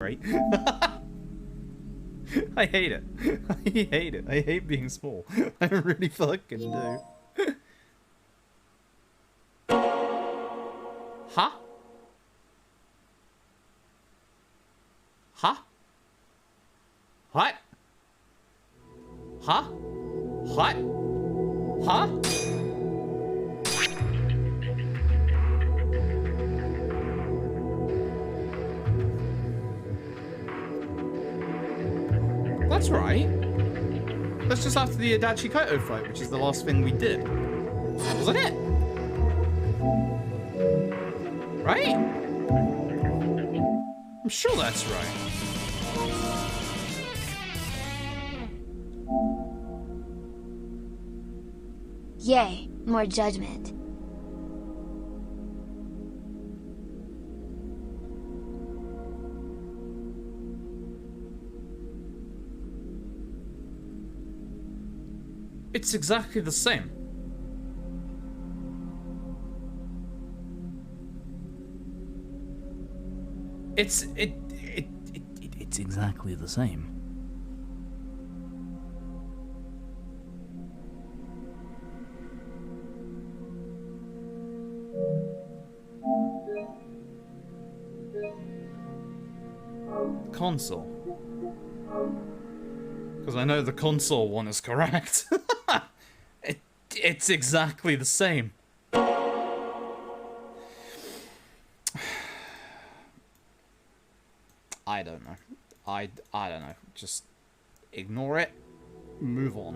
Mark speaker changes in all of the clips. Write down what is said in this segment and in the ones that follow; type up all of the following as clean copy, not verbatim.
Speaker 1: great. I hate it. I hate it. I hate being small. I really fucking do. Huh? Huh? What? Huh? What? Huh? That's right. That's just after the Adachi Kaito fight, which is the last thing we did. Wasn't it? Right? I'm sure that's right.
Speaker 2: Yay, more judgment.
Speaker 1: It's exactly the same. It's exactly the same. Console. Because I know the console one is correct. It's exactly the same. I don't know. I don't know. Just ignore it. Move on.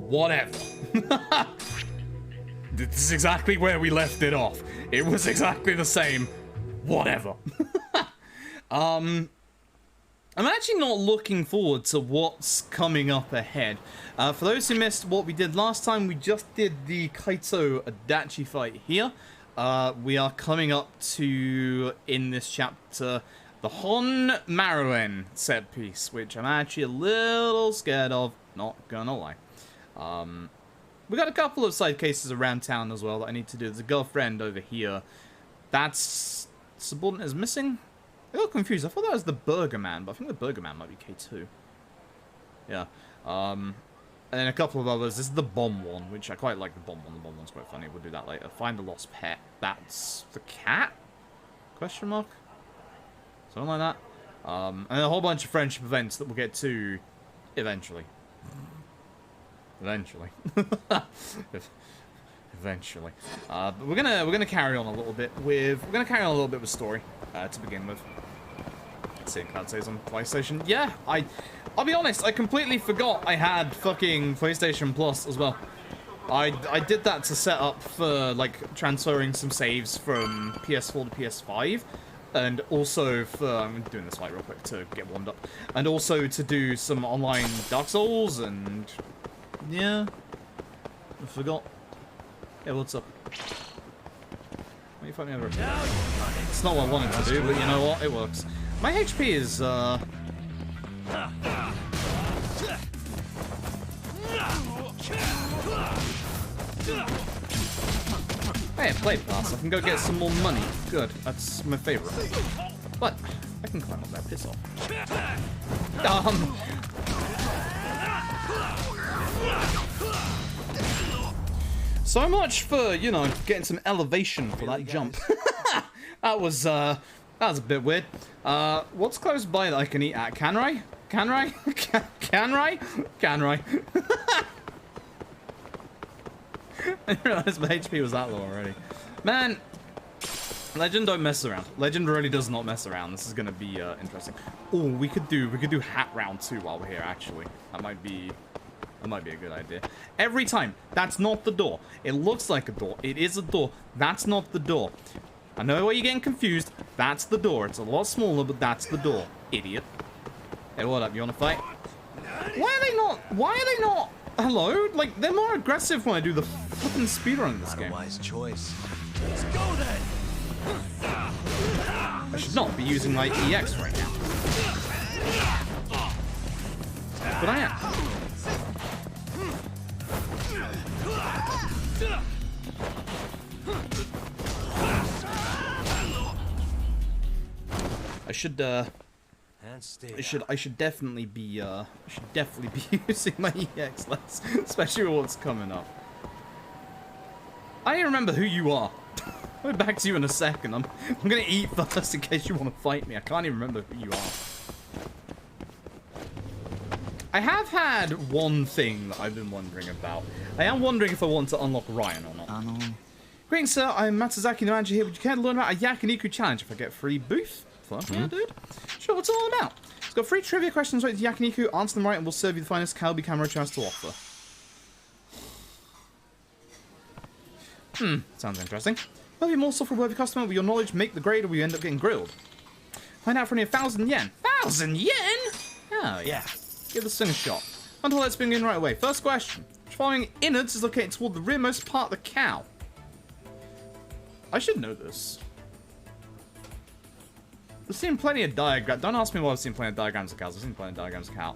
Speaker 1: Whatever. This is exactly where we left it off. It was exactly the same. Whatever. I'm actually not looking forward to what's coming up ahead. For those who missed what we did last time, we just did the Kaito Adachi fight here. We are coming up to, in this chapter, the Hon Maruen set piece, which I'm actually a little scared of, not gonna lie. We got a couple of side cases around town as well that I need to do. There's a girlfriend over here. That's... subordinate is missing? I got confused. I thought that was the Burger Man, but I think the Burger Man might be K2. Yeah. And then a couple of others. This is the Bomb one, which I quite like the Bomb one. The Bomb one's quite funny. We'll do that later. Find the lost pet. That's the cat? Question mark? Something like that. And a whole bunch of friendship events that we'll get to eventually. Eventually. Eventually. But we're gonna carry on a little bit with story to begin with. Let's see, Cloud says on PlayStation. Yeah, I'll be honest, I completely forgot I had fucking PlayStation Plus as well. I did that to set up for like transferring some saves from PS4 to PS5, and also for, I'm doing this like real quick to get warmed up, and also to do some online Dark Souls, and yeah, I forgot. Yeah, what's up? Why are you fighting me over? It's not what I wanted to do, but you know what? It works. My HP is, Hey, Blade Pass. I can go get some more money. Good. That's my favorite. But I can climb up that piss off. So much for, you know, getting some elevation for that jump. That was a bit weird. What's close by that I can eat at? Kanrai? Kanrai? Kanrai? Kanrai. I didn't realize my HP was that low already. Man, Legend don't mess around. Legend really does not mess around. This is gonna be interesting. Oh, we could do hat round 2 while we're here. Actually, that might be a good idea. Every time, that's not the door. It looks like a door. It is a door. That's not the door. I know why you're getting confused. That's the door. It's a lot smaller, but that's the door. Idiot. Hey, what up? You wanna fight? Why are they not? Hello? Like, they're more aggressive when I do the fucking speedrun in this game.
Speaker 3: Wise choice. Let's go then.
Speaker 1: I should not be using my EX right now. But I am. I should
Speaker 3: And stay.
Speaker 1: I should definitely be using my EX less, especially with what's coming up. I don't even remember who you are. I'll be back to you in a second. I'm gonna eat first in case you want to fight me. I can't even remember who you are. I have had one thing that I've been wondering about. I am wondering if I want to unlock Ryan or not. Greetings, sir. I'm Matsuzaki Naranja here. Would you care to learn about a Yakiniku challenge if I get free booth? Fun, yeah, dude. Sure, what's it all about? It's got 3 trivia questions right to Yakiniku. Answer them right and we'll serve you the finest Calbee Camaro has to offer. Sounds interesting. Will you be more software-worthy customer? Will your knowledge make the grade or will you end up getting grilled? Find out for only 1,000 yen. 1,000 yen? Oh, yeah. Give this thing a shot. Until let's begin right away. First question. Which following innards is located toward the rearmost part of the cow? I should know this. I've seen plenty of diagrams. Don't ask me why I've seen plenty of diagrams of cows. I've seen plenty of diagrams of cow.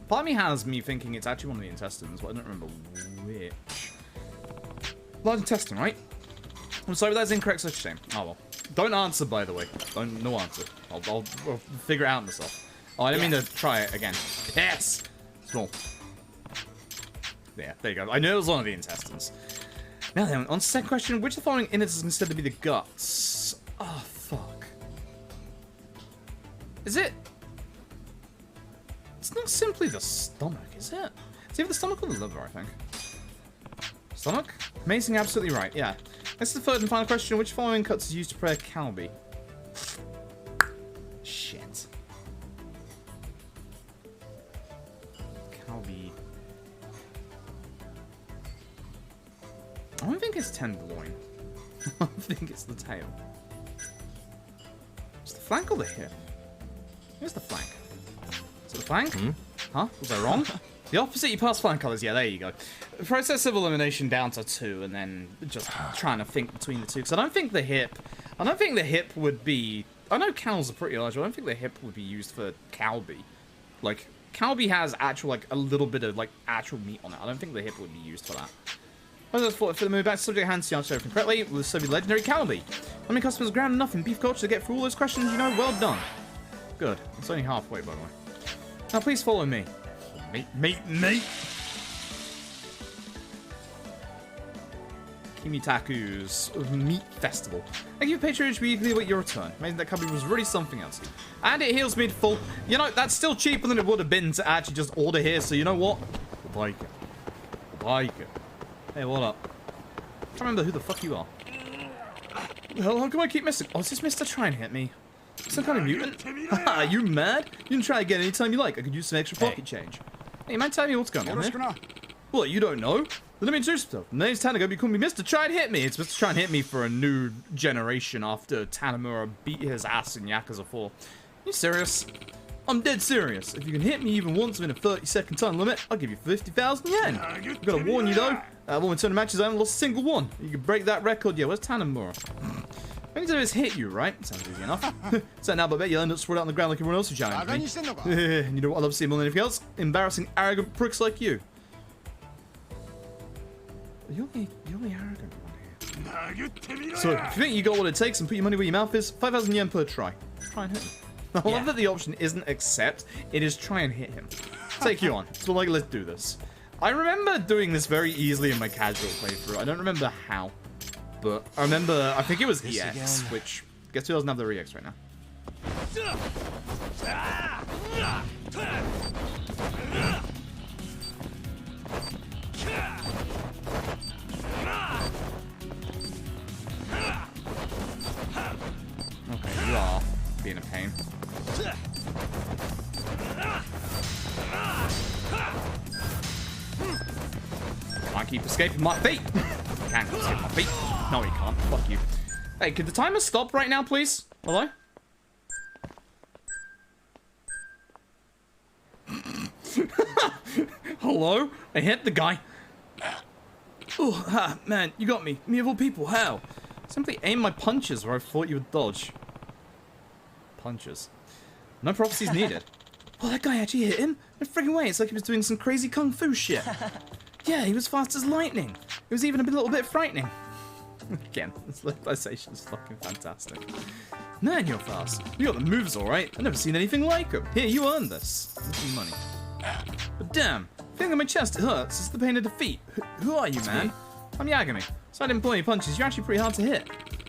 Speaker 1: Part of me has me thinking it's actually one of the intestines, but I don't remember which. Large intestine, right? I'm sorry, that's incorrect. Such a shame. Oh well. Don't answer, by the way. No answer. I'll figure it out myself. Oh, I didn't mean to try it again. Yes! Small. Yeah, there you go. I knew it was one of the intestines. Now then, on to the second question. Which of the following innards is considered to be the guts? Oh, fuck. Is it? It's not simply the stomach, is it? It's either the stomach or the liver, I think. Stomach? Amazing, absolutely right, yeah. This is the third and final question. Which following cuts is used to prepare Calbee? Shit. Calbee. I don't think it's tenderloin. I think it's the tail. It's the flank or the hip? Here's the flank. Is it the flank? Huh? Was I wrong? The opposite, you pass flank colours. Yeah, there you go. Process of elimination down to 2, and then just trying to think between the two. Because I don't think the hip would be... I know cows are pretty large, but I don't think the hip would be used for Calbee. Like, Calbee has actual, like, a little bit of, like, actual meat on it. I don't think the hip would be used for that. For the move back to subject hands to answer everything correctly, we'll serve you legendary Calbee. How many customers ground enough in beef culture to get through all those questions? You know, well done. Good. It's only halfway, by the way. Now, please follow me. Mate. Kimitaku's Meat Festival. Thank you for patronage weekly with your return. Amazing, that Calbee was really something else. And it heals me to full. You know, that's still cheaper than it would have been to actually just order here, so you know what? Like it. Hey, what up? I can't remember who the fuck you are. Hell, how come I keep missing? Oh, is this Mr. Try and hit me? Some kind of mutant? Haha, you mad? You can try again anytime you like. I could use some extra pocket change. Hey, you might tell me what's going on here? What, you don't know? Let me introduce myself. My name's Tanago, you call me Mr. Try and Hit Me. It's Mr. Try and Hit Me for a new generation after Tanamura beat his ass in Yakuza 4. You serious? I'm dead serious. If you can hit me even once within a 30-second time limit, I'll give you 50,000 yen. I've got to warn you though, when we turn the matches, I haven't lost a single one. You can break that record. Yeah, where's Tanamura? All you do is hit you, right? Sounds easy enough. So now, but I bet you'll end up spread out on the ground like everyone else who challenged me. And you know what I love seeing more than anything else? Embarrassing, arrogant pricks like you. You're the arrogant one here. So, if you think you got what it takes and put your money where your mouth is, 5,000 yen per try. Try and hit him. I love that the option isn't accept, it is try and hit him. Take you on. So, like, let's do this. I remember doing this very easily in my casual playthrough. I don't remember how. But I remember, I think it was EX, which, guess who doesn't have their EX right now? Okay, you are being a pain. Can't keep escaping my feet. Can't escape my feet. No, he can't. Fuck you. Hey, could the timer stop right now, please? Hello? Hello? I hit the guy. Oh, ha, man, you got me. Me of all people, how? Simply aim my punches where I thought you would dodge. Punches. No prophecies needed. Oh, that guy actually hit him? No friggin' way, it's like he was doing some crazy kung fu shit. Yeah, he was fast as lightning. It was even a little bit frightening. Again, this localization is fucking fantastic. Man, you're fast. You got the moves alright. I've never seen anything like them. Here, you earned this. Here's some money. But damn, feeling in my chest, it hurts. It's the pain of defeat. Who are you, man? I'm Yagami. So I didn't pull any punches. You're actually pretty hard to hit.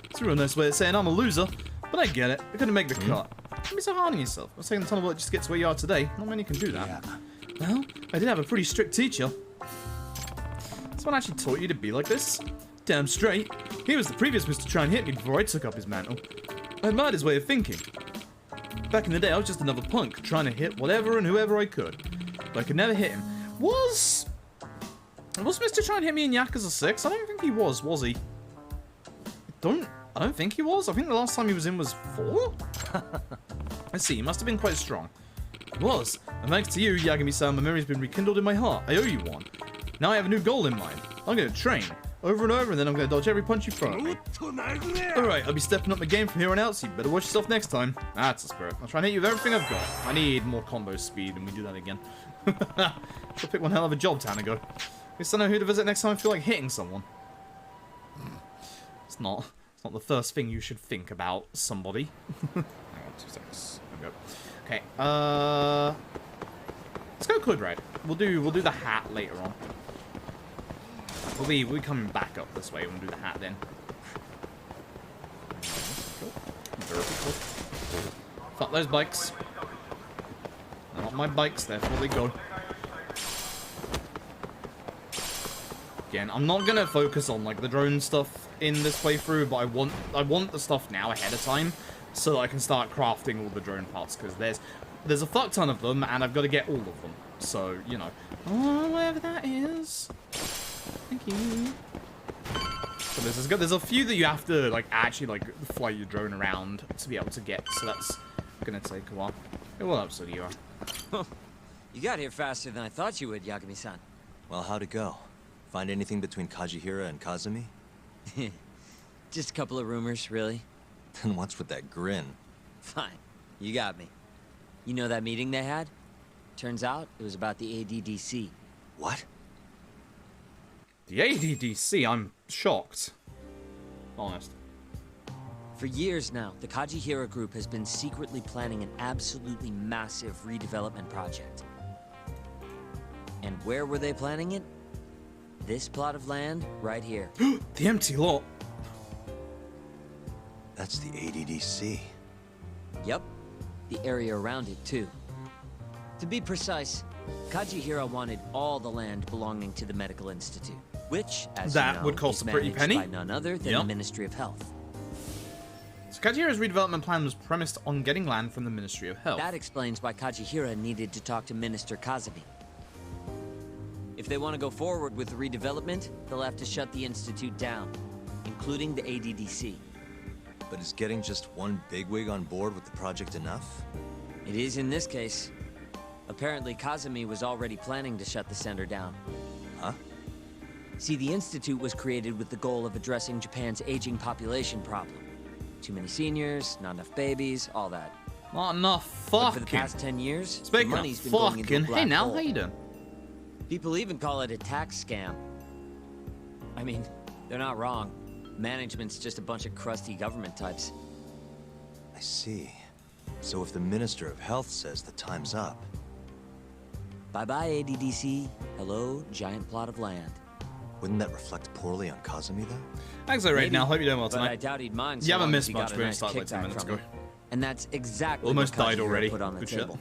Speaker 1: It's a real nice way of saying I'm a loser. But I get it. I couldn't make the cut. Don't be so hard on yourself. I was taking the tunnel just to get to where you are today. Not many can do that. Well, I did have a pretty strict teacher. Someone actually taught you to be like this? Damn straight. He was the previous Mr. Try and Hit Me before I took up his mantle. I admired his way of thinking. Back in the day, I was just another punk, trying to hit whatever and whoever I could. But I could never hit him. Was Mr. Try and Hit Me in Yakuza 6? I don't think he was he? I don't think he was. I think the last time he was in was 4? Let's see, he must have been quite strong. He was. And thanks to you, Yagami-san, my memory's been rekindled in my heart. I owe you one. Now I have a new goal in mind. I'm going to train. Over and over, and then I'm going to dodge every punch you throw at me. Alright, I'll be stepping up my game from here on out, so you better watch yourself next time. That's the spirit. I'll try and hit you with everything I've got. I need more combo speed, and we do that again. She'll pick one hell of a job, Tanago. At least I know who to visit next time I feel like hitting someone. It's not the first thing you should think about somebody. Hang on, 2 seconds. There we go. Okay, let's go Code Red. We'll do the hat later on. We'll be coming back up this way. We'll do the hat then. Cool. Fuck those bikes. They're not my bikes, therefore they go. Again, I'm not gonna focus on like the drone stuff in this playthrough, but I want the stuff now ahead of time so that I can start crafting all the drone parts, because there's a fuck ton of them and I've got to get all of them. So, you know. Oh, whatever that is. Thank you. So there's a few that you have to like actually like fly your drone around to be able to get, so that's gonna take a while. Hey, what up, Sugiura?
Speaker 4: You got here faster than I thought you would, Yagami-san.
Speaker 3: Well, how'd it go? Find anything between Kajihira and Kazumi?
Speaker 4: Just a couple of rumors, really.
Speaker 3: Then what's with that grin?
Speaker 4: Fine. You got me. You know that meeting they had? Turns out it was about the ADDC.
Speaker 3: What?
Speaker 1: The ADDC? I'm shocked. Honest.
Speaker 4: For years now, the Kajihira group has been secretly planning an absolutely massive redevelopment project. And where were they planning it? This plot of land right here.
Speaker 1: The empty lot.
Speaker 3: That's the ADDC.
Speaker 4: Yep. The area around it, too. To be precise, Kajihira wanted all the land belonging to the Medical Institute, which, as
Speaker 1: that
Speaker 4: you know,
Speaker 1: would cost
Speaker 4: is
Speaker 1: a pretty
Speaker 4: managed
Speaker 1: penny.
Speaker 4: by none other than the Ministry of Health.
Speaker 1: So Kajihira's redevelopment plan was premised on getting land from the Ministry of Health.
Speaker 4: That explains why Kajihira needed to talk to Minister Kazumi. If they want to go forward with the redevelopment, they'll have to shut the Institute down, including the ADDC.
Speaker 3: But is getting just one bigwig on board with the project enough?
Speaker 4: It is in this case. Apparently, Kazumi was already planning to shut the center down.
Speaker 3: Huh?
Speaker 4: See, the Institute was created with the goal of addressing Japan's aging population problem. Too many seniors, not enough babies, all that.
Speaker 1: Not enough
Speaker 4: But
Speaker 1: fucking.
Speaker 4: for the past 10 years, the
Speaker 1: Speaking
Speaker 4: money's
Speaker 1: of
Speaker 4: been going into a
Speaker 1: fucking,
Speaker 4: black
Speaker 1: hey now,
Speaker 4: hole.
Speaker 1: how you doing?
Speaker 4: People even call it a tax scam. I mean, they're not wrong. Management's just a bunch of crusty government types.
Speaker 3: I see. So if the Minister of Health says the time's up...
Speaker 4: Bye-bye, ADDC. Hello, giant plot of land.
Speaker 3: Wouldn't that reflect poorly on Kazumi, though?
Speaker 1: Thanks, right
Speaker 4: Maybe,
Speaker 1: now. Hope you're doing well
Speaker 4: But I
Speaker 1: tonight.
Speaker 4: doubt he'd mind.
Speaker 1: You
Speaker 4: so
Speaker 1: haven't
Speaker 4: long as
Speaker 1: missed
Speaker 4: he
Speaker 1: much.
Speaker 4: got a
Speaker 1: We only
Speaker 4: nice
Speaker 1: started like 10
Speaker 4: kickback
Speaker 1: minutes
Speaker 4: from
Speaker 1: ago.
Speaker 4: it. And that's exactly
Speaker 1: Almost
Speaker 4: what
Speaker 1: died
Speaker 4: Kajihira
Speaker 1: already.
Speaker 4: put on the
Speaker 1: Good shit.
Speaker 4: table.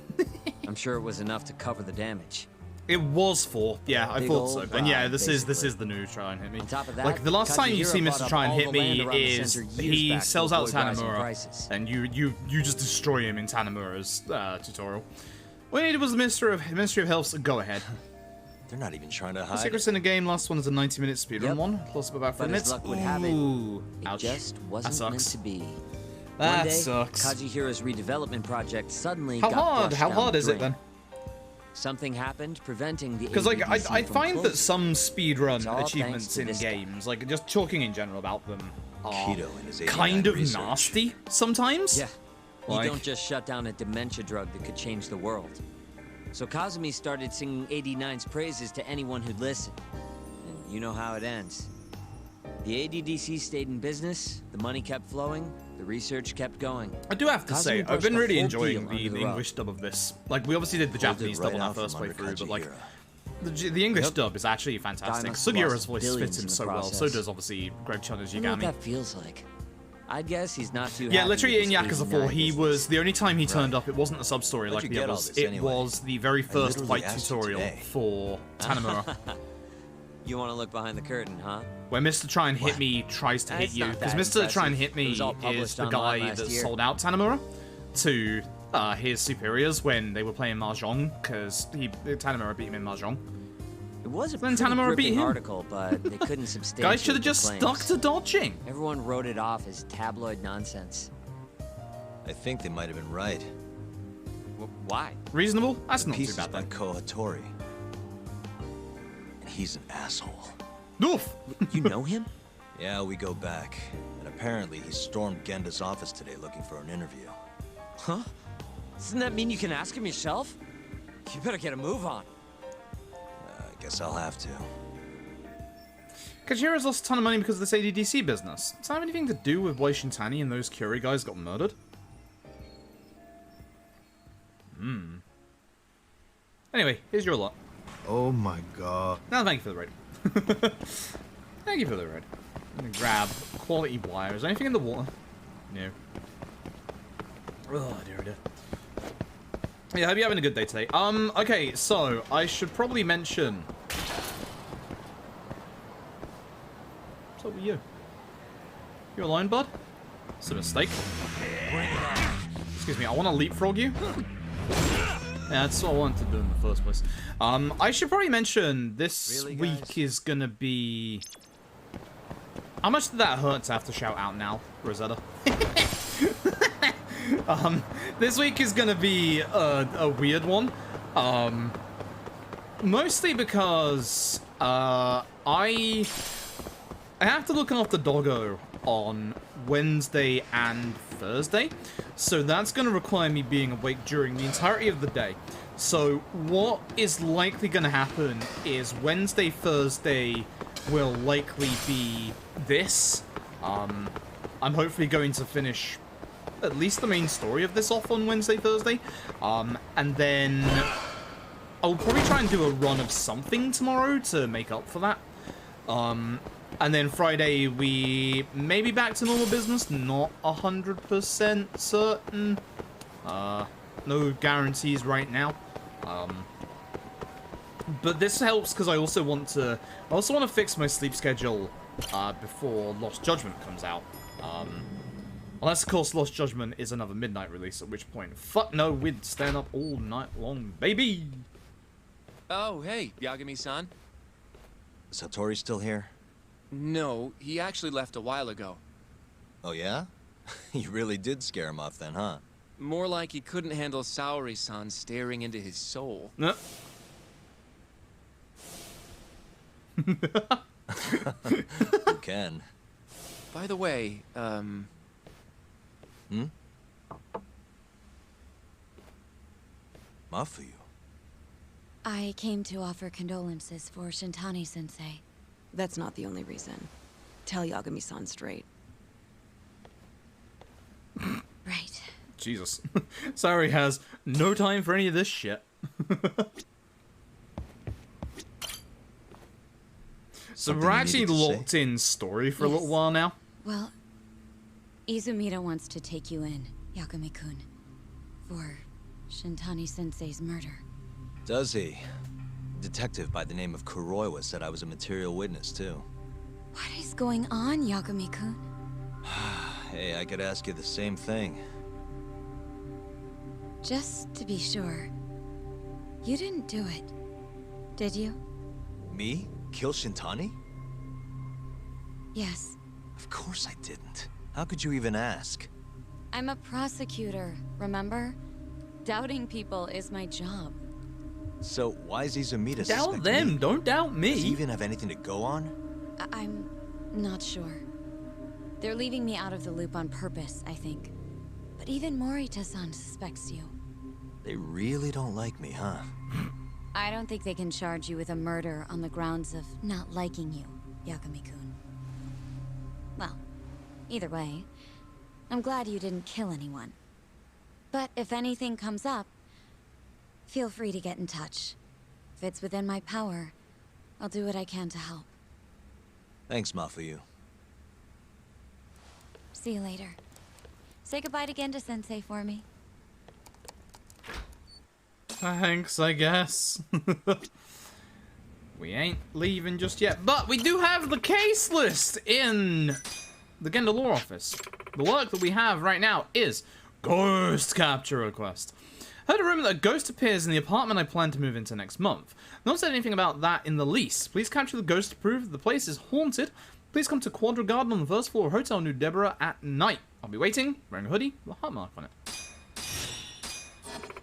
Speaker 4: I'm sure it was enough to cover the damage.
Speaker 1: It was 4. Yeah, I
Speaker 4: Big
Speaker 1: thought
Speaker 4: old
Speaker 1: so. And yeah,
Speaker 4: vibe,
Speaker 1: this
Speaker 4: basically.
Speaker 1: is the new Try and Hit Me.
Speaker 4: On top of that,
Speaker 1: like the last time you see
Speaker 4: Kajihira
Speaker 1: Mr.
Speaker 4: bought
Speaker 1: Try and
Speaker 4: up
Speaker 1: Hit
Speaker 4: all the land
Speaker 1: Me
Speaker 4: around the
Speaker 1: is
Speaker 4: center years
Speaker 1: he
Speaker 4: back to
Speaker 1: sells out
Speaker 4: avoid rising
Speaker 1: Tanamura,
Speaker 4: prices.
Speaker 1: and you just destroy him in Tanamura's tutorial. All you needed was the Ministry of Health's go ahead.
Speaker 3: They're not even trying to
Speaker 1: The
Speaker 3: hide
Speaker 1: secrets
Speaker 3: it.
Speaker 1: in the game. Last one is a 90-minute speedrun
Speaker 4: Yep.
Speaker 1: one. Plus about 5
Speaker 4: But
Speaker 1: minutes.
Speaker 4: as luck would have it,
Speaker 1: Ooh,
Speaker 4: It
Speaker 1: ouch.
Speaker 4: just wasn't
Speaker 1: That
Speaker 4: meant
Speaker 1: sucks.
Speaker 4: to be.
Speaker 1: That
Speaker 4: One day,
Speaker 1: sucks.
Speaker 4: Kajihira's redevelopment project suddenly
Speaker 1: How
Speaker 4: got
Speaker 1: hard?
Speaker 4: flushed
Speaker 1: How
Speaker 4: down
Speaker 1: hard
Speaker 4: the
Speaker 1: is it
Speaker 4: drain.
Speaker 1: then?
Speaker 4: Something happened, preventing the
Speaker 1: Because like
Speaker 4: ADDC
Speaker 1: I
Speaker 4: from
Speaker 1: find that
Speaker 4: closing.
Speaker 1: some speedrun
Speaker 4: It's all
Speaker 1: achievements
Speaker 4: thanks to
Speaker 1: in
Speaker 4: this guy.
Speaker 1: games, like just talking in general about them, are
Speaker 3: Keto and his 89
Speaker 1: kind of
Speaker 3: research.
Speaker 1: nasty sometimes.
Speaker 4: Yeah,
Speaker 1: Like-
Speaker 4: you don't just shut down a dementia drug that could change the world. So Kazumi started singing 89's praises to anyone who'd listen. And you know how it ends. The ADDC stayed in business, the money kept flowing, the research kept going.
Speaker 1: I do have to say,
Speaker 4: Kazumi
Speaker 1: I've been
Speaker 4: brushed
Speaker 1: really
Speaker 4: the whole
Speaker 1: enjoying
Speaker 4: deal under
Speaker 1: the
Speaker 4: the rug.
Speaker 1: English dub of this. Like, we obviously did the
Speaker 3: Pulled it
Speaker 1: Japanese
Speaker 3: right
Speaker 1: dub on our
Speaker 3: out from
Speaker 1: first
Speaker 3: under
Speaker 1: playthrough, but like,
Speaker 3: Kajihira.
Speaker 1: the English
Speaker 4: Yep.
Speaker 1: dub is actually fantastic.
Speaker 4: must have
Speaker 1: Sugiura's
Speaker 4: lost
Speaker 1: voice
Speaker 4: billions
Speaker 1: fits
Speaker 4: in
Speaker 1: him
Speaker 4: the
Speaker 1: so well. So
Speaker 4: process.
Speaker 1: does obviously Greg Chun as
Speaker 4: I wonder what
Speaker 1: Yagami.
Speaker 4: that feels like. I'd guess he's not too
Speaker 1: Yeah,
Speaker 4: happy
Speaker 1: literally
Speaker 4: with
Speaker 1: in
Speaker 4: his
Speaker 1: Yakuza 4,
Speaker 4: 89
Speaker 1: he
Speaker 4: business.
Speaker 1: was the only time he turned up. It wasn't a sub story
Speaker 3: How'd
Speaker 1: like
Speaker 3: you
Speaker 1: the
Speaker 3: get all
Speaker 1: others.
Speaker 3: this
Speaker 1: It
Speaker 3: anyway?
Speaker 1: was the very first
Speaker 3: literally
Speaker 1: fight
Speaker 3: asked you
Speaker 1: tutorial
Speaker 3: today.
Speaker 1: for Tanamura,
Speaker 4: You want to look behind the curtain, huh?
Speaker 1: where Mr. Try and Hit
Speaker 3: What?
Speaker 1: Me tries to hit
Speaker 4: That's
Speaker 1: you
Speaker 4: not
Speaker 1: because
Speaker 4: that
Speaker 1: Mr. Try and
Speaker 4: impressive.
Speaker 1: Hit
Speaker 4: It
Speaker 1: Me
Speaker 4: was all
Speaker 1: is
Speaker 4: published
Speaker 1: the
Speaker 4: online
Speaker 1: guy
Speaker 4: last
Speaker 1: that
Speaker 4: year.
Speaker 1: sold out Tanamura to his superiors when they were playing Mahjong because Tanamura beat him in Mahjong.
Speaker 4: It was a
Speaker 1: Then
Speaker 4: pretty
Speaker 1: Tanamura beat
Speaker 4: gripping
Speaker 1: him.
Speaker 4: article, but they couldn't substantiate
Speaker 1: Guys should have
Speaker 4: the
Speaker 1: just
Speaker 4: claims.
Speaker 1: stuck to dodging.
Speaker 4: Everyone wrote it off as tabloid nonsense.
Speaker 3: I think they might have been right.
Speaker 4: Why?
Speaker 1: Reasonable? That's
Speaker 3: The
Speaker 1: not too
Speaker 3: piece is
Speaker 1: bad
Speaker 3: by
Speaker 1: then.
Speaker 3: Koa Hattori. And he's an asshole.
Speaker 1: Oof!
Speaker 4: You know him?
Speaker 3: Yeah, we go back. And apparently he stormed Genda's office today looking for an interview.
Speaker 4: Huh? Doesn't that mean you can ask him yourself? You better get a move on.
Speaker 3: I guess I'll have to.
Speaker 1: Kajira's lost a ton of money because of this ADDC business. Does that have anything to do with why Shintani and those Curie guys got murdered? Anyway, here's your lot.
Speaker 5: Oh my god.
Speaker 1: Now, thank you for the raid. Thank you for the raid. I'm gonna grab quality wires. Anything in the water? No. Oh, dear, dear. Yeah, I hope you're having a good day today. Okay, so I should probably mention. What's up with you? You a lion, bud? It's a mistake. Excuse me, I want to leapfrog you. Yeah, that's what I wanted to do in the first place. I should probably mention this
Speaker 3: Really,
Speaker 1: week
Speaker 3: guys?
Speaker 1: is gonna be. How much did that hurt to have to shout out now, Rosetta? This week is gonna be a weird one. Mostly because I have to look after Doggo on Wednesday and Thursday, so that's going to require me being awake during the entirety of the day. So what is likely going to happen is Wednesday, Thursday will likely be this. I'm hopefully going to finish at least the main story of this off on Wednesday, Thursday, and then I'll probably try and do a run of something tomorrow to make up for that. And then Friday, we may be back to normal business. Not 100% certain. No guarantees right now. But this helps because I also want to fix my sleep schedule before Lost Judgment comes out. Unless, of course, Lost Judgment is another midnight release, at which point, fuck no, we'd stand up all night long, baby!
Speaker 6: Oh, hey, Yagami-san.
Speaker 3: Is Hattori still here?
Speaker 6: No, he actually left a while ago.
Speaker 3: Oh yeah? You really did scare him off then, huh?
Speaker 6: More like he couldn't handle Saori-san staring into his soul.
Speaker 1: No.
Speaker 3: You can.
Speaker 6: By the way,
Speaker 3: Mafuyu.
Speaker 7: I came to offer condolences for Shintani-sensei.
Speaker 8: That's not the only reason. Tell Yagami-san straight.
Speaker 7: Right.
Speaker 1: Jesus. Sorry, has no time for any of this shit. So
Speaker 3: Something
Speaker 1: we're
Speaker 3: you
Speaker 1: actually
Speaker 3: needed to say?
Speaker 1: locked in story for a little
Speaker 7: Yes.
Speaker 1: while now.
Speaker 7: Well, Izumida wants to take you in, Yagami-kun, for Shintani-sensei's murder.
Speaker 3: Does he? A detective by the name of Kuroiwa said I was a material witness, too.
Speaker 7: What is going on, Yagami-kun?
Speaker 3: Hey, I could ask you the same thing.
Speaker 7: Just to be sure, you didn't do it, did you?
Speaker 3: Me? Kill Shintani?
Speaker 7: Yes.
Speaker 3: Of course I didn't. How could you even ask?
Speaker 7: I'm a prosecutor, remember? Doubting people is my job.
Speaker 3: So why is Izumida
Speaker 1: Doubt
Speaker 3: suspect
Speaker 1: them,
Speaker 3: me?
Speaker 1: don't doubt
Speaker 3: Does he
Speaker 1: me.
Speaker 3: even have anything to go on?
Speaker 7: I'm not sure. They're leaving me out of the loop on purpose, I think. But even Morita-san suspects you.
Speaker 3: They really don't like me, huh?
Speaker 7: I don't think they can charge you with a murder on the grounds of not liking you, Yagami-kun. Well, either way, I'm glad you didn't kill anyone. But if anything comes up, feel free to get in touch. If it's within my power, I'll do what I can to help.
Speaker 3: Thanks, Mafuyu.
Speaker 7: See you later. Say goodbye to Genda Sensei for me.
Speaker 1: Thanks, I guess. We ain't leaving just yet, but we do have the case list in the Genda Law Office. The work that we have right now is Ghost Capture Request. Heard a rumor that a ghost appears in the apartment I plan to move into next month. No one said anything about that in the lease. Please capture the ghost to prove that the place is haunted. Please come to Quadra Garden on the first floor of Hotel New Deborah at night. I'll be waiting, wearing a hoodie with a heart mark on it.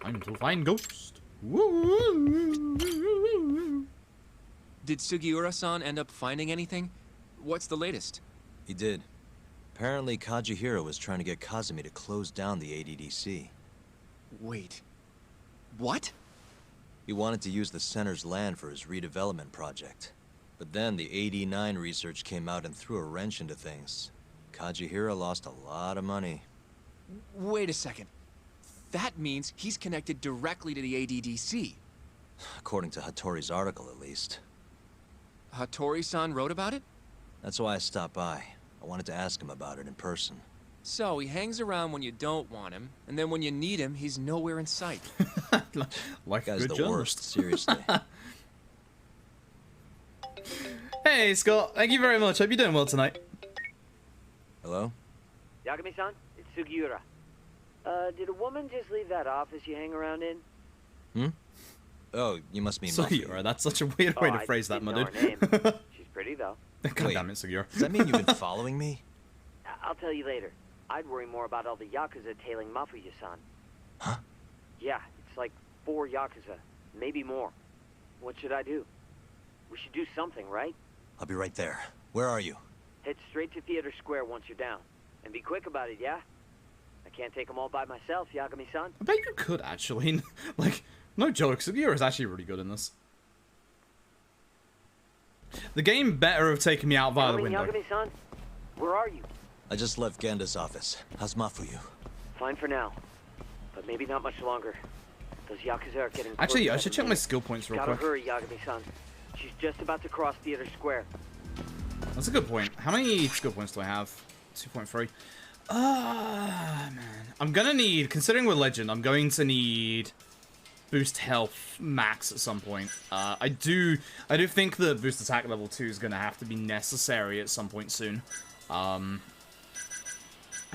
Speaker 1: Time to find ghost. Woo.
Speaker 6: Did Sugiura-san end up finding anything? What's the latest?
Speaker 3: He did. Apparently, Kajihiro was trying to get Kazumi to close down the ADDC.
Speaker 6: Wait. What?
Speaker 3: He wanted to use the center's land for his redevelopment project. But then the AD9 research came out and threw a wrench into things. Kajihiro lost a lot of money.
Speaker 6: Wait a second. That means he's connected directly to the ADDC.
Speaker 3: According to Hattori's article, at least.
Speaker 6: Hattori-san wrote about it?
Speaker 3: That's why I stopped by. I wanted to ask him about it in person.
Speaker 6: So, he hangs around when you don't want him, and then when you need him, he's nowhere in sight.
Speaker 1: Like a
Speaker 3: Guy's
Speaker 1: good
Speaker 3: the
Speaker 1: journalist.
Speaker 3: worst, seriously.
Speaker 1: Hey, Scott. Thank you very much. Hope you're doing well tonight.
Speaker 3: Hello?
Speaker 9: Yagami-san, it's Sugiura. Did a woman just leave that office you hang around in?
Speaker 3: Hmm? Oh, you must mean Muffy.
Speaker 1: Sugiura, that's such a weird way to
Speaker 9: I
Speaker 1: phrase that,
Speaker 9: didn't
Speaker 1: my
Speaker 9: know
Speaker 1: dude.
Speaker 9: her name. She's pretty, though.
Speaker 1: God
Speaker 3: Wait.
Speaker 1: damn it, Sugiura.
Speaker 3: Does that mean you've been following me?
Speaker 9: I'll tell you later. I'd worry more about all the Yakuza tailing Mafuyu-san.
Speaker 3: Huh?
Speaker 9: Yeah, it's like 4 Yakuza. Maybe more. What should I do? We should do something, right?
Speaker 3: I'll be right there. Where are you?
Speaker 9: Head straight to Theater Square once you're down. And be quick about it, yeah? I can't take them all by myself, Yagami-san.
Speaker 1: I bet you could, actually. Like, no joke, Sugiura is actually really good in this. The game better have taken me out via the window.
Speaker 9: Yagami-san, where are you?
Speaker 3: I just left Genda's office. How's Mafuyu?
Speaker 9: Fine for now. But maybe not much longer. Those Yakuza are getting
Speaker 1: Actually,
Speaker 9: close
Speaker 1: I should
Speaker 9: every
Speaker 1: check my
Speaker 9: minute.
Speaker 1: skill points real
Speaker 9: Gotta
Speaker 1: quick.
Speaker 9: hurry, Yagami-san. She's just about to cross Theater Square.
Speaker 1: That's a good point. How many skill points do I have? 2.3. Man. I'm gonna need, considering we're legend, I'm going to need boost health max at some point. I do think that boost attack level 2 is gonna have to be necessary at some point soon. I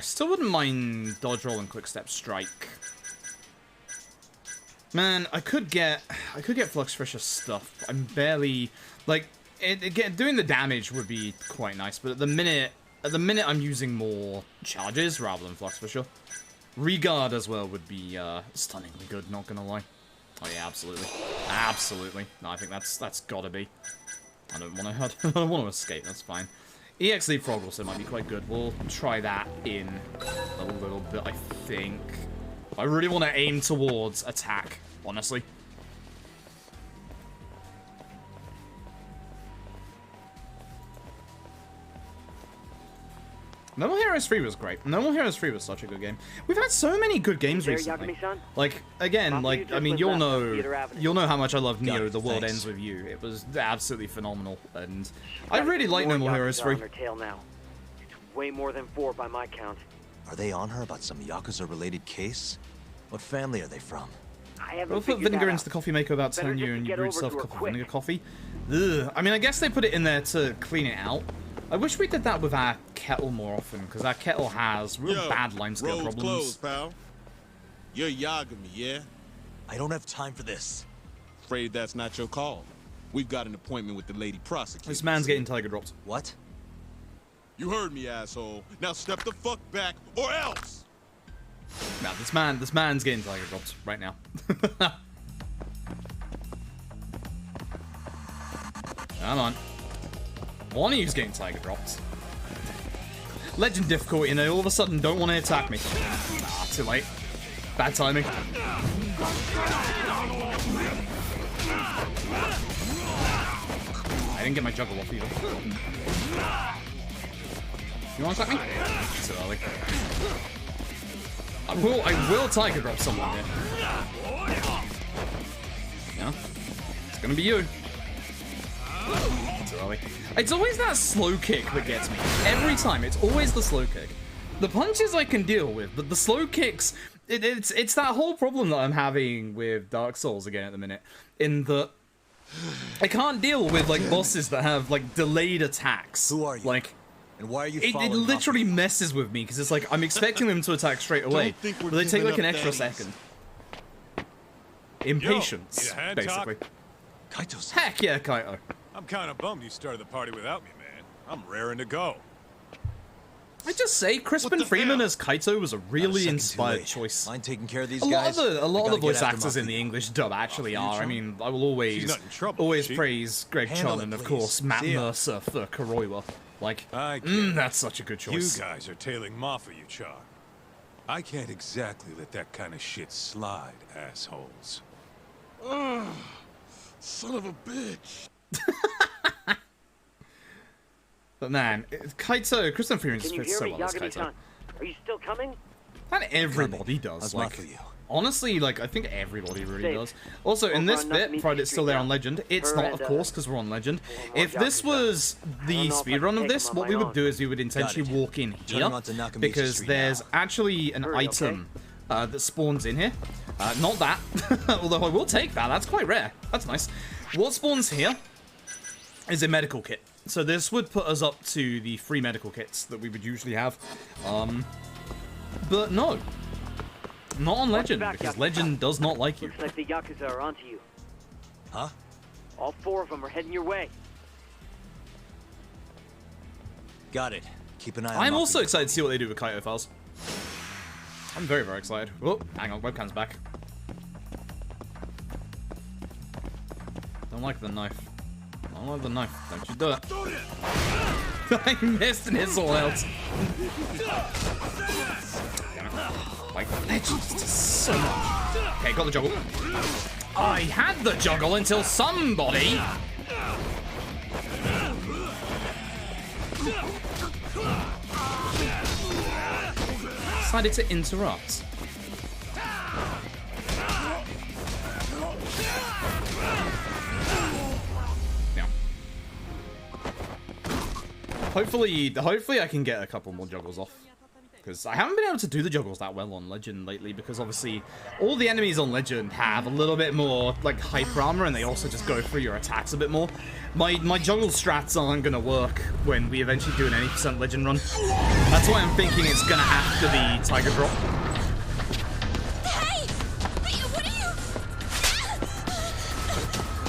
Speaker 1: still wouldn't mind dodge roll and quick step strike. Man, I could get Flux Fisher stuff. I'm barely like doing the damage would be quite nice, but at the minute I'm using more charges rather than Flux Fisher. Regard as well would be stunningly good, not gonna lie. Oh yeah, absolutely. Absolutely. No, I think that's gotta be. I don't want to escape, that's fine. EX Leapfrog also might be quite good. We'll try that in a little bit, I think. I really want to aim towards attack, honestly. No More Heroes 3 was great. No More Heroes 3 was such a good game. We've had so many good games
Speaker 9: There,
Speaker 1: recently.
Speaker 9: Yagami-san?
Speaker 1: Like, again,
Speaker 9: Mafuyu
Speaker 1: like,
Speaker 9: just
Speaker 1: I mean,
Speaker 9: went
Speaker 1: you'll
Speaker 9: left on
Speaker 1: know,
Speaker 9: Theater Avenue.
Speaker 1: you'll know how much I love
Speaker 3: Got
Speaker 1: Neo,
Speaker 3: it,
Speaker 1: The World
Speaker 3: thanks.
Speaker 1: Ends With You. It was absolutely phenomenal, and I
Speaker 9: Gotta
Speaker 1: really
Speaker 9: get
Speaker 1: like No More Heroes
Speaker 9: Yakuza
Speaker 1: 3.
Speaker 9: on her tail now. It's way more than 4 by my count.
Speaker 3: Are they on her about some Yakuza-related case? What family are they from?
Speaker 9: I haven't
Speaker 1: We'll put
Speaker 9: figured
Speaker 1: vinegar
Speaker 9: that
Speaker 1: into
Speaker 9: out.
Speaker 1: the coffee maker without
Speaker 9: Better
Speaker 1: telling you,
Speaker 9: just
Speaker 1: and you
Speaker 9: get
Speaker 1: brewed
Speaker 9: over
Speaker 1: yourself
Speaker 9: to
Speaker 1: a
Speaker 9: her
Speaker 1: cup of
Speaker 9: quick.
Speaker 1: vinegar coffee. Ugh. I mean, I guess they put it in there to clean it out. I wish we did that with our kettle more often, because our kettle has real bad limescale
Speaker 10: road's
Speaker 1: problems.
Speaker 10: closed, pal. You're Yagami, yeah?
Speaker 3: I don't have time for this.
Speaker 10: Afraid that's not your call. We've got an appointment with the lady prosecutor.
Speaker 1: This man's getting tiger dropped.
Speaker 3: What?
Speaker 10: You heard me, asshole. Now step the fuck back, or else!
Speaker 1: Now, this man's getting tiger dropped right now. Come on. One of you's getting tiger dropped. Legend difficulty, and they all of a sudden don't want to attack me. Ah, too late. Bad timing. I didn't get my juggle off either. You want to attack me? Too early. I will Tiger Grab someone here. Yeah. It's gonna be you. Too early. It's always that slow kick that gets me. Every time, it's always the slow kick. The punches I can deal with, but the slow kicks, it's that whole problem that I'm having with Dark Souls again at the minute. In that I can't deal with like bosses that have like delayed attacks.
Speaker 3: Who are you?
Speaker 1: Like,
Speaker 3: and why are you
Speaker 1: it
Speaker 3: following
Speaker 1: literally messes with me because it's like I'm expecting them to attack straight away, but they take like an extra second. Impatience,
Speaker 10: Yo, need a hand
Speaker 1: basically.
Speaker 3: Kaito's.
Speaker 1: Heck yeah, Kaito.
Speaker 10: I'm kind of bummed you started the party without me, man. I'm raring to go.
Speaker 1: I just say Crispin Freeman as Kaito was a really inspired choice.
Speaker 3: Mind taking care of these
Speaker 1: A lot
Speaker 3: guys?
Speaker 1: of the
Speaker 3: I gotta
Speaker 1: voice
Speaker 3: get after
Speaker 1: actors in the
Speaker 3: Mafia.
Speaker 1: English dub actually
Speaker 10: Mafia,
Speaker 1: are. I
Speaker 10: John?
Speaker 1: mean, I will
Speaker 10: She's not in trouble,
Speaker 1: always
Speaker 10: is she?
Speaker 1: praise Greg
Speaker 3: Handle
Speaker 1: Chun
Speaker 3: it,
Speaker 1: and of
Speaker 3: please.
Speaker 1: course Matt
Speaker 3: See ya.
Speaker 1: Mercer for Kuroiwa. Like,
Speaker 10: I get it.
Speaker 1: that's such a good
Speaker 10: You
Speaker 1: choice.
Speaker 10: guys are tailing Mafia, you Char. I can't exactly let that kind of shit slide, assholes. Son of a bitch.
Speaker 1: But man, Kaito, Crispin Freeman just
Speaker 9: Can you
Speaker 1: fits
Speaker 9: hear
Speaker 1: so
Speaker 9: me,
Speaker 1: well as Kaito.
Speaker 9: Yagami-san? Are you still coming?
Speaker 1: And everybody does.
Speaker 3: How's
Speaker 1: Like,
Speaker 3: Mafia?
Speaker 1: honestly, like I think everybody really
Speaker 9: Safe.
Speaker 1: does. Also, in
Speaker 9: Over
Speaker 1: this
Speaker 9: on
Speaker 1: bit,
Speaker 9: Nakamiki
Speaker 1: provided it's still
Speaker 9: Street
Speaker 1: there on
Speaker 9: now.
Speaker 1: Legend, it's
Speaker 9: Her
Speaker 1: not,
Speaker 9: and,
Speaker 1: of course, because we're on Legend.
Speaker 9: more
Speaker 1: If this
Speaker 9: Yakuza.
Speaker 1: was
Speaker 9: I
Speaker 1: the
Speaker 9: don't know if I
Speaker 1: speedrun
Speaker 9: can
Speaker 1: of
Speaker 9: take
Speaker 1: this,
Speaker 9: them on
Speaker 1: what
Speaker 9: my
Speaker 1: we would
Speaker 9: own.
Speaker 1: do is we would intentionally
Speaker 3: Got it.
Speaker 1: walk in
Speaker 3: Turning
Speaker 1: here
Speaker 3: onto Nakamiki
Speaker 1: because
Speaker 3: Street
Speaker 1: there's
Speaker 3: now.
Speaker 1: actually an
Speaker 9: Hurry,
Speaker 1: item that spawns in here. Not that, although I will take that. That's quite rare. That's nice. What spawns here is a medical kit. So this would put us up to the free medical kits that we would usually have. But no. Not on Legend,
Speaker 9: back,
Speaker 1: because
Speaker 9: Yakuza.
Speaker 1: Legend does not like you.
Speaker 9: Looks like the Yakuza are onto you.
Speaker 3: Huh?
Speaker 9: All 4 of them are heading your way.
Speaker 3: Got it. Keep an eye on
Speaker 1: I'm
Speaker 3: Mafia.
Speaker 1: also excited to see what they do with Kaito files. I'm very, very excited. Oh, hang on, webcam's back. Don't like the knife. Don't like the knife. Don't you do it. I missed and it's all else. Like, Legends does so much. Okay, got the juggle. I had the juggle until somebody... decided to interrupt. Yeah. Hopefully I can get a couple more juggles off. Because I haven't been able to do the juggles that well on Legend lately, because obviously all the enemies on Legend have a little bit more like hyper armor, and they also just go through your attacks a bit more. My juggle strats aren't gonna work when we eventually do an 80% Legend run. That's why I'm thinking it's gonna have to be Tiger Drop.
Speaker 7: Hey! What are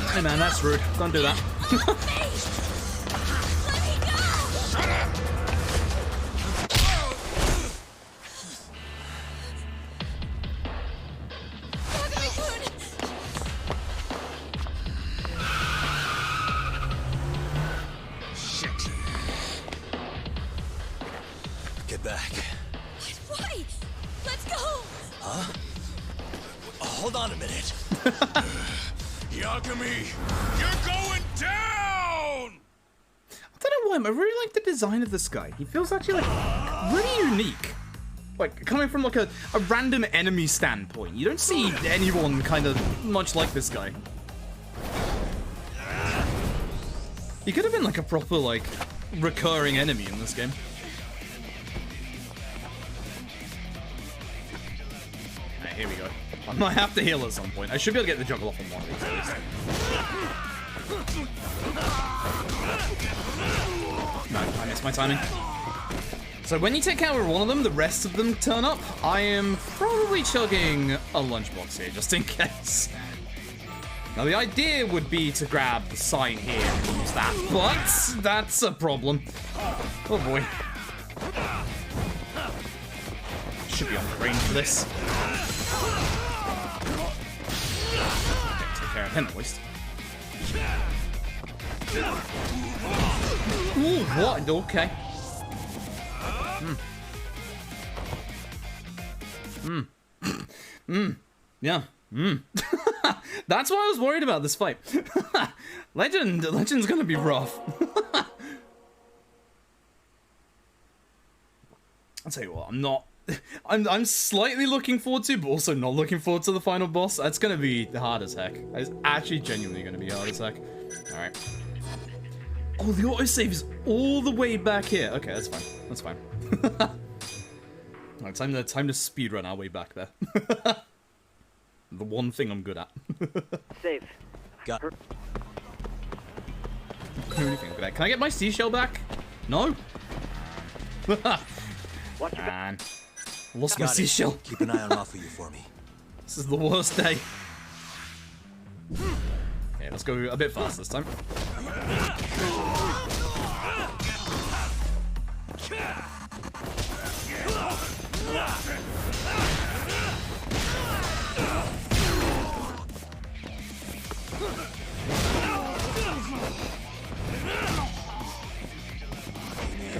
Speaker 7: you?
Speaker 1: Hey man, that's rude. Don't do that.
Speaker 3: Get back.
Speaker 7: Why? Let's go!
Speaker 3: Huh? Hold on a minute.
Speaker 10: Yagami, you're going down!
Speaker 1: I don't know why, but I really like the design of this guy. He feels actually like really unique. Like coming from like a random enemy standpoint. You don't see anyone kind of much like this guy. He could have been like a proper like recurring enemy in this game. Alright, here we go. I might have to heal at some point. I should be able to get the juggle off on one of these at least. No, I missed my timing. So when you take out one of them, the rest of them turn up. I am probably chugging a lunchbox here, just in case. Now the idea would be to grab the sign here and use that, but that's a problem. Oh boy. Should be on the range for this. Okay, take care of him at least. Ooh, what? Okay. Yeah. That's why I was worried about this fight. Legend's gonna be rough. I'll tell you what, I'm not. I'm slightly looking forward to, but also not looking forward to the final boss. That's gonna be hard as heck. It's actually genuinely gonna be hard as heck. Alright. Oh, the autosave is all the way back here. Okay, that's fine. That's fine. Alright, time to speedrun our way back there. The one thing I'm good at.
Speaker 9: Safe.
Speaker 3: Got
Speaker 1: Can I get my seashell back? No?
Speaker 9: Watch your back.
Speaker 1: Man. Lost my
Speaker 3: Got it.
Speaker 1: seashell.
Speaker 3: Keep an eye on Mafuyu for me.
Speaker 1: This is the worst day. Okay, let's go a bit fast this time.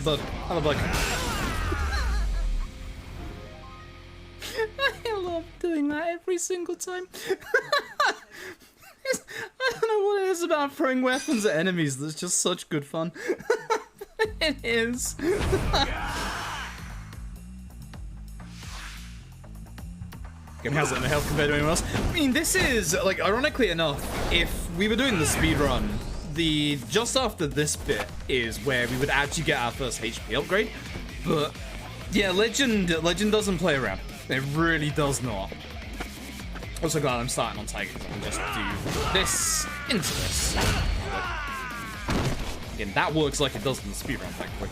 Speaker 1: Bud, hello, bud. I love doing that every single time. I don't know what it is about throwing weapons at enemies that's just such good fun. It is. Game has it in the health compared to anyone else. I mean, this is, like, ironically enough, if we were doing the speedrun, just after this bit is where we would actually get our first HP upgrade. But yeah, Legend doesn't play around. It really does not. Also glad I'm starting on Tiger because I can just do this into this. Again, that works like it does in the speedrun, thankfully.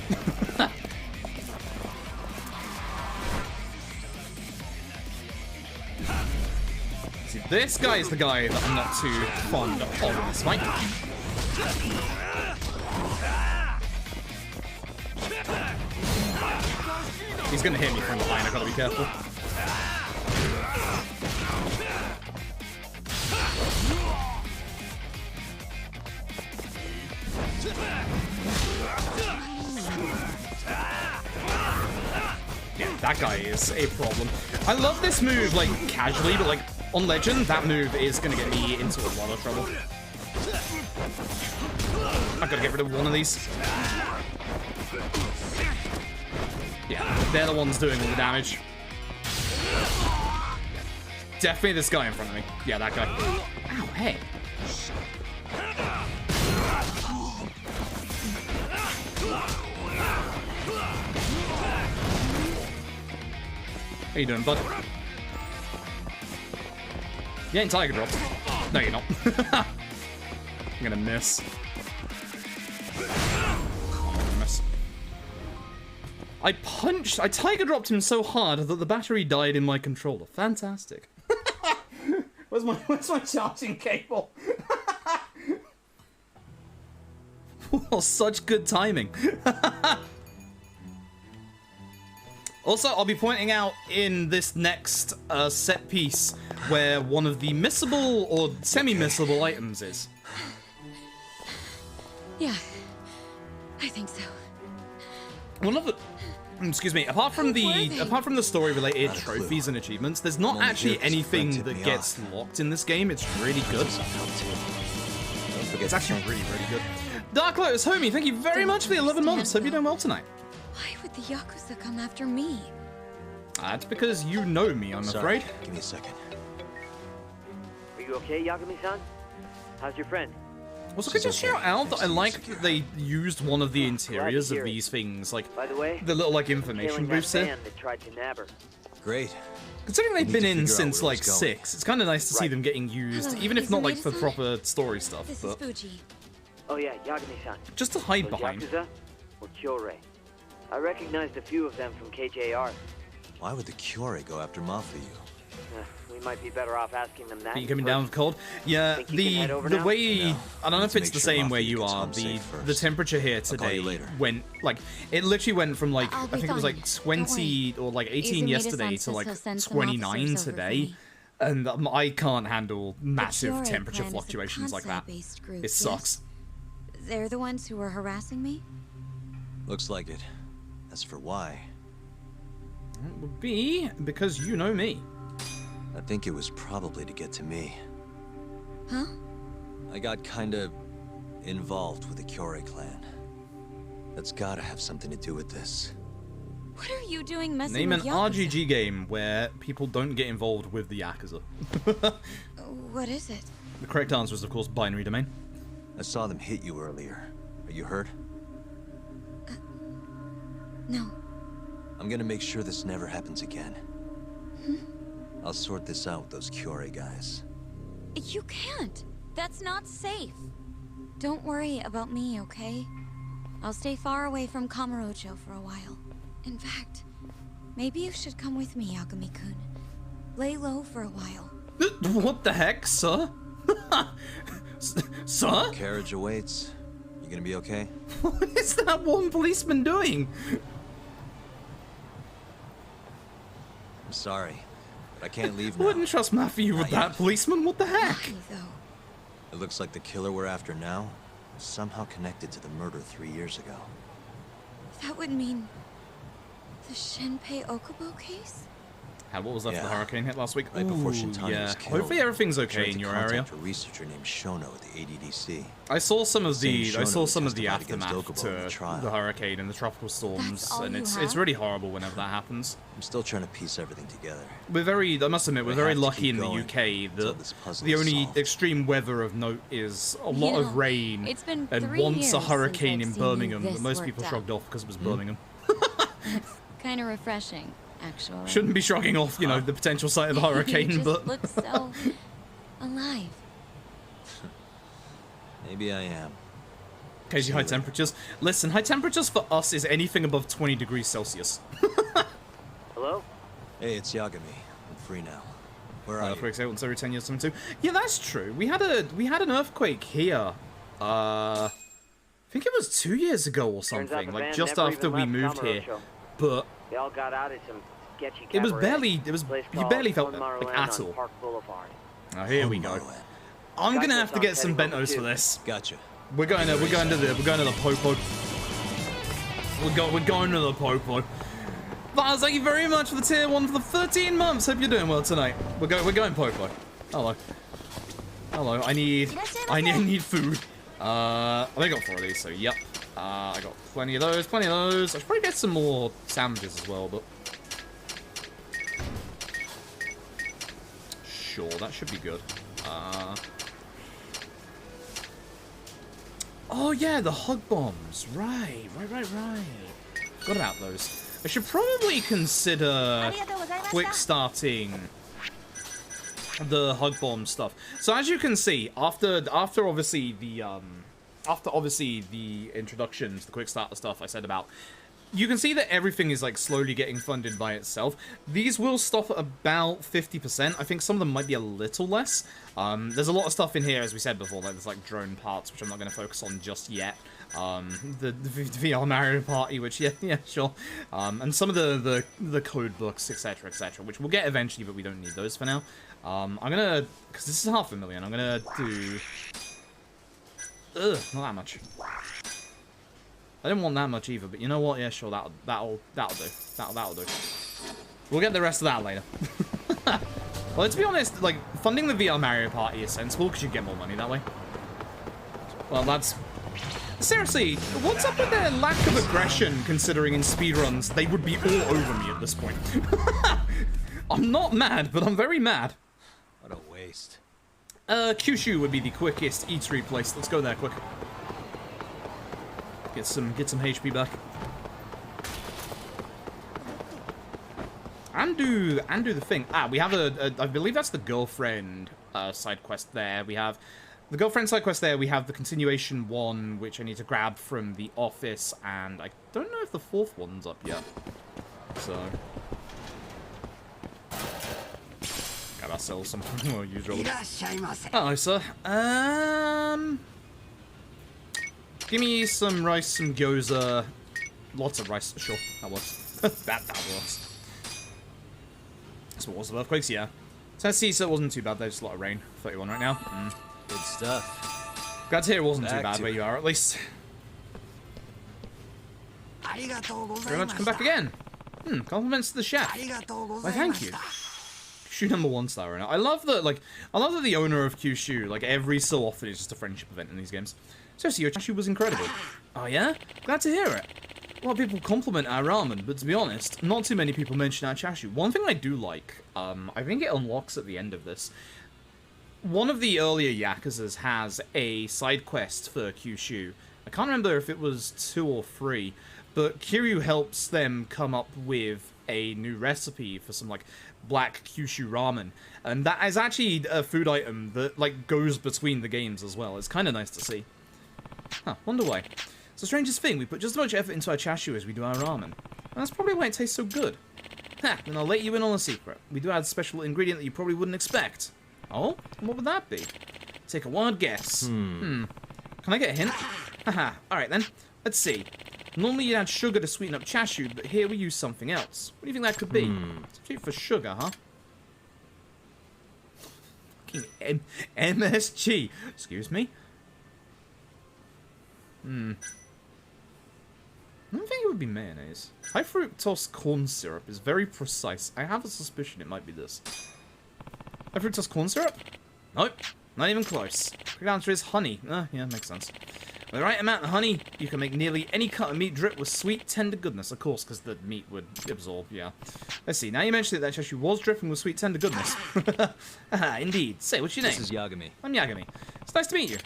Speaker 1: See, this guy is the guy that I'm not too fond of in this fight. He's gonna hit me from behind, I gotta be careful. Yeah, that guy is a problem. I love this move, like, casually, but, like, on Legend, that move is gonna get me into a lot of trouble. I've gotta get rid of one of these. Yeah, they're the ones doing all the damage. Definitely this guy in front of me. Yeah, that guy. Ow, hey. How you doing, bud? You ain't Tiger dropped. No, you're not. I'm gonna miss. I Tiger dropped him so hard that the battery died in my controller. Fantastic. Where's my charging cable? Oh, such good timing. Also, I'll be pointing out in this next set piece where one of the missable or semi-missable items is.
Speaker 7: Yeah, I think so.
Speaker 1: One of the, excuse me, apart from the story-related trophies and achievements, there's not actually anything that gets locked in this game. It's really good. It's actually really, really good. Dark Lotus, homie, thank you very much for the 11 months. Hope you're doing well tonight.
Speaker 7: Why would the Yakuza come after me?
Speaker 1: That's because you know me, I'm afraid.
Speaker 3: Give me a second.
Speaker 9: Are you okay, Yagami-san? How's your friend?
Speaker 1: Also, could you shout out that I like that they used one of the interiors of these things, like
Speaker 9: By the way,
Speaker 1: the little like information booths here.
Speaker 9: That tried to nab her.
Speaker 3: Great.
Speaker 1: Considering they've been in since like
Speaker 3: going.
Speaker 1: 6, it's kind of nice to see them getting used,
Speaker 7: Hello,
Speaker 1: even if
Speaker 7: is
Speaker 1: not like for
Speaker 7: Maeda-san?
Speaker 1: proper story stuff,
Speaker 7: This is
Speaker 1: but
Speaker 7: Fuji.
Speaker 9: Oh yeah, Yagami-san.
Speaker 1: just to hide
Speaker 9: Those
Speaker 1: behind.
Speaker 9: Yakuza or Kyorei? I recognized a few of them from KJR.
Speaker 3: Why would the Kyorei go after Mafuyu?
Speaker 9: We might be better off asking them that.
Speaker 1: Are you coming down with cold? Yeah,
Speaker 9: Think you can head over
Speaker 1: the
Speaker 9: now?
Speaker 1: way
Speaker 3: No.
Speaker 1: I don't know
Speaker 3: Need
Speaker 1: if
Speaker 3: to
Speaker 1: it's
Speaker 3: make
Speaker 1: the
Speaker 3: sure
Speaker 1: same where
Speaker 3: Mafuyu
Speaker 1: you
Speaker 3: gets
Speaker 1: are.
Speaker 3: home safe first.
Speaker 1: The temperature here
Speaker 3: call
Speaker 1: today
Speaker 3: you later.
Speaker 1: went like it literally went from like
Speaker 7: I'll
Speaker 1: I
Speaker 7: be
Speaker 1: think it was
Speaker 7: fine.
Speaker 1: like 20 or like 18
Speaker 7: Izumi-san
Speaker 1: yesterday to
Speaker 7: says
Speaker 1: like
Speaker 7: he'll send some
Speaker 1: 29
Speaker 7: officers over for
Speaker 1: today,
Speaker 7: me.
Speaker 1: and I can't handle massive
Speaker 7: Kyorei
Speaker 1: temperature
Speaker 7: clan is a
Speaker 1: fluctuations like that.
Speaker 7: Kansai-based group,
Speaker 1: It
Speaker 7: yes?
Speaker 1: sucks.
Speaker 7: They're the ones who were harassing me?
Speaker 3: Looks like it. As for why,
Speaker 1: It would be because you know me.
Speaker 3: I think it was probably to get to me.
Speaker 7: Huh?
Speaker 3: I got kinda involved with the Kyorei clan. That's gotta have something to do with this.
Speaker 7: What are you doing messing
Speaker 1: Name an
Speaker 7: with Yakuza?
Speaker 1: RGG game where people don't get involved with the Yakuza.
Speaker 7: What is it?
Speaker 1: The correct answer is, of course, Binary Domain.
Speaker 3: I saw them hit you earlier. Are you hurt?
Speaker 7: No.
Speaker 3: I'm gonna make sure this never happens again. I'll sort this out with those Kyorei guys.
Speaker 7: You can't. That's not safe. Don't worry about me, okay? I'll stay far away from Kamurocho for a while. In fact, maybe you should come with me, Yagami-kun. Lay low for a while.
Speaker 1: What the heck, sir? Sir?
Speaker 3: Carriage awaits. You gonna be okay?
Speaker 1: What is that one policeman doing?
Speaker 3: I'm sorry, but I can't leave
Speaker 1: I
Speaker 3: now.
Speaker 1: wouldn't trust Matthew with that policeman. What the heck?
Speaker 7: Why, though?
Speaker 3: It looks like the killer we're after now is somehow connected to the murder 3 years ago.
Speaker 7: That would mean the Shinpei Okubo case?
Speaker 1: What was left of the
Speaker 3: Yeah.
Speaker 1: hurricane hit last week?
Speaker 3: Right before
Speaker 1: Ooh,
Speaker 3: Shintani
Speaker 1: yeah.
Speaker 3: was killed,
Speaker 1: Hopefully everything's
Speaker 3: I
Speaker 1: okay
Speaker 3: tried
Speaker 1: in
Speaker 3: to
Speaker 1: your area.
Speaker 3: contact a researcher named Shono at the ADDC.
Speaker 1: I saw some of
Speaker 3: Same
Speaker 1: the
Speaker 3: Shono who testified against
Speaker 1: aftermath
Speaker 3: Okubo in the
Speaker 1: to
Speaker 3: trial.
Speaker 1: the hurricane and the tropical storms,
Speaker 7: That's all
Speaker 1: and
Speaker 7: you
Speaker 1: it's
Speaker 7: have?
Speaker 1: really horrible whenever that happens.
Speaker 3: I'm still trying to piece everything together.
Speaker 1: We're very, I must admit, we're
Speaker 3: I
Speaker 1: very
Speaker 3: have to
Speaker 1: lucky
Speaker 3: keep
Speaker 1: in the
Speaker 3: going
Speaker 1: UK
Speaker 3: until
Speaker 1: that
Speaker 3: this puzzle
Speaker 1: the
Speaker 3: is
Speaker 1: only
Speaker 3: solved.
Speaker 1: extreme weather of note is a lot
Speaker 7: You
Speaker 1: of
Speaker 7: know,
Speaker 1: rain
Speaker 7: it's been
Speaker 1: and
Speaker 7: 3
Speaker 1: once
Speaker 7: years
Speaker 1: a
Speaker 7: since
Speaker 1: hurricane
Speaker 7: I've
Speaker 1: in
Speaker 7: seen you
Speaker 1: Birmingham that
Speaker 7: this
Speaker 1: most people
Speaker 7: worked
Speaker 1: shrugged
Speaker 7: out.
Speaker 1: off because it was Birmingham.
Speaker 7: Kind of refreshing, actually.
Speaker 1: Shouldn't be shrugging off, you know, the potential site of the hurricane,
Speaker 7: you
Speaker 1: but
Speaker 7: just look so alive.
Speaker 3: Maybe I am.
Speaker 1: occasionally high temperatures. Listen, high temperatures for us is anything above 20 degrees Celsius.
Speaker 9: Hello?
Speaker 3: Hey, it's Yagami. I'm free now. Where are you?
Speaker 1: Earthquakes once every 10 years, something too. Yeah, that's true. We had an earthquake here. I think it was 2 years ago or
Speaker 9: Turns out
Speaker 1: something,
Speaker 9: the
Speaker 1: like
Speaker 9: band
Speaker 1: just
Speaker 9: never
Speaker 1: after
Speaker 9: even
Speaker 1: we
Speaker 9: left
Speaker 1: moved here.
Speaker 9: Kamurocho.
Speaker 1: But
Speaker 9: They all got out at some sketchy
Speaker 1: it was
Speaker 9: cabaret,
Speaker 1: barely,
Speaker 9: place
Speaker 1: you
Speaker 9: called
Speaker 1: barely felt
Speaker 9: Tomorrowland
Speaker 1: like at
Speaker 9: on
Speaker 1: all.
Speaker 9: Park Boulevard.
Speaker 1: Oh, here we go.
Speaker 3: Tomorrowland.
Speaker 1: I'm
Speaker 9: Guy
Speaker 1: gonna
Speaker 9: goes
Speaker 1: have to
Speaker 9: on
Speaker 1: get some
Speaker 9: Teddy Lumber
Speaker 1: bentos for
Speaker 9: too.
Speaker 1: this.
Speaker 3: Gotcha.
Speaker 1: We're going to the popo. We're going to the popo. Vaz, thank you very much for the tier 1 for the 13 months. Hope you're doing well tonight. We're going popo. Hello. I need food. I think I got 4 of these, so yep. I got plenty of those. I should probably get some more sandwiches as well, but sure, that should be good. Oh yeah, the hug bombs. Right. Forgot about those. I should probably consider quick starting the hug bomb stuff. So as you can see, after obviously the introductions, the quick starter stuff I said about, you can see that everything is like slowly getting funded by itself. These will stop at about 50%. I think some of them might be a little less. There's a lot of stuff in here, as we said before, like there's like drone parts, which I'm not going to focus on just yet. The VR Mario Party, which yeah, sure. And some of the code books, etc., which we'll get eventually, but we don't need those for now. I'm gonna, because this is 500,000, I'm gonna do. Not that much. I didn't want that much either, but you know what? Yeah, sure, that'll do. That'll do. We'll get the rest of that later. Well, let's be honest, like, funding the VR Mario Party is sensible because you get more money that way. Well, that's... Seriously, what's up with their lack of aggression, considering in speedruns they would be all over me at this point? I'm not mad, but I'm very mad.
Speaker 3: What a waste.
Speaker 1: Kyushu would be the quickest eatery place. Let's go there quick. Get some HP back. And do the thing. We have I believe that's the girlfriend side quest there. We have the girlfriend side quest there. We have the continuation one, which I need to grab from the office, and I don't know if the 4th one's up yet. So got ourselves some more usual. Hello, sir. Give me some rice, some gyoza, lots of rice. Sure, that works. that works. So what was the earthquakes? Yeah. Tennessee, so it wasn't too bad. There's just a lot of rain. 31 right now.
Speaker 3: Good stuff.
Speaker 1: Glad to hear it wasn't too
Speaker 3: Back
Speaker 1: bad
Speaker 3: to
Speaker 1: where
Speaker 3: it.
Speaker 1: you are, at least. Very much come back again. Compliments to the chef. Why, thank you. Kyushu #1 star right now. I love that the owner of Kyushu, like, every so often is just a friendship event in these games. Seriously, your Kyushu was incredible. Oh yeah? Glad to hear it. A lot of people compliment our ramen, but to be honest, not too many people mention our chashu. One thing I do like, I think it unlocks at the end of this. One of the earlier Yakuzas has a side quest for Kyushu. I can't remember if it was 2 or 3, but Kiryu helps them come up with a new recipe for some, like, black Kyushu ramen. And that is actually a food item that, like, goes between the games as well. It's kind of nice to see. Huh, wonder why. It's the strangest thing, we put just as much effort into our chashu as we do our ramen. And that's probably why it tastes so good. Ha, and I'll let you in on a secret. We do add a special ingredient that you probably wouldn't expect. Oh? What would that be? Take a wild guess. Can I get a hint? Haha, alright then. Let's see. Normally you'd add sugar to sweeten up chashu, but here we use something else. What do you think that could be? Substitute for sugar, huh? Fucking MSG. Excuse me? I don't think it would be mayonnaise. High fructose corn syrup is very precise. I have a suspicion it might be this. High fructose corn syrup? Nope, not even close. The answer is honey. Yeah, makes sense. With the right amount of honey, you can make nearly any cut of meat drip with sweet, tender goodness. Of course, because the meat would absorb, yeah. Let's see, now you mentioned that chashu was dripping with sweet, tender goodness. Haha, indeed. Say, what's your name?
Speaker 3: This is Yagami.
Speaker 1: I'm Yagami. It's nice to meet you.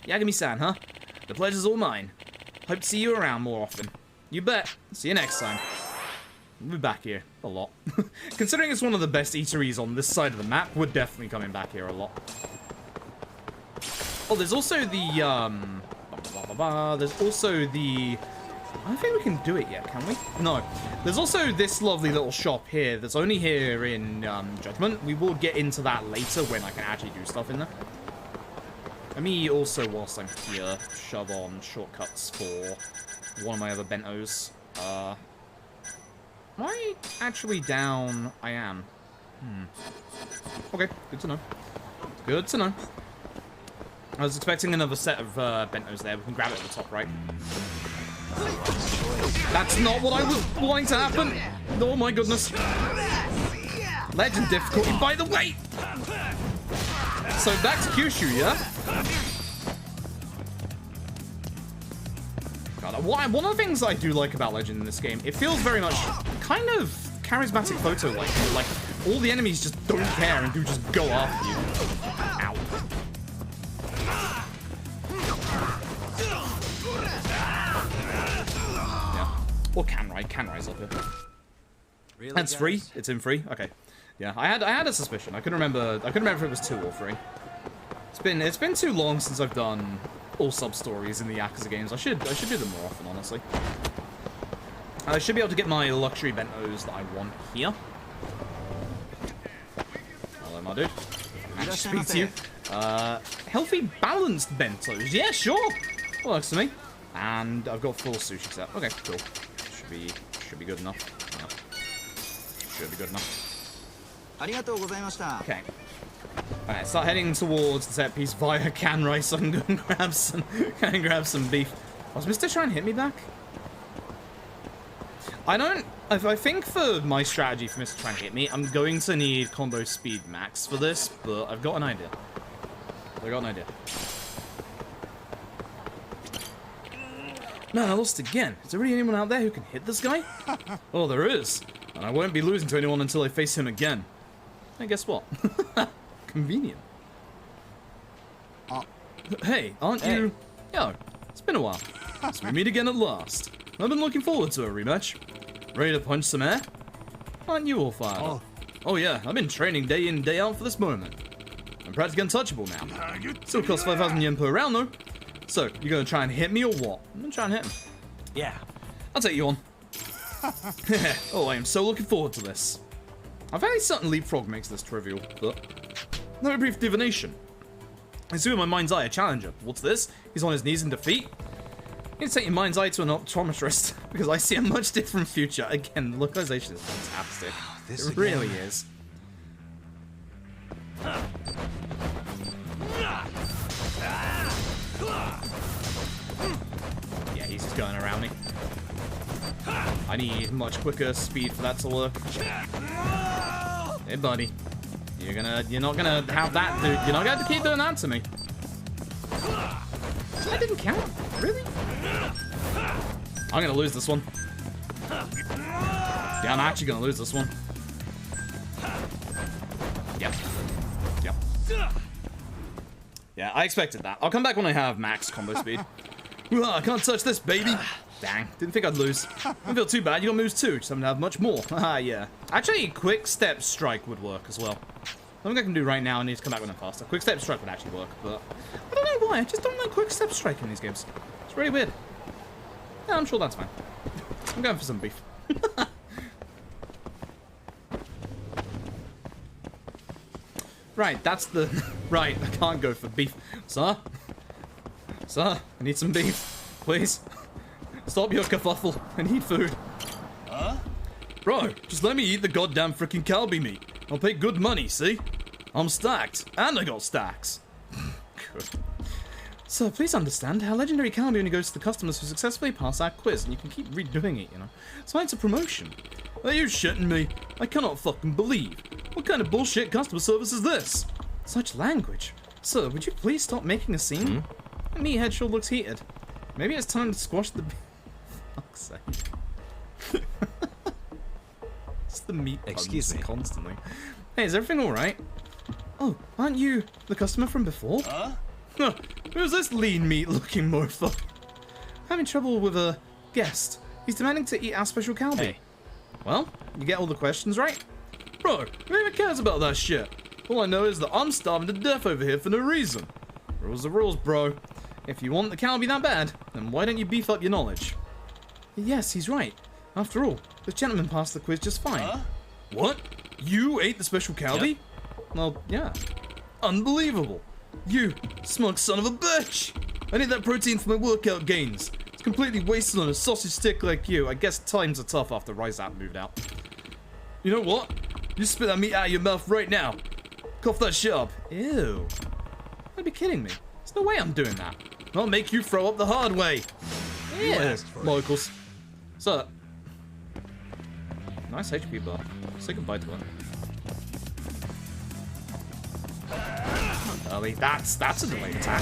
Speaker 1: Yagami-san, huh? The pleasure's all mine. Hope to see you around more often. You bet. See you next time. We'll be back here a lot. Considering it's one of the best eateries on this side of the map, we're definitely coming back here a lot. Oh, there's also the, there's also the... I don't think we can do it yet, can we? No. There's also this lovely little shop here that's only here in Judgment. We will get into that later when I can actually do stuff in there. Let me also, whilst I'm here, shove on shortcuts for one of my other bentos. Am I actually down? I am. Okay, good to know. Good to know. I was expecting another set of bentos there. We can grab it at the top right. That's not what I was wanting to happen. Oh my goodness. Legend difficulty, by the way. So back to Kyushu, yeah? God, one of the things I do like about Legend in this game, it feels very much kind of charismatic photo-like. Like, all the enemies just don't care and do just go after you. Ow. Yeah. Or Kanrai's up here.
Speaker 3: Really,
Speaker 1: That's
Speaker 3: guys?
Speaker 1: free? It's in free? Okay. Yeah, I had a suspicion. I couldn't remember if it was 2 or 3. It's been too long since I've done all sub-stories in the Yakuza games. I should do them more often, honestly. I should be able to get my luxury bentos that I want here. Hello, my dude. Nice to speak to you. Healthy, balanced bentos. Yeah, sure. Works for me. And I've got full sushi set. Okay, cool. Should be good enough. Yeah. Should be good enough. Okay. Alright, start heading towards the set piece via Kanrai, so I'm going to grab some beef. Was Mr. trying to hit me back? I think for my strategy for Mr. trying to hit me, I'm going to need combo speed max for this, but I've got an idea. Man, I lost again. Is there really anyone out there who can hit this guy? Oh, there is. And I won't be losing to anyone until I face him again. And guess what? Convenient. Hey, aren't you... Yo, it's been a while. So we meet again at last. I've been looking forward to a rematch. Ready to punch some air? Aren't you all fired up? Oh yeah, I've been training day in, day out for this moment. I'm practically untouchable now. Still costs 5,000 yen per round though. So, you gonna try and hit me or what? I'm gonna try and hit him. Yeah. I'll take you on. Oh, I am so looking forward to this. I've had a certain leapfrog makes this trivial, but... No brief divination. I see in my mind's eye a challenger. What's this? He's on his knees in defeat? You need to take your mind's eye to an optometrist, because I see a much different future. Again, the localization is fantastic. It really is. Yeah, he's just going around me. I need much quicker speed for that to work. Hey, buddy. You're not gonna have that, dude. You're not gonna keep doing that to me. That didn't count. Really? I'm gonna lose this one. Yeah, I'm actually gonna lose this one. Yep. Yep. Yeah, I expected that. I'll come back when I have max combo speed. I can't touch this, baby. Dang, didn't think I'd lose. Don't feel too bad, you got moves too, just haven't have much more. Haha, yeah. Actually, quick step strike would work as well. Something I can do right now, I need to come back when I'm faster. Quick step strike would actually work, but I don't know why, I just don't like quick step strike in these games. It's really weird. Yeah, I'm sure that's fine. I'm going for some beef. Right, that's the... Right, I can't go for beef. Sir? Sir, I need some beef. Please. Stop your kerfuffle. I need food. Huh? Bro, just let me eat the goddamn freaking Calbee meat. I'll pay good money, see? I'm stacked. And I got stacks. Good. So please understand, how Legendary Calbee only goes to the customers who successfully pass our quiz, and you can keep redoing it, you know? So it's a promotion. Are you shitting me? I cannot fucking believe. What kind of bullshit customer service is this? Such language. Sir, would you please stop making a scene? The meathead sure looks heated. Maybe it's time to squash the... Fuck's sake. It's the meat puns.
Speaker 3: Excuse me.
Speaker 1: Constantly. Hey, is everything alright? Oh, aren't you the customer from before? Huh? Who's this lean meat looking mofo? Having trouble with a guest. He's demanding to eat our special Calbee. Hey. Well, you get all the questions right? Bro, who even cares about that shit? All I know is that I'm starving to death over here for no reason. Rules are rules, bro. If you want the Calbee that bad, then why don't you beef up your knowledge? Yes, he's right. After all, this gentleman passed the quiz just fine. Huh? What? You ate the special Calbee? Yep. Well, yeah. Unbelievable. You smug son of a bitch! I need that protein for my workout gains. It's completely wasted on a sausage stick like you. I guess times are tough after Ryzap moved out. You know what? You spit that meat out of your mouth right now. Cough that shit up. Ew. You'd be kidding me. There's no way I'm doing that. I'll make you throw up the hard way. Yeah, locals. So, nice HP bar. Say goodbye to it. Early. That's a delayed attack.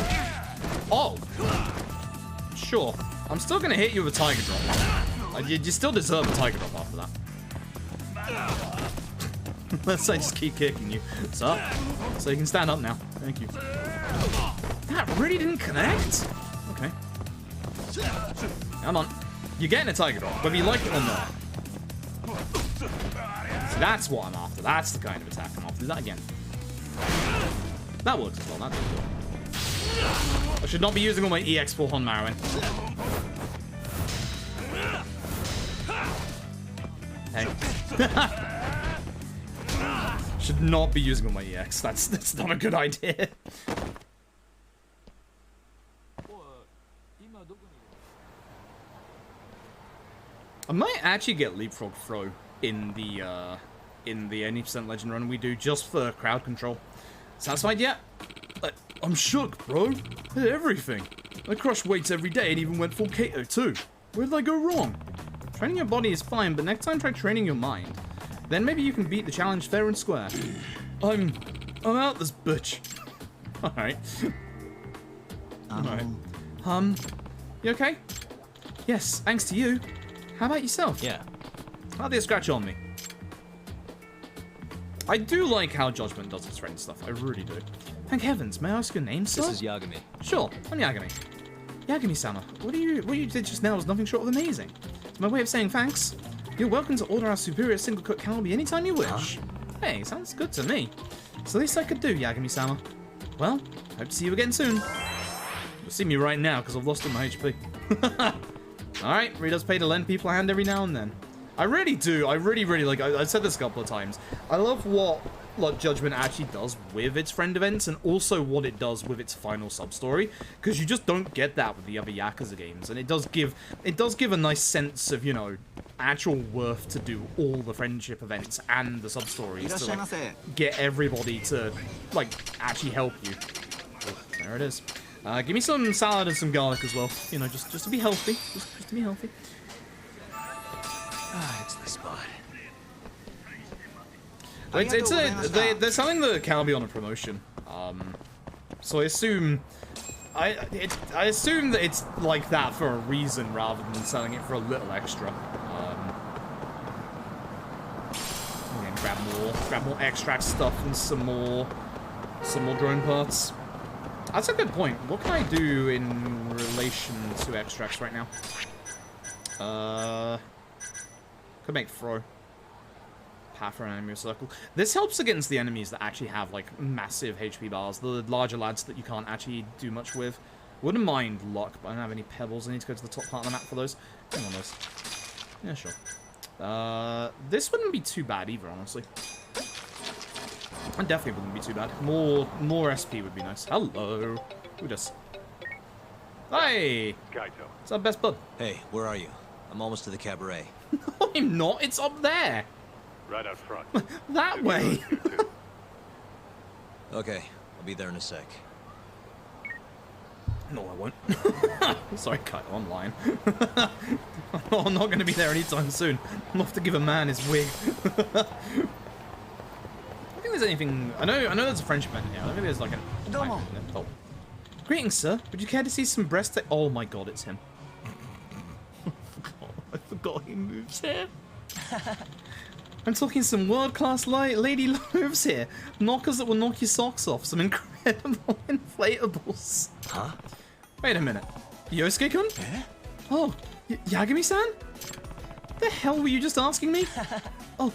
Speaker 1: Oh. Sure. I'm still gonna hit you with a Tiger Drop. You still deserve a Tiger Drop after that. Let's say just keep kicking you. So you can stand up now. Thank you. That really didn't connect? Okay. Come on. You're getting a Tiger Drop, whether you like it or not. So that's what I'm after. That's the kind of attack I'm after. Do that again. That works as well. That does work. I should not be using all my EX for Hon Marowin. Hey. Should not be using all my EX. That's not a good idea. I might actually get Leapfrog Throw in the 80% Legend run we do just for crowd control. Satisfied yet? I'm shook, bro. I did everything. I crushed weights every day and even went full Kato too. Where did I go wrong? Training your body is fine, but next time try training your mind. Then maybe you can beat the challenge fair and square. I'm out this bitch. Alright. Alright. You okay? Yes, thanks to you. How about yourself?
Speaker 3: Yeah.
Speaker 1: Hardly a scratch on me. I do like how Judgment does its friend stuff. I really do. Thank heavens. May I ask your name, sir?
Speaker 3: This is Yagami.
Speaker 1: Sure, I'm Yagami. Yagami-sama, what you did just now was nothing short of amazing. It's my way of saying thanks. You're welcome to order our superior single-cook Calbee anytime you wish. Hey, sounds good to me. It's the least I could do, Yagami-sama. Well, hope to see you again soon. You'll see me right now, because I've lost all my HP. Alright, Rita does pay to lend people a hand every now and then. I really do. I really like... I've said this a couple of times. I love what Judgment actually does with its friend events, and also what it does with its final sub-story, because you just don't get that with the other Yakuza games, and it does give a nice sense of, you know, actual worth to do all the friendship events and the sub-stories to, like, get everybody to, like, actually help you. Oh, there it is. Give me some salad and some garlic as well, you know, just to be healthy. Just to be healthy.
Speaker 3: It's the spot.
Speaker 1: They're selling the Calbee on a promotion. So I assume I assume that it's like that for a reason rather than selling it for a little extra. Again, grab more extract stuff and some more drone parts. That's a good point. What can I do in relation to extracts right now? Could make throw. Path for an enemy circle. This helps against the enemies that actually have like massive HP bars. The larger lads that you can't actually do much with. Wouldn't mind luck, but I don't have any pebbles. I need to go to the top part of the map for those. Hang on those. Yeah, sure. This wouldn't be too bad either, honestly. It definitely wouldn't be too bad. More SP would be nice. Hello. Who does? Hey!
Speaker 10: Kaito.
Speaker 1: It's our best bud.
Speaker 3: Hey, where are you? I'm almost to the cabaret.
Speaker 1: No, I'm not. It's up there.
Speaker 10: Right out front.
Speaker 1: That way.
Speaker 3: Okay, I'll be there in a sec.
Speaker 1: No, I won't. Sorry, Kyle, I'm lying. Oh, I'm not going to be there anytime soon. I'm off to give a man his wig. I don't think there's anything... I know there's a friendship event here. I don't think there's like an... Oh. Greetings, sir. Would you care to see some breast... Oh my god, it's him. I forgot he moves here. I'm talking some world-class lady loaves here. Knockers that will knock your socks off. Some incredible inflatables.
Speaker 3: Huh?
Speaker 1: Wait a minute. Yosuke-kun?
Speaker 3: Eh?
Speaker 1: Oh, Yagami-san? The hell were you just asking me? Oh,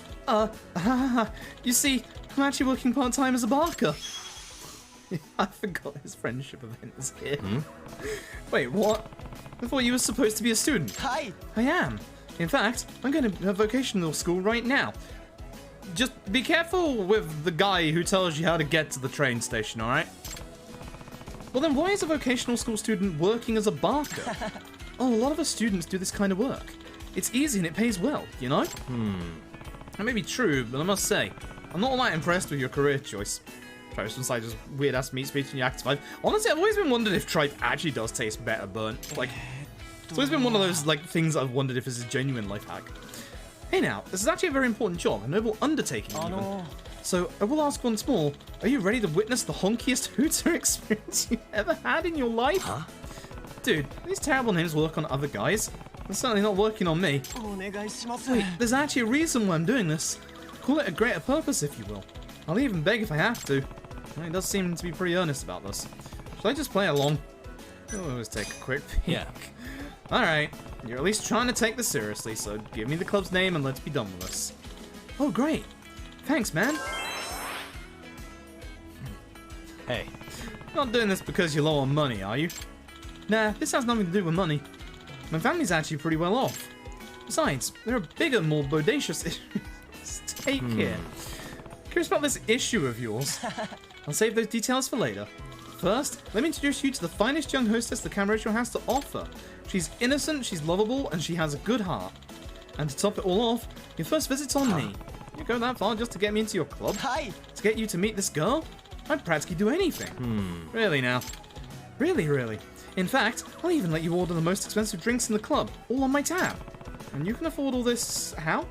Speaker 1: you see, I'm actually working part-time as a barker. I forgot his friendship event is here. Wait, what? I thought you were supposed to be a student.
Speaker 6: Hi.
Speaker 1: I am. In fact, I'm going to a vocational school right now. Just be careful with the guy who tells you how to get to the train station, alright? Well then, why is a vocational school student working as a barker? Oh, a lot of us students do this kind of work. It's easy and it pays well, you know? That may be true, but I must say, I'm not all that impressed with your career choice. Tripe's been like just weird-ass meat speech in Yakuza 5. Honestly, I've always been wondering if tripe actually does taste better burnt. Like, it's always been one of those like things I've wondered if it's a genuine life hack. Hey now, this is actually a very important job, a noble undertaking even. So, I will ask once more, are you ready to witness the honkiest hooter experience you've ever had in your life?
Speaker 3: Huh?
Speaker 1: Dude, these terrible names work on other guys. They're certainly not working on me. Wait, there's actually a reason why I'm doing this. Call it a greater purpose, if you will. I'll even beg if I have to. He does seem to be pretty earnest about this. Should I just play along? I'll always take a quick peek.
Speaker 3: Yeah.
Speaker 1: Alright, you're at least trying to take this seriously, so give me the club's name and let's be done with this. Oh, great. Thanks, man.
Speaker 3: Hey.
Speaker 1: You're not doing this because you're low on money, are you? Nah, this has nothing to do with money. My family's actually pretty well off. Besides, there are bigger, more bodacious issues at stake here. Curious about this issue of yours. I'll save those details for later. First, let me introduce you to the finest young hostess the Kamurocho has to offer. She's innocent, she's lovable, and she has a good heart. And to top it all off, your first visit's on me. You go that far just to get me into your club?
Speaker 6: Hi.
Speaker 1: To get you to meet this girl? I'd practically do anything. Really now? Really? In fact, I'll even let you order the most expensive drinks in the club, all on my tab. And you can afford all this... how?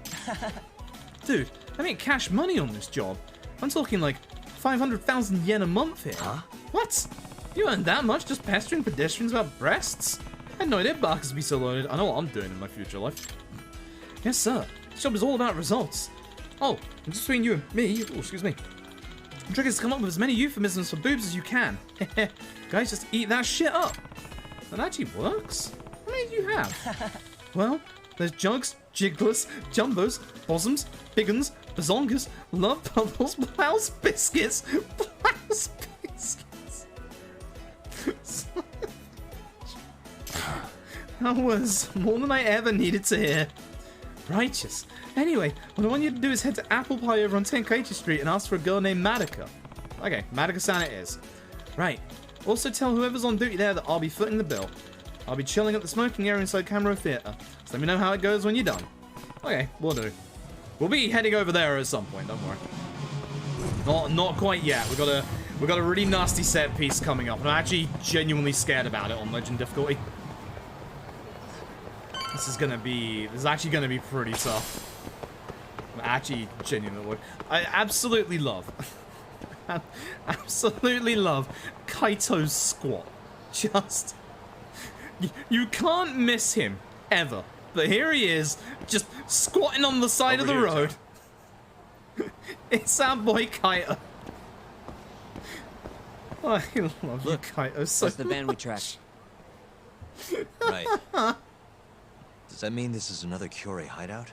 Speaker 1: Dude, I make cash money on this job. I'm talking like 500,000 yen a month here.
Speaker 3: Huh?
Speaker 1: What? You earn that much just pestering pedestrians about breasts? I had no idea barkers would be so loaded. I know what I'm doing in my future life. Yes, sir. This job is all about results. Oh, and just between you and me, oh, excuse me. The trick is to come up with as many euphemisms for boobs as you can. Guys, just eat that shit up. That actually works. How many do you have? Well, there's jugs, jigglers, jumbos, bosoms, big uns, bazongas, love bubbles, blouse biscuits, blouse biscuits. That was more than I ever needed to hear. Righteous. Anyway, what I want you to do is head to Apple Pie over on Tenkaichi Street and ask for a girl named Madoka. Okay, Madoka-san it is. Right. Also tell whoever's on duty there that I'll be footing the bill. I'll be chilling at the smoking area inside Camera Theatre. So let me know how it goes when you're done. Okay, we'll do. We'll be heading over there at some point, don't worry. Not quite yet. We got a really nasty set piece coming up, and I'm actually genuinely scared about it on Legend difficulty. This is actually gonna be pretty tough. I'm actually genuinely I absolutely love Kaito's squat. just... You can't miss him, ever. But here he is, just squatting on the side of the road. It's our boy Kaito. Oh, I love you, Kaito, so
Speaker 4: That's the van we tracked.
Speaker 3: Right. Does that mean this is another Curie hideout?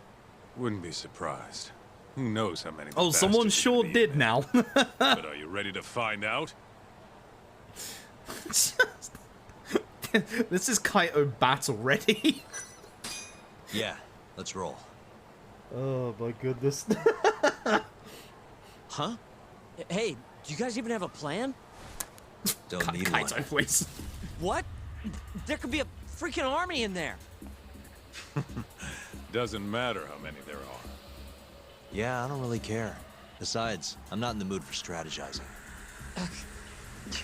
Speaker 10: Wouldn't be surprised. Who knows how many...
Speaker 1: Oh, someone sure did now.
Speaker 10: But are you ready to find out?
Speaker 1: This is Kaito battle ready.
Speaker 3: Yeah, let's roll.
Speaker 1: Oh my goodness.
Speaker 4: Huh? Hey, do you guys even have a plan?
Speaker 3: Don't need one.
Speaker 1: Kaito, please.
Speaker 4: What? There could be a freaking army in there.
Speaker 10: Doesn't matter how many there are.
Speaker 3: Yeah, I don't really care. Besides, I'm not in the mood for strategizing.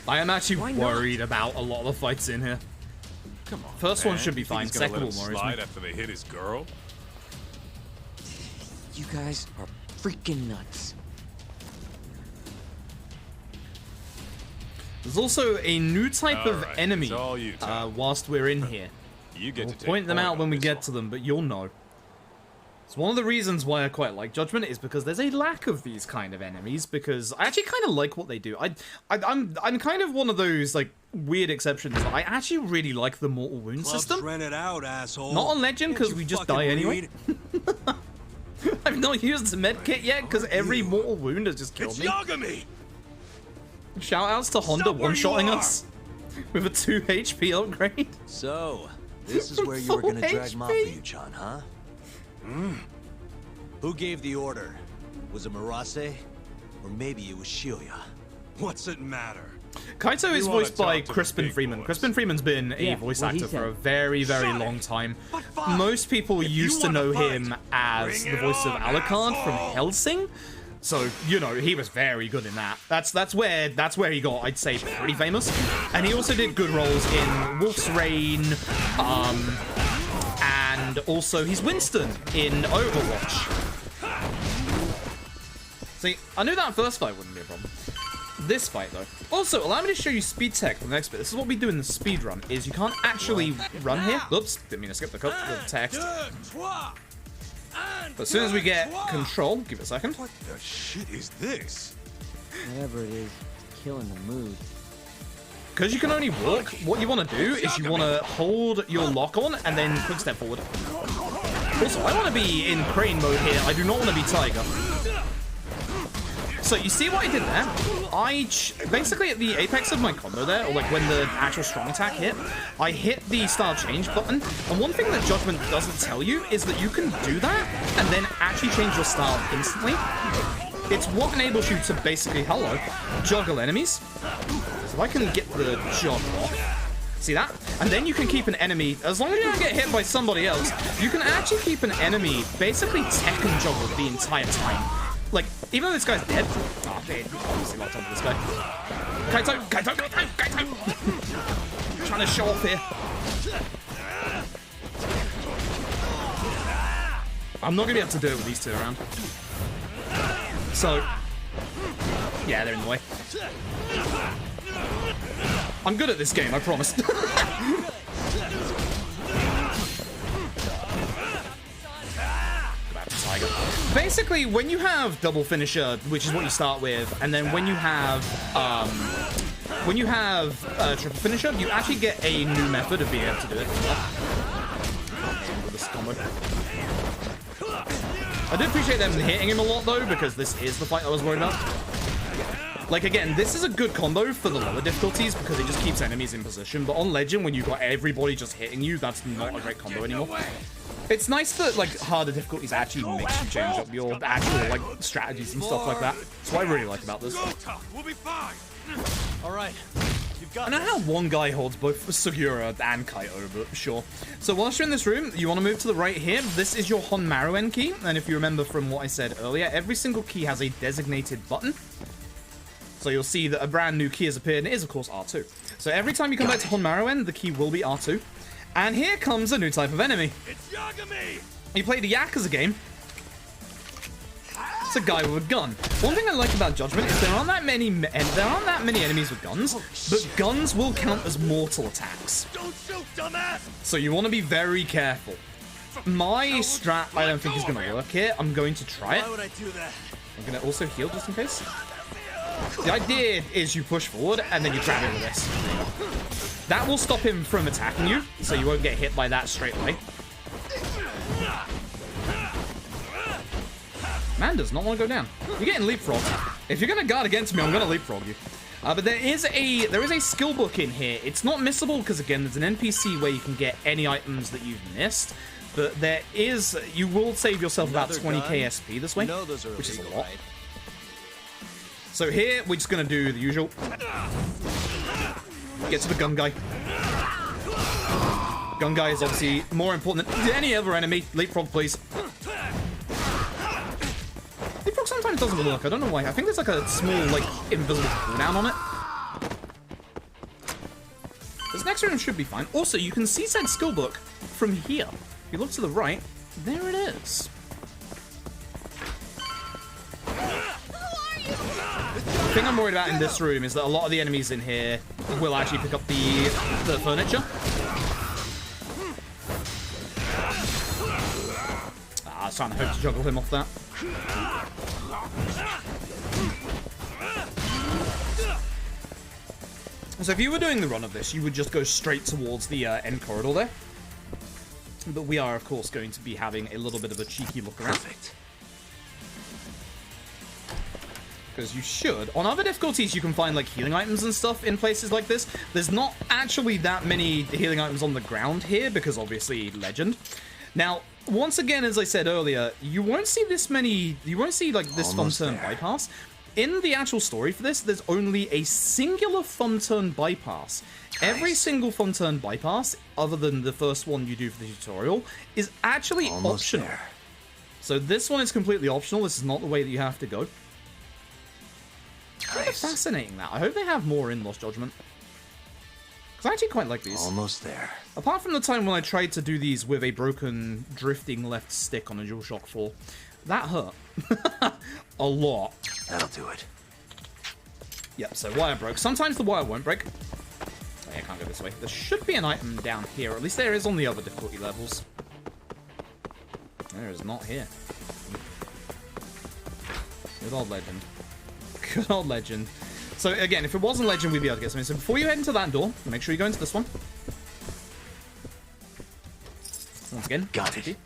Speaker 1: I am actually
Speaker 4: Why not?
Speaker 1: worried about a lot of the fights in here.
Speaker 10: Come on,
Speaker 1: First one
Speaker 10: man.
Speaker 1: should be
Speaker 10: You think
Speaker 1: fine.
Speaker 10: he's gonna
Speaker 1: Second
Speaker 10: let
Speaker 1: one
Speaker 10: him
Speaker 1: worries
Speaker 10: slide
Speaker 1: me.
Speaker 10: after they hit his girl?
Speaker 4: You guys are freaking nuts.
Speaker 1: There's also a new type of
Speaker 10: Alright,
Speaker 1: enemy
Speaker 10: it's all you, Tom.
Speaker 1: whilst we're in here.
Speaker 10: You get
Speaker 1: We'll
Speaker 10: to take
Speaker 1: point them out
Speaker 10: on
Speaker 1: when we
Speaker 10: this
Speaker 1: get
Speaker 10: all.
Speaker 1: to them, but you'll know. It's one of the reasons why I quite like Judgment is because there's a lack of these kind of enemies, because I actually kind of like what they do. I'm kind of one of those like weird exceptions. I actually really like the mortal wound system.
Speaker 11: Rented out, asshole.
Speaker 1: Not on Legend because
Speaker 11: Can't
Speaker 1: we
Speaker 11: you
Speaker 1: just
Speaker 11: fucking
Speaker 1: die anyway.
Speaker 11: read?
Speaker 1: I've not used the med kit yet because every mortal wound has just killed
Speaker 11: It's
Speaker 1: me.
Speaker 11: Yagami!
Speaker 1: Shout outs to Honda
Speaker 11: Stop where you
Speaker 1: one-shotting
Speaker 11: are!
Speaker 1: us with a 2 HP upgrade.
Speaker 3: So, this is where you were gonna drag
Speaker 1: HP.
Speaker 3: Mafuyu-chan, huh? Who gave the order? Was it Murase? Or maybe it was Shibuya?
Speaker 11: What's it matter?
Speaker 1: Kaito is
Speaker 10: We wanna
Speaker 1: voiced by
Speaker 10: talk to the
Speaker 1: Crispin
Speaker 10: big
Speaker 1: Freeman.
Speaker 10: boys.
Speaker 1: Crispin Freeman's been a
Speaker 4: Yeah,
Speaker 1: voice
Speaker 4: what he
Speaker 1: actor for
Speaker 4: said.
Speaker 1: a very, very
Speaker 11: Shut
Speaker 1: long
Speaker 11: it.
Speaker 1: time.
Speaker 11: But fine.
Speaker 1: Most people
Speaker 11: If
Speaker 1: used
Speaker 11: you
Speaker 1: to know
Speaker 11: wanna
Speaker 1: him
Speaker 11: fight,
Speaker 1: as
Speaker 11: bring
Speaker 1: the
Speaker 11: it
Speaker 1: voice of
Speaker 11: on,
Speaker 1: Alucard from
Speaker 11: asshole.
Speaker 1: Hellsing. So, you know, he was very good in that. That's where he got, I'd say, pretty famous. And he also did good roles in Wolf's Rain, and also he's Winston in Overwatch. See, I knew that first fight wouldn't be a problem. This fight, though. Also, allow me to show you speed tech for the next bit. This is what we do in the speed run, is you can't actually run here. Oops, didn't mean to skip the text. But as soon as we get control, give it a second.
Speaker 10: What the shit is this?
Speaker 4: Whatever it is, it's killing the mood.
Speaker 1: Because you can only walk, what you want to do is you want to hold your lock on and then quick step forward. Also, I want to be in crane mode here. I do not want to be Tiger. So you see what I did there? Basically at the apex of my combo there, or like when the actual strong attack hit, I hit the style change button. And one thing that Judgment doesn't tell you is that you can do that and then actually change your style instantly. It's what enables you to basically, juggle enemies. So if I can get the jog off, see that? And then you can keep an enemy, as long as you don't get hit by somebody else, you can actually keep an enemy basically Tekken juggle the entire time. Like, even though this guy's dead, they obviously locked onto this guy. Kaito! Trying to show off here. I'm not gonna be able to do it with these two around. So, yeah, they're in the way. I'm good at this game, I promise. Tiger. Basically, when you have double finisher, which is what you start with, and then when you have triple finisher, you actually get a new method of being able to do it. With this combo. I do appreciate them hitting him a lot though, because this is the fight I was worried about. Like again, this is a good combo for the lower difficulties because it just keeps enemies in position, but on Legend, when you've got everybody just hitting you, that's not a great combo anymore. It's nice that like harder difficulties actually makes you change up your actual like strategies and stuff like that. That's what I really like about this.
Speaker 11: We'll be fine.
Speaker 3: All right.
Speaker 1: I know how one guy holds both Sugiura and Kaito, but sure. So whilst you're in this room, you want to move to the right here. This is your Honmaruen key, and if you remember from what I said earlier, every single key has a designated button. So you'll see that a brand new key has appeared, and it is of course R2. So every time you come back to Honmaruen, the key will be R2. And here comes a new type of enemy.
Speaker 11: It's Yagami!
Speaker 1: You played the Yakuza game. It's a guy with a gun. One thing I like about Judgment is there aren't that many enemies with guns, but guns will count as mortal attacks.
Speaker 11: Don't shoot, dumbass!
Speaker 1: So you want to be very careful. My strat, I don't think is going to work here. I'm going to try it.
Speaker 11: Why would I do that?
Speaker 1: I'm going to also heal just in case. The idea is you push forward and then you grab him with this. That will stop him from attacking you, so you won't get hit by that straight away. Man does not want to go down. You're getting leapfrogged. If you're going to guard against me, I'm going to leapfrog you. But there is a skill book in here. It's not missable because, again, there's an NPC where you can get any items that you've missed. But there is, you will save yourself about 20k SP this way, which is a lot. So here, we're just going to do the usual. Get to the gun guy. Gun guy is obviously more important than any other enemy. Leapfrog, please. Leapfrog sometimes doesn't work. I don't know why. I think there's like a small, like, invisible cooldown on it. This next room should be fine. Also, you can see said skill book from here. If you look to the right, there it is. The thing I'm worried about in this room is that a lot of the enemies in here will actually pick up the furniture. I was trying to hope to juggle him off that. So if you were doing the run of this, you would just go straight towards the end corridor there. But we are, of course, going to be having a little bit of a cheeky look around.
Speaker 3: Perfect.
Speaker 1: Because you should. On other difficulties, you can find, like, healing items and stuff in places like this. There's not actually that many healing items on the ground here, because, obviously, legend. Now, once again, as I said earlier, you won't see this many... You won't see, like, this fun turn bypass. In the actual story for this, there's only a singular fun turn bypass. Every single fun turn bypass, other than the first one you do for the tutorial, is actually optional. So this one is completely optional. This is not the way that you have to go. Kind of fascinating, that. I hope they have more in Lost Judgment. Because I actually quite like these.
Speaker 3: Almost there.
Speaker 1: Apart from the time when I tried to do these with a broken, drifting left stick on a DualShock 4. That hurt. A lot.
Speaker 3: That'll do it.
Speaker 1: Yep, so wire broke. Sometimes the wire won't break. Oh, yeah, I can't go this way. There should be an item down here. At least there is on the other difficulty levels. There is not here. Good old legend. Good old legend. So again, if it wasn't legend, we'd be able to get something. So before you head into that door, make sure you go into this one. Once again.
Speaker 3: Got it.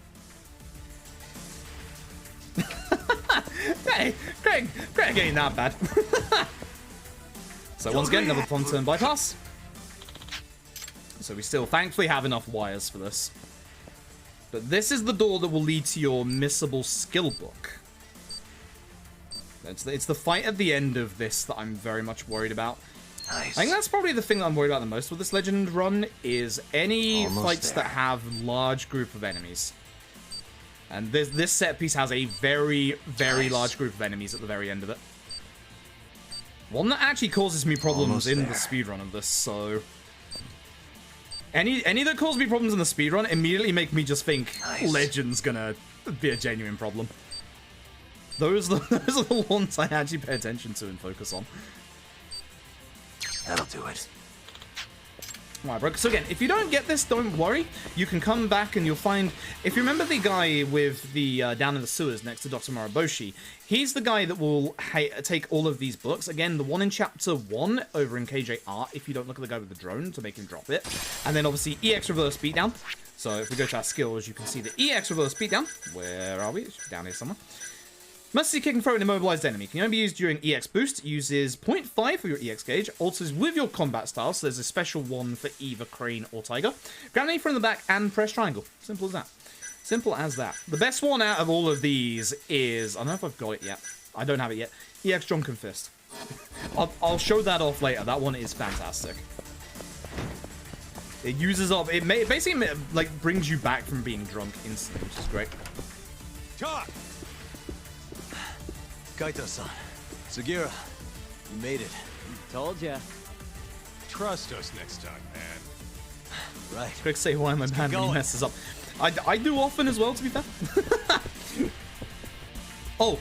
Speaker 1: Hey, Greg ain't that bad. So once again, another fun turn bypass. So we still thankfully have enough wires for this. But this is the door that will lead to your missable skill book. It's the fight at the end of this that I'm very much worried about.
Speaker 3: Nice.
Speaker 1: I think that's probably the thing that I'm worried about the most with this legend run is any fights that have large group of enemies. And this set piece has a very, very large group of enemies at the very end of it. One that actually causes me problems in the speedrun of this, so... Any that cause me problems in the speedrun immediately make me just think Legend's gonna be a genuine problem. Those are the ones I actually pay attention to and focus on.
Speaker 3: That'll do it.
Speaker 1: Alright, bro. So again, if you don't get this, don't worry. You can come back and you'll find... If you remember the guy with the down in the sewers next to Dr. Maraboshi, he's the guy that will take all of these books. Again, the one in Chapter 1 over in KJ Art, if you don't look at the guy with the drone to make him drop it. And then obviously EX Reverse Beatdown. So if we go to our skills, you can see the EX Reverse Beatdown. Where are we? It should be down here somewhere. Mercy Kick and Throw an immobilized enemy. Can only be used during EX Boost. Uses 0.5 for your EX gauge. Alters with your combat style. So there's a special one for either Crane or Tiger. Grab an from the back and press triangle. Simple as that. Simple as that. The best one out of all of these is... I don't know if I've got it yet. I don't have it yet. EX Drunken Fist. I'll show that off later. That one is fantastic. It uses up... It basically like brings you back from being drunk instantly, which is great.
Speaker 11: Talk!
Speaker 3: Kaito-san. Sugira. You made it.
Speaker 4: Told ya.
Speaker 10: Trust us next time, man.
Speaker 3: Right.
Speaker 1: Quick say why my man really messes up. I do often as well, to be fair. Oh,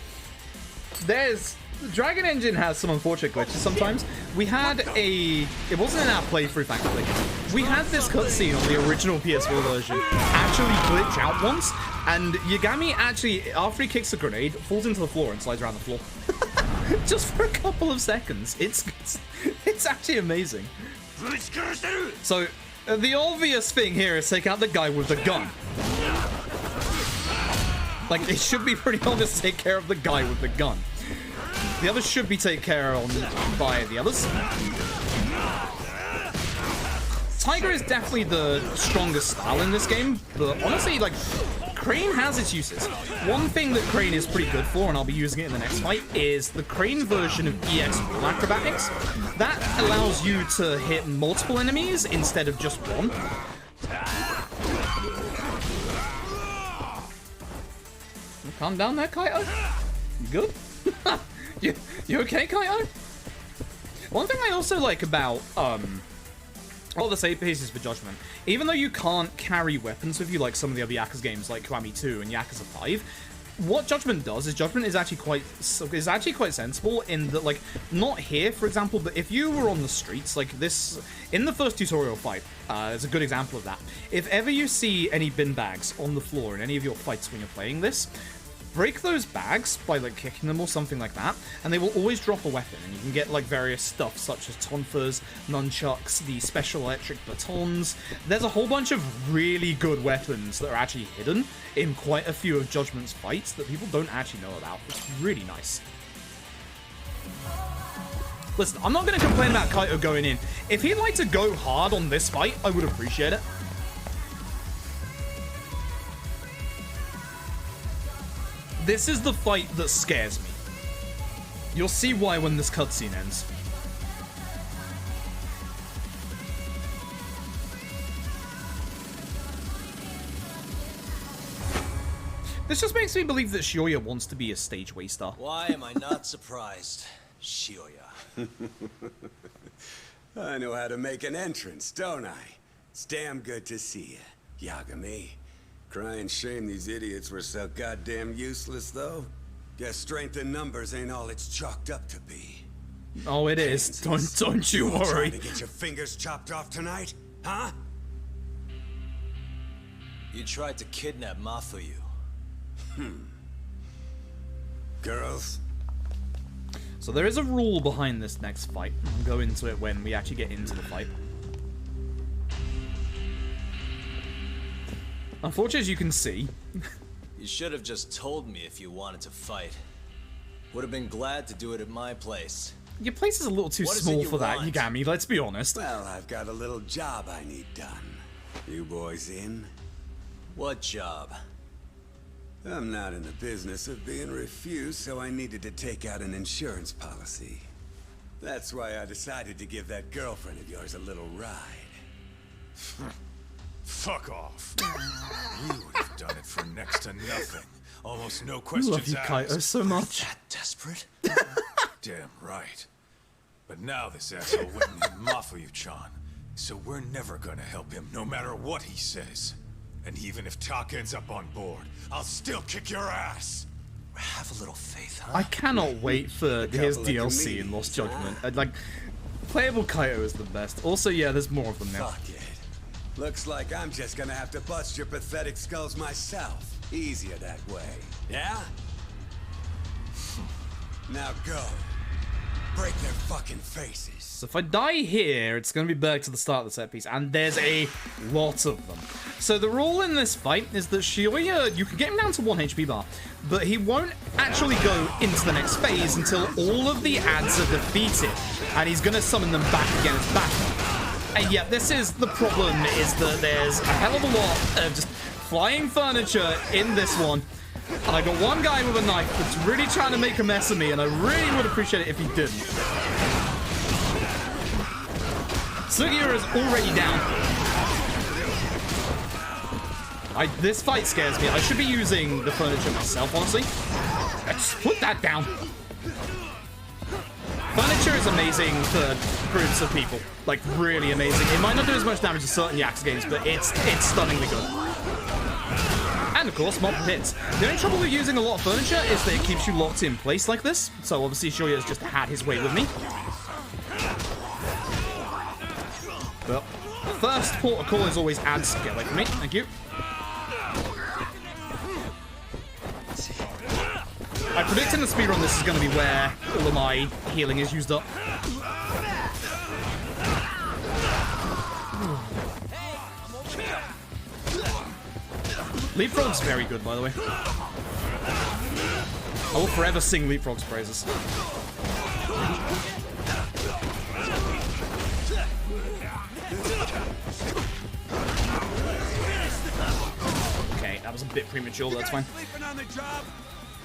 Speaker 1: there's Dragon Engine has some unfortunate glitches sometimes. We had it wasn't in our playthrough, thankfully. We had this cutscene on the original PS4 version actually glitch out once, and Yagami actually, after he kicks a grenade, falls into the floor and slides around the floor. Just for a couple of seconds. It's actually amazing. So, the obvious thing here is take out the guy with the gun. Like, it should be pretty obvious to take care of the guy with the gun. The others should be taken care of by the others. Tiger is definitely the strongest style in this game, but honestly, like, Crane has its uses. One thing that Crane is pretty good for, and I'll be using it in the next fight, is the Crane version of EX Wall Acrobatics. That allows you to hit multiple enemies instead of just one. Calm down there, Kaito. You good? You okay, Kaito? One thing I also like about all the save pieces for Judgment, even though you can't carry weapons with you like some of the other Yakuza games like Kiwami 2 and Yakuza 5, what Judgment does is Judgment is actually quite sensible in that, like, not here, for example, but if you were on the streets, like this, in the first tutorial fight, it's a good example of that. If ever you see any bin bags on the floor in any of your fights when you're playing this, break those bags by, like, kicking them or something like that, and they will always drop a weapon, and you can get, like, various stuff such as tonfas, nunchucks, the special electric batons. There's a whole bunch of really good weapons that are actually hidden in quite a few of Judgment's fights that people don't actually know about. It's really nice. Listen, I'm not going to complain about Kaito going in. If he'd like to go hard on this fight, I would appreciate it. This is the fight that scares me. You'll see why when this cutscene ends. This just makes me believe that Shioya wants to be a stage waster.
Speaker 3: Why am I not surprised? Shioya.
Speaker 12: I know how to make an entrance, don't I? It's damn good to see you, Yagami. Crying shame these idiots were so goddamn useless, though. Guess strength in numbers ain't all it's chalked up to be.
Speaker 1: Oh, it is. Don't you worry.
Speaker 12: Trying to get your fingers chopped off tonight, huh?
Speaker 3: You tried to kidnap Mafuyu.
Speaker 12: Girls?
Speaker 1: So there is a rule behind this next fight. I'll go into it when we actually get into the fight. Unfortunately, as you can see...
Speaker 3: You should have just told me if you wanted to fight. Would have been glad to do it at my place.
Speaker 1: Your place is a little too small for that, Yagami, let's be honest.
Speaker 12: Well, I've got a little job I need done. You boys in?
Speaker 3: What job?
Speaker 12: I'm not in the business of being refused, so I needed to take out an insurance policy. That's why I decided to give that girlfriend of yours a little ride.
Speaker 10: Fuck off. You would have done it for next to nothing. Almost no questions asked.
Speaker 1: I love you, Kaito, so much.
Speaker 3: That desperate?
Speaker 10: Damn right. But now this asshole went and hit Mafuyu-chan. So we're never gonna help him, no matter what he says. And even if Tak ends up on board, I'll still kick your ass.
Speaker 3: Have a little faith, huh?
Speaker 1: I cannot wait for his DLC in Lost Judgment. Like, playable Kaito is the best. Also, yeah, there's more of them now.
Speaker 12: Fuck it. Looks like I'm just gonna have to bust your pathetic skulls myself. Easier that way. Yeah? Now go. Break their fucking faces.
Speaker 1: So if I die here, it's going to be back to the start of the set piece, and there's a lot of them. So the rule in this fight is that Shioya, you can get him down to 1 HP bar, but he won't actually go into the next phase until all of the ads are defeated, and he's going to summon them back again as backup. And yeah, this is the problem, is that there's a hell of a lot of just flying furniture in this one. And I got one guy with a knife that's really trying to make a mess of me, and I really would appreciate it if he didn't. Sugiura is already down. This fight scares me. I should be using the furniture myself, honestly. Let's put that down. Furniture is amazing for groups of people. Like, really amazing. It might not do as much damage as certain Yakuza games, but it's stunningly good. And And of course, mob hits. The only trouble with using a lot of furniture is that it keeps you locked in place like this. So obviously Shoya's just had his way with me. Well, first port of call is always ads. Get away from me. Thank you. I predict in the speedrun this is going to be where all of my healing is used up. Leapfrog's very good, by the way. I will forever sing Leapfrog's praises. Okay, that was a bit premature, but that's fine.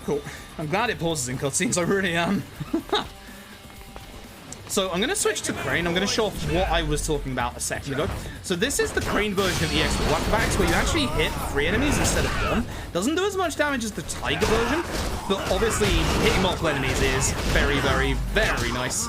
Speaker 1: Cool. I'm glad it pauses in cutscenes, I really am. So I'm going to switch to Crane. I'm going to show off what I was talking about a second ago. So this is the Crane version of EX Whackbacks, where you actually hit 3 enemies instead of 1. Doesn't do as much damage as the Tiger version, but obviously hitting multiple enemies is very, very, very nice.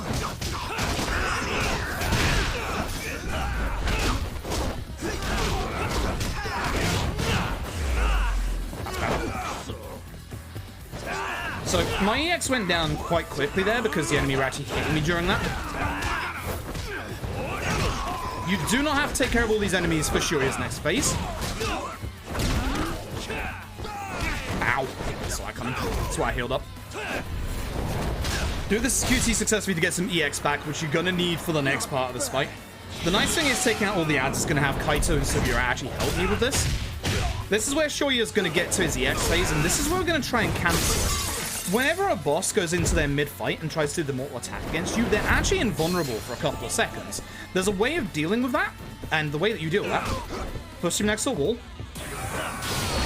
Speaker 1: So my EX went down quite quickly there because the enemy were actually hitting me during that. You do not have to take care of all these enemies for Shuria's next phase. Ow. That's why I healed up. Do this QT successfully to get some EX back, which you're going to need for the next part of this fight. The nice thing is taking out all the ads is going to have Kaito and Sugiura actually help me with this. This is where Shoya's going to get to his EX phase, and this is where we're going to try and cancel it. Whenever a boss goes into their mid-fight and tries to do the mortal attack against you, they're actually invulnerable for a couple of seconds. There's a way of dealing with that, and the way that you deal with that, push him next to a wall,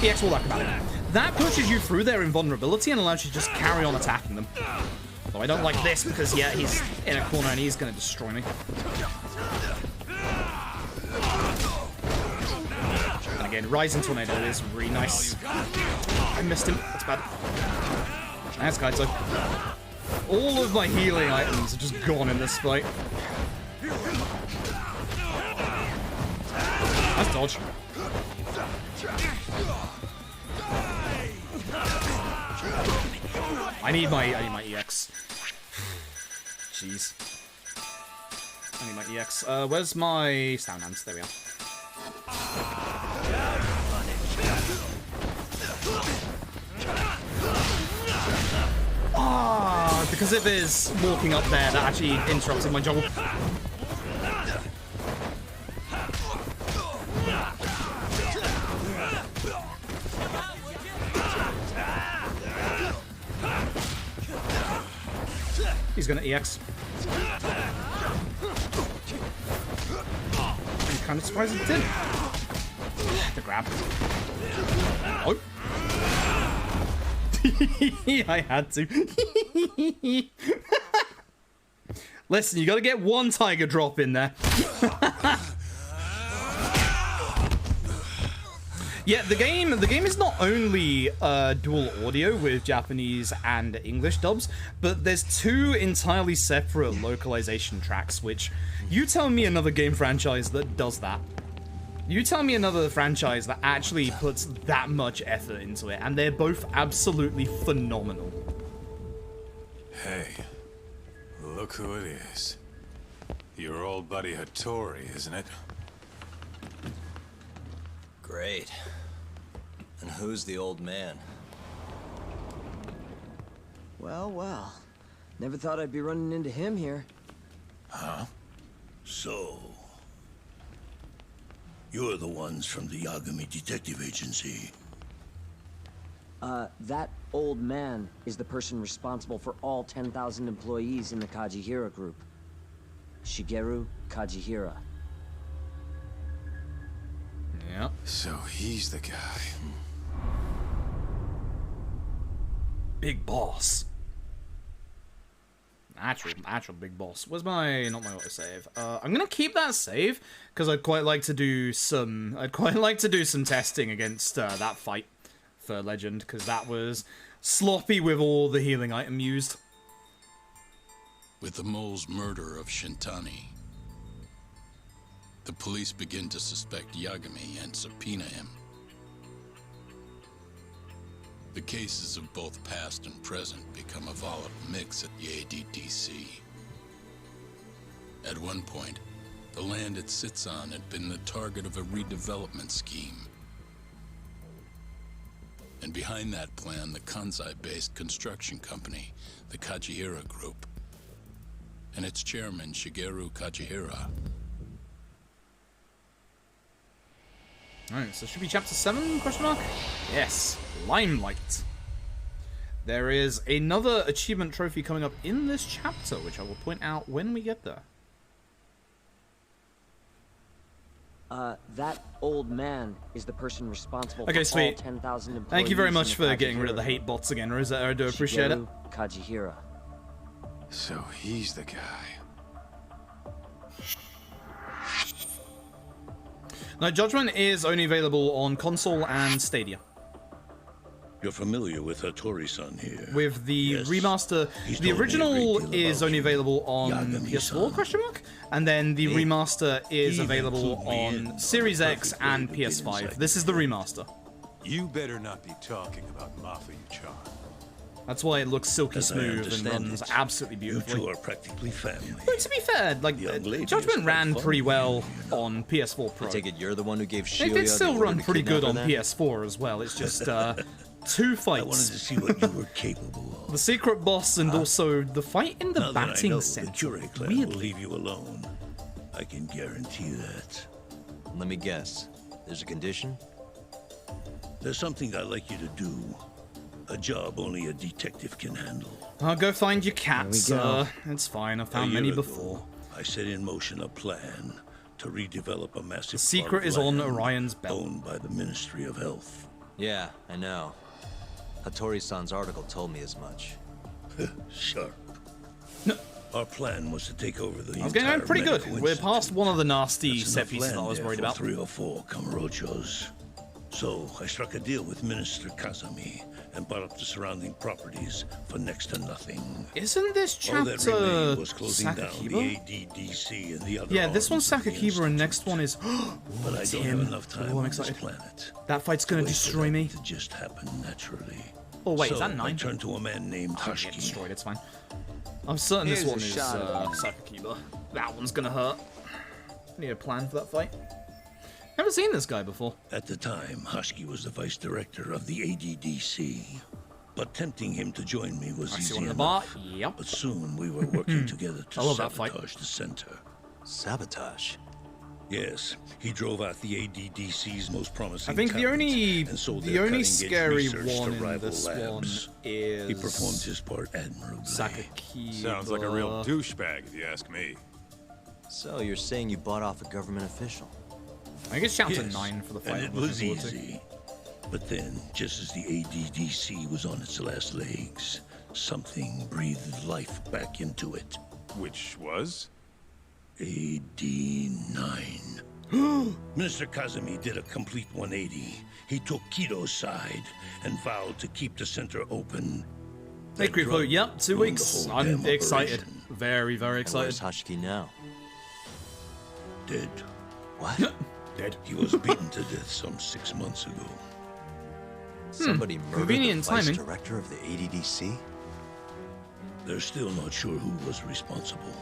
Speaker 1: EX wall acrobatic. That pushes you through their invulnerability and allows you to just carry on attacking them. Though I don't like this because, yeah, he's in a corner and he's going to destroy me. And again, Rising Tornado is really nice. I missed him. That's bad. That's Kaito. All of my healing items are just gone in this fight. That's dodge. I need my EX. Jeez. I need my EX. Where's my Sound Hands? There we are. Ah, because if there's walking up there, that actually interrupted my juggle. He's gonna EX. I'm kind of surprised he did. The grab. Oh. I had to. Listen, you gotta get one tiger drop in there. Yeah, the game is not only dual audio with Japanese and English dubs, but there's 2 entirely separate localization tracks, which you tell me another game franchise that does that. You tell me another franchise that actually puts that much effort into it, and they're both absolutely phenomenal.
Speaker 10: Hey, look who it is. Your old buddy Hattori, isn't it?
Speaker 3: Great. And who's the old man?
Speaker 4: Well, well. Never thought I'd be running into him here.
Speaker 10: Huh?
Speaker 11: So... you're the ones from the Yagami Detective Agency.
Speaker 4: That old man is the person responsible for all 10,000 employees in the Kajihira group. Shigeru Kajihira.
Speaker 1: Yep.
Speaker 10: So he's the guy.
Speaker 1: Big boss. Actual big boss. Where's my, not my autosave? I'm gonna keep that save because I'd quite like to do some testing against that fight for Legend, because that was sloppy with all the healing item used.
Speaker 13: With the mole's murder of Shintani, the police begin to suspect Yagami and subpoena him. The cases of both past and present become a volatile mix at the ADDC. At one point, the land it sits on had been the target of a redevelopment scheme. And behind that plan, the Kansai-based construction company, the Kajihira Group, and its chairman, Shigeru Kajihira.
Speaker 1: Alright, so should be chapter 7, question mark? Yes, Limelight. There is another achievement trophy coming up in this chapter, which I will point out when we get there.
Speaker 4: That old man is the person responsible
Speaker 1: Okay,
Speaker 4: for
Speaker 1: sweet.
Speaker 4: all 10,000 employees.
Speaker 1: Thank you very
Speaker 4: in
Speaker 1: much
Speaker 4: the
Speaker 1: for getting rid of the
Speaker 4: Kajihira
Speaker 1: hate bots again, Rosetta. I do appreciate it.
Speaker 4: Shigeru Kajihira.
Speaker 10: So he's the guy.
Speaker 1: Now, Judgment is only available on console and Stadia.
Speaker 11: You're familiar with Hattori-san here.
Speaker 1: With the
Speaker 11: Yes.
Speaker 1: remaster,
Speaker 11: He's
Speaker 1: the
Speaker 11: told me a
Speaker 1: original
Speaker 11: great deal
Speaker 1: is
Speaker 11: about
Speaker 1: only
Speaker 11: you.
Speaker 1: available on
Speaker 11: Yagami-san.
Speaker 1: PS4, question mark? And then the remaster is
Speaker 11: He
Speaker 1: available
Speaker 11: included me in
Speaker 1: on Series
Speaker 11: the
Speaker 1: X
Speaker 11: perfect way
Speaker 1: and
Speaker 11: to get
Speaker 1: PS5.
Speaker 11: inside
Speaker 1: This is the remaster.
Speaker 10: You better not be talking about Mafia-chan.
Speaker 1: That's why it looks silky
Speaker 11: As I
Speaker 1: smooth and
Speaker 11: understand
Speaker 1: runs
Speaker 11: it,
Speaker 1: absolutely
Speaker 11: You
Speaker 1: beautifully.
Speaker 11: two are practically family.
Speaker 1: But to be fair, like
Speaker 11: Young lady is
Speaker 1: Judgment
Speaker 11: quite
Speaker 1: ran
Speaker 11: fun
Speaker 1: pretty
Speaker 11: of
Speaker 1: well
Speaker 11: you,
Speaker 1: on PS4 Pro.
Speaker 3: I take it you're the one who gave
Speaker 1: It
Speaker 3: Shioya
Speaker 1: did still
Speaker 3: the order
Speaker 1: run
Speaker 3: to
Speaker 1: pretty good
Speaker 3: kidnap
Speaker 1: on
Speaker 3: her then?
Speaker 1: PS4 as well. It's just two
Speaker 11: I wanted to
Speaker 1: fights.
Speaker 11: see what you were capable of.
Speaker 1: The secret boss and also the fight in the
Speaker 11: Now that I
Speaker 1: batting
Speaker 11: know the
Speaker 1: center.
Speaker 11: Curie clan
Speaker 1: Weird.
Speaker 11: will leave you alone, I can guarantee that.
Speaker 3: Let me guess. There's a condition?
Speaker 11: There's something I'd like you to do. A job only a detective can handle.
Speaker 1: I'll go find your cats.
Speaker 4: There we go.
Speaker 1: It's fine. I've
Speaker 11: A
Speaker 1: found
Speaker 11: year
Speaker 1: many
Speaker 11: ago,
Speaker 1: before.
Speaker 11: I set in motion a plan to redevelop a massive
Speaker 1: The secret is on Orion's belt.
Speaker 11: owned by the Ministry of Health.
Speaker 3: Yeah, I know. Hattori-san's article told me as much.
Speaker 11: Sharp.
Speaker 1: No.
Speaker 11: Our plan was to take over the
Speaker 1: I was getting on
Speaker 11: entire
Speaker 1: pretty good.
Speaker 11: medical
Speaker 1: We're
Speaker 11: institute.
Speaker 1: past one of the nasty
Speaker 11: That's
Speaker 1: set
Speaker 11: enough
Speaker 1: pieces that I
Speaker 11: land
Speaker 1: was
Speaker 11: there
Speaker 1: worried
Speaker 11: for
Speaker 1: about.
Speaker 11: 3 or 4 Kamurochos. So I struck a deal with Minister Kazami and bought up the surrounding properties for next to nothing.
Speaker 1: Isn't this
Speaker 11: All that remained
Speaker 1: chapter
Speaker 11: was closing down the
Speaker 1: Sakakiba?
Speaker 11: ADDC and the other
Speaker 1: Yeah, this one's
Speaker 11: arms of the
Speaker 1: Sakakiba and next
Speaker 11: institute.
Speaker 1: one is...
Speaker 11: But I
Speaker 1: it's
Speaker 11: don't
Speaker 1: him.
Speaker 11: have enough time
Speaker 1: Oh, I'm
Speaker 11: on this
Speaker 1: excited.
Speaker 11: planet.
Speaker 1: That fight's gonna
Speaker 11: Wait for
Speaker 1: destroy
Speaker 11: that
Speaker 1: me.
Speaker 11: to just happen naturally.
Speaker 1: Oh wait,
Speaker 11: so
Speaker 1: is that
Speaker 11: I
Speaker 1: 9?
Speaker 11: turned to a man named
Speaker 1: I'll get
Speaker 11: Hashki.
Speaker 1: destroyed, it's fine. I'm certain this
Speaker 4: Here's
Speaker 1: one
Speaker 4: a
Speaker 1: is
Speaker 4: shot of
Speaker 1: Sakakiba. That one's gonna hurt. Need a plan for that fight. Never seen this guy before.
Speaker 11: At the time, Hashki was the vice director of the ADDC. But tempting him to join me was
Speaker 1: I see
Speaker 11: easy
Speaker 1: one in the
Speaker 11: enough.
Speaker 1: bar. Yep.
Speaker 11: But soon we were working together to
Speaker 1: I love that fight.
Speaker 11: sabotage the center.
Speaker 3: Sabotage?
Speaker 11: Yes, he drove out the ADDC's most promising
Speaker 1: I think the
Speaker 11: talent
Speaker 1: only
Speaker 11: and sold
Speaker 1: the
Speaker 11: their
Speaker 1: only
Speaker 11: cutting-edge
Speaker 1: scary
Speaker 11: research to
Speaker 1: one in
Speaker 11: rival
Speaker 1: this
Speaker 11: labs.
Speaker 1: one is
Speaker 11: He performed his part admirably.
Speaker 1: Sakakiba.
Speaker 10: Sounds like a real douchebag, if you ask me.
Speaker 3: So you're saying you bought off a government official?
Speaker 1: I think it's chapter
Speaker 11: Yes,
Speaker 1: 9 for the fight.
Speaker 11: and it
Speaker 1: I'm looking
Speaker 11: was
Speaker 1: forward to.
Speaker 11: easy. But then, just as the ADDC was on its last legs, something breathed life back into it.
Speaker 10: Which was?
Speaker 11: AD9. Minister Kazami did a complete 180. He took Kido's side and vowed to keep the center open.
Speaker 1: Hey,
Speaker 11: That
Speaker 1: Creepo,
Speaker 11: drug
Speaker 1: yep, 2
Speaker 11: ruined
Speaker 1: weeks.
Speaker 11: the whole
Speaker 1: I'm
Speaker 11: damn
Speaker 1: excited.
Speaker 11: operation.
Speaker 1: Very, very
Speaker 3: And where's
Speaker 1: excited.
Speaker 3: Hashki now?
Speaker 11: Dead.
Speaker 3: What?
Speaker 1: Dead.
Speaker 11: He was beaten to death some 6 months ago.
Speaker 3: Somebody murdered
Speaker 1: Convenient
Speaker 3: the vice
Speaker 1: timing.
Speaker 3: director of the ADDC?
Speaker 11: They're still not sure who was responsible.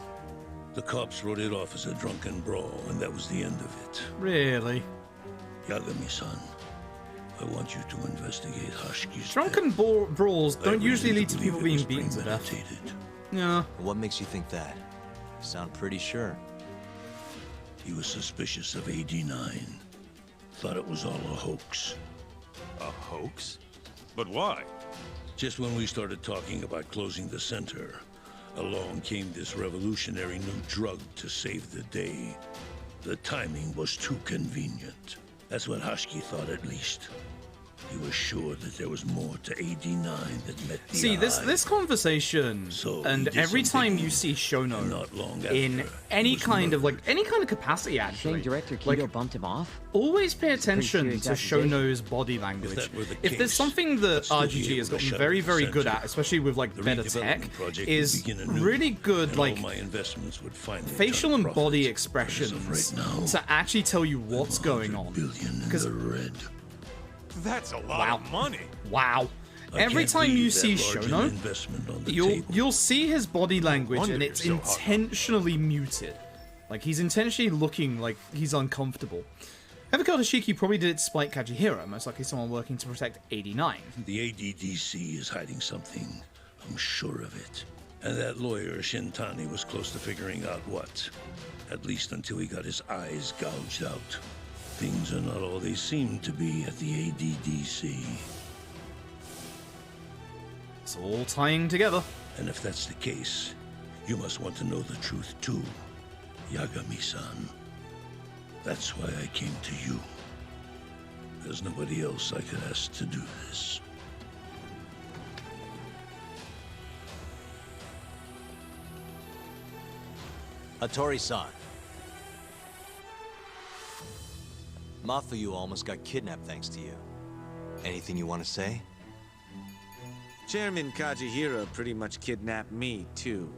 Speaker 11: The cops wrote it off as a drunken brawl, and that was the end of it.
Speaker 1: Really?
Speaker 11: Yagami-san, I want you to investigate Hashki's
Speaker 1: Drunken brawls
Speaker 11: death.
Speaker 1: don't
Speaker 11: I
Speaker 1: usually
Speaker 11: reason
Speaker 1: lead to
Speaker 11: believe
Speaker 1: people
Speaker 11: it
Speaker 1: being
Speaker 11: was
Speaker 1: beaten to death.
Speaker 11: premeditated.
Speaker 1: Yeah.
Speaker 3: What makes you think that? You sound pretty sure.
Speaker 11: He was suspicious of AD9. Thought it was all a hoax.
Speaker 10: A hoax? But why?
Speaker 11: Just when we started talking about closing the center, along came this revolutionary new drug to save the day. The timing was too convenient. That's what Hashki thought, at least. He was sure that there was more to AD9 that met the
Speaker 1: See,
Speaker 11: eye.
Speaker 1: this conversation,
Speaker 11: So
Speaker 1: and
Speaker 11: he did
Speaker 1: every
Speaker 11: something
Speaker 1: time you see Shono
Speaker 11: and not long
Speaker 1: in
Speaker 11: after,
Speaker 1: any
Speaker 11: he was
Speaker 1: kind of
Speaker 11: murdered.
Speaker 1: any kind of capacity, actually,
Speaker 4: Saying Director Kido
Speaker 1: like,
Speaker 4: bumped him off?
Speaker 1: always pay attention
Speaker 4: serious
Speaker 1: to
Speaker 4: accusation.
Speaker 1: Shono's body language.
Speaker 11: that were the
Speaker 1: If there's
Speaker 11: case,
Speaker 1: something that
Speaker 11: I'd still be
Speaker 1: RGG
Speaker 11: able
Speaker 1: has
Speaker 11: to
Speaker 1: gotten
Speaker 11: shut
Speaker 1: very,
Speaker 11: the
Speaker 1: very good
Speaker 11: center.
Speaker 1: at, especially with like
Speaker 11: The
Speaker 1: better
Speaker 11: redevelopment
Speaker 1: tech,
Speaker 11: project would
Speaker 1: is
Speaker 11: begin anew,
Speaker 1: really good
Speaker 11: and
Speaker 1: like
Speaker 11: all my investments would finally
Speaker 1: facial
Speaker 11: turn
Speaker 1: and
Speaker 11: profit.
Speaker 1: body
Speaker 11: But as
Speaker 1: expressions
Speaker 11: of right now,
Speaker 1: to actually tell you what's going on.
Speaker 11: $100 billion in
Speaker 1: 'Cause-
Speaker 11: the red.
Speaker 10: That's a lot
Speaker 1: Wow.
Speaker 10: of money.
Speaker 1: Wow. every
Speaker 11: can't
Speaker 1: time you
Speaker 11: leave that
Speaker 1: see
Speaker 11: large an
Speaker 1: Shono,
Speaker 11: investment on the
Speaker 1: you'll
Speaker 11: table.
Speaker 1: see his body language,
Speaker 11: Wonder
Speaker 1: and
Speaker 11: you're
Speaker 1: it's
Speaker 11: so hot.
Speaker 1: intentionally muted. Like, he's intentionally looking like he's uncomfortable. Whoever killed Hashiki probably did it to spite Kajihiro, most likely someone working to protect 89.
Speaker 11: The ADDC is hiding something. I'm sure of it. And that lawyer, Shintani, was close to figuring out what. At least until he got his eyes gouged out. Things are not all they seem to be at the ADDC.
Speaker 1: It's all tying together.
Speaker 11: And if that's the case, you must want to know the truth too, Yagami-san. That's why I came to you. There's nobody else I could ask to do this.
Speaker 3: Hattori-san. Mafuyu almost got kidnapped thanks to you. Anything you want to say?
Speaker 14: Chairman Kajihira pretty much kidnapped me, too.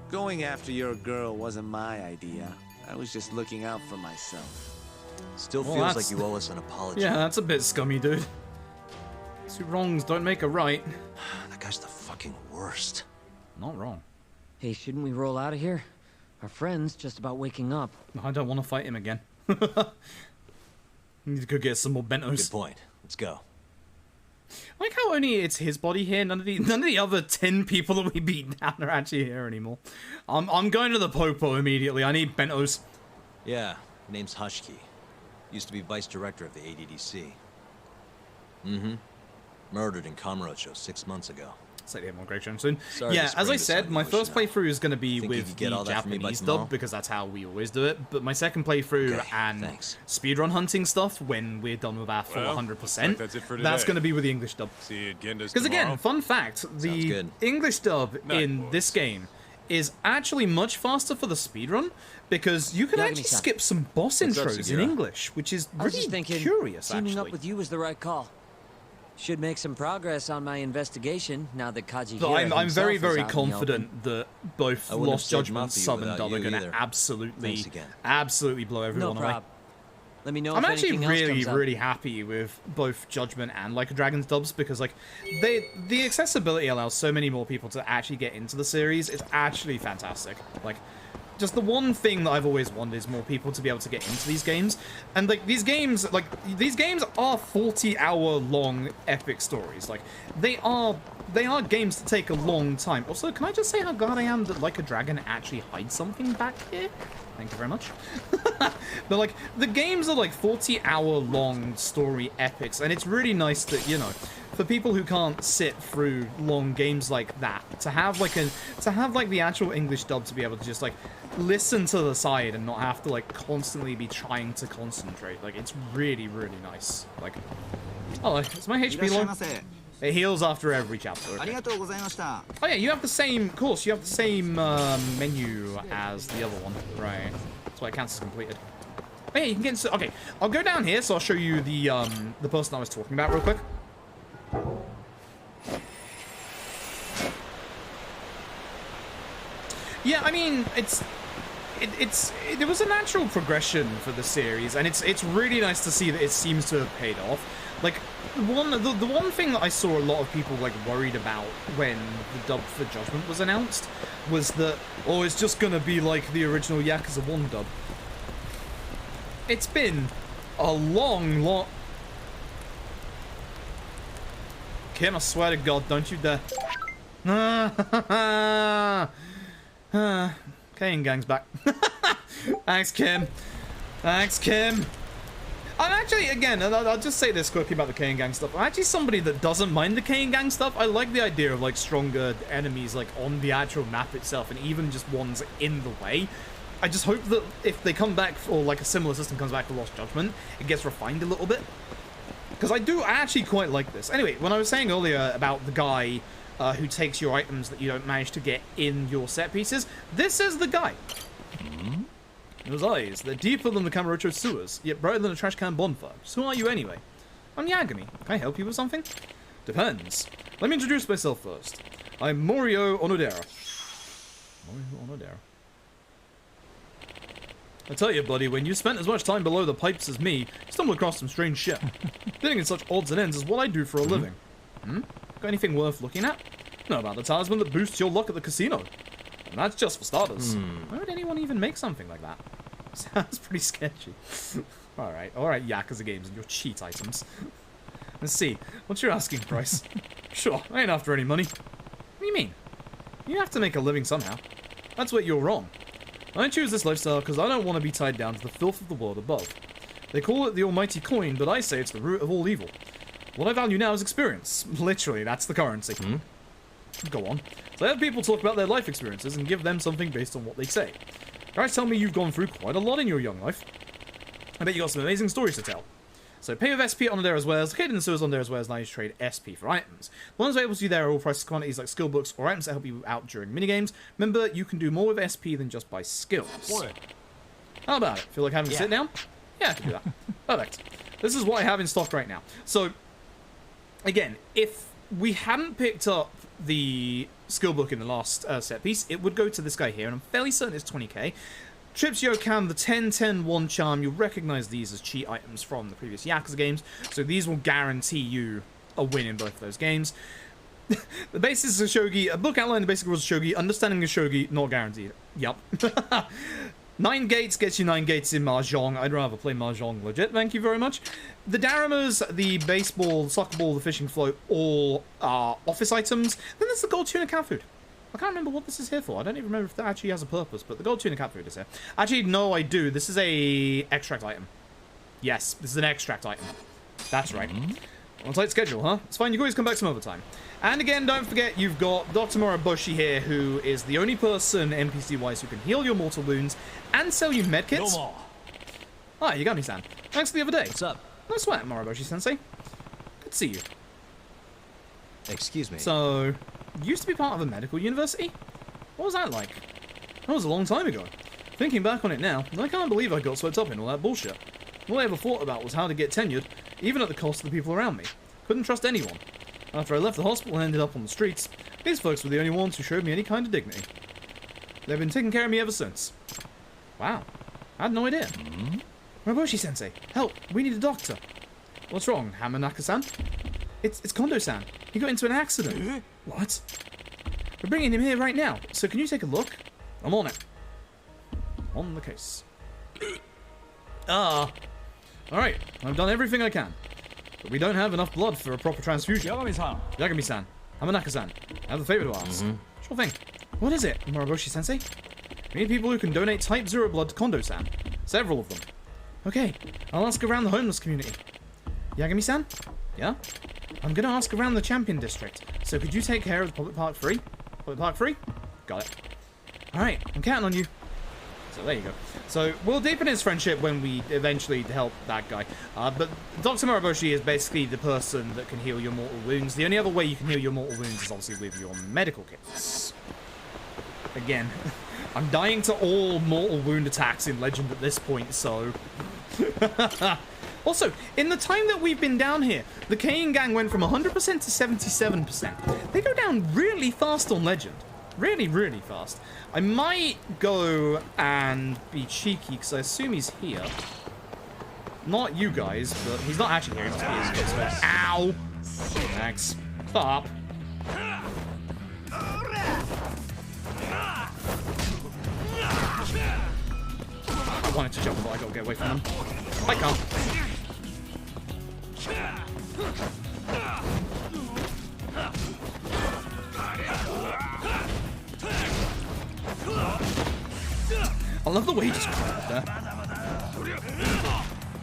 Speaker 14: Going after your girl wasn't my idea. I was just looking out for myself.
Speaker 3: Still
Speaker 1: Well,
Speaker 3: feels
Speaker 1: that's-
Speaker 3: like you owe us an apology.
Speaker 1: Yeah, that's a bit scummy, dude. Two wrongs don't make a right.
Speaker 3: That guy's the fucking worst.
Speaker 1: Not wrong.
Speaker 4: Hey, shouldn't we roll out of here? Our friend's just about waking up.
Speaker 1: I don't want to fight him again. Need to go get some more bentos.
Speaker 3: Good point. Let's go.
Speaker 1: I like how only it's his body here. None of the other 10 people that we beat down are actually here anymore. I'm going to the Popo immediately. I need bentos.
Speaker 3: Yeah, name's Hushki. Used to be vice director of the ADDC. Mm-hmm. Murdered in Kamurocho 6 months ago.
Speaker 1: Say the more great soon.
Speaker 3: Sorry
Speaker 1: Yeah,
Speaker 3: to
Speaker 1: as
Speaker 3: spring
Speaker 1: I
Speaker 3: this
Speaker 1: said,
Speaker 3: on you,
Speaker 1: my first
Speaker 3: Yoshino.
Speaker 1: playthrough is going to be
Speaker 3: Think you
Speaker 1: with
Speaker 3: could get
Speaker 1: the
Speaker 3: all that from me by
Speaker 1: Japanese
Speaker 3: tomorrow?
Speaker 1: dub, because that's how we always do it. But my second playthrough
Speaker 3: Okay,
Speaker 1: and
Speaker 3: thanks.
Speaker 1: speedrun hunting stuff, when we're done with our full
Speaker 15: Well,
Speaker 1: 100%,
Speaker 15: looks like that's it for
Speaker 1: that's
Speaker 15: today.
Speaker 1: going to be with the English dub.
Speaker 15: See you at Genda's
Speaker 1: Because again,
Speaker 15: tomorrow.
Speaker 1: fun fact, the
Speaker 3: good.
Speaker 1: English dub
Speaker 15: Night,
Speaker 1: in
Speaker 15: boys.
Speaker 1: this game is actually much faster for the speedrun, because you can actually
Speaker 4: Yagami-san.
Speaker 1: skip some boss
Speaker 3: What's up,
Speaker 1: intros in
Speaker 3: Segura?
Speaker 1: English, which is
Speaker 4: I was
Speaker 1: really
Speaker 4: just thinking,
Speaker 1: curious,
Speaker 4: teaming
Speaker 1: actually.
Speaker 4: up with you was the right call. Should make some progress on my investigation now that Kajihira
Speaker 1: But I'm
Speaker 4: himself
Speaker 1: very,
Speaker 4: is
Speaker 1: very
Speaker 4: out in the open.
Speaker 1: confident that both
Speaker 3: I wouldn't
Speaker 1: Lost
Speaker 3: have saved
Speaker 1: Judgment
Speaker 3: Mafuyu
Speaker 1: sub and
Speaker 3: without
Speaker 1: dub are
Speaker 3: you
Speaker 1: going to
Speaker 3: either.
Speaker 1: absolutely,
Speaker 3: Thanks again.
Speaker 1: absolutely blow
Speaker 4: No
Speaker 1: everyone away.
Speaker 4: problem. Let me know
Speaker 1: I'm
Speaker 4: if
Speaker 1: actually
Speaker 4: anything else
Speaker 1: really,
Speaker 4: comes up.
Speaker 1: really happy with both Judgment and Like a Dragon's dubs, because like the accessibility allows so many more people to actually get into the series. It's actually fantastic. Like, just the one thing that I've always wanted is more people to be able to get into these games. And like these games are 40-hour long epic stories. Like they are games that take a long time. Also, can I just say how glad I am that Like a Dragon actually hides something back here? Thank you very much. But like the games are like 40-hour long story epics, and it's really nice that, you know, for people who can't sit through long games like that, to have like the actual English dub to be able to just like listen to the side and not have to like constantly be trying to concentrate. Like it's really, really nice. Like, oh, is my HP low? It heals after every chapter. Okay. Oh yeah, you have the same course. You have the same menu as the other one, right? That's why it counts as completed. Oh yeah, you can get into. Okay, I'll go down here, so I'll show you the person I was talking about real quick. Yeah, I mean, there was a natural progression for the series, and it's really nice to see that it seems to have paid off. Like, the one thing that I saw a lot of people like worried about when the dub for Judgment was announced was that, oh, it's just gonna be like the original Yakuza 1 dub. It's been a long... Kim, I swear to God, don't you dare. Kane Gang's back. Thanks, Kim. Thanks, Kim. I'm actually, again, I'll just say this quickly about the Kane Gang stuff. I'm actually somebody that doesn't mind the Kane Gang stuff. I like the idea of, like, stronger enemies, like, on the actual map itself, and even just ones in the way. I just hope that if they come back, or, like, a similar system comes back for Lost Judgment, it gets refined a little bit. Because I actually quite like this. Anyway, when I was saying earlier about the guy who takes your items that you don't manage to get in your set pieces, this is the guy. Those eyes, they're deeper than the Kamurocho sewers, yet brighter than a trash can bonfire. So who are you anyway? I'm Yagami. Can I help you with something? Depends. Let me introduce myself first. I'm Morio Onodera. Morio Onodera. I tell you, buddy, when you spent as much time below the pipes as me, you stumble across some strange shit. Fitting in such odds and ends is what I do for a living. Got anything worth looking at? Know about the talisman that boosts your luck at the casino. And that's just for starters. Why would anyone even make something like that? Sounds pretty sketchy. Alright, Yakuza games and your cheat items. Let's see, what's your asking price? Sure, I ain't after any money. What do you mean? You have to make a living somehow. That's where you're wrong. I choose this lifestyle because I don't want to be tied down to the filth of the world above. They call it the almighty coin, but I say it's the root of all evil. What I value now is experience. Literally, that's the currency. Go on. So I have people talk about their life experiences and give them something based on what they say. Guys tell me you've gone through quite a lot in your young life. I bet you got some amazing stories to tell. So pay with SP on there as well. Located in the sewers on there as well as now you trade SP for items. The ones available to you there are all prices quantities like skill books or items that help you out during minigames. Remember, you can do more with SP than just buy skills. How about it? Feel like having a sit down? Yeah, I can do that. Perfect. This is what I have in stock right now. So, again, if we hadn't picked up the skill book in the last set piece, it would go to this guy here, and I'm fairly certain it's 20k. Trips Yokan, the 10-10-1 charm, you'll recognize these as cheat items from the previous Yakuza games, so these will guarantee you a win in both of those games. The basics of Shogi, a book outlining the basic rules of Shogi, understanding of Shogi, not guaranteed. Yup. 9 gates gets you 9 gates in Mahjong. I'd rather play Mahjong legit, thank you very much. The Daramas, the baseball, the soccer ball, the fishing float, all are office items. Then there's the gold tuna cat food. I can't remember what this is here for. I don't even remember if that actually has a purpose, but the gold tuna cat food is here. Actually, no, I do. This is a extract item. Yes, this is an extract item. That's right. On a tight schedule, huh? It's fine, you can always come back some other time. And again, don't forget, you've got Dr. Moroboshi here, who is the only person, NPC-wise, who can heal your mortal wounds and sell you medkits.
Speaker 15: No more.
Speaker 1: Hi, Yagami-san. Thanks for the other day.
Speaker 3: What's up?
Speaker 1: No sweat, Moroboshi-sensei. Good to see you.
Speaker 3: Excuse me.
Speaker 1: So, you used to be part of a medical university? What was that like? That was a long time ago. Thinking back on it now, I can't believe I got swept up in all that bullshit. All I ever thought about was how to get tenured, even at the cost of the people around me. Couldn't trust anyone. After I left the hospital and ended up on the streets, these folks were the only ones who showed me any kind of dignity. They've been taking care of me ever since. Wow. I had no idea. Moroboshi-sensei, help, we need a doctor. What's wrong, Hamanaka-san? It's Kondo-san. He got into an accident. What? We're bringing him here right now, so can you take a look? I'm on it. On the case. Alright, I've done everything I can. But we don't have enough blood for a proper transfusion. Yagami-san. Hamanaka-san. I have a favor to ask. Sure thing. What is it, Moroboshi-sensei? We need people who can donate Type 0 blood to Kondo-san. Several of them. Okay, I'll ask around the homeless community. Yagami-san? Yeah? I'm gonna ask around the Champion District, so could you take care of the public park free? Public park free? Got it. Alright, I'm counting on you. So there you go. So we'll deepen his friendship when we eventually help that guy. But Dr. Moroboshi is basically the person that can heal your mortal wounds. The only other way you can heal your mortal wounds is obviously with your medical kits. Again, I'm dying to all mortal wound attacks in Legend at this point, so... Also, in the time that we've been down here, the Kane gang went from 100% to 77%. They go down really fast on Legend. Really, really fast. I might go and be cheeky, because I assume he's here. Not you guys, but he's not actually here. He must be his kids. Ow! Thanks. Stop. I wanted to jump, but I gotta get away from him. I can't. I love the way he just went up there.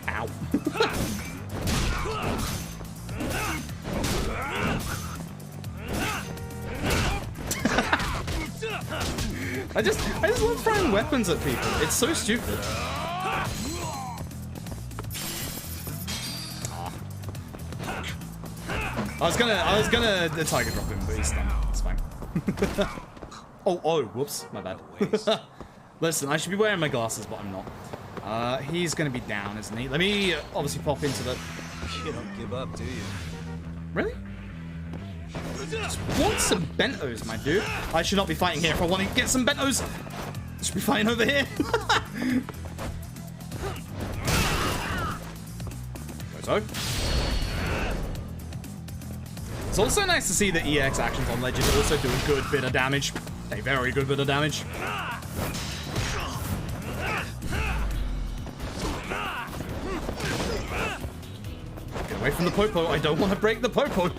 Speaker 1: Ow. I just love throwing weapons at people. It's so stupid. I was gonna the tiger drop him, but he's stunned. It's fine. oh, whoops, my bad. Listen, I should be wearing my glasses, but I'm not. He's gonna be down, isn't he? Let me obviously pop into the...
Speaker 3: You don't give up, do you?
Speaker 1: Really? Just want some bentos, my dude. I should not be fighting here if I want to get some bentos. I should be fighting over here. So It's also nice to see that EX actions on Legend also do a good bit of damage. A very good bit of damage. Get away from the Popo. I don't want to break the Popo.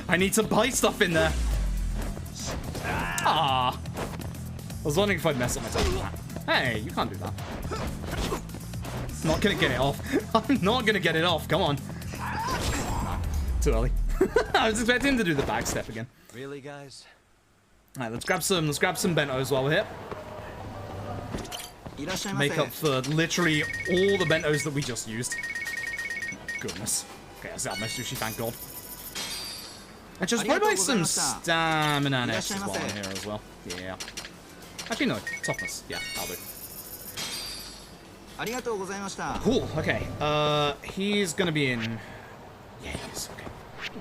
Speaker 1: I need to buy stuff in there. Ah. I was wondering if I'd mess up myself. Hey, you can't do that. Not gonna get it off. I'm not gonna get it off. Come on. Too early. I was expecting him to do the back step again.
Speaker 3: Really, guys?
Speaker 1: Alright, let's grab some bentos while we're here. Make up for literally all the bentos that we just used. Goodness. Okay, that's out my sushi, thank God. I just probably buy some stamina next as well in here as well. Yeah. Actually, no. Toughness. Yeah, I'll do. Cool. Okay. He's gonna be in. Yeah, he is. Okay.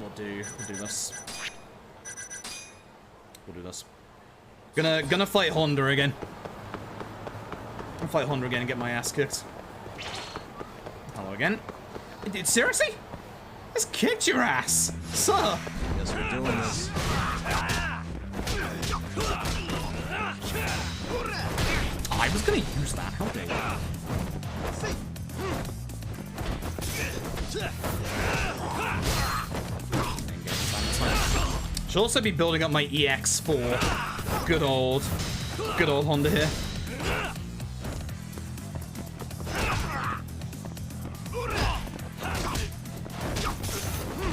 Speaker 1: We'll do this. We'll do this. Gonna fight Honda again. I'll fight Honda again and get my ass kicked. Hello again. Dude, seriously? Just kicked your ass, sir.
Speaker 3: Guess we're doing this.
Speaker 1: I was gonna use that. How dare you? Should also be building up my EX for good old Honda here.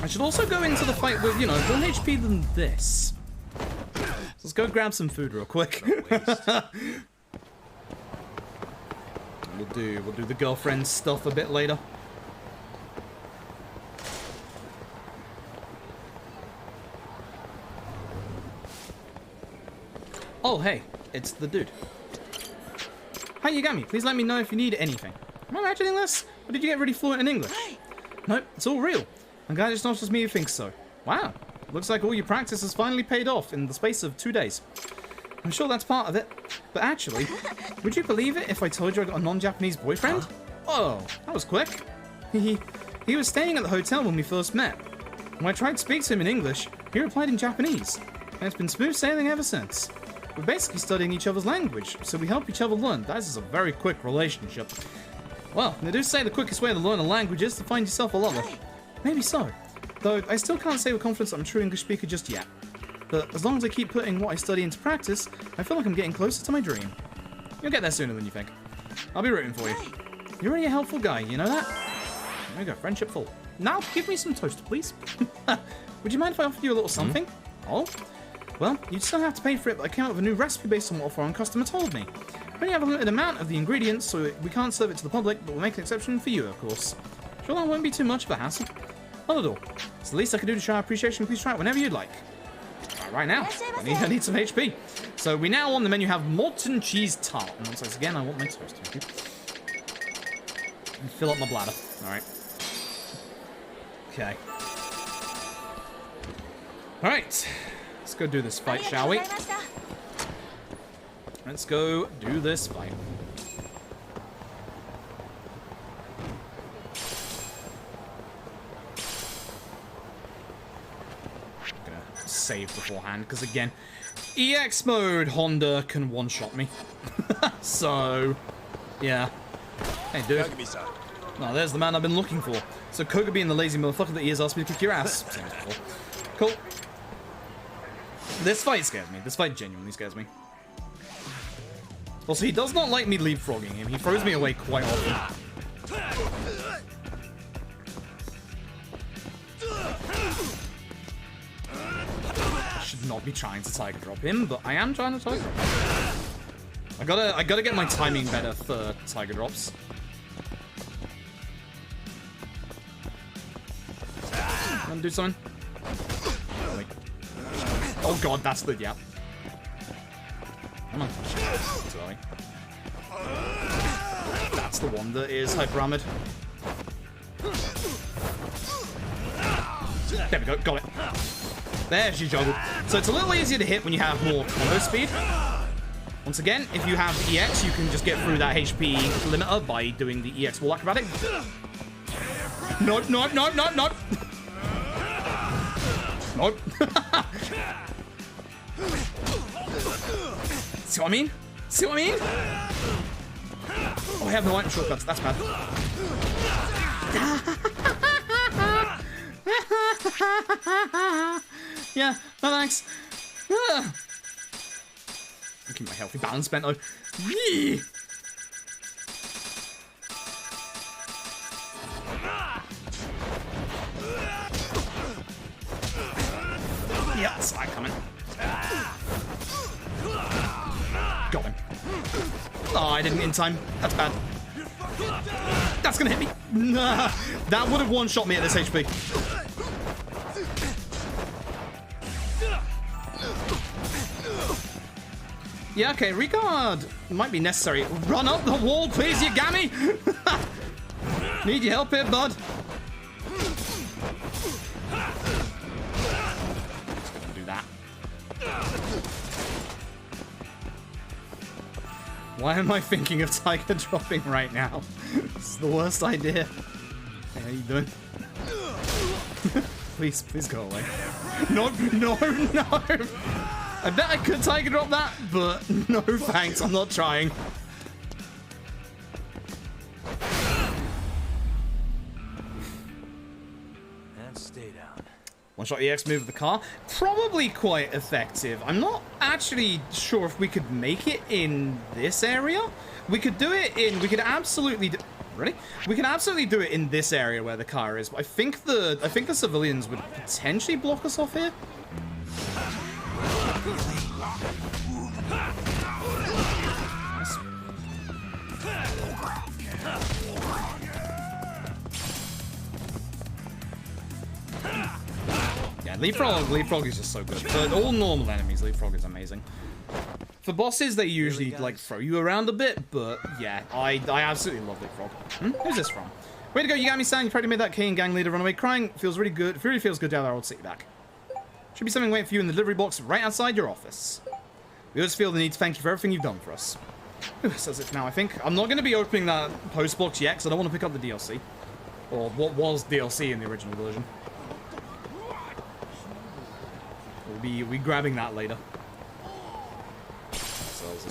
Speaker 1: I should also go into the fight with, you know, 1 HP than this. So let's go grab some food real quick. We'll do the girlfriend stuff a bit later. Oh, hey, it's the dude. Hi, Yagami. Please let me know if you need anything. Am I imagining this? Or did you get really fluent in English? Nope, it's all real. I'm glad it's not just me who thinks so. Wow. Looks like all your practice has finally paid off in the space of 2 days. I'm sure that's part of it. But actually, would you believe it if I told you I got a non-Japanese boyfriend? Oh, that was quick. He was staying at the hotel when we first met. When I tried to speak to him in English, he replied in Japanese. And it's been smooth sailing ever since. We're basically studying each other's language, so we help each other learn. That is a very quick relationship. Well, they do say the quickest way to learn a language is to find yourself a lover. Maybe so. Though I still can't say with confidence I'm a true English speaker just yet. But as long as I keep putting what I study into practice, I feel like I'm getting closer to my dream. You'll get there sooner than you think. I'll be rooting for you. You're really a helpful guy, you know that? There we go, friendship full. Now, give me some toast, please. Would you mind if I offered you a little something? Oh? Well, you'd still have to pay for it, but I came up with a new recipe based on what a foreign customer told me. We only have a limited amount of the ingredients, so we can't serve it to the public, but we'll make an exception for you, of course. Sure, that won't be too much of a hassle. Not at all. It's the least I can do to show our appreciation. Please try it whenever you'd like. Right now. I need some HP. So we now on the menu have molten cheese tart. And once again, I want my toast. Thank you. And fill up my bladder. Alright. Okay. Alright. Let's go do this fight, shall we? Let's go do this fight. Save beforehand, because again, EX mode Honda can one-shot me. So, yeah. Hey, dude. Oh, there's the man I've been looking for. So Koga being the lazy motherfucker that he is asked me to kick your ass. Cool. This fight scares me. This fight genuinely scares me. Also, he does not like me leapfrogging him. He throws me away quite often. Not be trying to tiger drop him, but I am trying to tiger drop him. I gotta get my timing better for tiger drops. Wanna do something? Oh, wait. Oh god, that's the yeah. Come on. Sorry. That's the one that is hyper armored. There we go, got it. There she juggled. So it's a little easier to hit when you have more combo speed. Once again, if you have the EX, you can just get through that HP limiter by doing the EX wall acrobatic. Nope, nope, nope, nope, nope. Nope. See what I mean? See what I mean? Oh, I have no item shortcuts. That's bad. Yeah, no thanks. I'll keep my healthy balance bent though. Yee! Yeah, saw that coming. Got him. Oh, I didn't in time. That's bad. That's gonna hit me. Nah, that would have one-shot me at this HP. Yeah, okay, regard might be necessary. Run up the wall, please, Yagami! Need your help here, bud. Just gonna do that. Why am I thinking of Tiger dropping right now? This is the worst idea. Hey, how you doing? Please go away. No, no, no! I bet I could Tiger drop that, but no thanks, I'm not trying.
Speaker 3: And stay down.
Speaker 1: One-shot EX move of the car. Probably quite effective. I'm not actually sure if we could make it in this area. We could do it in... We could absolutely... Ready? We can absolutely do it in this area where the car is, but I think the civilians would potentially block us off here. Yeah, Leapfrog is just so good. For all normal enemies, Leapfrog is amazing. For bosses, they usually like throw you around a bit, but yeah, I absolutely love Leapfrog. Who's this from? Way to go, Yagami-san. You probably made that Kane gang leader run away crying. Feels really good. It really feels good to have our old city back. Should be something waiting for you in the delivery box right outside your office. We always feel the need to thank you for everything you've done for us. Says it for now, I think. I'm not going to be opening that post box yet, because I don't want to pick up the DLC. Or what was DLC in the original version. We'll be grabbing that later.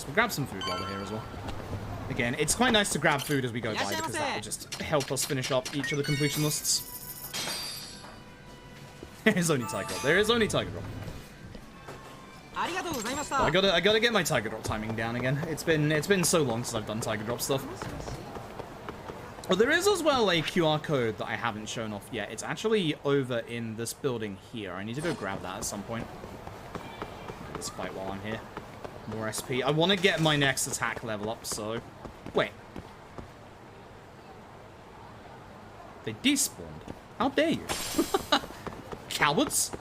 Speaker 1: We'll grab some food while we're here as well. Again, it's quite nice to grab food as we go by, because that will just help us finish up each of the completion lists. There is only Tiger Drop. There is only Tiger Drop. I gotta get my Tiger Drop timing down again. It's been so long since I've done Tiger Drop stuff. Oh, there is as well a QR code that I haven't shown off yet. It's actually over in this building here. I need to go grab that at some point. Let's fight while I'm here. More SP. I want to get my next attack level up, so... Wait. They despawned. How dare you? Cowards.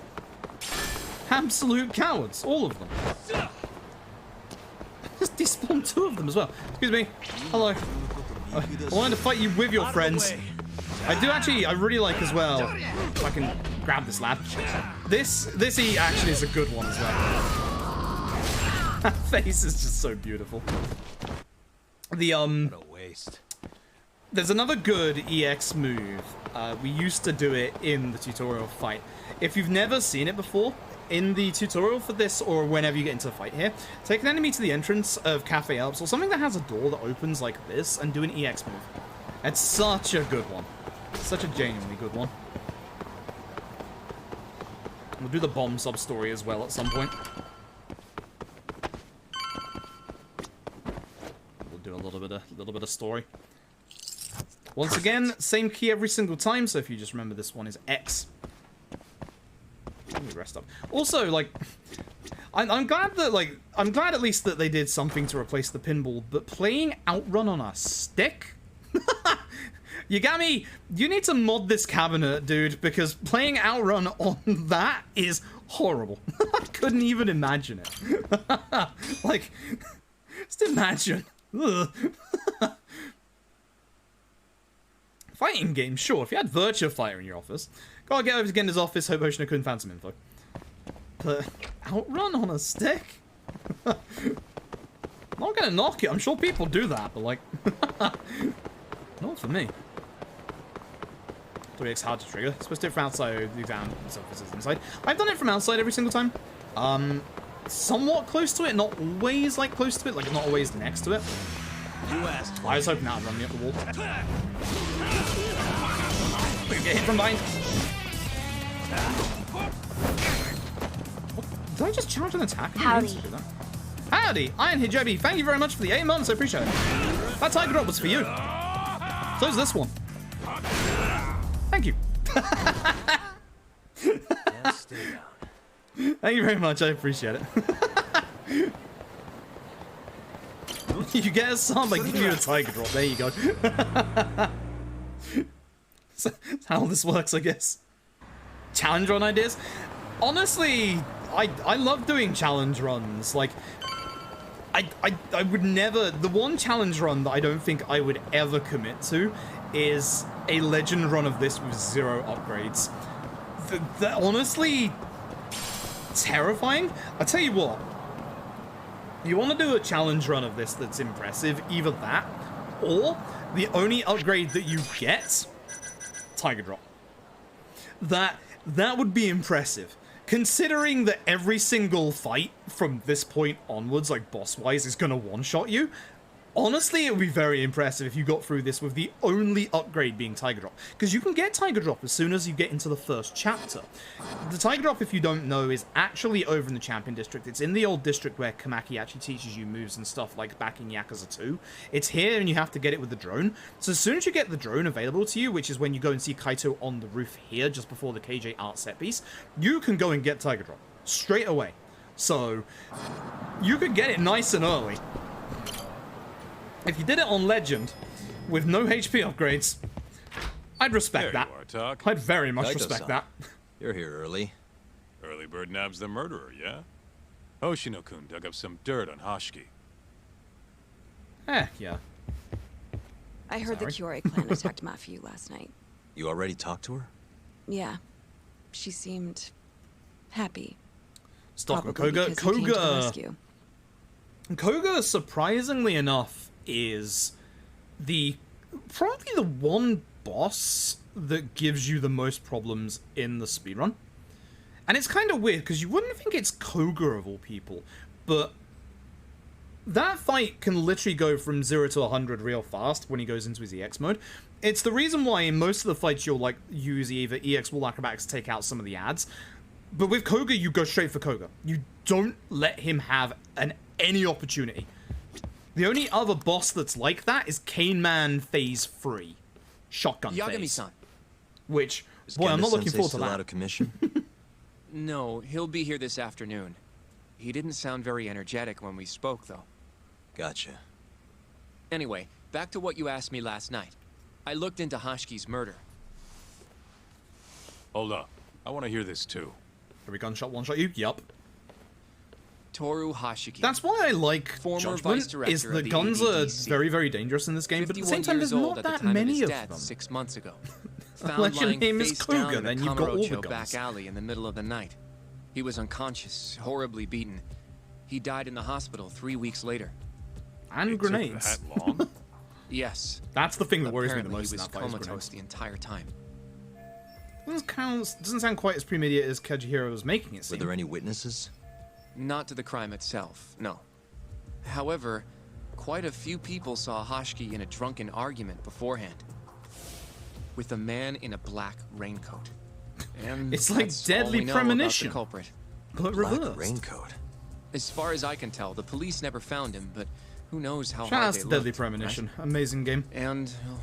Speaker 1: Absolute cowards. All of them. Just despawned 2 of them as well. Excuse me. Hello. I wanted to fight you with your friends. I do actually... I really like as well... If I can grab this lad. This actually is a good one as well. That face is just so beautiful. What
Speaker 3: a waste.
Speaker 1: There's another good EX move. We used to do it in the tutorial fight. If you've never seen it before, in the tutorial for this, or whenever you get into a fight here, take an enemy to the entrance of Cafe Alps, or something that has a door that opens like this, and do an EX move. It's such a good one. Such a genuinely good one. We'll do the bomb sub-story as well at some point. Do a little bit of story. Once again, same key every single time, so if you just remember, this one is X. Let me rest up. Also, like, I'm glad that, I'm glad at least that they did something to replace the pinball, but playing Outrun on a stick? Yagami, you need to mod this cabinet, dude, because playing Outrun on that is horrible. I couldn't even imagine it. Like, just imagine. Fighting game, sure. If you had Virtua Fighter in your office, gotta get over to Gender's office, hope Ocean couldn't find some info. But Outrun on a stick? Not gonna knock it. I'm sure people do that, but like, not for me. 3x hard to trigger. It's supposed to do it from outside the exam surfaces inside. I've done it from outside every single time. Somewhat close to it, not always like close to it, like not always next to it.
Speaker 3: You asked.
Speaker 1: I was hoping that would run me up the wall. Get hit from behind. What? Did I just charge an attack?
Speaker 2: Howdy.
Speaker 1: Howdy, Iron Hijabi. Thank you very much for the 8 months. I appreciate it. That tiger drop was for you. So is this one. Thank you.
Speaker 3: Yeah, stay down.
Speaker 1: Thank you very much. I appreciate it. You get a sub, I give you a tiger drop. There you go. That's how this works, I guess. Challenge run ideas? Honestly, I love doing challenge runs. Like, I would never... The one challenge run that I don't think I would ever commit to is a legend run of this with 0 upgrades. They're honestly terrifying. I'll tell you what. You want to do a challenge run of this that's impressive, either that, or the only upgrade that you get, Tiger Drop. That would be impressive. Considering that every single fight from this point onwards, like boss-wise, is going to one-shot you, honestly, it would be very impressive if you got through this with the only upgrade being Tiger Drop. Because you can get Tiger Drop as soon as you get into the first chapter. The Tiger Drop, if you don't know, is actually over in the Champion District. It's in the old district where Kamaki actually teaches you moves and stuff like back in Yakuza 2. It's here and you have to get it with the drone. So as soon as you get the drone available to you, which is when you go and see Kaito on the roof here, just before the KJ art set piece, you can go and get Tiger Drop straight away. So you could get it nice and early. If you did it on Legend, with no HP upgrades, I'd respect that. I'd very much respect that.
Speaker 3: You're here early.
Speaker 10: Early bird nabs the murderer, yeah? Hoshino-kun dug up some dirt on Hashiki.
Speaker 1: Yeah.
Speaker 8: I heard the Kyorei clan attacked Mafiu last night.
Speaker 3: You already talked to her?
Speaker 8: Yeah. She seemed happy.
Speaker 1: Stop
Speaker 8: Probably
Speaker 1: Koga.
Speaker 8: because he came to the rescue.
Speaker 1: Koga, surprisingly enough, is probably the one boss that gives you the most problems in the speedrun. And it's kind of weird, because you wouldn't think it's Koga of all people, but that fight can literally go from 0 to 100 real fast when he goes into his EX mode. It's the reason why in most of the fights you'll like use either EX Wall Acrobatics to take out some of the ads, but with Koga you go straight for Koga. You don't let him have any opportunity. The only other boss that's like that is Cane Man Phase 3. Shotgun Phase.
Speaker 6: Yagami-san.
Speaker 1: Which, boy, I'm not looking forward to
Speaker 3: still
Speaker 1: that.
Speaker 3: Out of commission?
Speaker 6: No, he'll be here this afternoon. He didn't sound very energetic when we spoke, though.
Speaker 3: Gotcha.
Speaker 6: Anyway, back to what you asked me last night. I looked into Hashiki's murder.
Speaker 10: Hold up. I want to hear this too.
Speaker 1: Every gunshot one-shot you? Yup.
Speaker 6: Toru Hashiki.
Speaker 1: That's why I like
Speaker 6: former
Speaker 1: Judgment,
Speaker 6: vice director
Speaker 1: is the
Speaker 6: of the
Speaker 1: guns
Speaker 6: ADDC.
Speaker 1: are very, very dangerous in this game, but at the same time, there's not that many of them.
Speaker 6: 6 months ago.
Speaker 1: Unless your
Speaker 6: lying
Speaker 1: name is
Speaker 6: face down
Speaker 1: Koga,
Speaker 6: in
Speaker 1: then
Speaker 6: the
Speaker 1: you've got all the
Speaker 6: Kamurocho
Speaker 1: guns.
Speaker 6: back alley in the middle of the night. He was unconscious, horribly beaten. He died in the hospital 3 weeks later.
Speaker 1: And grenades.
Speaker 10: Took that long?
Speaker 6: Yes.
Speaker 1: That's the thing that worries me the
Speaker 6: Apparently
Speaker 1: most
Speaker 6: he
Speaker 1: in
Speaker 6: was
Speaker 1: that fight is
Speaker 6: comatose
Speaker 1: grenades.
Speaker 6: the entire time.
Speaker 1: Doesn't sound quite as premeditated as Kajihiro was making it seem.
Speaker 3: Were there any witnesses?
Speaker 6: Not to the crime itself, no. However, quite a few people saw Hashiki in a drunken argument beforehand. With a man in a black raincoat. And
Speaker 1: It's like
Speaker 6: that's all
Speaker 1: Deadly
Speaker 6: we know about
Speaker 1: Premonition,
Speaker 6: the culprit.
Speaker 1: but
Speaker 3: Black
Speaker 1: reversed.
Speaker 3: raincoat.
Speaker 6: As far as I can tell, the police never found him, but who knows how
Speaker 1: Shout
Speaker 6: hard
Speaker 1: out
Speaker 6: they
Speaker 1: to Deadly
Speaker 6: looked,
Speaker 1: Premonition.
Speaker 6: right?
Speaker 1: Amazing game.
Speaker 6: And well,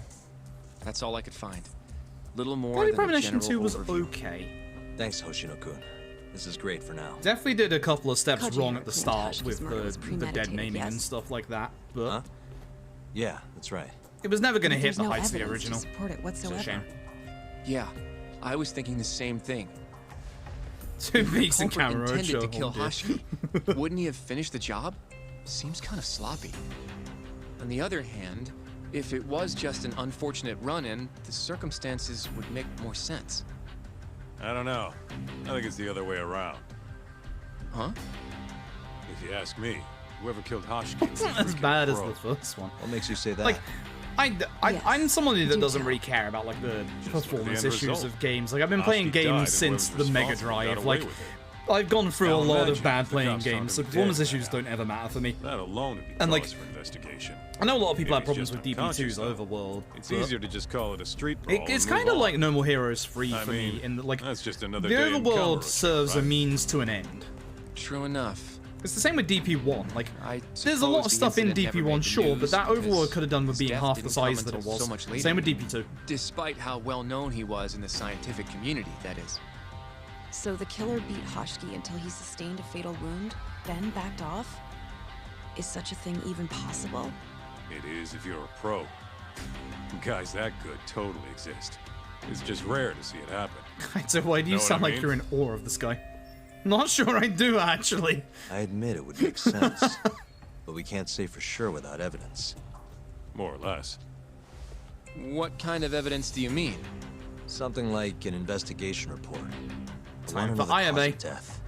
Speaker 6: that's all I could find. Little more
Speaker 1: Deadly
Speaker 6: than
Speaker 1: Premonition
Speaker 6: a
Speaker 1: 2
Speaker 6: general
Speaker 1: was
Speaker 6: overview.
Speaker 1: okay.
Speaker 3: Thanks, Hoshino-kun. This is great for now.
Speaker 1: Definitely did a couple of steps
Speaker 8: Kajihiro
Speaker 1: wrong at the
Speaker 8: claimed
Speaker 1: start
Speaker 8: Hashiki's
Speaker 1: with
Speaker 8: murder was
Speaker 1: the dead
Speaker 8: premeditated,
Speaker 1: naming and
Speaker 8: yes?
Speaker 1: stuff like that, but
Speaker 3: Huh? Yeah, that's right.
Speaker 1: it was never going to
Speaker 8: But
Speaker 1: hit
Speaker 8: there's
Speaker 1: the
Speaker 8: no
Speaker 1: heights of the
Speaker 8: evidence to
Speaker 1: original.
Speaker 8: support it
Speaker 1: It's a
Speaker 8: whatsoever.
Speaker 1: shame.
Speaker 6: Yeah, I was thinking the same thing.
Speaker 1: 2 weeks in
Speaker 6: Culprit intended
Speaker 1: Kamurocho.
Speaker 6: to kill
Speaker 1: oh dear.
Speaker 6: Hashiki. Wouldn't he have finished the job? Seems kind of sloppy. On the other hand, if it was just an unfortunate run-in, the circumstances would make more sense.
Speaker 10: I don't know. I think it's the other way around.
Speaker 6: Huh?
Speaker 10: If you ask me, whoever killed Hashiki was
Speaker 1: It's not as
Speaker 10: freaking
Speaker 1: bad as
Speaker 10: pro.
Speaker 1: the first one.
Speaker 3: What makes you say that?
Speaker 1: Like, I'm somebody that
Speaker 8: Do
Speaker 1: doesn't
Speaker 8: tell.
Speaker 1: really care about like the performance
Speaker 10: end
Speaker 1: issues
Speaker 10: result.
Speaker 1: of games. Like I've been
Speaker 10: Oshki
Speaker 1: playing
Speaker 10: died,
Speaker 1: games
Speaker 10: and
Speaker 1: since
Speaker 10: whoever's
Speaker 1: the Mega
Speaker 10: responsible got
Speaker 1: Drive.
Speaker 10: away
Speaker 1: Like
Speaker 10: with it.
Speaker 1: I've gone through
Speaker 10: Now
Speaker 1: a lot
Speaker 10: imagine
Speaker 1: of bad
Speaker 10: the
Speaker 1: playing
Speaker 10: cops found
Speaker 1: games, so
Speaker 10: him
Speaker 1: performance
Speaker 10: dead
Speaker 1: issues
Speaker 10: now.
Speaker 1: don't ever matter for me.
Speaker 10: That alone would be
Speaker 1: And, like,
Speaker 10: cause for investigation.
Speaker 1: I know a lot of people
Speaker 10: Maybe
Speaker 1: have
Speaker 10: he's
Speaker 1: problems with
Speaker 10: just
Speaker 1: DP2's
Speaker 10: unconscious, though.
Speaker 1: Overworld.
Speaker 10: It's
Speaker 1: but
Speaker 10: easier to just call it a street brawl.
Speaker 1: It's
Speaker 10: and move
Speaker 1: kind of
Speaker 10: on.
Speaker 1: like No More Heroes 3
Speaker 10: I
Speaker 1: for
Speaker 10: mean,
Speaker 1: me, in that, like
Speaker 10: that's just another
Speaker 1: the
Speaker 10: day in
Speaker 1: Overworld
Speaker 10: Kamurocho,
Speaker 1: serves a
Speaker 10: right?
Speaker 1: means to an end.
Speaker 6: True enough.
Speaker 1: It's the same with DP1. Like,
Speaker 6: I
Speaker 1: there's a lot of
Speaker 6: suppose the
Speaker 1: stuff in
Speaker 6: incident never made
Speaker 1: DP1,
Speaker 6: the
Speaker 1: sure, but
Speaker 6: news
Speaker 1: that
Speaker 6: because
Speaker 1: Overworld could have done with
Speaker 6: his
Speaker 1: being
Speaker 6: death
Speaker 1: half the
Speaker 6: didn't
Speaker 1: size
Speaker 6: come
Speaker 1: that it
Speaker 6: until
Speaker 1: was.
Speaker 6: so much later.
Speaker 1: Same with DP2.
Speaker 6: Despite how well known he was in the scientific community, that is.
Speaker 8: So the killer beat Hoshki until he sustained a fatal wound, then backed off? Is such a thing even possible?
Speaker 10: It is if you're a pro. Guys that good totally exist. It's just rare to see it happen.
Speaker 1: So why do you
Speaker 10: Know what
Speaker 1: sound
Speaker 10: I
Speaker 1: like
Speaker 10: mean?
Speaker 1: you're in awe of this guy? Not sure I do, actually.
Speaker 3: I admit it would make sense, but we can't say for sure without evidence.
Speaker 10: More or less.
Speaker 6: What kind of evidence do you mean?
Speaker 3: Something like an investigation report. I
Speaker 1: Time
Speaker 3: wanna
Speaker 1: for
Speaker 3: know the cause
Speaker 1: Ayabe.
Speaker 3: of death.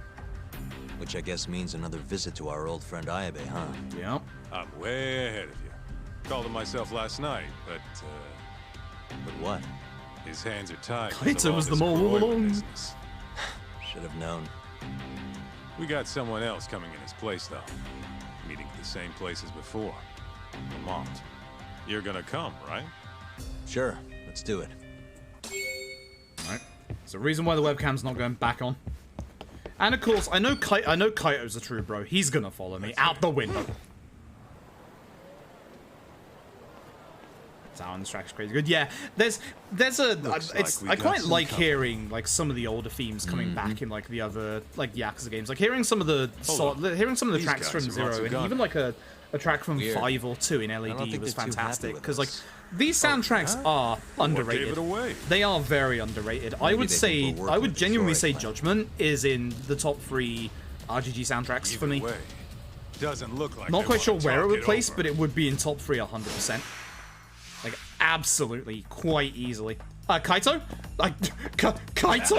Speaker 3: Which I guess means another visit to our old friend Ayabe, huh?
Speaker 1: Yep.
Speaker 10: I'm way ahead of you. Called him myself last night, but
Speaker 3: what?
Speaker 10: His hands are tied.
Speaker 1: Kaito was the mole all along.
Speaker 3: Should have known.
Speaker 10: We got someone else coming in his place, though. Meeting at the same place as before. Lamont. You're gonna come, right?
Speaker 3: Sure, let's do it.
Speaker 1: Alright. There's a reason why the webcam's not going back on. And of course, I know Kaito's a true bro. He's gonna follow me out the window. Sound this track's crazy good. Yeah, there's a it's
Speaker 10: like we
Speaker 1: I
Speaker 10: got
Speaker 1: quite
Speaker 10: some
Speaker 1: like
Speaker 10: company.
Speaker 1: hearing like some of the older themes coming back in like the other like Yakuza games. Like hearing some of
Speaker 10: Hold on.
Speaker 1: hearing some of the
Speaker 10: These
Speaker 1: tracks
Speaker 10: guys
Speaker 1: from
Speaker 10: are
Speaker 1: Zero and
Speaker 10: Matsugan.
Speaker 1: even like a track from
Speaker 3: Weird.
Speaker 1: 5 or 2 in
Speaker 3: don't
Speaker 1: LED
Speaker 3: think
Speaker 1: was
Speaker 3: they're too happy
Speaker 1: fantastic
Speaker 3: with
Speaker 1: because like
Speaker 3: us.
Speaker 1: these soundtracks are
Speaker 10: What gave
Speaker 1: underrated.
Speaker 10: it away?
Speaker 1: They are very underrated. I
Speaker 3: Maybe
Speaker 1: would
Speaker 3: they
Speaker 1: say,
Speaker 3: think we're working
Speaker 1: I would
Speaker 3: with the
Speaker 1: genuinely say
Speaker 3: story plan.
Speaker 1: Judgment is in the top 3 RGG soundtracks for
Speaker 10: Either
Speaker 1: me.
Speaker 10: way, doesn't look like
Speaker 1: Not
Speaker 10: they
Speaker 1: quite sure
Speaker 10: wanna
Speaker 1: where it
Speaker 10: talk
Speaker 1: would place,
Speaker 10: over.
Speaker 1: but it would be in top 3 100%. Like, absolutely, quite easily. Kaito? Like, Kaito?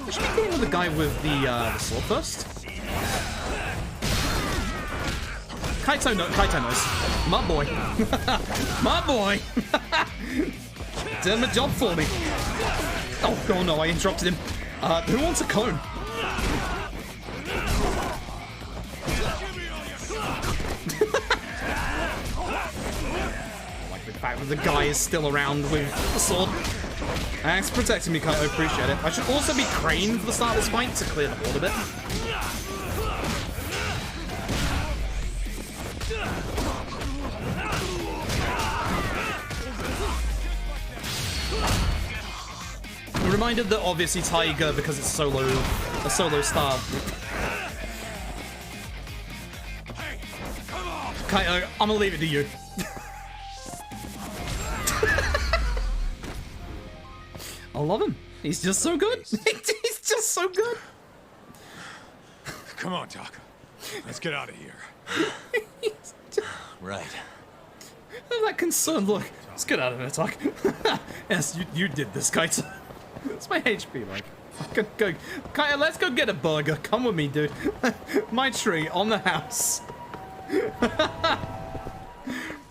Speaker 1: I should be getting with the guy with the sword first. Kaito knows. My boy. My boy. Did a job for me. Oh no, I interrupted him. Who wants a cone? I like the fact that the guy is still around with the sword. Thanks for protecting me, Kaito. Appreciate it. I should also be Crane for the start of this fight to clear the board a bit. I'm reminded that obviously Tiger, because it's a solo style. Kaito, I'm gonna leave it to you. I love him. He's just so good. He's just so good.
Speaker 10: Come on, Taka. Let's get out of here.
Speaker 3: Right.
Speaker 1: That concerned look. Let's get out of here, Talk. Yes, you did this, Kaito. What's my HP like? Go, Kaito, let's go get a burger. Come with me, dude. My tree on the house.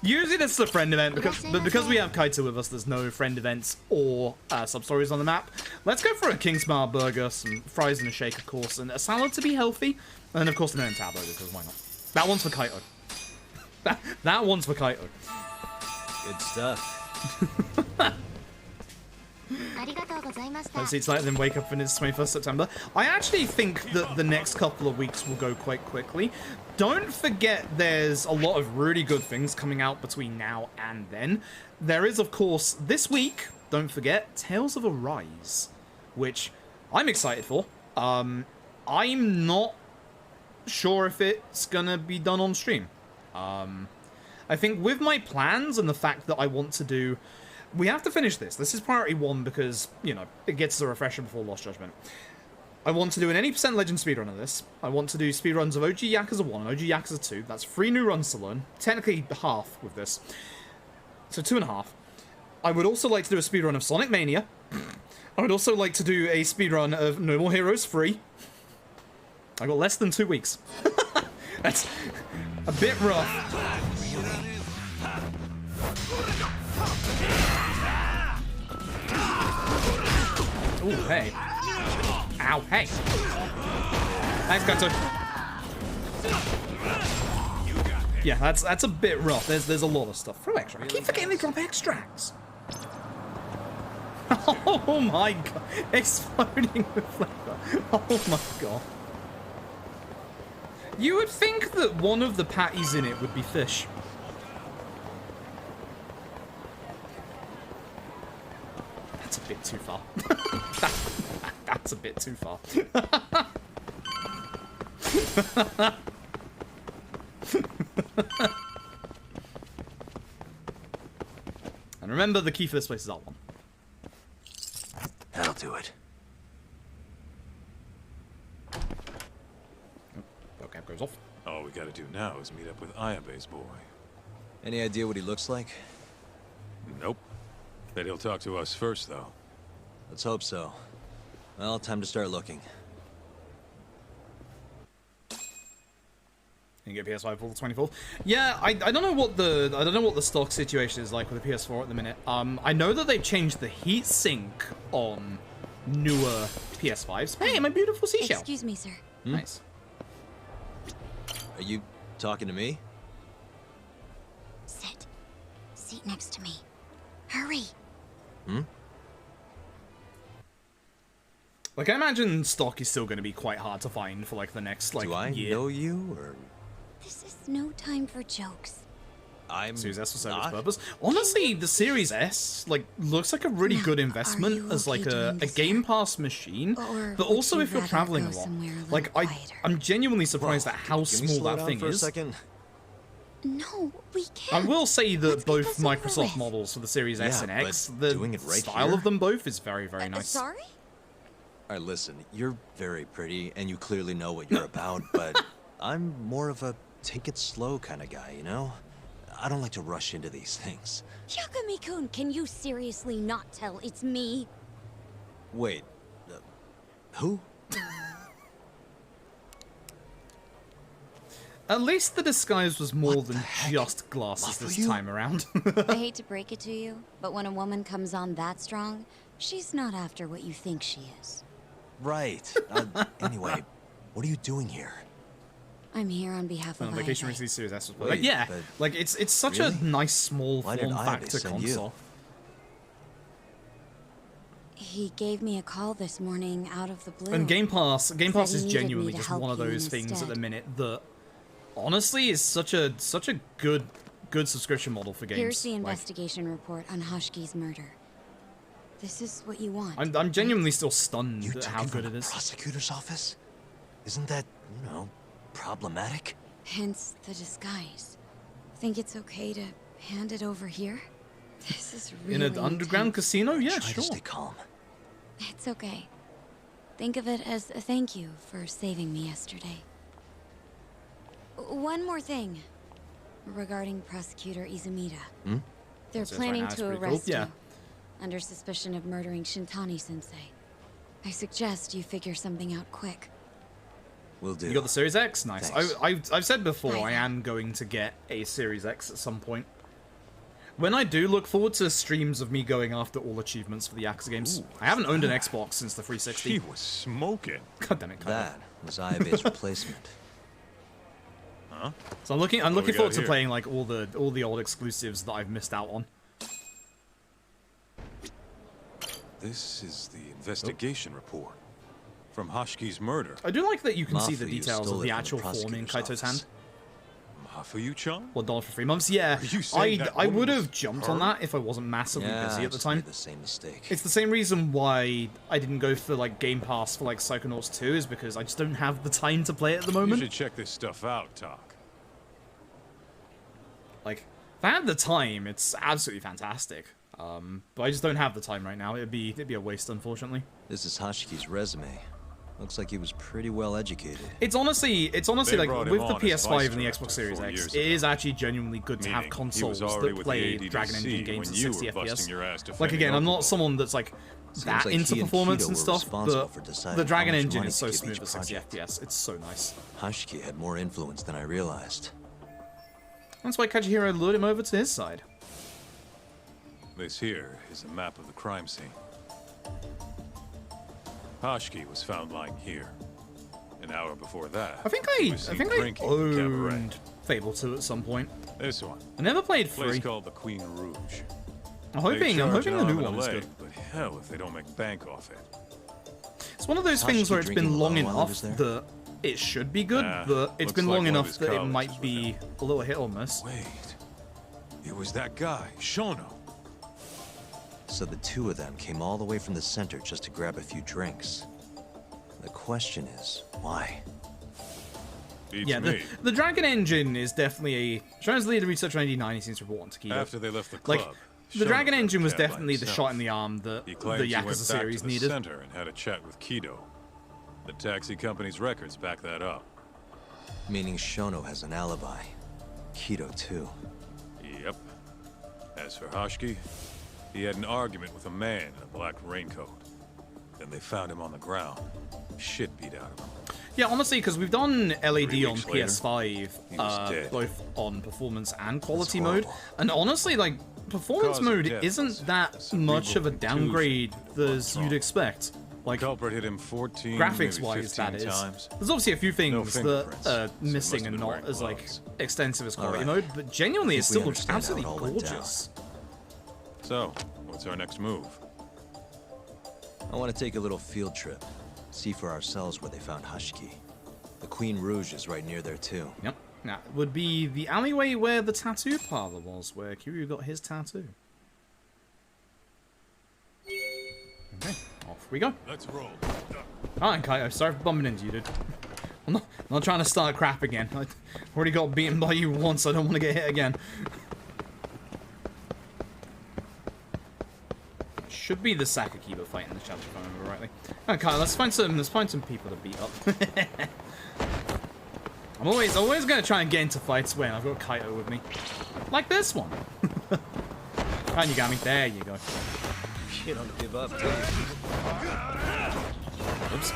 Speaker 1: Usually this is a friend event, because we have Kaito with us, there's no friend events or sub-stories on the map. Let's go for a King Smile burger, some fries and a shake, of course, and a salad to be healthy, and then of course the Mental burger, because why not? That one's for Kaito. That one's for Kaito.
Speaker 3: Good stuff.
Speaker 1: Let's see, tonight, then wake up when it's 21st September. I actually think that the next couple of weeks will go quite quickly. Don't forget there's a lot of really good things coming out between now and then. There is, of course, this week, don't forget, Tales of Arise, which I'm excited for. I'm not sure if it's gonna be done on stream. I think with my plans and the fact that I want to do... We have to finish this. This is priority 1 because, you know, it gets a refresher before Lost Judgment. I want to do an 80% Legend speedrun of this. I want to do speedruns of OG Yakuza 1 and OG Yakuza 2. That's 3 new runs to learn. Technically half with this. So 2.5. I would also like to do a speedrun of Sonic Mania. I would also like to do a speedrun of No More Heroes 3. I got less than 2 weeks. That's a bit rough. Ooh, hey. Ow, hey. Thanks, Gato. Yeah, that's a bit rough. There's a lot of stuff. Throw extra. I keep forgetting they drop extracts. Oh my god. Exploding with flavor. Oh my god. You would think that one of the patties in it would be fish. That's a bit too far. That's a bit too far. And remember, the key for this place is R1.
Speaker 3: That'll do it.
Speaker 1: Okay, goes off.
Speaker 10: All we gotta do now is meet up with Ayabe's boy.
Speaker 3: Any idea what he looks like?
Speaker 10: Nope. Bet he'll talk to us first, though.
Speaker 3: Let's hope so. Well, time to start looking.
Speaker 1: You get PS5 for the 24th. Yeah, I don't know what the stock situation is like with the PS4 at the minute. I know that they've changed the heatsink on newer PS5s. Hey, my beautiful seashell.
Speaker 7: Excuse me, sir.
Speaker 1: Nice.
Speaker 3: Are you talking to me?
Speaker 7: Sit. Seat next to me. Hurry.
Speaker 1: Like, I imagine stock is still going to be quite hard to find for like the next like
Speaker 3: Do I
Speaker 1: year.
Speaker 3: know you, or
Speaker 7: This is no time for jokes.
Speaker 3: I'm
Speaker 1: Series S for service
Speaker 3: not?
Speaker 1: purpose. Honestly, the Series S like looks like a really good investment as like a Game Pass machine, but also if you're traveling a lot. Like I'm genuinely surprised at how
Speaker 3: Can we
Speaker 1: small
Speaker 3: slow
Speaker 1: that
Speaker 3: down
Speaker 1: thing
Speaker 3: for a
Speaker 1: is.
Speaker 3: second?
Speaker 7: No, we
Speaker 1: I
Speaker 7: can't.
Speaker 1: will say that
Speaker 7: Let's get
Speaker 1: both
Speaker 7: this over
Speaker 1: Microsoft
Speaker 7: with.
Speaker 1: models for the Series S
Speaker 3: Yeah,
Speaker 1: and X,
Speaker 3: but
Speaker 1: the
Speaker 3: doing it right
Speaker 1: style
Speaker 3: here?
Speaker 1: of them both is very, very nice.
Speaker 7: Sorry?
Speaker 3: Alright, listen, you're very pretty, and you clearly know what you're about, but I'm more of a take it slow kind of guy, you know? I don't like to rush into these things.
Speaker 7: Yagami-kun, can you seriously not tell it's me?
Speaker 3: Wait, who?
Speaker 1: At least the disguise was more than just glasses this time around.
Speaker 7: I hate to break it to you, but when a woman comes on that strong, she's not after what you think she is.
Speaker 3: Right. Anyway, what are you doing here?
Speaker 7: I'm here on behalf of
Speaker 1: Vacation
Speaker 7: Ayabe.
Speaker 1: recently Series S was
Speaker 3: Wait,
Speaker 1: like, yeah,
Speaker 3: but
Speaker 1: like it's such
Speaker 3: really?
Speaker 1: a nice small
Speaker 3: Why did
Speaker 1: form
Speaker 3: Ayabe
Speaker 1: factor
Speaker 3: send you?
Speaker 1: console.
Speaker 7: He gave me a call this morning out of the blue.
Speaker 1: And Game Pass
Speaker 7: Said
Speaker 1: is
Speaker 7: he needed
Speaker 1: genuinely
Speaker 7: me to
Speaker 1: just
Speaker 7: help
Speaker 1: one of
Speaker 7: you
Speaker 1: those things at the
Speaker 7: instead.
Speaker 1: minute that honestly is such a good subscription model for games.
Speaker 7: Here's the
Speaker 1: Like,
Speaker 7: investigation report on Hoshki's murder. This is what you want.
Speaker 1: I'm genuinely still stunned
Speaker 3: You
Speaker 1: at
Speaker 3: took
Speaker 1: how
Speaker 3: it from
Speaker 1: good it
Speaker 3: the
Speaker 1: is.
Speaker 3: prosecutor's office? Isn't that, you know, problematic?
Speaker 7: Hence the disguise. Think it's okay to hand it over here? This is really
Speaker 1: In an underground
Speaker 7: intense.
Speaker 1: casino? Yeah,
Speaker 3: Try
Speaker 1: sure.
Speaker 3: to stay calm.
Speaker 7: It's okay. Think of it as a thank you for saving me yesterday. One more thing. Regarding Prosecutor Izumida.
Speaker 3: Hmm?
Speaker 7: They're
Speaker 1: Says right
Speaker 7: planning
Speaker 1: now it's
Speaker 7: to
Speaker 1: pretty cool.
Speaker 7: arrest
Speaker 1: Yeah.
Speaker 7: you. Under suspicion of murdering Shintani-sensei. I suggest you figure something out quick.
Speaker 3: Will do.
Speaker 1: You got the Series X? Nice.
Speaker 3: Thanks.
Speaker 1: I've said before, I am going to get a Series X at some point. When I do, look forward to streams of me going after all achievements for the Yakuza games. I haven't owned an Xbox since the 360.
Speaker 10: He was smoking.
Speaker 1: God damn it, Kaido.
Speaker 3: That was Ayabe's replacement.
Speaker 10: Huh?
Speaker 1: So I'm looking
Speaker 10: What do we
Speaker 1: forward
Speaker 10: got
Speaker 1: to
Speaker 10: here?
Speaker 1: playing like all the old exclusives that I've missed out on.
Speaker 10: This is the investigation report from Hoshki's murder.
Speaker 1: I do like that you can see the
Speaker 3: Mafuyu
Speaker 1: details
Speaker 3: stole
Speaker 1: of
Speaker 3: it
Speaker 1: the
Speaker 3: from the
Speaker 1: actual form in
Speaker 3: prosecutor's
Speaker 1: Kaito's
Speaker 3: office.
Speaker 1: hand.
Speaker 10: Mafuyu-chan?
Speaker 1: $1 for 3 months. Yeah,
Speaker 10: Are you saying that
Speaker 1: I
Speaker 10: woman
Speaker 1: would
Speaker 10: was
Speaker 1: have jumped on
Speaker 10: her?
Speaker 1: that if I wasn't massively
Speaker 3: Yeah,
Speaker 1: busy
Speaker 3: I
Speaker 1: at the
Speaker 3: just
Speaker 1: time.
Speaker 3: made the same mistake.
Speaker 1: It's the same reason why I didn't go for like Game Pass for like Psychonauts 2 is because I just don't have the time to play it at the
Speaker 10: You
Speaker 1: moment.
Speaker 10: should check this stuff out, Tak.
Speaker 1: Like, if I had the time, it's absolutely fantastic. But I just don't have the time right now. It'd be a waste, unfortunately.
Speaker 3: This is Hoshiki's resume. Looks like he was pretty well educated.
Speaker 1: It's honestly
Speaker 10: They
Speaker 1: like
Speaker 10: brought
Speaker 1: with
Speaker 10: him
Speaker 1: the
Speaker 10: on as
Speaker 1: PS5
Speaker 10: vice
Speaker 1: and the
Speaker 10: director
Speaker 1: Xbox Series
Speaker 10: 4
Speaker 1: X,
Speaker 10: years
Speaker 1: it
Speaker 10: ago.
Speaker 1: is actually genuinely good to have
Speaker 10: Meaning, he
Speaker 1: consoles
Speaker 10: was already
Speaker 1: that
Speaker 10: with
Speaker 1: play
Speaker 10: the
Speaker 1: Dragon
Speaker 10: ADDC
Speaker 1: Engine games
Speaker 10: when
Speaker 1: at
Speaker 10: you
Speaker 1: 60
Speaker 10: were busting your ass
Speaker 1: FPS.
Speaker 10: defending
Speaker 1: Like again, I'm not
Speaker 10: Oakwood.
Speaker 1: someone that's like that
Speaker 3: like
Speaker 1: into
Speaker 3: he and
Speaker 1: performance
Speaker 3: Kido
Speaker 1: and
Speaker 3: were
Speaker 1: stuff,
Speaker 3: responsible
Speaker 1: but
Speaker 3: for deciding
Speaker 1: the
Speaker 3: how
Speaker 1: Dragon
Speaker 3: much
Speaker 1: Engine
Speaker 3: money
Speaker 1: is
Speaker 3: to
Speaker 1: so
Speaker 3: give
Speaker 1: smooth
Speaker 3: each
Speaker 1: at 60
Speaker 3: project.
Speaker 1: FPS. It's so nice.
Speaker 3: Hashiki had more influence than I realized.
Speaker 1: That's why Kajihiro lured him over to his side.
Speaker 10: This here is a map of the crime scene. Hashiki was found lying here. An hour before that,
Speaker 1: I think
Speaker 10: he
Speaker 1: I
Speaker 10: was seen
Speaker 1: think I
Speaker 10: drinking in the cabaret.
Speaker 1: owned Fable 2 at some point.
Speaker 10: This one.
Speaker 1: I never played
Speaker 10: Place
Speaker 1: 3.
Speaker 10: called the Queen Rouge.
Speaker 1: I'm
Speaker 10: They
Speaker 1: hoping
Speaker 10: charge
Speaker 1: the
Speaker 10: an
Speaker 1: new
Speaker 10: arm and
Speaker 1: one
Speaker 10: a
Speaker 1: is
Speaker 10: leg,
Speaker 1: good.
Speaker 10: But hell if they don't make bank off it.
Speaker 1: It's one of those things
Speaker 3: Hashiki
Speaker 1: where it's been
Speaker 3: drinking
Speaker 1: long
Speaker 3: alone while he
Speaker 1: enough
Speaker 3: was there?
Speaker 1: that it should be good,
Speaker 10: Nah,
Speaker 1: but it's
Speaker 10: looks
Speaker 1: been
Speaker 10: like
Speaker 1: long
Speaker 10: one of
Speaker 1: enough
Speaker 10: his
Speaker 1: that it
Speaker 10: colleagues
Speaker 1: might
Speaker 10: was with
Speaker 1: be a little hit or miss.
Speaker 10: Wait. It was that guy, Shono.
Speaker 3: So the two of them came all the way from the center just to grab a few drinks. The question is, why?
Speaker 10: Beats
Speaker 1: Yeah,
Speaker 10: me.
Speaker 1: the Dragon Engine is definitely a... Shono's leader researcher 99, he seems to report on Takedo.
Speaker 10: After they left the club,
Speaker 1: Like, the
Speaker 10: Shono
Speaker 1: Dragon
Speaker 10: left
Speaker 1: Engine was
Speaker 10: camp by
Speaker 1: definitely the
Speaker 10: himself.
Speaker 1: shot in the arm that
Speaker 10: He
Speaker 1: the
Speaker 10: claims he went
Speaker 1: Yakuza
Speaker 10: back
Speaker 1: series
Speaker 10: to the
Speaker 1: needed.
Speaker 10: center and had a chat with Kido. The taxi company's records back that up.
Speaker 3: Meaning Shono has an alibi. Kido too.
Speaker 10: Yep. As for Hashiki, he had an argument with a man in a black raincoat. Then they found him on the ground. Shit beat out of him.
Speaker 1: Yeah, honestly, because we've done LED
Speaker 10: 3
Speaker 1: on
Speaker 10: weeks later,
Speaker 1: PS5,
Speaker 10: he was dead.
Speaker 1: both on performance and quality
Speaker 3: That's
Speaker 1: mode,
Speaker 3: horrible.
Speaker 1: and honestly, like, performance
Speaker 10: Cause of
Speaker 1: mode
Speaker 10: death was
Speaker 1: isn't that
Speaker 10: cerebral
Speaker 1: much of a
Speaker 10: contusion
Speaker 1: downgrade
Speaker 10: from
Speaker 1: as
Speaker 10: trauma.
Speaker 1: you'd expect. Like,
Speaker 10: Culprit hit him 14,
Speaker 1: graphics-wise,
Speaker 10: maybe
Speaker 1: that
Speaker 10: 15
Speaker 1: is.
Speaker 10: times.
Speaker 1: There's obviously a few
Speaker 10: No
Speaker 1: things that
Speaker 10: fingerprints,
Speaker 1: are
Speaker 10: so he
Speaker 1: missing
Speaker 10: must have
Speaker 1: and
Speaker 10: been
Speaker 1: not
Speaker 10: wearing
Speaker 1: as, like,
Speaker 10: gloves.
Speaker 1: extensive as quality
Speaker 3: Alright.
Speaker 1: mode, but genuinely
Speaker 3: I
Speaker 1: it
Speaker 3: think
Speaker 1: still
Speaker 3: we
Speaker 1: looks
Speaker 3: understand
Speaker 1: absolutely
Speaker 3: how it all went down.
Speaker 1: gorgeous.
Speaker 10: So, what's our next move?
Speaker 3: I want to take a little field trip. See for ourselves where they found Hashiki. The Queen Rouge is right near there too.
Speaker 1: Yep. That would be the alleyway where the tattoo parlor was, where Kiryu got his tattoo. Okay, off we go.
Speaker 10: Let's roll.
Speaker 1: Alright, Kaito, sorry for bumping into you, dude. I'm not trying to start crap again. I already got beaten by you once, I don't want to get hit again. Should be the Sakakiba fight in the chapter, if I remember rightly. Okay, let's find some people to beat up. I'm always gonna try and get into fights when I've got Kaito with me. Like this one. And you got me. There you go.
Speaker 3: You don't give up, do you?
Speaker 1: Oops.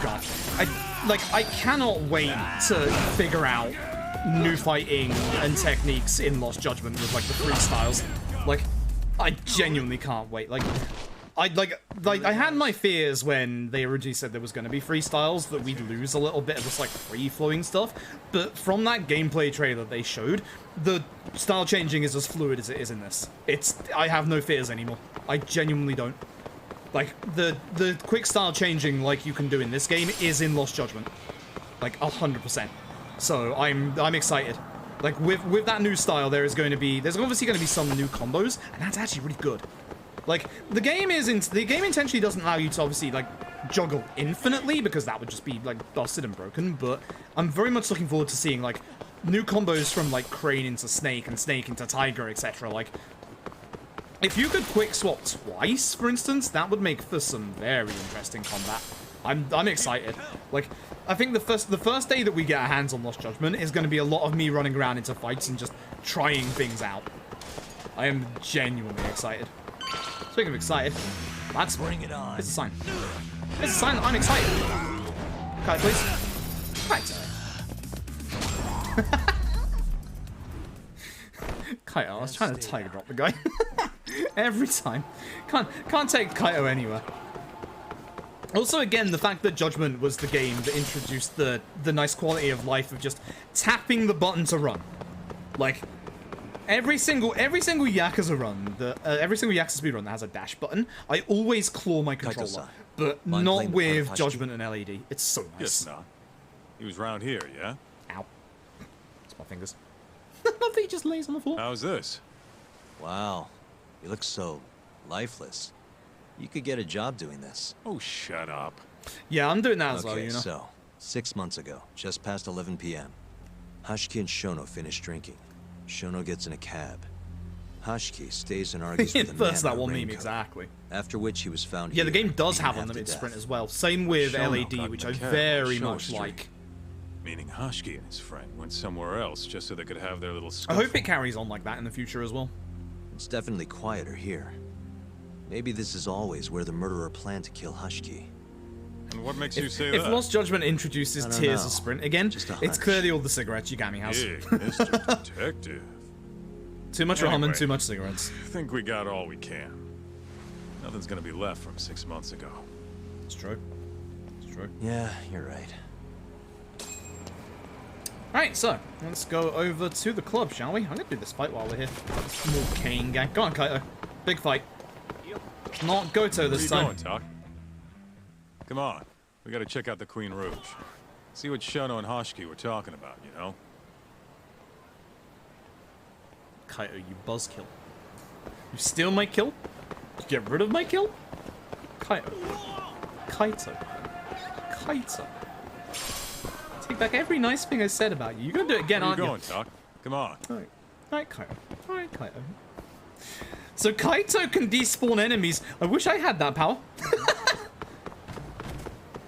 Speaker 1: God. I cannot wait to figure out new fighting and techniques in Lost Judgment with, like, the freestyles. Like, I genuinely can't wait. I had my fears when they originally said there was going to be freestyles, that we'd lose a little bit of this, like, free-flowing stuff. But from that gameplay trailer they showed, the style changing is as fluid as it is in this. I have no fears anymore. I genuinely don't. Like, the quick style changing like you can do in this game is in Lost Judgment. Like, 100%. So, I'm excited. Like, with that new style, there's obviously going to be some new combos, and that's actually really good. Like, the game intentionally doesn't allow you to obviously, like, juggle infinitely, because that would just be, like, busted and broken, but I'm very much looking forward to seeing, like, new combos from, like, Crane into Snake and Snake into Tiger, etc. Like, if you could quick swap twice, for instance, that would make for some very interesting combat. I'm excited. Like, I think the first day that we get our hands on Lost Judgment is going to be a lot of me running around into fights and just trying things out. I am genuinely excited. Speaking of excited, that's
Speaker 3: Bring it on.
Speaker 1: It's a sign. It's a sign that I'm excited. Okay, please. Right. Kaito, I was trying to tiger drop the guy. Every time. Can't take Kaito anywhere. Also, again, the fact that Judgment was the game that introduced the nice quality of life of just tapping the button to run. Like, every single Yakuza run, every single Yakuza speedrun that has a dash button, I always claw my controller.
Speaker 3: Kaito-san,
Speaker 1: But
Speaker 3: mind
Speaker 1: not
Speaker 3: playing the part of
Speaker 1: with
Speaker 3: Hashiki?
Speaker 1: Judgment and LED. It's so nice.
Speaker 10: Guess not. He was round here, yeah?
Speaker 1: Ow. It's my fingers. Love that he just lays on the floor.
Speaker 10: How's this?
Speaker 3: Wow. You look so lifeless. You could get a job doing this.
Speaker 10: Oh, shut up.
Speaker 1: Yeah, I'm doing that as well,
Speaker 3: Okay,
Speaker 1: you know.
Speaker 3: so, 6 months ago, just past 11 p.m., Hashiki and Shono finished drinking. Shono gets in a cab. Hashiki stays and argues with the
Speaker 1: First
Speaker 3: man
Speaker 1: that
Speaker 3: in a
Speaker 1: one meme,
Speaker 3: raincoat.
Speaker 1: exactly.
Speaker 3: After which he was found
Speaker 1: Yeah, the
Speaker 3: here,
Speaker 1: game does
Speaker 3: beaten
Speaker 1: have
Speaker 3: half to
Speaker 1: unlimited
Speaker 3: death.
Speaker 1: sprint as well. Same with
Speaker 10: Shono
Speaker 1: LAD,
Speaker 10: got
Speaker 1: which
Speaker 10: in
Speaker 1: I
Speaker 10: the cab
Speaker 1: very
Speaker 10: on Shono
Speaker 1: much
Speaker 10: Street.
Speaker 1: like.
Speaker 10: Meaning Hashki and his friend went somewhere else just so they could have their little
Speaker 1: I
Speaker 10: scuffle.
Speaker 1: hope it carries on like that in the future as well.
Speaker 3: It's definitely quieter here. Maybe this is always where the murderer planned to kill Hashiki.
Speaker 10: And what makes you say
Speaker 1: If
Speaker 10: that?
Speaker 1: Lost Judgment introduces
Speaker 3: I don't
Speaker 1: tiers
Speaker 3: know.
Speaker 1: of sprint again,
Speaker 3: Just a
Speaker 1: it's
Speaker 3: hunch.
Speaker 1: clearly all the cigarettes Yagami has.
Speaker 10: Big Mr. Detective.
Speaker 1: Too much ramen,
Speaker 10: Anyway.
Speaker 1: too much cigarettes.
Speaker 10: I think we got all we can. Nothing's gonna be left from 6 months ago.
Speaker 1: It's true. It's true.
Speaker 3: Yeah, you're right.
Speaker 1: Alright, so, let's go over to the club, shall we? I'm gonna do this fight while we're here. Small cane gang. Go on, Kaito. Big fight. Not Goto this
Speaker 10: Where
Speaker 1: time.
Speaker 10: you going, Doc? Come on. We gotta check out the Queen Rouge. See what Shono and Hashiki were talking about, you know?
Speaker 1: Kaito, you buzzkill. You steal my kill? You get rid of my kill? Kaito. Kaito. Kaito. Take back every nice thing I said about you. You're gonna do it again,
Speaker 10: Where
Speaker 1: aren't
Speaker 10: you
Speaker 1: you?
Speaker 10: going, Doc? Come on.
Speaker 1: Alright. Alright, Kaito. Alright, Kaito. So Kaito can despawn enemies. I wish I had that power.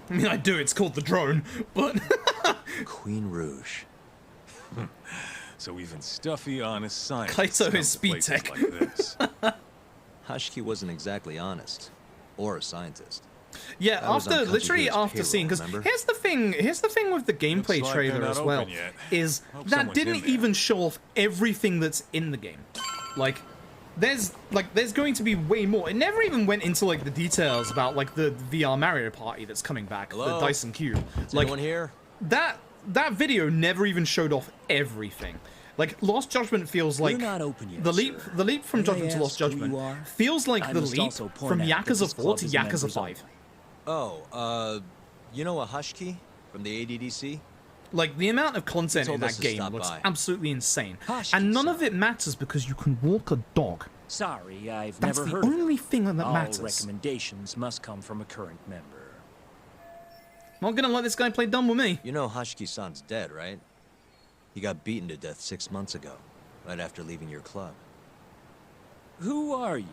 Speaker 1: I mean, I do. It's called the drone, but...
Speaker 3: Queen Rouge.
Speaker 10: So even stuffy, honest scientists
Speaker 1: Kaito
Speaker 10: come
Speaker 1: is
Speaker 10: to
Speaker 1: speed
Speaker 10: places
Speaker 1: tech.
Speaker 10: like this.
Speaker 3: Hashiki wasn't exactly honest. Or a scientist.
Speaker 1: Yeah,
Speaker 3: That was on
Speaker 1: after
Speaker 3: Country
Speaker 1: literally
Speaker 3: Hero's
Speaker 1: after
Speaker 3: payroll,
Speaker 1: seeing, because
Speaker 3: remember?
Speaker 1: here's the thing with the gameplay
Speaker 10: Looks like they're
Speaker 1: trailer
Speaker 10: not
Speaker 1: as well,
Speaker 10: open yet.
Speaker 1: is
Speaker 10: Hope
Speaker 1: that
Speaker 10: someone's in
Speaker 1: didn't
Speaker 10: there.
Speaker 1: even show off everything that's in the game. There's going to be way more. It never even went into like the details about like the VR Mario Party that's coming back,
Speaker 3: Hello?
Speaker 1: the Dyson Cube.
Speaker 3: Is
Speaker 1: Like
Speaker 3: anyone here?
Speaker 1: that video never even showed off everything. Like Lost Judgment feels like
Speaker 4: not open yet,
Speaker 1: the leap from
Speaker 4: May I
Speaker 1: Judgment to Lost
Speaker 4: ask who
Speaker 1: Judgment
Speaker 4: you are?
Speaker 1: feels like
Speaker 4: I
Speaker 1: the
Speaker 4: must
Speaker 1: leap
Speaker 4: also point
Speaker 1: from
Speaker 4: out that
Speaker 1: Yakuza
Speaker 4: this
Speaker 1: 4
Speaker 4: club
Speaker 1: to
Speaker 4: is
Speaker 1: Yakuza
Speaker 4: members
Speaker 1: 5.
Speaker 3: Oh, you know a Hashiki from the ADDC?
Speaker 1: Like, the amount of
Speaker 3: He
Speaker 1: content
Speaker 3: told
Speaker 1: in
Speaker 3: us
Speaker 1: that
Speaker 3: to
Speaker 1: game
Speaker 3: stop
Speaker 1: looks
Speaker 3: by.
Speaker 1: absolutely insane.
Speaker 4: Hashiki,
Speaker 1: And none
Speaker 4: sir.
Speaker 1: of it matters because you can walk a dog.
Speaker 15: Sorry, I've
Speaker 1: That's
Speaker 15: never
Speaker 1: the
Speaker 15: heard of
Speaker 1: only
Speaker 15: it.
Speaker 1: thing that
Speaker 15: All
Speaker 1: matters.
Speaker 15: recommendations must come from a current member.
Speaker 1: Not gonna let this guy play dumb with me.
Speaker 3: You know Hashiki-san's dead, right? He got beaten to death 6 months ago, right after leaving your club.
Speaker 15: Who are you?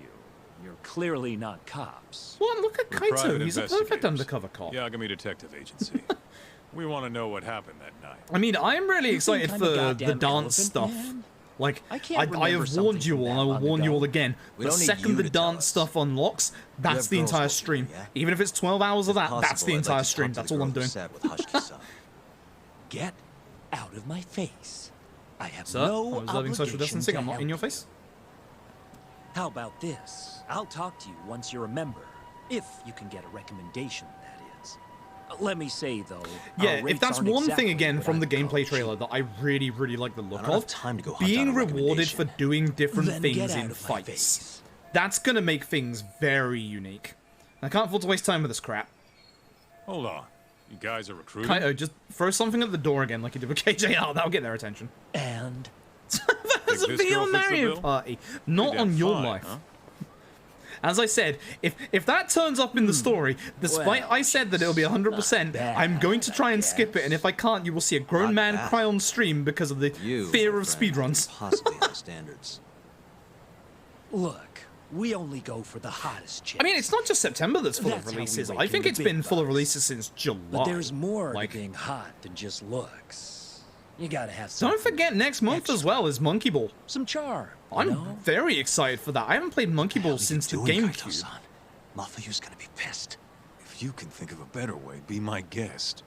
Speaker 15: You're clearly not cops.
Speaker 1: Well, look at
Speaker 10: We're
Speaker 1: Kaito.
Speaker 10: private
Speaker 1: He's a perfect
Speaker 10: investigators.
Speaker 1: undercover cop.
Speaker 10: Yagami Detective Agency. We want to know what happened that night.
Speaker 1: I mean, I am really
Speaker 15: You think
Speaker 1: excited
Speaker 15: I'm
Speaker 1: for
Speaker 15: a
Speaker 1: the
Speaker 15: goddamn
Speaker 1: dance
Speaker 15: elephant
Speaker 1: stuff.
Speaker 15: man?
Speaker 1: Like,
Speaker 15: I
Speaker 1: I
Speaker 15: can't remember
Speaker 1: have warned
Speaker 15: something
Speaker 1: you all,
Speaker 15: from
Speaker 1: and I
Speaker 15: that
Speaker 1: will
Speaker 15: long
Speaker 1: warn you
Speaker 15: ago.
Speaker 1: all again.
Speaker 3: We
Speaker 1: The
Speaker 3: don't need
Speaker 1: second
Speaker 3: you
Speaker 1: the
Speaker 3: to tell
Speaker 1: dance
Speaker 3: us.
Speaker 1: stuff unlocks, that's
Speaker 3: have
Speaker 1: the
Speaker 3: girls
Speaker 1: entire
Speaker 3: helping
Speaker 1: stream.
Speaker 3: you, yeah?
Speaker 1: Even if it's 12 hours of
Speaker 3: If
Speaker 1: that, that's
Speaker 3: possible,
Speaker 1: the
Speaker 3: I'd
Speaker 1: entire
Speaker 3: like to
Speaker 1: stream.
Speaker 3: talk to
Speaker 1: That's
Speaker 3: the
Speaker 1: all
Speaker 3: girl
Speaker 1: I'm
Speaker 3: who
Speaker 1: doing.
Speaker 3: sat with Hashiki-san.
Speaker 15: Get out of my face. I have
Speaker 1: Sir,
Speaker 15: no
Speaker 1: I'm observing social
Speaker 15: obligation
Speaker 1: distancing.
Speaker 15: to
Speaker 1: I'm not in your
Speaker 15: help you.
Speaker 1: face.
Speaker 15: How about this? I'll talk to you once you're a member. If you can get a recommendation, that is. Let me say, though, our
Speaker 1: Yeah, if
Speaker 15: rates
Speaker 1: that's
Speaker 15: aren't
Speaker 1: one
Speaker 15: exactly
Speaker 1: thing again
Speaker 15: what
Speaker 1: from the
Speaker 15: I'd call
Speaker 1: gameplay
Speaker 15: cheap.
Speaker 1: trailer that I really, really like the look
Speaker 3: I don't have
Speaker 1: of,
Speaker 3: time to go hunt down
Speaker 1: being
Speaker 3: a
Speaker 1: rewarded for
Speaker 3: recommendation.
Speaker 1: doing different
Speaker 15: Then get
Speaker 1: things
Speaker 15: out
Speaker 1: in
Speaker 15: of my
Speaker 1: fights.
Speaker 15: face.
Speaker 1: That's gonna make things very unique. I can't afford to waste time with this crap.
Speaker 10: Hold on. You guys are recruiting?
Speaker 1: Kaito, just throw something at the door again like you did with KJR. That'll get their attention.
Speaker 15: And
Speaker 1: That's a
Speaker 10: Think this girl
Speaker 1: VR
Speaker 10: fits the
Speaker 1: Mario
Speaker 10: bill?
Speaker 1: Party. Not
Speaker 10: Pretty
Speaker 1: on
Speaker 10: damn
Speaker 1: your
Speaker 10: fine,
Speaker 1: life.
Speaker 10: huh?
Speaker 1: As I said, if that turns up in the story, despite
Speaker 15: Well,
Speaker 1: I said that it'll be 100%,
Speaker 15: bad,
Speaker 1: I'm going to try and skip it, and if I can't, you will see a grown
Speaker 3: Not
Speaker 1: man
Speaker 3: bad.
Speaker 1: cry on stream because of the
Speaker 3: You,
Speaker 1: fear
Speaker 3: my
Speaker 1: of
Speaker 3: friend,
Speaker 1: speedruns.
Speaker 3: possibly high standards.
Speaker 15: look, we only go for the hottest chicks.
Speaker 1: I mean, it's not just September that's full
Speaker 15: That's
Speaker 1: of
Speaker 15: how we
Speaker 1: releases.
Speaker 15: rake
Speaker 1: I
Speaker 15: in
Speaker 1: think
Speaker 15: the
Speaker 1: it's
Speaker 15: big
Speaker 1: been full of
Speaker 15: bucks.
Speaker 1: releases since July.
Speaker 15: But there's more
Speaker 1: Like,
Speaker 15: to being hot than just looks. You gotta have some.
Speaker 1: don't forget next month as well is Monkey Ball.
Speaker 15: Some charm. you
Speaker 1: I'm
Speaker 15: know?
Speaker 1: very excited for that. I haven't played Monkey Ball since the GameCube.
Speaker 3: Kaito-san? Mafuyu's gonna be pissed.
Speaker 10: If you can think of a better way, be my guest.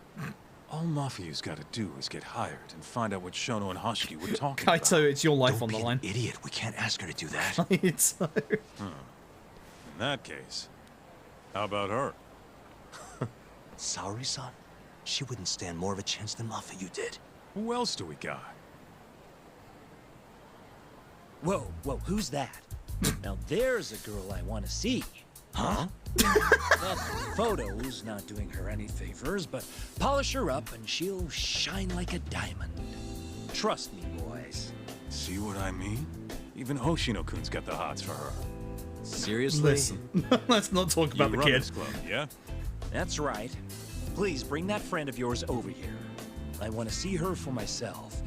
Speaker 10: All Mafuyu's got to do is get hired and find out what Shono and Hashiki were talking about.
Speaker 1: Kaito, it's your life
Speaker 3: Don't
Speaker 1: on
Speaker 3: be
Speaker 1: the
Speaker 3: an
Speaker 1: line.
Speaker 3: idiot. We can't ask her to do that.
Speaker 1: It's
Speaker 10: In that case, how about her?
Speaker 3: Saori-san? She wouldn't stand more of a chance than Mafuyu did.
Speaker 10: Who else do we got?
Speaker 15: Whoa, who's that? Now there's a girl I want to see.
Speaker 3: Huh?
Speaker 15: That photo's not doing her any favors, but polish her up and she'll shine like a diamond. Trust me, boys.
Speaker 10: See what I mean? Even Hoshino-kun's got the hots for her.
Speaker 3: Seriously?
Speaker 1: Listen, let's not talk about
Speaker 10: you
Speaker 1: the
Speaker 10: run
Speaker 1: kid.
Speaker 10: this club, yeah?
Speaker 15: That's right. Please bring that friend of yours over here. I want to see her for myself.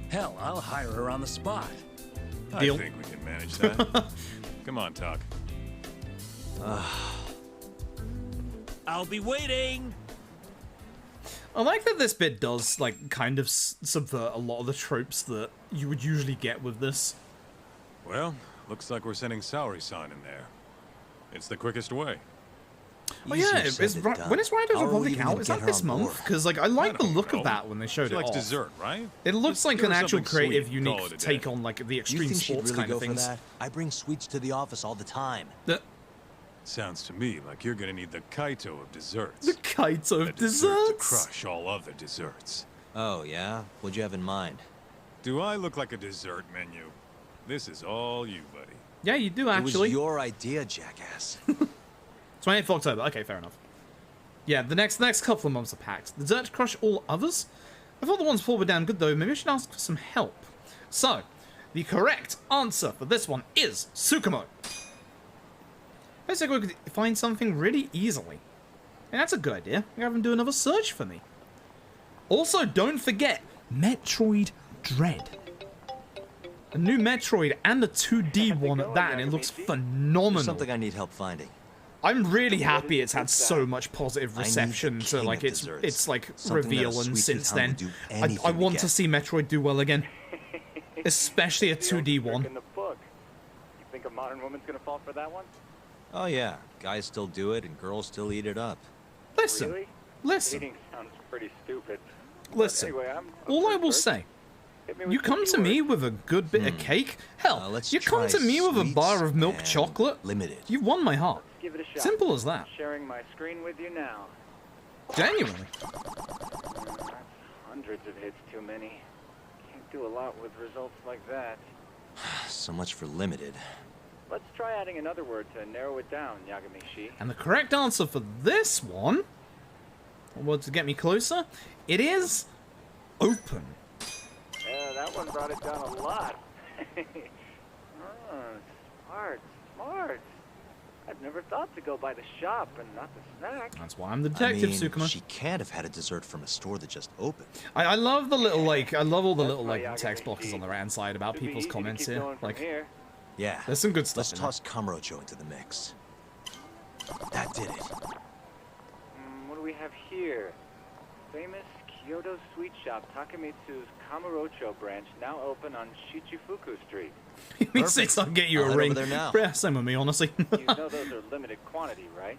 Speaker 15: Hell, I'll hire her on the spot.
Speaker 1: Deal.
Speaker 10: I think we can manage that. Come on, Talk.
Speaker 15: I'll be waiting.
Speaker 1: I like that this bit does, like, kind of subvert a lot of the tropes that you would usually get with this.
Speaker 10: Well, looks like we're sending Saori-san in there. It's the quickest way.
Speaker 1: Oh yeah, when is Riders Republic out? Is that this month? Because like I like the look of that when they showed it
Speaker 10: She likes
Speaker 1: off.
Speaker 10: dessert, right?
Speaker 1: It looks like
Speaker 10: give
Speaker 1: an
Speaker 10: her
Speaker 1: actual
Speaker 10: something
Speaker 1: creative,
Speaker 10: sweet, call
Speaker 1: unique
Speaker 10: it a
Speaker 1: take
Speaker 10: day.
Speaker 1: on like the
Speaker 3: You
Speaker 1: extreme
Speaker 3: think she'd
Speaker 1: sports
Speaker 3: really
Speaker 1: kind
Speaker 3: go
Speaker 1: of things.
Speaker 3: for that? I bring sweets to the office all the time.
Speaker 10: Sounds to me like you're gonna need the Kaito of desserts.
Speaker 1: The Kaito of
Speaker 10: A dessert to
Speaker 1: desserts.
Speaker 10: crush all other desserts.
Speaker 3: Oh, yeah? What'd you have in mind?
Speaker 10: Do I look like a dessert menu? This is all you, buddy.
Speaker 1: Yeah, you do
Speaker 3: It was
Speaker 1: actually.
Speaker 3: your idea, jackass.
Speaker 1: 28th of October. Okay, fair enough. Yeah, the next couple of months are packed. Dessert to crush all others? I thought the ones before were damn good though. Maybe I should ask for some help. So, the correct answer for this one is Tsukumo. I think we could find something really easily. And that's a good idea. You have him do another search for me. Also, don't forget Metroid Dread. A new Metroid and a 2D one at that, and it looks phenomenal.
Speaker 3: There's something I need help finding.
Speaker 1: I'm really happy it's had so much positive reception to like its like
Speaker 3: Something that a
Speaker 1: reveal, and
Speaker 3: sweet
Speaker 1: since
Speaker 3: tooth hound
Speaker 1: then,
Speaker 3: would do
Speaker 1: I
Speaker 3: anything
Speaker 1: want
Speaker 3: to
Speaker 1: to
Speaker 3: get.
Speaker 1: see Metroid do well again, especially a 2D one.
Speaker 16: In the book. You think a modern woman's gonna fall for that one?
Speaker 3: Oh yeah, guys still do it and girls still eat it up.
Speaker 1: Listen,
Speaker 16: Really?
Speaker 1: listen,
Speaker 16: Eating sounds pretty stupid.
Speaker 1: listen.
Speaker 16: Anyway, I'm
Speaker 1: All I will say, you come to me with a good bit of cake. Hell,
Speaker 3: let's
Speaker 1: you come
Speaker 3: try
Speaker 1: to me with a bar of milk
Speaker 3: and
Speaker 1: chocolate.
Speaker 3: Limited.
Speaker 1: You've won my heart.
Speaker 16: Give it a shot.
Speaker 1: Simple as that.
Speaker 16: Sharing my screen with you now.
Speaker 1: Genuinely.
Speaker 16: That's hundreds of hits too many. Can't do a lot with results like that.
Speaker 3: So much for limited.
Speaker 16: Let's try adding another word to narrow it down, Yagami-shi.
Speaker 1: And the correct answer for this one, well, to get me closer, it is open.
Speaker 16: Yeah, that one brought it down a lot. Smart, smart. I've never thought to go by the shop and not the snack.
Speaker 1: That's why I'm the detective,
Speaker 3: I mean,
Speaker 1: Tsukumo.
Speaker 3: she can't have had a dessert from a store that just opened.
Speaker 1: I love the little I love all the little text boxes on the right hand side about people's comments here. Like,
Speaker 3: Yeah.
Speaker 1: there's some good stuff.
Speaker 3: Let's
Speaker 1: in
Speaker 3: toss Kamurocho into the mix. That did it.
Speaker 16: What do we have here? Famous Kyoto sweet shop Takemitsu's Kamurocho branch now open on Shichifuku Street.
Speaker 1: It means it's not get you
Speaker 3: I'll
Speaker 1: a
Speaker 3: head
Speaker 1: ring.
Speaker 3: over there now.
Speaker 1: Yeah, same with me, honestly.
Speaker 16: You know those are limited quantity, right?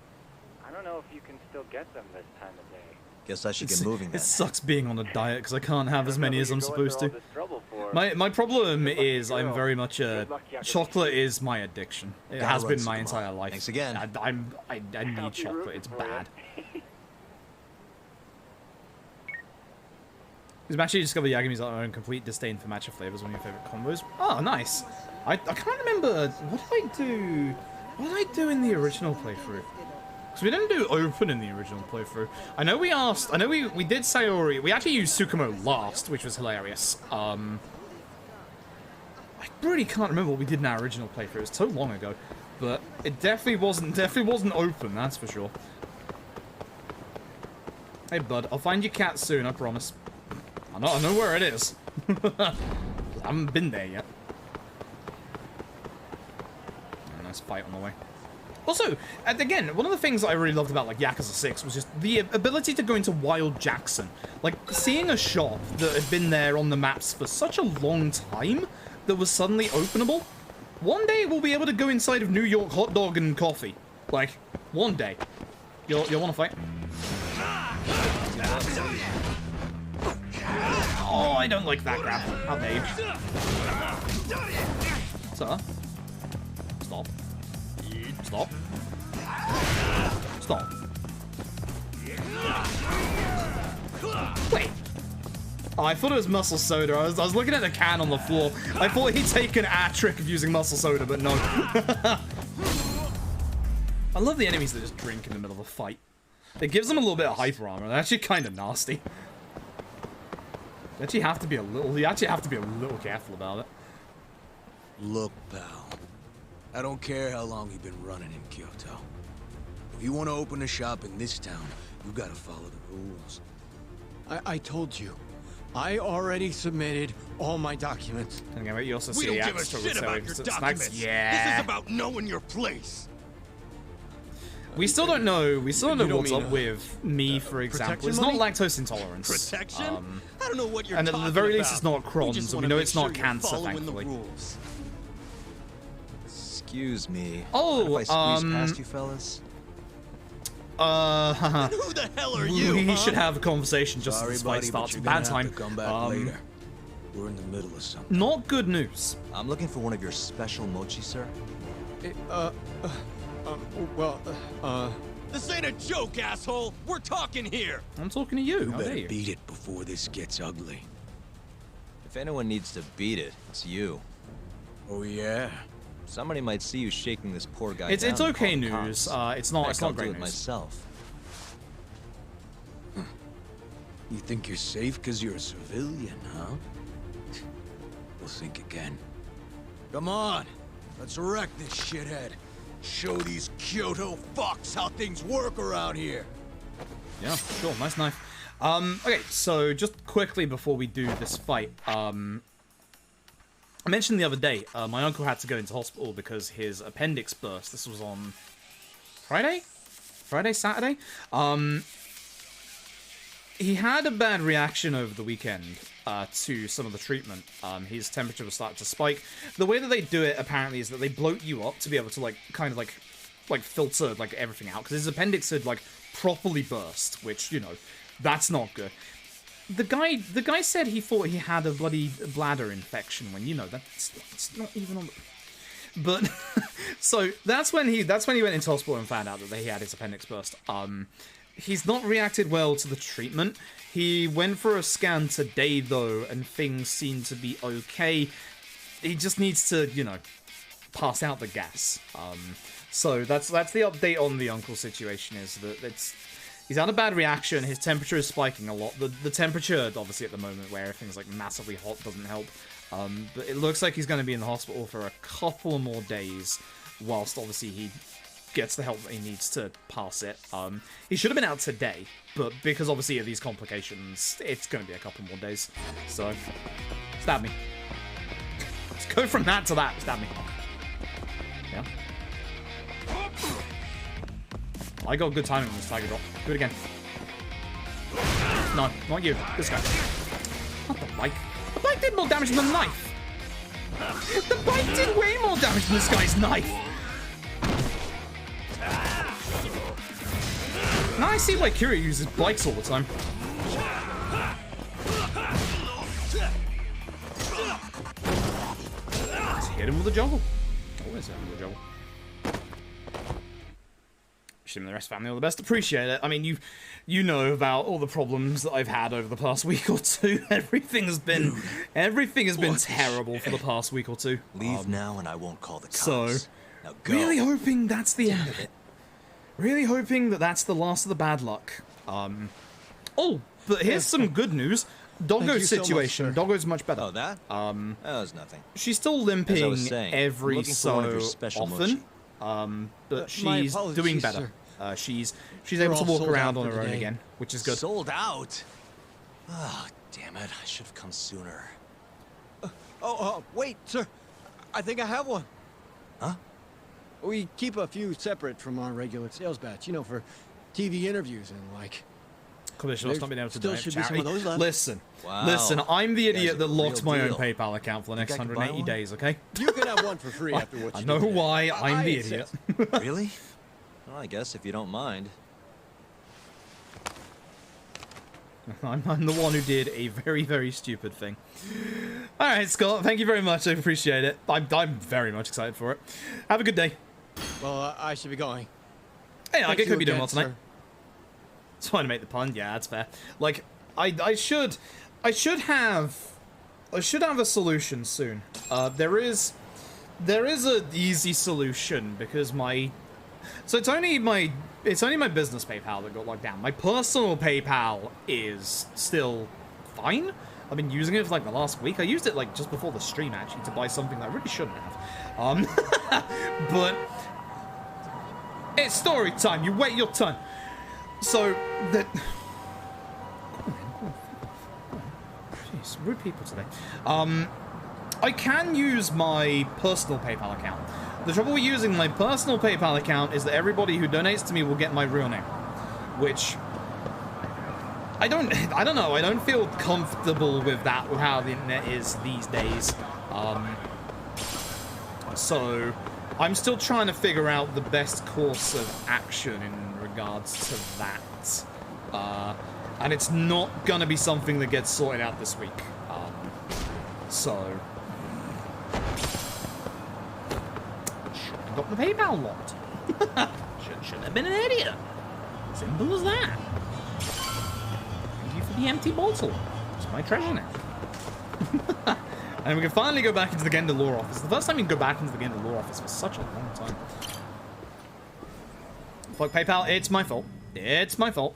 Speaker 16: I don't know if you can still get them this time of day.
Speaker 3: Guess I should get moving
Speaker 1: It
Speaker 3: then.
Speaker 1: sucks being on a diet because I can't have as many as I'm supposed to.
Speaker 16: Trouble for.
Speaker 1: My problem is I'm very much
Speaker 16: luck, Yagami.
Speaker 1: chocolate is my addiction. It
Speaker 3: Gotta
Speaker 1: has
Speaker 3: run,
Speaker 1: been my
Speaker 3: Tsukumo.
Speaker 1: entire life.
Speaker 3: Thanks again.
Speaker 1: I need chocolate. It's bad. We've actually discovered Yagami's own complete disdain for matcha flavors. One of your favorite combos. Oh, nice. I can't remember what did I do. What did I do in the original playthrough? Because we didn't do open in the original playthrough. I know we asked. I know we did Sayori. We actually used Tsukumo last, which was hilarious. I really can't remember what we did in our original playthrough. It was so long ago, but it definitely wasn't open. That's for sure. Hey, bud. I'll find your cat soon. I promise. I know where it is. I haven't been there yet. Oh, nice fight on the way. Also, and again, one of the things I really loved about like Yakuza 6 was just the ability to go into Wild Jackson. Like, seeing a shop that had been there on the maps for such a long time that was suddenly openable. One day we'll be able to go inside of New York Hot Dog and Coffee. Like, one day. You'll want to fight? Oh, I don't like that grab. How dare you? Sir? Stop. Stop. Stop. Wait. Oh, I thought it was muscle soda. I was looking at the can on the floor. I thought he'd take an trick of using muscle soda, but no. I love the enemies that just drink in the middle of a fight. It gives them a little bit of hyper armor. They're actually kind of nasty. You actually have to be a little careful about it.
Speaker 17: Look, pal. I don't care how long you've been running in Kyoto. If you want to open a shop in this town, you gotta follow the rules.
Speaker 18: I told you.
Speaker 17: I already submitted all my documents.
Speaker 1: And again, you also
Speaker 17: We
Speaker 1: see
Speaker 17: don't
Speaker 1: the
Speaker 17: give a
Speaker 1: extra
Speaker 17: shit
Speaker 1: with
Speaker 17: about your
Speaker 1: Snacks.
Speaker 17: documents.
Speaker 1: Yeah.
Speaker 17: This is about knowing your place.
Speaker 1: We still don't know. We still
Speaker 17: You
Speaker 1: don't know
Speaker 17: don't
Speaker 1: what's
Speaker 17: mean,
Speaker 1: up with me, for example.
Speaker 17: protection
Speaker 1: It's not
Speaker 17: money?
Speaker 1: lactose intolerance.
Speaker 17: Protection? I don't know what you're
Speaker 1: and
Speaker 17: talking
Speaker 1: at the very least,
Speaker 17: about.
Speaker 1: it's not
Speaker 17: We just
Speaker 1: Crohn's, and we
Speaker 17: wanna
Speaker 1: know
Speaker 17: make
Speaker 1: it's not
Speaker 17: sure you're
Speaker 1: cancer,
Speaker 17: following
Speaker 1: thankfully.
Speaker 17: the rules.
Speaker 3: Excuse me.
Speaker 1: Oh,
Speaker 3: Mind if I squeeze past you fellas?
Speaker 17: Who the hell are you?
Speaker 1: We
Speaker 17: huh?
Speaker 1: should have a conversation just
Speaker 5: Sorry,
Speaker 1: as the fight
Speaker 5: buddy,
Speaker 1: starts.
Speaker 5: but you're
Speaker 1: Bad
Speaker 5: gonna
Speaker 1: time.
Speaker 5: have to come back later. We're in the middle of something.
Speaker 1: Not good news.
Speaker 3: I'm looking for one of your special mochi, sir.
Speaker 17: This ain't a joke, asshole. We're talking here.
Speaker 1: I'm talking to you.
Speaker 5: You
Speaker 1: How dare
Speaker 5: better
Speaker 1: you?
Speaker 5: beat it before this gets ugly.
Speaker 3: If anyone needs to beat it, it's you.
Speaker 5: Oh yeah.
Speaker 3: Somebody might see you shaking this poor guy
Speaker 1: It's
Speaker 3: down and
Speaker 1: okay
Speaker 3: call the
Speaker 1: news.
Speaker 3: cops.
Speaker 1: It's not.
Speaker 3: Heck,
Speaker 1: It's not
Speaker 3: I'll
Speaker 1: great
Speaker 3: do it
Speaker 1: news.
Speaker 3: myself.
Speaker 5: You think you're safe because you're a civilian, huh? We'll think again. Come on, let's wreck this shithead. Show these Kyoto fucks how things work around here.
Speaker 1: Yeah, sure. Nice knife. Okay, so just quickly before we do this fight, I mentioned the other day, my uncle had to go into hospital because his appendix burst. This was on Friday? Saturday? He had a bad reaction over the weekend to some of the treatment. His temperature was starting to spike. The way that they do it, apparently, is that they bloat you up to be able to, like, kind of, like filter, like, everything out. Because his appendix had, like, properly burst, which, you know, that's not good. The guy said he thought he had a bloody bladder infection when, you know, that's not even on the... But, so, that's when he went into hospital and found out that he had his appendix burst. He's not reacted well to the treatment. He went for a scan today, though, and things seem to be okay. He just needs to, you know, pass out the gas. So that's the update on the uncle situation, is that he's had a bad reaction. His temperature is spiking a lot. The temperature, obviously, at the moment, where everything's, like, massively hot, doesn't help. But it looks like he's going to be in the hospital for a couple more days, whilst, obviously, he gets the help that he needs to pass it. He should have been out today, but because obviously of these complications, it's going to be a couple more days. So, stab me. Let's go from that to that. Stab me. Yeah. I got good timing on this tiger drop. Do it again. No, not you. This guy. Not the bike. The bike did more damage than the knife. The bike did way more damage than this guy's knife. Now I see why Kiryu uses bikes all the time. Let's hit him with a juggle. Always hit him with a juggle. Wish him and the rest of the family all the best. Appreciate it. I mean, you know about all the problems that I've had over the past week or two. Everything has been terrible for the past week or two.
Speaker 3: Leave now and I won't call the cops.
Speaker 1: So,
Speaker 3: now go.
Speaker 1: really hoping that's the end of it. Really hoping that that's the last of the bad luck. Oh, but here's some good news. Doggo's situation. Doggo's much better.
Speaker 3: Oh, that? That was nothing.
Speaker 1: She's still limping
Speaker 3: As I was saying, I'm
Speaker 1: every
Speaker 3: looking for one of your
Speaker 1: so
Speaker 3: special
Speaker 1: often. But she's doing better. She's able to walk around on her own again, which is good.
Speaker 3: Sold out? Oh, damn it. I should have come sooner.
Speaker 17: Wait, sir. I think I have one.
Speaker 3: Huh?
Speaker 17: We keep a few separate from our regular sales batch, you know, for TV interviews and like.
Speaker 1: Commissioner's not been able to
Speaker 17: still
Speaker 1: donate
Speaker 17: should
Speaker 1: to
Speaker 17: be some
Speaker 1: charity.
Speaker 17: of those left.
Speaker 1: Listen,
Speaker 3: Wow.
Speaker 1: listen, I'm the
Speaker 3: You guys
Speaker 1: idiot
Speaker 3: are
Speaker 1: that
Speaker 3: the
Speaker 1: locked
Speaker 3: real
Speaker 1: my own
Speaker 3: deal.
Speaker 1: PayPal account for the next
Speaker 3: Think I could buy
Speaker 1: 180
Speaker 3: one?
Speaker 1: days, okay?
Speaker 17: You can have one for free after what you
Speaker 1: I know
Speaker 17: did today.
Speaker 1: why, I'm the
Speaker 17: I
Speaker 1: idiot.
Speaker 3: Really? Well, I guess if you don't mind.
Speaker 1: I'm the one who did a very, very stupid thing. Alright, Scott, thank you very much, I appreciate it. I'm very much excited for it. Have a good day.
Speaker 17: Well, I should be going.
Speaker 1: Hey, I
Speaker 17: Thank
Speaker 1: could
Speaker 17: you
Speaker 1: be doing
Speaker 17: again,
Speaker 1: well tonight.
Speaker 17: sir.
Speaker 1: Trying to make the pun, yeah, that's fair. Like, I should have a solution soon. There is an easy solution because it's only my business PayPal that got locked down. My personal PayPal is still fine. I've been using it for like the last week. I used it like just before the stream actually to buy something that I really shouldn't have. But it's story time. You wait your turn. So that. Jeez, rude people today. I can use my personal PayPal account. The trouble with using my personal PayPal account is that everybody who donates to me will get my real name, which I don't know. I don't feel comfortable with that, with how the internet is these days. So I'm still trying to figure out the best course of action in regards to that. And it's not gonna be something that gets sorted out this week. So shouldn't have got the PayPal locked. Shouldn't have been an idiot. Simple as that. Thank you for the empty bottle. It's my treasure now. And we can finally go back into the Genda Law office. The first time you can go back into the Genda Law office for such a long time. Fuck PayPal, it's my fault. It's my fault.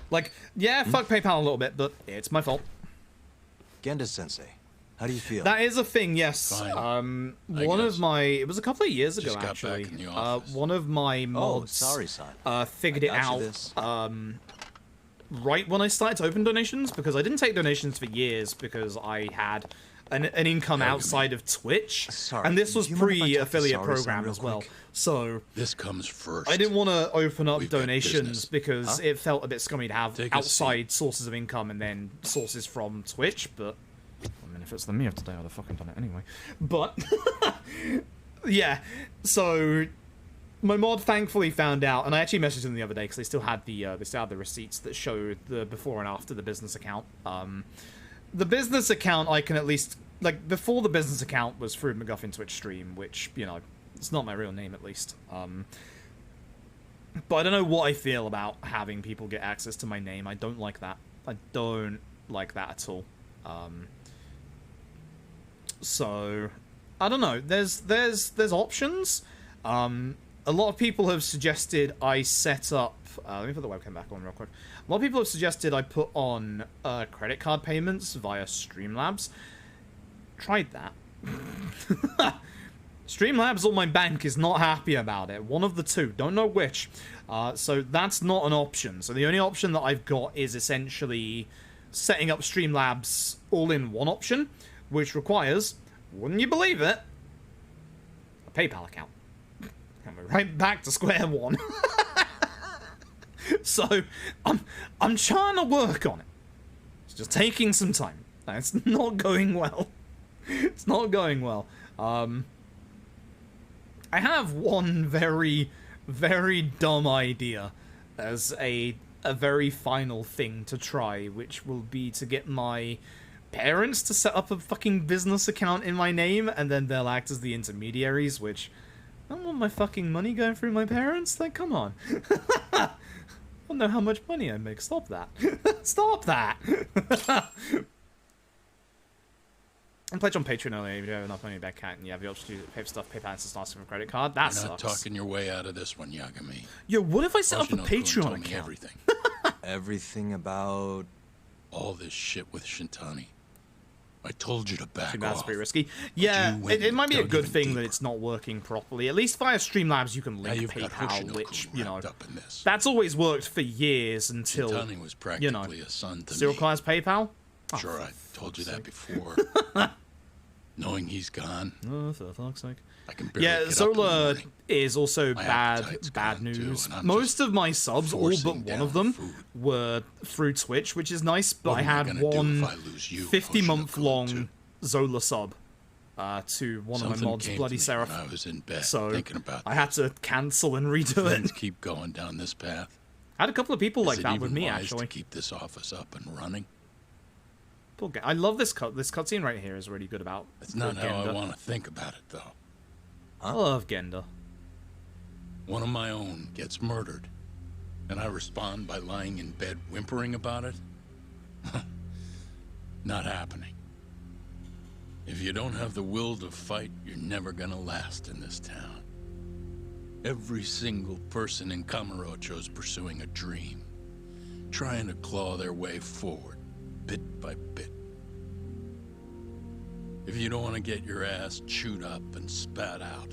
Speaker 1: Like, yeah, fuck PayPal a little bit, but it's my fault.
Speaker 3: Genda-sensei, how do you feel?
Speaker 1: That is a thing, yes.
Speaker 3: Fine.
Speaker 1: One of my... It was a couple of years ago,
Speaker 3: Just got
Speaker 1: actually.
Speaker 3: back in the office.
Speaker 1: One of my mods...
Speaker 3: sorry, son.
Speaker 1: Figured it out. Right when I started to open donations, because I didn't take donations for years because I had an income outside of Twitch.
Speaker 3: Sorry,
Speaker 1: and this was
Speaker 3: do you mind if I talk to
Speaker 1: pre-affiliate
Speaker 3: Saru-san
Speaker 1: program
Speaker 3: real
Speaker 1: as well.
Speaker 3: quick?
Speaker 1: So
Speaker 13: This comes first.
Speaker 1: I didn't want to open up
Speaker 13: We've got
Speaker 1: donations
Speaker 13: business.
Speaker 1: because it felt a bit scummy to have
Speaker 13: Take a
Speaker 1: outside sources of income and then sources from Twitch, but I mean, if it's the me of today, I'd have fucking done it anyway. But yeah, so my mod thankfully found out, and I actually messaged them the other day because they still had the receipts that showed the before and after the business account. The business account I can at least, like, before the business account was through MacGuffin Twitch stream, which, you know, it's not my real name at least. But I don't know what I feel about having people get access to my name. I don't like that. I don't like that at all. So I don't know. There's options. A lot of people have suggested I set up... let me put the webcam back on real quick. A lot of people have suggested I put on credit card payments via Streamlabs. Tried that. Streamlabs or my bank is not happy about it. One of the two. Don't know which. So that's not an option. So the only option that I've got is essentially setting up Streamlabs all-in-one option, which requires, wouldn't you believe it, a PayPal account. And we're right back to square one. So I'm trying to work on it. It's just taking some time. It's not going well. It's not going well. I have one very, very dumb idea as a very final thing to try, which will be to get my parents to set up a fucking business account in my name, and then they'll act as the intermediaries, which... I don't want my fucking money going through my parents. Like, come on. I don't know how much money I make. Stop that. Stop that. I pledged on Patreon earlier. If you have enough money back cat and you have the option to pay for stuff, PayPal instead of asking for a credit card. That
Speaker 13: You're not
Speaker 1: sucks.
Speaker 13: talking your way out of this one, Yagami.
Speaker 1: Yo, what if I set up a
Speaker 13: Hoshino-kun
Speaker 1: Patreon
Speaker 13: told me
Speaker 1: account?
Speaker 13: Everything.
Speaker 3: Everything about...
Speaker 13: All this shit with Shintani. I told you to back
Speaker 1: think that's
Speaker 13: off.
Speaker 1: pretty risky. Yeah,
Speaker 13: you went
Speaker 1: it might be a
Speaker 13: dug
Speaker 1: good
Speaker 13: even
Speaker 1: thing that it's not working properly. At least via Streamlabs you can
Speaker 13: Now
Speaker 1: link
Speaker 13: you've got
Speaker 1: PayPal,
Speaker 13: Hoshino-kun
Speaker 1: which, you know,
Speaker 13: wrapped up in this.
Speaker 1: that's always worked for years until,
Speaker 13: Shintani was
Speaker 1: you know,
Speaker 13: practically a son to
Speaker 1: Zero
Speaker 13: me.
Speaker 1: Class PayPal? Oh,
Speaker 13: Sure, I told you that before. Knowing he's gone,
Speaker 1: oh, for fuck's sake.
Speaker 13: I can barely
Speaker 1: Yeah,
Speaker 13: get up in the
Speaker 1: Zola
Speaker 13: morning.
Speaker 1: is also
Speaker 13: My
Speaker 1: bad
Speaker 13: appetite's
Speaker 1: bad
Speaker 13: gone, too,
Speaker 1: news.
Speaker 13: and I'm
Speaker 1: Most of my subs, all but
Speaker 13: forcing
Speaker 1: one
Speaker 13: down
Speaker 1: of them,
Speaker 13: food.
Speaker 1: were through Twitch, which is nice, but
Speaker 13: What
Speaker 1: I
Speaker 13: am I
Speaker 1: had
Speaker 13: gonna do
Speaker 1: one
Speaker 13: if I lose you,
Speaker 1: 50-month-long Zola sub to one of my
Speaker 13: Something
Speaker 1: mods,
Speaker 13: came
Speaker 1: Bloody
Speaker 13: to me
Speaker 1: Seraph.
Speaker 13: when I was in bed
Speaker 1: So
Speaker 13: thinking about
Speaker 1: I had to cancel and redo
Speaker 13: Things
Speaker 1: it.
Speaker 13: keep going down this path.
Speaker 1: I had a couple of people
Speaker 13: Is
Speaker 1: like
Speaker 13: it
Speaker 1: that
Speaker 13: even
Speaker 1: with me,
Speaker 13: wise
Speaker 1: actually.
Speaker 13: to keep this office up and running?
Speaker 1: Poor guy. I love this cutscene right here is really good about
Speaker 13: That's not how I
Speaker 1: Genda.
Speaker 13: want to think about it, though.
Speaker 1: I love Genda.
Speaker 13: One of my own gets murdered, and I respond by lying in bed whimpering about it? Not happening. If you don't have the will to fight, you're never gonna last in this town. Every single person in Kamurocho's pursuing a dream, trying to claw their way forward, bit by bit. If you don't want to get your ass chewed up and spat out,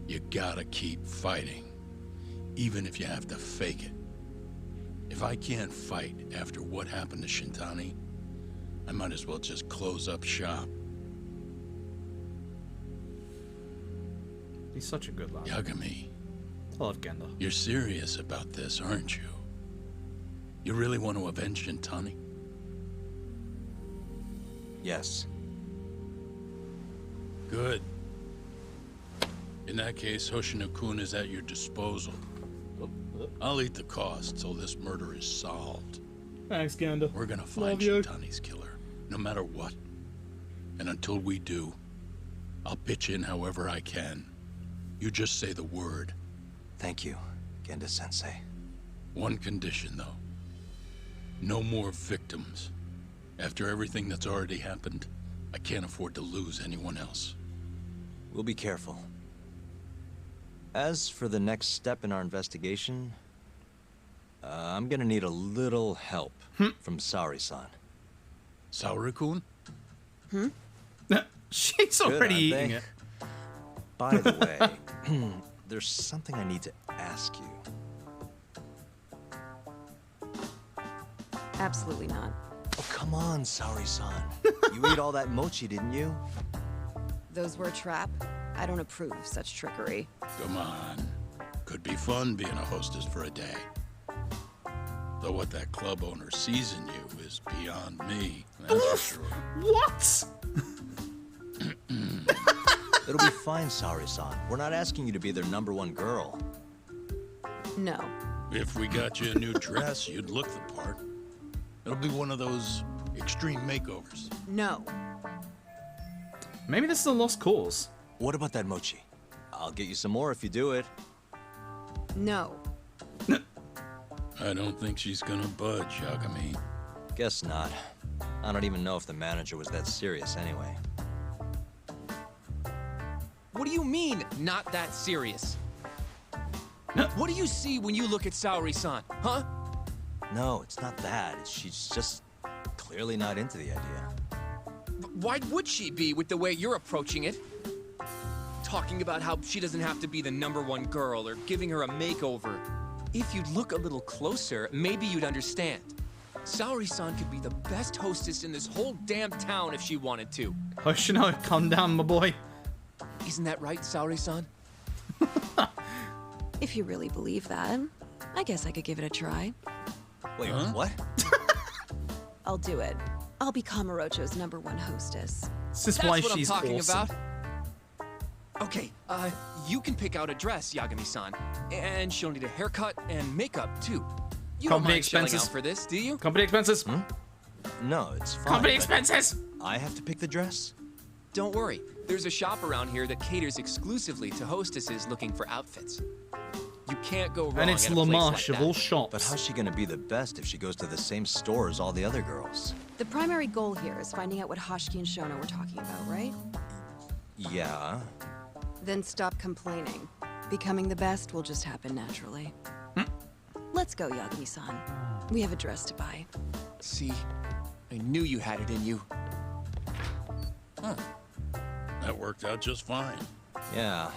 Speaker 13: you gotta keep fighting, even if you have to fake it. If I can't fight after what happened to Shintani, I might as well just close up shop.
Speaker 1: He's such a good lad.
Speaker 13: Yagami.
Speaker 1: I love Genda.
Speaker 13: You're serious about this, aren't you? You really want to avenge Shintani?
Speaker 3: Yes.
Speaker 13: Good. In that case, Hoshino-kun is at your disposal. I'll eat the cost till this murder is solved.
Speaker 1: Thanks, Genda.
Speaker 13: We're gonna find Shintani's killer, no matter what. And until we do, I'll pitch in however I can. You just say the word.
Speaker 3: Thank you, Genda-sensei.
Speaker 13: One condition, though. No more victims. After everything that's already happened, I can't afford to lose anyone else.
Speaker 3: We'll be careful. As for the next step in our investigation, I'm gonna need a little help from Saori-san.
Speaker 13: Saori-kun?
Speaker 1: She's already eating it.
Speaker 3: By the way, there's something I need to ask you.
Speaker 8: Absolutely not.
Speaker 3: Oh, come on, Saori-san. You ate all that mochi, didn't you?
Speaker 8: Those were a trap. I don't approve of such trickery.
Speaker 13: Come on. Could be fun being a hostess for a day. Though what that club owner sees in you is beyond me, that's for sure.
Speaker 1: What?
Speaker 3: It'll be fine, Saori-san. We're not asking you to be their #1 girl.
Speaker 8: No.
Speaker 13: If we got you a new dress, you'd look the part. It'll be one of those extreme makeovers.
Speaker 8: No.
Speaker 1: Maybe this is a lost cause.
Speaker 3: What about that mochi? I'll get you some more if you do it.
Speaker 8: No.
Speaker 13: I don't think she's gonna budge, Yagami.
Speaker 3: Guess not. I don't even know if the manager was that serious anyway.
Speaker 6: What do you mean, not that serious? What do you see when you look at Saori-san, huh?
Speaker 3: No, it's not that. She's just clearly not into the idea.
Speaker 6: Why would she be with the way you're approaching it? Talking about how she doesn't have to be the #1 girl or giving her a makeover. If you'd look a little closer, maybe you'd understand. Saori-san could be the best hostess in this whole damn town if she wanted to.
Speaker 1: Hoshino, calm down, my boy.
Speaker 6: Isn't that right, Saori-san?
Speaker 8: If you really believe that, I guess I could give it a try.
Speaker 3: Wait, what?
Speaker 8: I'll do it. I'll be Kamurocho's #1 hostess.
Speaker 1: This is
Speaker 6: That's
Speaker 1: why
Speaker 6: what
Speaker 1: she's
Speaker 6: I'm talking
Speaker 1: awesome.
Speaker 6: about. Okay, you can pick out a dress, Yagami-san. And she'll need a haircut and makeup, too. You don't
Speaker 1: Company
Speaker 6: mind shelling
Speaker 1: expenses.
Speaker 6: out for this, do you?
Speaker 1: Company expenses.
Speaker 3: No, it's fine.
Speaker 1: Company
Speaker 3: but
Speaker 1: expenses.
Speaker 3: I have to pick the dress?
Speaker 6: Don't worry. There's a shop around here that caters exclusively to hostesses looking for outfits. You can't go wrong
Speaker 1: And it's
Speaker 6: at a place
Speaker 1: Lamash
Speaker 6: like
Speaker 1: of all
Speaker 6: that.
Speaker 1: shops.
Speaker 3: But how's she gonna be the best if she goes to the same store as all the other girls?
Speaker 8: The primary goal here is finding out what Hoshiki and Shono were talking about, right?
Speaker 3: Yeah.
Speaker 8: Then stop complaining. Becoming the best will just happen naturally. Let's go, Yagami-san. We have a dress to buy.
Speaker 6: See? I knew you had it in you.
Speaker 13: Huh. That worked out just fine.
Speaker 3: Yeah,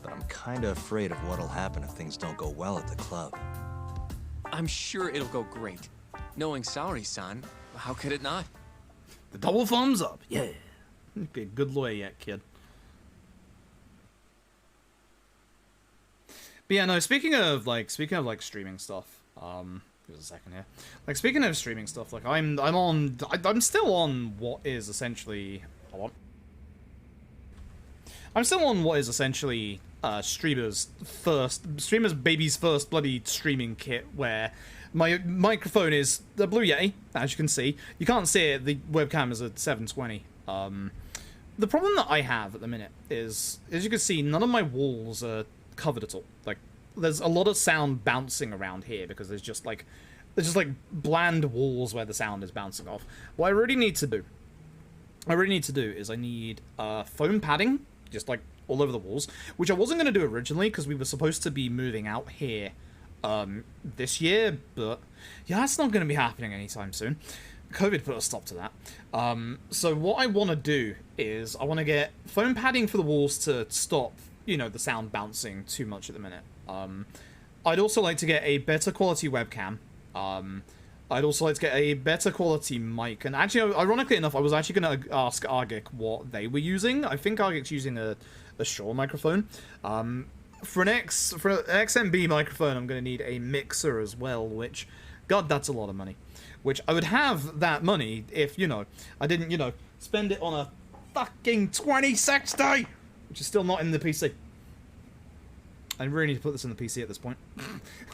Speaker 3: but I'm kinda afraid of what'll happen if things don't go well at the club.
Speaker 6: I'm sure it'll go great. Knowing Saori-san, how could it not?
Speaker 1: The double thumbs up. Yeah. Be a good lawyer yet, kid. But yeah, no, speaking of streaming stuff, give us a second here. Like, speaking of streaming stuff, like, I'm still on what is essentially, I'm still on what is essentially Streamer's baby's first bloody streaming kit, where my microphone is the Blue Yeti, as you can see. You can't see it, the webcam is at 720. The problem that I have at the minute is, as you can see, none of my walls are covered at all. Like, there's a lot of sound bouncing around here because there's just like bland walls where the sound is bouncing off. What I really need to do is I need foam padding, just like all over the walls, which I wasn't going to do originally because we were supposed to be moving out here this year, but yeah, that's not going to be happening anytime soon. COVID put a stop to that. So what I want to do is I want to get foam padding for the walls to stop, you know, the sound bouncing too much at the minute. I'd also like to get a better quality webcam. I'd also like to get a better quality mic. And actually, ironically enough, I was actually going to ask Argic what they were using. I think Argic's using a Shure microphone. For an XMB microphone, I'm going to need a mixer as well, which, God, that's a lot of money. Which I would have that money if, you know, I didn't, you know, spend it on a fucking 2060, which is still not in the PC. I really need to put this in the PC at this point.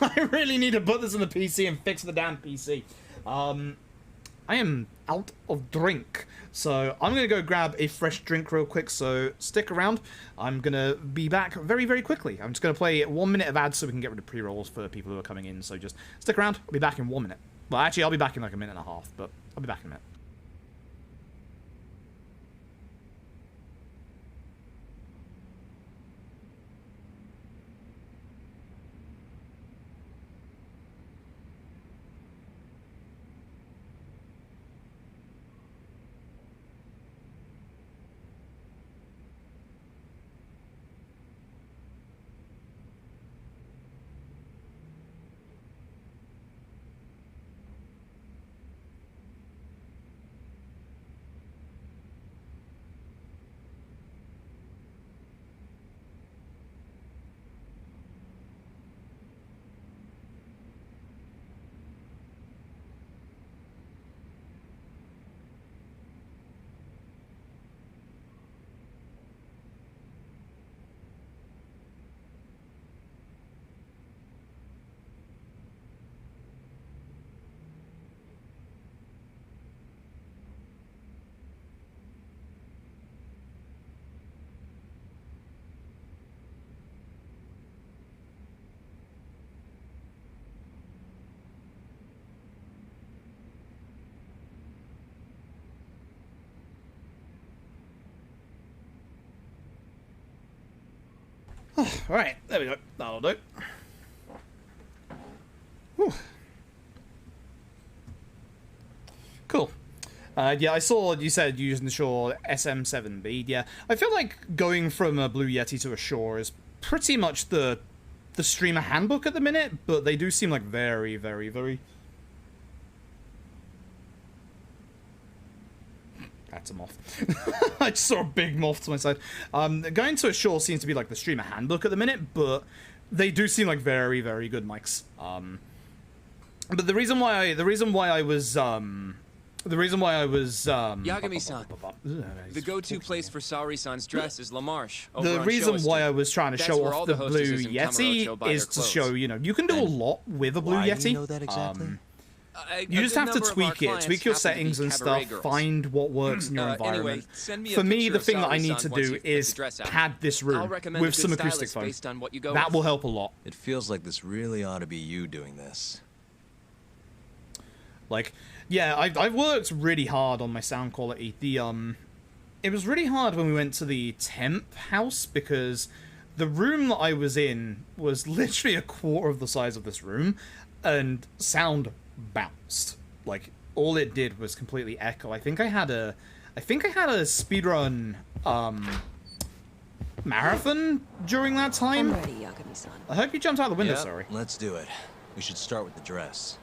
Speaker 1: I really need to put this in the PC and fix the damn PC. I am out of drink, so I'm going to go grab a fresh drink real quick, so stick around. I'm going to be back very, very quickly. I'm just going to play 1 minute of ads so we can get rid of pre-rolls for people who are coming in, so just stick around. I'll be back in 1 minute. Well, actually, I'll be back in like a minute and a half, but I'll be back in a minute. Alright, there we go. That'll do. Whew. Cool. Yeah, I saw you said using the Shure SM7 bead. Yeah, I feel like going from a Blue Yeti to a Shure is pretty much the streamer handbook at the minute, but they do seem like very, very, very... That's a moth. I just saw a big moth to my side. Going to a Shure seems to be like the streamer handbook at the minute, but they do seem like very, very good mics. But the reason why I was
Speaker 6: Yagami-san, the go-to place for Saori-san's dress is La Marche.
Speaker 1: The reason why I was trying to show off the Blue Yeti is to show, you know, you can do a lot with a Blue Yeti.
Speaker 3: Do you know that exactly?
Speaker 1: You just have to tweak it, tweak your settings and stuff, find what works in your environment. For me, the thing that I need to do is pad this room with some acoustic foam. That will help a lot.
Speaker 3: It feels like this really ought to be you doing this.
Speaker 1: Like, yeah, I've worked really hard on my sound quality. It was really hard when we went to the temp house because the room that I was in was literally a quarter of the size of this room, and sound bounced. Like, all it did was completely echo. I think I had a speedrun marathon during that time.
Speaker 8: I'm ready, Yagami-san.
Speaker 1: I hope you jumped out the window, sorry.
Speaker 3: Let's do it. We should start with the dress.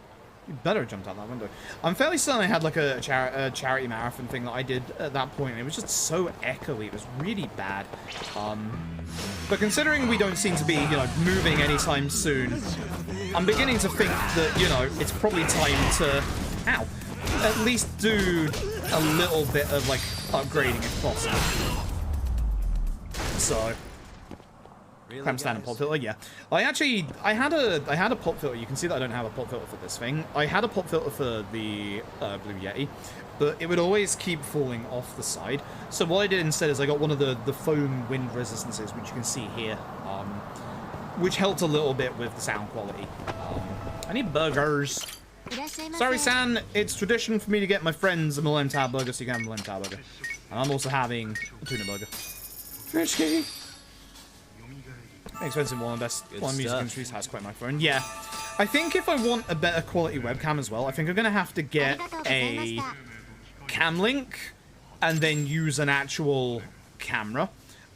Speaker 1: You better have jumped out that window. I'm fairly certain I had like a charity marathon thing that I did at that point, and it was just so echoey. It was really bad. But considering we don't seem to be, you know, moving anytime soon, I'm beginning to think that, you know, it's probably time to, at least do a little bit of like upgrading if possible. So. Cram stand and pop filter, yeah. I had a pop filter. You can see that I don't have a pop filter for this thing. I had a pop filter for the Blue Yeti, but it would always keep falling off the side. So what I did instead is I got one of the foam wind resistances, which you can see here, which helped a little bit with the sound quality. I need burgers. Sorry, San. It's tradition for me to get my friends a Millennium Tower burger, so you can have a Millennium Tower burger. And I'm also having a tuna burger. Risky. Expensive one of the best music industries has quite my phone. Yeah. I think if I want a better quality webcam as well, I think I'm going to have to get a cam link and then use an actual camera.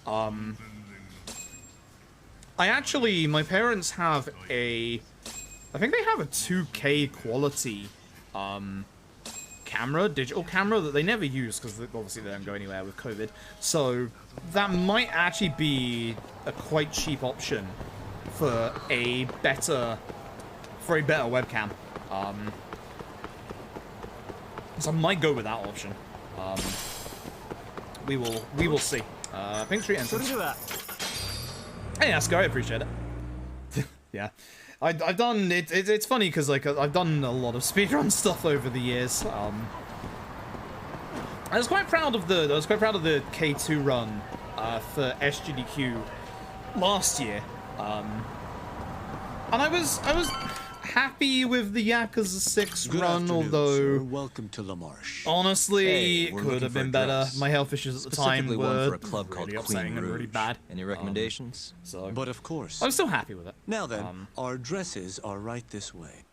Speaker 1: My parents have I think they have a 2K quality camera, digital camera, that they never use because obviously they don't go anywhere with COVID. So that might actually be a quite cheap option for a better webcam. So I might go with that option. We will see. Pink Street entrance. Hey, Asco, I appreciate it. Yeah, I've done it. It's funny because like I've done a lot of speedrun stuff over the years. I was quite proud of the K2 run for SGDQ last year. And I was happy with the Yakuza 6 run, although
Speaker 5: welcome to La Marche.
Speaker 1: Honestly,
Speaker 3: Hey,
Speaker 1: it
Speaker 3: we're
Speaker 1: could
Speaker 3: looking
Speaker 1: have
Speaker 3: for a
Speaker 1: been better.
Speaker 3: dress.
Speaker 1: My health issues at the time
Speaker 3: Specifically one
Speaker 1: were
Speaker 3: for a club called
Speaker 1: really
Speaker 3: Queen
Speaker 1: upsetting and really
Speaker 3: Rouge.
Speaker 1: bad.
Speaker 3: Any recommendations?
Speaker 1: So,
Speaker 5: But of course.
Speaker 1: I'm still happy with it.
Speaker 5: Now then, our dresses are right this way.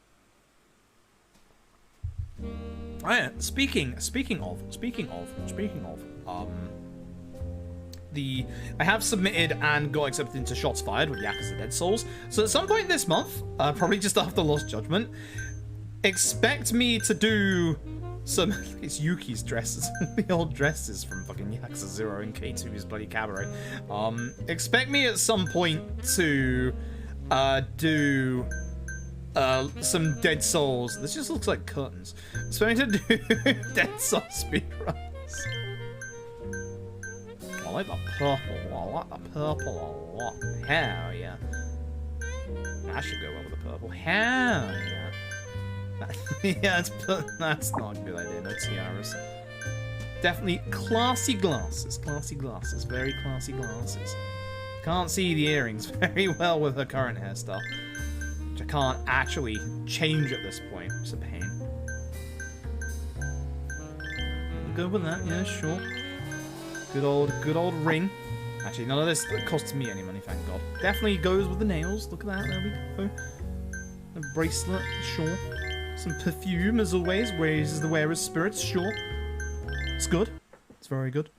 Speaker 1: Oh yeah, speaking of, I have submitted and got accepted into Shots Fired with Yakuza Dead Souls. So at some point this month, probably just after Lost Judgment, expect me to do some. It's Yuki's dresses, the old dresses from fucking Yakuza 0 and K2's bloody cabaret. Expect me at some point to do some Dead Souls. This just looks like curtains. Expect me to do Dead Souls speedruns. I like the purple. I like the purple a lot. Hell yeah. I should go well with the purple. Hell yeah. Yeah, that's not a good idea. No tiaras. Definitely classy glasses. Classy glasses. Very classy glasses. Can't see the earrings very well with her current hairstyle, which I can't actually change at this point. It's a pain. Good with that, yeah, sure. Good old ring. Actually, none of this costs me any money, thank God. Definitely goes with the nails. Look at that, there we go. A bracelet, sure. Some perfume, as always. Raises the wearer's spirits, sure. It's good. It's very good.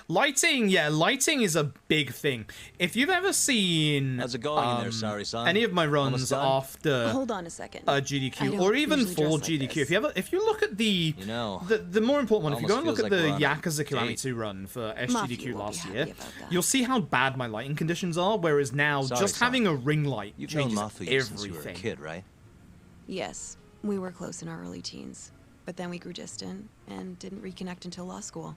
Speaker 1: Lighting, yeah, lighting is a big thing. If you've ever seen
Speaker 3: How's it going in there, Sari-san?
Speaker 1: any of my runs after
Speaker 8: Hold on a second.
Speaker 1: GDQ, or even for GDQ, if you look at the the more important one, if you go and look at the Yakuza Kiwami 2 run for SGDQ last year, you'll see how bad my lighting conditions are. Whereas now, just having a ring light changes everything.
Speaker 3: Since you were a kid, right?
Speaker 8: Yes, we were close in our early teens, but then we grew distant and didn't reconnect until law school.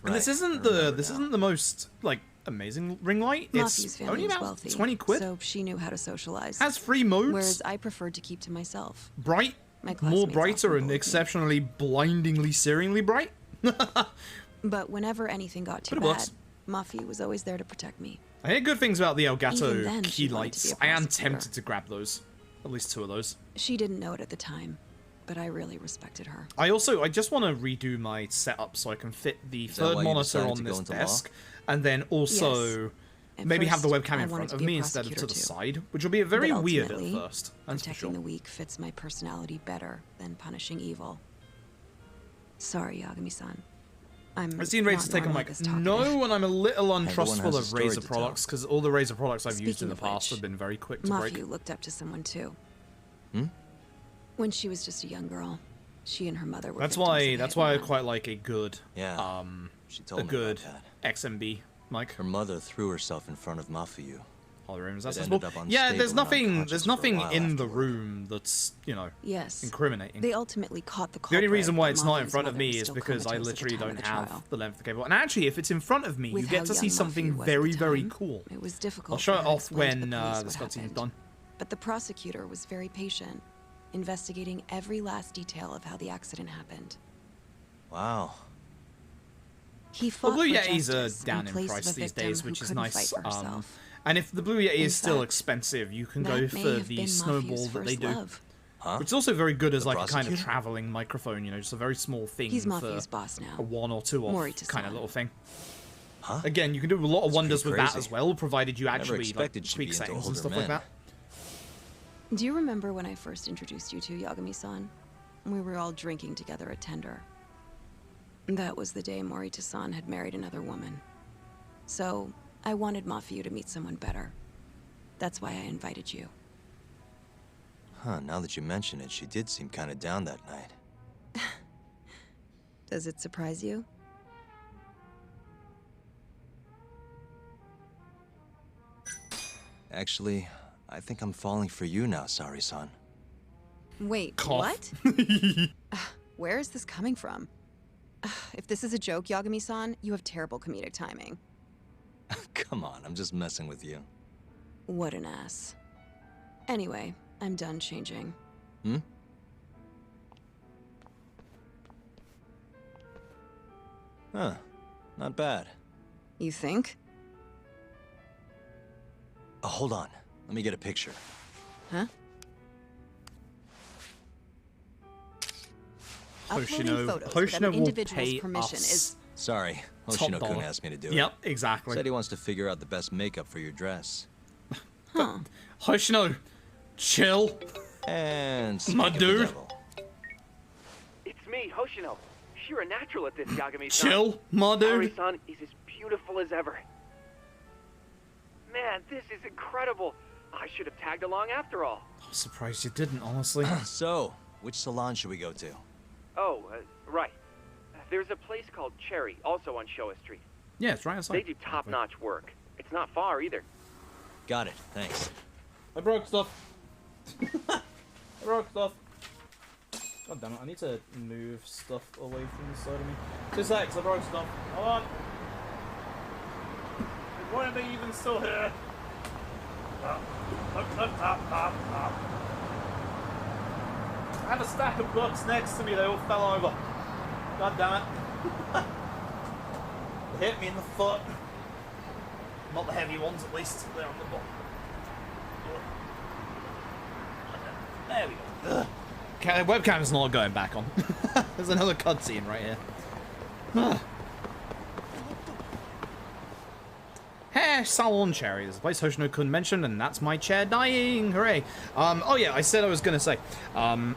Speaker 1: And this isn't the most like amazing ring light.
Speaker 8: Mafiu's
Speaker 1: It's
Speaker 8: family
Speaker 1: only
Speaker 8: was
Speaker 1: about
Speaker 8: wealthy,
Speaker 1: 20 quid.
Speaker 8: so she knew how to socialize.
Speaker 1: Has free modes.
Speaker 8: Whereas I preferred to keep to myself.
Speaker 1: Bright,
Speaker 8: My
Speaker 1: more
Speaker 8: classmates
Speaker 1: brighter,
Speaker 8: often
Speaker 1: and
Speaker 8: bullied
Speaker 1: exceptionally blindingly, searingly bright.
Speaker 8: But whenever anything got too
Speaker 1: But it
Speaker 8: bad,
Speaker 1: works.
Speaker 8: Mafi was always there to protect me.
Speaker 1: I hear good things about the
Speaker 8: Even
Speaker 1: Elgato
Speaker 8: then,
Speaker 1: key
Speaker 8: she wanted to be
Speaker 1: lights.
Speaker 8: a
Speaker 1: I am
Speaker 8: prosecutor.
Speaker 1: tempted to grab those. At least 2 of those.
Speaker 8: She didn't know it at the time, but I really respected her.
Speaker 1: I just want to redo my setup so I can fit the
Speaker 3: that
Speaker 1: third
Speaker 3: why you
Speaker 1: monitor
Speaker 3: decided
Speaker 1: on
Speaker 3: to go
Speaker 1: this
Speaker 3: into law?
Speaker 1: desk, and then also
Speaker 8: At
Speaker 1: maybe have the
Speaker 8: first,
Speaker 1: webcam
Speaker 8: I
Speaker 1: in
Speaker 8: wanted
Speaker 1: front
Speaker 8: to
Speaker 1: of
Speaker 8: be a
Speaker 1: me instead of to
Speaker 8: prosecutor
Speaker 1: the
Speaker 8: too.
Speaker 1: side, which will be very
Speaker 8: But
Speaker 1: weird at
Speaker 8: ultimately,
Speaker 1: first. That's for
Speaker 8: protecting
Speaker 1: sure.
Speaker 8: the weak fits my personality better than punishing evil. Sorry, Yagami-san.
Speaker 1: I've seen Razor take on mic. No, and I'm a little untrustful
Speaker 3: has a
Speaker 1: of
Speaker 3: story
Speaker 1: Razor
Speaker 3: to tell.
Speaker 1: products because all the Razor products I've used in
Speaker 8: Speaking
Speaker 1: the
Speaker 8: of
Speaker 1: past
Speaker 8: which,
Speaker 1: have been very quick to break.
Speaker 8: Mafiu looked up to someone too.
Speaker 3: Hmm?
Speaker 8: When she was just a young girl, she and her mother were
Speaker 1: That's
Speaker 8: victims
Speaker 1: why.
Speaker 8: of
Speaker 1: That's
Speaker 8: a
Speaker 1: why I
Speaker 8: hitman.
Speaker 1: quite like a good.
Speaker 3: Yeah. She told
Speaker 1: a
Speaker 3: me
Speaker 1: good
Speaker 3: about that.
Speaker 1: XMB mic.
Speaker 3: Her mother threw herself in front of Mafiu.
Speaker 1: All the rooms.
Speaker 3: It
Speaker 1: That's
Speaker 3: ended
Speaker 1: possible.
Speaker 3: up
Speaker 1: Yeah,
Speaker 3: unstable
Speaker 1: there's
Speaker 3: and
Speaker 1: nothing.
Speaker 3: unconscious
Speaker 1: There's
Speaker 3: for a
Speaker 1: nothing
Speaker 3: while
Speaker 1: in the room that's
Speaker 8: Yes.
Speaker 1: incriminating.
Speaker 8: They ultimately caught the
Speaker 1: The
Speaker 8: culprit.
Speaker 1: only reason why
Speaker 8: but
Speaker 1: it's not in
Speaker 8: Mafiu's
Speaker 1: front of
Speaker 8: mother
Speaker 1: me
Speaker 8: was
Speaker 1: is
Speaker 8: still
Speaker 1: because I
Speaker 8: comatose at the
Speaker 1: literally
Speaker 8: time
Speaker 1: don't
Speaker 8: of the
Speaker 1: have
Speaker 8: trial.
Speaker 1: the length of the cable. And actually, if it's in front of me,
Speaker 8: With
Speaker 1: you get
Speaker 8: how
Speaker 1: to see
Speaker 8: young
Speaker 1: something
Speaker 8: Mafiu was at
Speaker 1: very,
Speaker 8: the
Speaker 1: very
Speaker 8: time,
Speaker 1: cool.
Speaker 8: It was difficult.
Speaker 1: I'll show
Speaker 8: for
Speaker 1: it
Speaker 8: her to
Speaker 1: off
Speaker 8: explain to
Speaker 1: when
Speaker 8: the police
Speaker 1: this
Speaker 8: what
Speaker 1: cutscene's
Speaker 8: happened.
Speaker 1: done.
Speaker 8: But the prosecutor was very patient, investigating every last detail of how the accident happened.
Speaker 3: Wow.
Speaker 8: He
Speaker 1: The
Speaker 8: fought
Speaker 1: Blue
Speaker 8: for
Speaker 1: Yetis are
Speaker 8: justice in
Speaker 1: down in
Speaker 8: place of
Speaker 1: price
Speaker 8: a
Speaker 1: these
Speaker 8: victim
Speaker 1: days,
Speaker 8: who
Speaker 1: which is
Speaker 8: couldn't
Speaker 1: nice.
Speaker 8: fight for herself.
Speaker 1: And if the Blue Yeti
Speaker 8: In
Speaker 1: is still
Speaker 8: fact,
Speaker 1: expensive, you can
Speaker 8: that
Speaker 1: go
Speaker 8: may
Speaker 1: for
Speaker 8: have
Speaker 1: the
Speaker 8: been
Speaker 1: snowball
Speaker 8: Mafiu's
Speaker 1: that they
Speaker 8: first
Speaker 1: do.
Speaker 8: love.
Speaker 3: Huh?
Speaker 1: Which is also very good as
Speaker 3: The
Speaker 1: like a kind of
Speaker 3: prosecutor?
Speaker 1: traveling microphone, you know, just a very small thing
Speaker 8: He's
Speaker 1: for
Speaker 8: Mafiu's boss now.
Speaker 1: a 1 or 2 off
Speaker 8: Morita-san.
Speaker 1: kind of little thing.
Speaker 3: Huh?
Speaker 1: Again, you can do a lot of
Speaker 3: That's
Speaker 1: wonders
Speaker 3: pretty
Speaker 1: with that
Speaker 3: crazy.
Speaker 1: as well, provided you
Speaker 3: Never
Speaker 1: actually like,
Speaker 3: expected she'd
Speaker 1: tweak
Speaker 3: be into
Speaker 1: settings and
Speaker 3: older
Speaker 1: stuff like
Speaker 3: men.
Speaker 1: that.
Speaker 8: Do you remember when I first introduced you to Yagami-san? We were all drinking together at Tender. That was the day Morita-san had married another woman. So, I wanted Mafiu to meet someone better. That's why I invited you.
Speaker 3: Huh, now that you mention it, she did seem kind of down that night.
Speaker 8: Does it surprise you?
Speaker 3: Actually, I think I'm falling for you now, Sari-san.
Speaker 8: Wait,
Speaker 1: Cough.
Speaker 8: what? Where is this coming from? If this is a joke, Yagami-san, you have terrible comedic timing.
Speaker 3: Come on, I'm just messing with you.
Speaker 8: What an ass. Anyway, I'm done changing.
Speaker 3: Hmm? Huh. Not bad.
Speaker 8: You think?
Speaker 3: Oh, hold on. Let me get a picture.
Speaker 8: Huh? Uploading photos without an individual's permission is...
Speaker 3: Sorry, Hoshino-kun asked me to do it.
Speaker 1: Yep, exactly.
Speaker 3: Said he wants to figure out the best makeup for your dress.
Speaker 8: Huh.
Speaker 1: Hoshino, chill.
Speaker 3: And
Speaker 1: my dude.
Speaker 9: It's me, Hoshino. You're a natural at this, Yagami-san.
Speaker 1: Chill, my dude.
Speaker 9: Sari-san is as beautiful as ever. Man, this is incredible. I should have tagged along after all.
Speaker 1: I'm surprised you didn't, honestly.
Speaker 3: So, which salon should we go to?
Speaker 9: Oh, right. There's a place called Cherry, also on Showa Street.
Speaker 1: Yeah, it's right outside.
Speaker 9: They do top-notch work. It's not far either.
Speaker 3: Got it, thanks.
Speaker 1: I broke stuff. I broke stuff. God damn it, I need to move stuff away from the side of me. 2 seconds, I broke stuff. Hold on. Why are they even still here? I had a stack of books next to me, they all fell over. God damn it. They hit me in the foot. Not the heavy ones, at least. They're on the bottom. There we go. Ugh. Okay, the webcam's not going back on. There's another cutscene right here. Hey, Salon Cherry. There's a place Hoshino-kun mentioned, and that's my chair dying. Hooray. Oh yeah, I said I was gonna say. Where's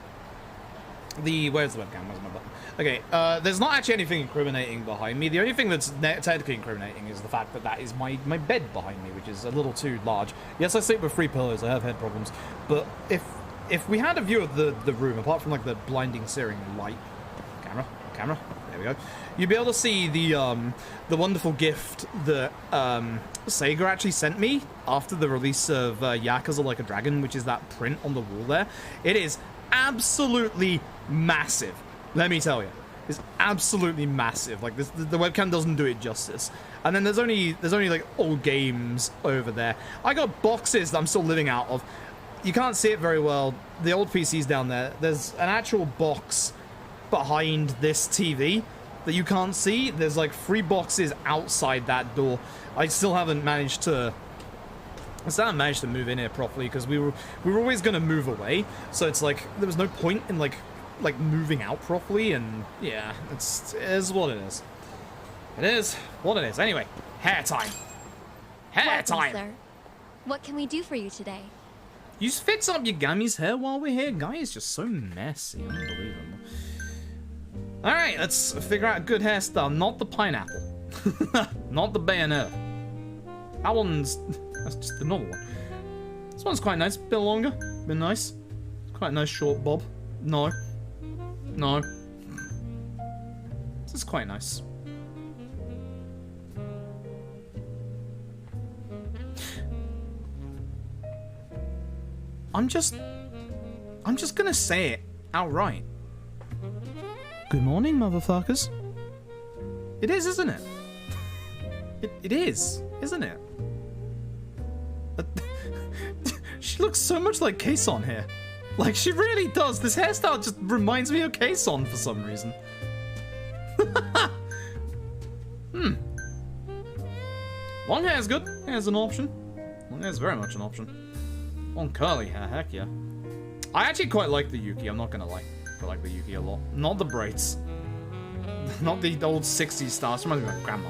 Speaker 1: the webcam? Where's my button? Okay, there's not actually anything incriminating behind me. The only thing that's technically incriminating is the fact that that is my bed behind me, which is a little too large. Yes, I sleep with 3 pillows. I have head problems. But if we had a view of the room, apart from like the blinding, searing light, camera, there we go, you'd be able to see the wonderful gift that Sega actually sent me after the release of Yakuza Like a Dragon, which is that print on the wall there. It is absolutely massive. Let me tell you, it's absolutely massive. Like this, the webcam doesn't do it justice. And then there's only like old games over there. I got boxes that I'm still living out of. You can't see it very well. The old PC's down there. There's an actual box behind this TV that you can't see. There's like 3 boxes outside that door. I still haven't managed to move in here properly because we were always gonna move away. So it's like there was no point in like moving out properly, and yeah, it is what it is. It is what it is. Anyway, hair time. Hair time.
Speaker 18: Sir. What can we do for you today?
Speaker 1: You fix up Yagami's hair while we're here? Guy is just so messy. Unbelievable. Alright, let's figure out a good hairstyle. Not the pineapple. Not the bayonet. That's just the normal one. This one's quite nice. Bit longer. Bit nice. Quite a nice short bob. No. This is quite nice. I'm just gonna say it outright. Good morning, motherfuckers. It is, isn't it? It is, isn't it? She looks so much like Kason here. Like, she really does. This hairstyle just reminds me of Kason for some reason. Long hair is good. Hair's an option. Long hair's very much an option. Long curly hair, heck yeah. I actually quite like the Yuki, I'm not gonna lie. I like the Yuki a lot. Not the braids. Not the old 60s style. Reminds me of my grandma.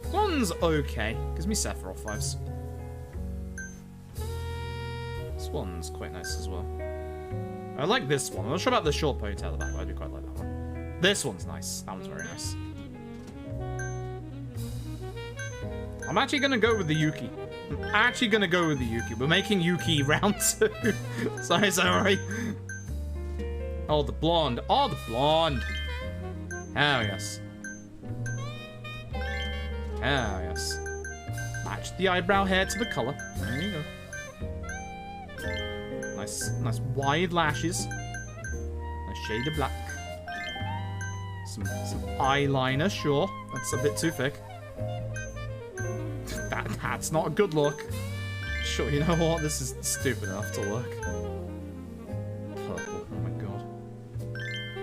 Speaker 1: This one's okay. Gives me Sephiroth vibes. This one's quite nice as well. I like this one. I'm not sure about the short ponytail at the back, but I do quite like that one. This one's nice. That one's very nice. I'm actually gonna go with the Yuki. I'm actually gonna go with the Yuki. We're making Yuki round 2. sorry. Oh, the blonde. Oh, the blonde. Oh, yes. Oh, yes. Match the eyebrow hair to the color. There you go. Nice wide lashes. Nice shade of black. Some eyeliner, sure. That's a bit too thick. That's not a good look. Sure, you know what? This is stupid enough to work. Purple. Oh my god.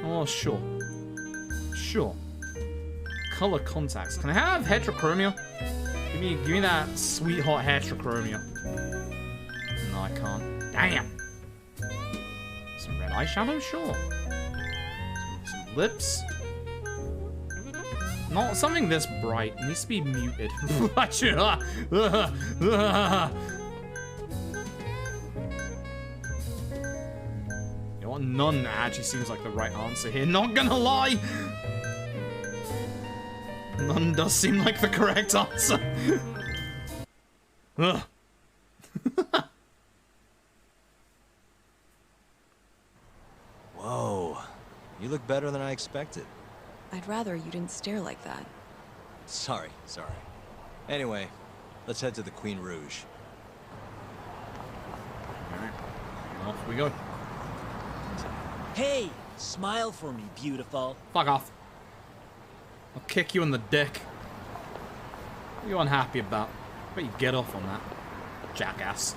Speaker 1: Oh, sure. Sure. Color contacts. Can I have heterochromia? Give me that sweet hot heterochromia. No, I can't. Damn. Some red eyeshadow, sure. Some lips. Not something this bright. It needs to be muted. You know what? None actually seems like the right answer here. Not gonna lie. None does seem like the correct answer. Ugh.
Speaker 3: Whoa. You look better than I expected.
Speaker 8: I'd rather you didn't stare like that.
Speaker 3: Sorry. Anyway, let's head to the Queen Rouge.
Speaker 1: Alright. Off we go.
Speaker 15: Hey, smile for me, beautiful.
Speaker 1: Fuck off. I'll kick you in the dick. What are you unhappy about? Bet you get off on that, jackass.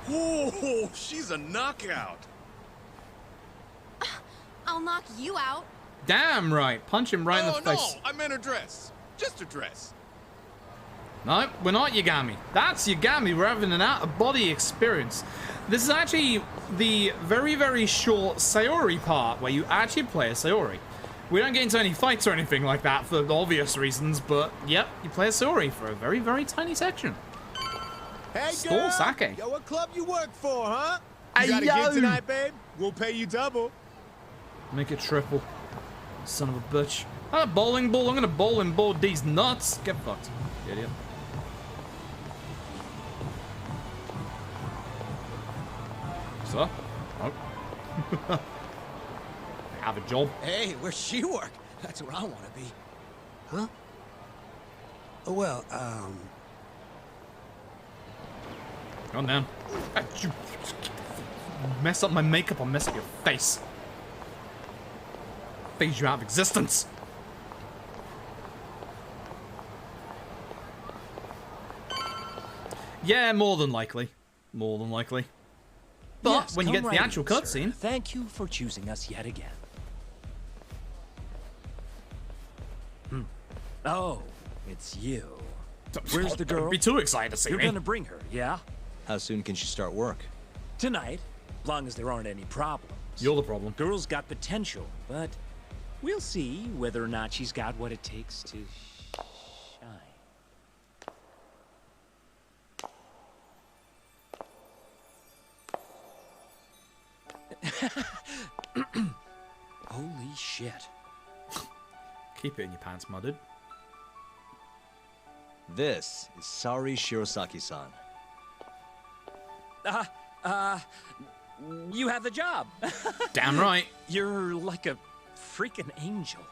Speaker 19: Whoa, she's a knockout.
Speaker 18: I'll knock you out.
Speaker 1: Damn right. Punch him right in the face.
Speaker 19: No, I meant her dress. Just her dress.
Speaker 1: No, we're not Yagami. That's Yagami. We're having an out-of-body experience. This is actually the very, very short Sayori part where you actually play a Sayori. We don't get into any fights or anything like that for obvious reasons, but yep, you play a Sayori for a very, very tiny section.
Speaker 5: Hey,
Speaker 1: Store
Speaker 5: girl.
Speaker 1: sake.
Speaker 5: Yo, what club you work for, huh?
Speaker 1: Hey,
Speaker 5: You got a
Speaker 1: yo.
Speaker 5: gig tonight, babe? We'll pay you double.
Speaker 1: Make it triple. Son of a bitch. A bowling ball. I'm gonna bowl and bowl these nuts. Get fucked, you idiot. Sir? Oh. I have a job.
Speaker 17: Hey, where's she work? That's where I want to be. Huh? Oh, well,
Speaker 1: Go on down. You mess up my makeup, I'll mess up your face. Phase you out of existence. Yeah, more than likely. More than likely. But
Speaker 15: Yes,
Speaker 1: when you
Speaker 15: come
Speaker 1: get to the
Speaker 15: right
Speaker 1: actual
Speaker 15: in, sir.
Speaker 1: cutscene,
Speaker 15: Thank you for choosing us yet again. Oh, it's you. Where's the girl?
Speaker 1: Don't be too excited to see
Speaker 15: You're
Speaker 1: me.
Speaker 15: gonna bring her, yeah?
Speaker 3: How soon can she start work?
Speaker 15: Tonight, long as there aren't any problems.
Speaker 1: You're the problem.
Speaker 15: Girl's got potential, but we'll see whether or not she's got what it takes to shine. Holy shit.
Speaker 1: Keep it in your pants, mudded.
Speaker 3: This is Saori Shirosaki-san.
Speaker 15: You have the job.
Speaker 1: Damn right.
Speaker 15: You're like a freaking angel.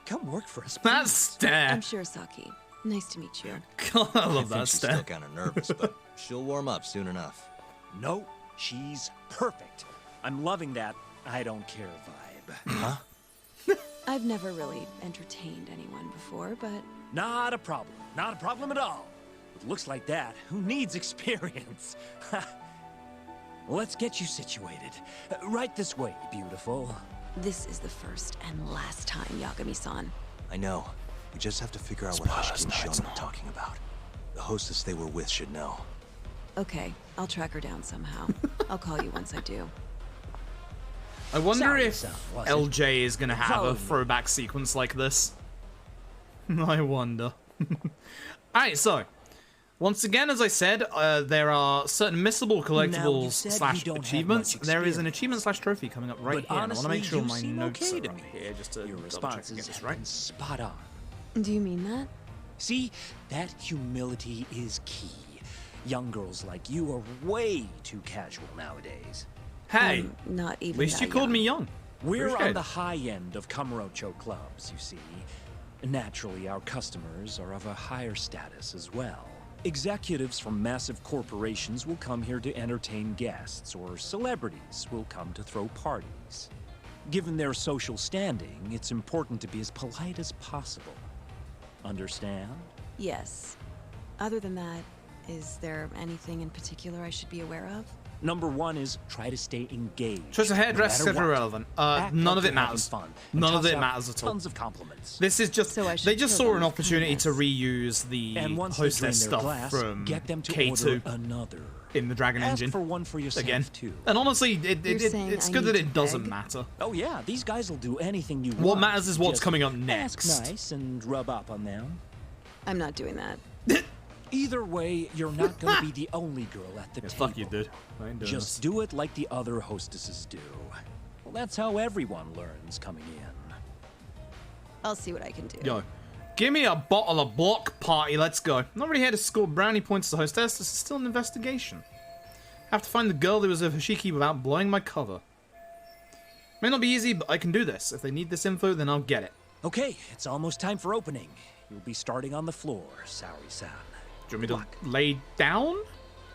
Speaker 15: Come work for us, please.
Speaker 1: That stare.
Speaker 8: I'm Shirosaki. Nice to meet you.
Speaker 1: God, I love that
Speaker 3: think she's
Speaker 1: stare.
Speaker 3: still kind of nervous, but she'll warm up soon enough.
Speaker 15: No, she's perfect. I'm loving that I don't care vibe.
Speaker 3: Huh?
Speaker 8: I've never really entertained anyone before, but...
Speaker 15: Not a problem. Not a problem at all. With looks like that, who needs experience? Let's get you situated. Right this way, beautiful.
Speaker 8: This is the first and last time, Yagami-san.
Speaker 3: I know. We just have to figure out what Hashiki and Sean are talking about. The hostess they were with should know.
Speaker 8: Okay, I'll track her down somehow. I'll call you once I do.
Speaker 1: I wonder
Speaker 15: Sorry,
Speaker 1: if
Speaker 15: son, was it?
Speaker 1: LJ is gonna have
Speaker 15: Follow
Speaker 1: a
Speaker 15: me.
Speaker 1: throwback sequence like this. I wonder. Alright, so once again, as I said, there are certain missable collectibles
Speaker 15: said you don't have
Speaker 1: achievements.
Speaker 15: much
Speaker 1: There is an achievement trophy coming up right
Speaker 15: But
Speaker 1: here. And I want to make
Speaker 15: honestly,
Speaker 1: sure
Speaker 15: you
Speaker 1: my
Speaker 15: seem
Speaker 1: notes
Speaker 15: okay
Speaker 1: are
Speaker 15: to
Speaker 1: on
Speaker 15: me.
Speaker 1: here just to
Speaker 15: Your
Speaker 1: double check
Speaker 15: responses
Speaker 1: and get this
Speaker 15: have
Speaker 1: right.
Speaker 15: been spot on.
Speaker 8: Do you mean that?
Speaker 15: See, that humility is key. Young girls like you are way too casual nowadays.
Speaker 1: Hey,
Speaker 8: not even
Speaker 1: at least you
Speaker 8: that
Speaker 1: called me young.
Speaker 15: We're
Speaker 1: Appreciate
Speaker 15: on the
Speaker 1: it.
Speaker 15: high end of Kamurocho clubs, you see. Naturally, our customers are of a higher status as well. Executives from massive corporations will come here to entertain guests, or celebrities will come to throw parties. Given their social standing, it's important to be as polite as possible. Understand?
Speaker 8: Yes. Other than that, is there anything in particular I should be aware of?
Speaker 15: Number one is try to stay engaged.
Speaker 1: Choice of hairdresser
Speaker 15: no
Speaker 1: is
Speaker 15: matter what.
Speaker 1: irrelevant.
Speaker 15: Act
Speaker 1: None
Speaker 15: like
Speaker 1: of it
Speaker 15: you're having
Speaker 1: matters.
Speaker 15: fun, and
Speaker 1: None of
Speaker 15: toss
Speaker 1: it
Speaker 15: out
Speaker 1: matters at all.
Speaker 15: Tons of compliments.
Speaker 1: This is just
Speaker 8: So I should
Speaker 1: they just
Speaker 8: kill
Speaker 1: saw
Speaker 8: them
Speaker 1: an
Speaker 8: with
Speaker 1: opportunity to
Speaker 8: kindness.
Speaker 1: reuse the
Speaker 15: And once they drain
Speaker 1: hostess
Speaker 15: their
Speaker 1: stuff
Speaker 15: glass,
Speaker 1: from
Speaker 15: get them to
Speaker 1: K2
Speaker 15: order another.
Speaker 1: in the Dragon
Speaker 15: Ask
Speaker 1: Engine.
Speaker 15: for one for yourself
Speaker 1: Again.
Speaker 15: too.
Speaker 1: And honestly,
Speaker 8: You're saying
Speaker 1: it's
Speaker 8: I
Speaker 1: good
Speaker 8: need
Speaker 1: that
Speaker 8: to
Speaker 1: it doesn't
Speaker 8: beg?
Speaker 1: matter.
Speaker 15: Oh yeah, these guys will do anything you want.
Speaker 1: What matters is what's
Speaker 15: Just
Speaker 1: coming up next.
Speaker 15: Ask nice and rub up on them.
Speaker 8: I'm not doing that.
Speaker 15: Either way, you're not going to be the only girl at the
Speaker 1: Yeah,
Speaker 15: table.
Speaker 1: fuck you, dude. I ain't doing
Speaker 15: Just
Speaker 1: this.
Speaker 15: do it like the other hostesses do. Well, that's how everyone learns coming in.
Speaker 8: I'll see what I can do.
Speaker 1: Yo, give me a bottle of block party. Let's go. Not really here to score brownie points as a hostess. This is still an investigation. Have to find the girl who was a Hoshiki without blowing my cover. May not be easy, but I can do this. If they need this info, then I'll get it.
Speaker 15: Okay, it's almost time for opening. You'll be starting on the floor, Saori-san.
Speaker 1: Do you want me to lay down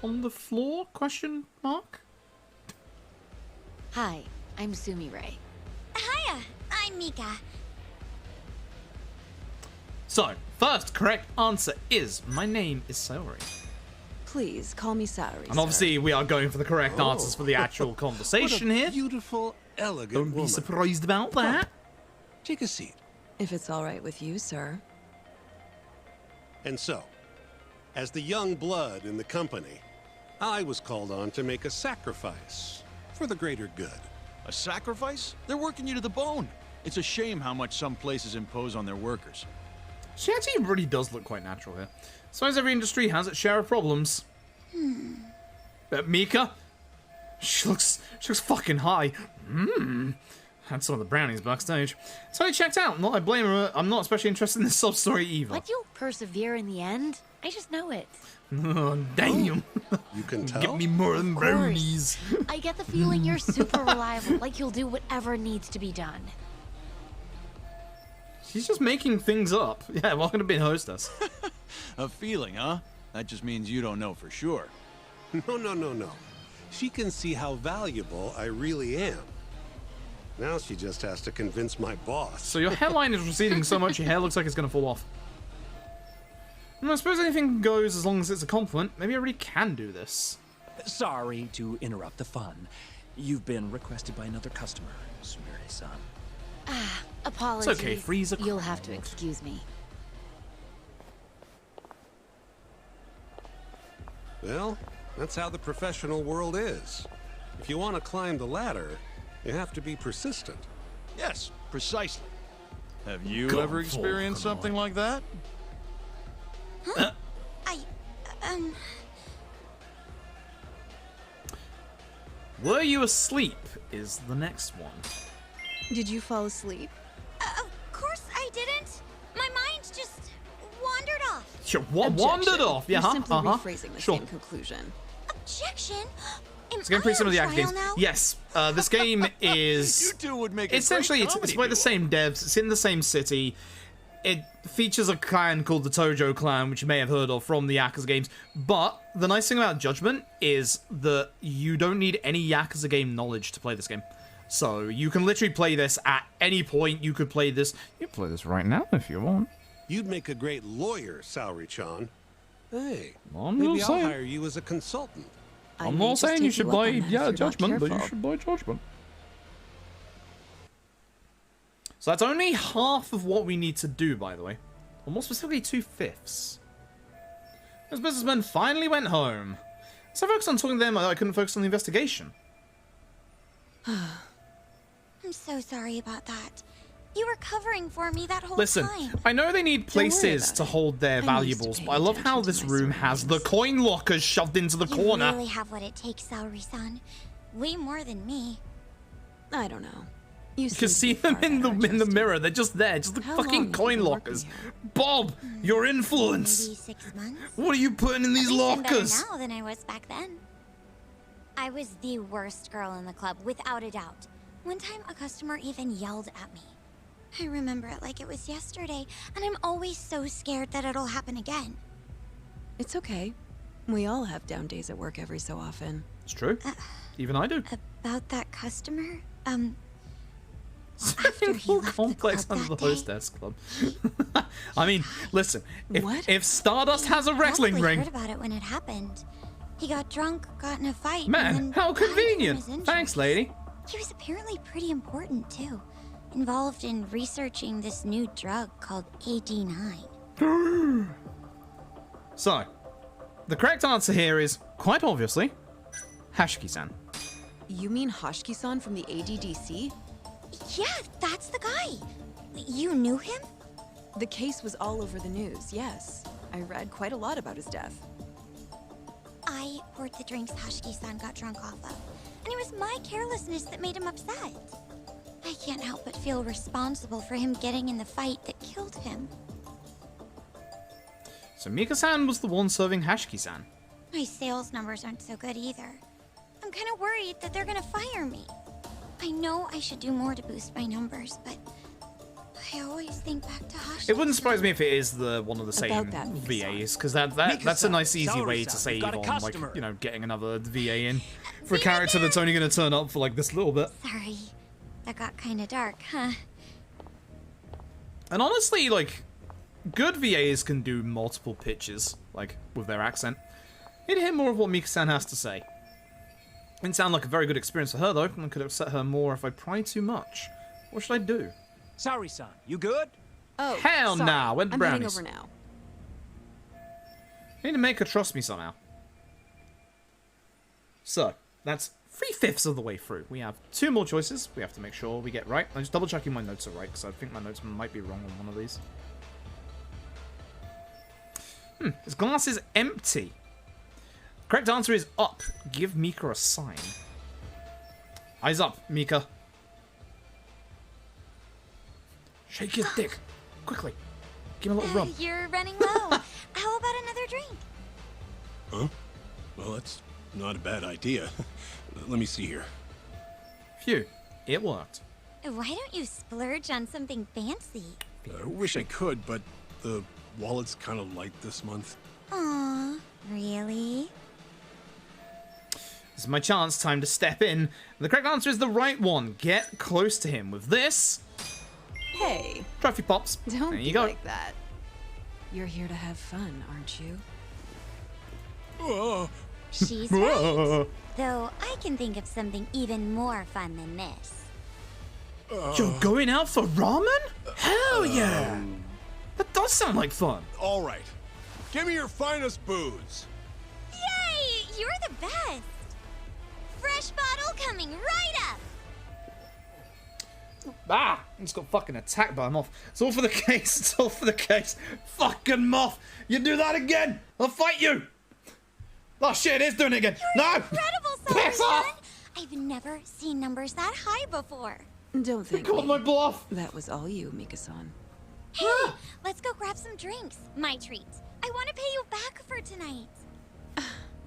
Speaker 1: on the floor? Question mark.
Speaker 7: Hi, I'm Sumi Ray.
Speaker 2: Hiya, I'm Mika.
Speaker 1: So, first correct answer is my name is Saori.
Speaker 8: Please call me Saori.
Speaker 1: And obviously we are going for the correct answers for the actual conversation here.
Speaker 5: Beautiful, elegant
Speaker 1: Don't be
Speaker 5: woman.
Speaker 1: surprised about that.
Speaker 5: Take a seat.
Speaker 8: If it's all right with you, sir.
Speaker 20: And so, as the young blood in the company, I was called on to make a sacrifice for the greater good.
Speaker 21: A sacrifice? They're working you to the bone. It's a shame how much some places impose on their workers.
Speaker 1: She actually really does look quite natural here. So as every industry has its share of problems. But Mika, she looks fucking high. Had some of the brownies backstage. So I checked out. Not I blame her. I'm not especially interested in the sub story either.
Speaker 7: But you'll persevere in the end. I just know it.
Speaker 1: Oh, damn.
Speaker 20: You can tell?
Speaker 1: Give me more than
Speaker 7: Of course.
Speaker 1: brownies.
Speaker 7: I get the feeling you're super reliable, like you'll do whatever needs to be done.
Speaker 1: She's just making things up. Yeah, welcome to being hostess.
Speaker 21: A feeling, huh? That just means you don't know for sure.
Speaker 20: No. She can see how valuable I really am. Now she just has to convince my boss.
Speaker 1: So your hairline is receding so much your hair looks like it's gonna fall off. I suppose anything goes as long as it's a compliment. Maybe I really can do this.
Speaker 15: Sorry to interrupt the fun. You've been requested by another customer, Sumire-san.
Speaker 7: Apologies.
Speaker 1: It's okay, Frieza.
Speaker 7: You'll have to excuse me.
Speaker 20: Well, that's how the professional world is. If you want to climb the ladder, you have to be persistent.
Speaker 21: Yes, precisely. Have you
Speaker 20: Go
Speaker 21: ever experienced something like that?
Speaker 1: Were you asleep is the next one.
Speaker 8: Did you fall asleep?
Speaker 2: Of course I didn't. My mind just wandered off.
Speaker 1: Sure, wandered
Speaker 8: Objection.
Speaker 1: off. Yeah,
Speaker 8: You're simply rephrasing the
Speaker 1: sure.
Speaker 8: same conclusion.
Speaker 2: Objection? Am
Speaker 1: It's going pretty
Speaker 2: I
Speaker 1: similar to
Speaker 2: on
Speaker 1: the Act games.
Speaker 2: trial now?
Speaker 1: Yes, this game is
Speaker 21: You two would make a
Speaker 1: essentially
Speaker 21: great
Speaker 1: it's
Speaker 21: comedy
Speaker 1: by the
Speaker 21: duo.
Speaker 1: same devs. It's in the same city. It features a clan called the Tojo clan, which you may have heard of from the Yakuza games. But the nice thing about Judgment is that you don't need any Yakuza game knowledge to play this game. So you can literally play this at any point. You could play this. You can play this right now if you want.
Speaker 20: You'd make a great lawyer, Saori-chan. Hey,
Speaker 1: I'm
Speaker 20: maybe
Speaker 1: just
Speaker 20: I'll
Speaker 1: saying.
Speaker 20: hire you as a consultant.
Speaker 1: I'm not saying you should buy Judgment, but you should buy Judgment. So that's only half of what we need to do, by the way. Or more specifically, 2/5. Those businessmen finally went home. So I focused on talking to them, I couldn't focus on the investigation.
Speaker 2: I'm so sorry about that. You were covering for me that whole
Speaker 1: Listen,
Speaker 2: time.
Speaker 1: I know they need places to hold their valuables, but I love how this room has the coin lockers shoved into the
Speaker 2: You
Speaker 1: corner.
Speaker 2: really have what it takes, Saori-san. Way more than me.
Speaker 8: I don't know.
Speaker 1: You can see them in the mirror. They're just there, just the fucking coin lockers. Bob, your influence.
Speaker 2: Maybe 6 months.
Speaker 1: What are you putting in these
Speaker 2: At least I'm
Speaker 1: lockers?
Speaker 2: better now than I was back then. I was the worst girl in the club, without a doubt. One time, a customer even yelled at me. I remember it like it was yesterday, and I'm always so scared that it'll happen again.
Speaker 8: It's okay. We all have down days at work every so often.
Speaker 1: It's true. Even I do.
Speaker 2: About that customer,
Speaker 1: Full complex under the hostess club. I mean, listen. If Stardust has a wrestling
Speaker 2: probably
Speaker 1: ring,
Speaker 2: heard about it when it happened. He got drunk, got in a fight. and
Speaker 1: man,
Speaker 2: then
Speaker 1: how
Speaker 2: died from
Speaker 1: convenient.
Speaker 2: his injuries.
Speaker 1: Thanks, lady.
Speaker 2: He was apparently pretty important too, involved in researching this new drug called AD9.
Speaker 1: So, the correct answer here is quite obviously Hashiki-san.
Speaker 8: You mean Hoshiki-san from the ADDC?
Speaker 2: Yeah, that's the guy. You knew him?
Speaker 8: The case was all over the news, yes. I read quite a lot about his death.
Speaker 2: I poured the drinks Hashiki-san got drunk off of, and it was my carelessness that made him upset. I can't help but feel responsible for him getting in the fight that killed him.
Speaker 1: So Mika-san was the one serving Hashiki-san.
Speaker 2: My sales numbers aren't so good either. I'm kind of worried that they're gonna fire me. I know I should do more to boost my numbers, but I always think back to Hashiki.
Speaker 1: It wouldn't surprise me if it is one of the same
Speaker 2: About that,
Speaker 1: VAs, because that's a nice, easy way to save on, like, you know, getting another VA in for a character that's only going to turn up for like this little bit.
Speaker 2: Sorry, that got kind of dark, huh?
Speaker 1: And honestly, like, good VAs can do multiple pitches, like, with their accent. Need to hear more of what Mika-san has to say. Didn't sound like a very good experience for her, though, and could upset her more if I pry too much. What should I do?
Speaker 15: Sorry-san, you good?
Speaker 8: Oh,
Speaker 1: Hell
Speaker 8: sorry.
Speaker 1: nah, where the
Speaker 8: I'm
Speaker 1: brownies?
Speaker 8: heading over now.
Speaker 1: I need to make her trust me somehow. So, that's 3/5 of the way through. We have 2 more choices we have to make sure we get right. I'm just double checking my notes are right, because I think my notes might be wrong on one of these. His glass is empty. Correct answer is up. Give Mika a sign. Eyes up, Mika. Shake his dick. Quickly. Give him a little rub.
Speaker 2: You're running low. How about another drink?
Speaker 20: Huh? Well, that's not a bad idea. Let me see here.
Speaker 1: Phew. It worked.
Speaker 2: Why don't you splurge on something fancy?
Speaker 20: I wish I could, but the wallet's kind of light this month.
Speaker 2: Aw, really?
Speaker 1: This is my chance. Time to step in. The correct answer is the right one. Get close to him with this.
Speaker 8: Hey.
Speaker 1: Trophy pops.
Speaker 8: Don't
Speaker 1: there
Speaker 8: be
Speaker 1: you go.
Speaker 8: like that. You're here to have fun, aren't you?
Speaker 2: She's right. Though I can think of something even more fun than this.
Speaker 1: You're going out for ramen? Hell yeah! That does sound like fun.
Speaker 19: All right. Give me your finest booze.
Speaker 2: Yay! You're the best! Fresh bottle coming right up!
Speaker 1: Ah! I just got fucking attacked by a moth. It's all for the case. It's all for the case. Fucking moth! You do that again! I'll fight you! Oh shit, it's doing it again.
Speaker 2: You're
Speaker 1: no!
Speaker 2: incredible,
Speaker 1: Piss off!
Speaker 2: I've never seen numbers that high before.
Speaker 8: Don't think
Speaker 1: called my bluff.
Speaker 8: That was all you, Mika-san.
Speaker 2: Hey, let's go grab some drinks. My treat. I want to pay you back for tonight.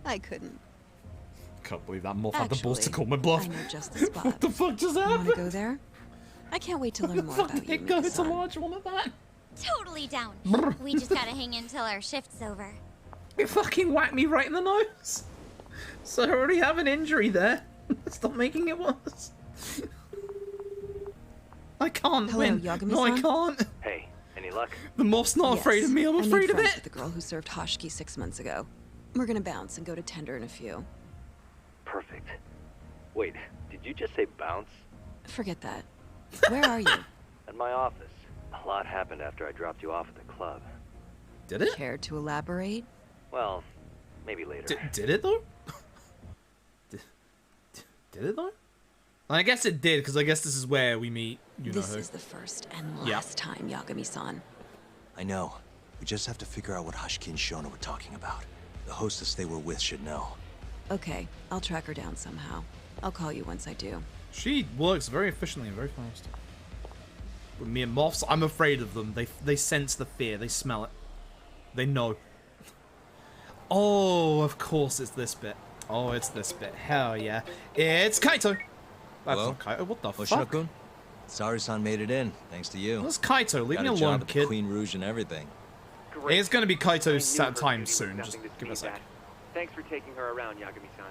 Speaker 8: I couldn't.
Speaker 1: Can't believe that moth had the balls to
Speaker 8: Actually,
Speaker 1: call my bluff.
Speaker 8: I know just the spot.
Speaker 1: What the fuck just happened?
Speaker 8: Want to go there? I can't wait to learn more about you,
Speaker 1: Go, it's a
Speaker 8: Mika-san.
Speaker 1: large one of that.
Speaker 2: Totally down. We just gotta hang in till our shift's over.
Speaker 1: You fucking whacked me right in the nose. So I already have an injury there. Stop making it worse. I can't
Speaker 8: Hello,
Speaker 1: win.
Speaker 8: Yagami-san?
Speaker 1: No, I can't.
Speaker 9: Hey, any luck?
Speaker 1: The moth's not afraid of me. I'm afraid of
Speaker 8: friends
Speaker 1: it.
Speaker 8: with the girl who served Hoshiki 6 months ago. We're gonna bounce and go to Tender in a few.
Speaker 9: Perfect. Wait, did you just say bounce?
Speaker 8: Forget that. Where are you?
Speaker 9: At my office. A lot happened after I dropped you off at the club.
Speaker 1: Did it?
Speaker 8: Care to elaborate?
Speaker 9: Well, maybe later.
Speaker 1: Did it though? Did it though? I guess it did, because I guess this is where we meet, you know
Speaker 8: This
Speaker 1: who.
Speaker 8: is the first and
Speaker 1: Yeah.
Speaker 8: last time, Yagami-san.
Speaker 3: I know. We just have to figure out what Hashiki and Shona were talking about. The hostess they were with should know.
Speaker 8: Okay, I'll track her down somehow. I'll call you once I do.
Speaker 1: She works very efficiently and very fast. With me and moths, I'm afraid of them. They sense the fear. They smell it. They know. Oh, of course it's this bit. Oh, it's this bit. Hell yeah. It's Kaito. That's
Speaker 3: Hello?
Speaker 1: not Kaito. What the fuck?
Speaker 3: Hoshino-kun? Sari-san made it in, thanks to you.
Speaker 1: That's Kaito. Leave
Speaker 3: Got
Speaker 1: me
Speaker 3: a
Speaker 1: alone,
Speaker 3: job at the
Speaker 1: kid.
Speaker 3: Queen Rouge and everything.
Speaker 1: It's gonna be Kaito's
Speaker 9: I knew her
Speaker 1: time
Speaker 9: beauty
Speaker 1: soon.
Speaker 9: was
Speaker 1: Just
Speaker 9: nothing to
Speaker 1: give it a
Speaker 9: sneeze
Speaker 1: sec.
Speaker 9: at. Thanks for taking her around, Yagami-san.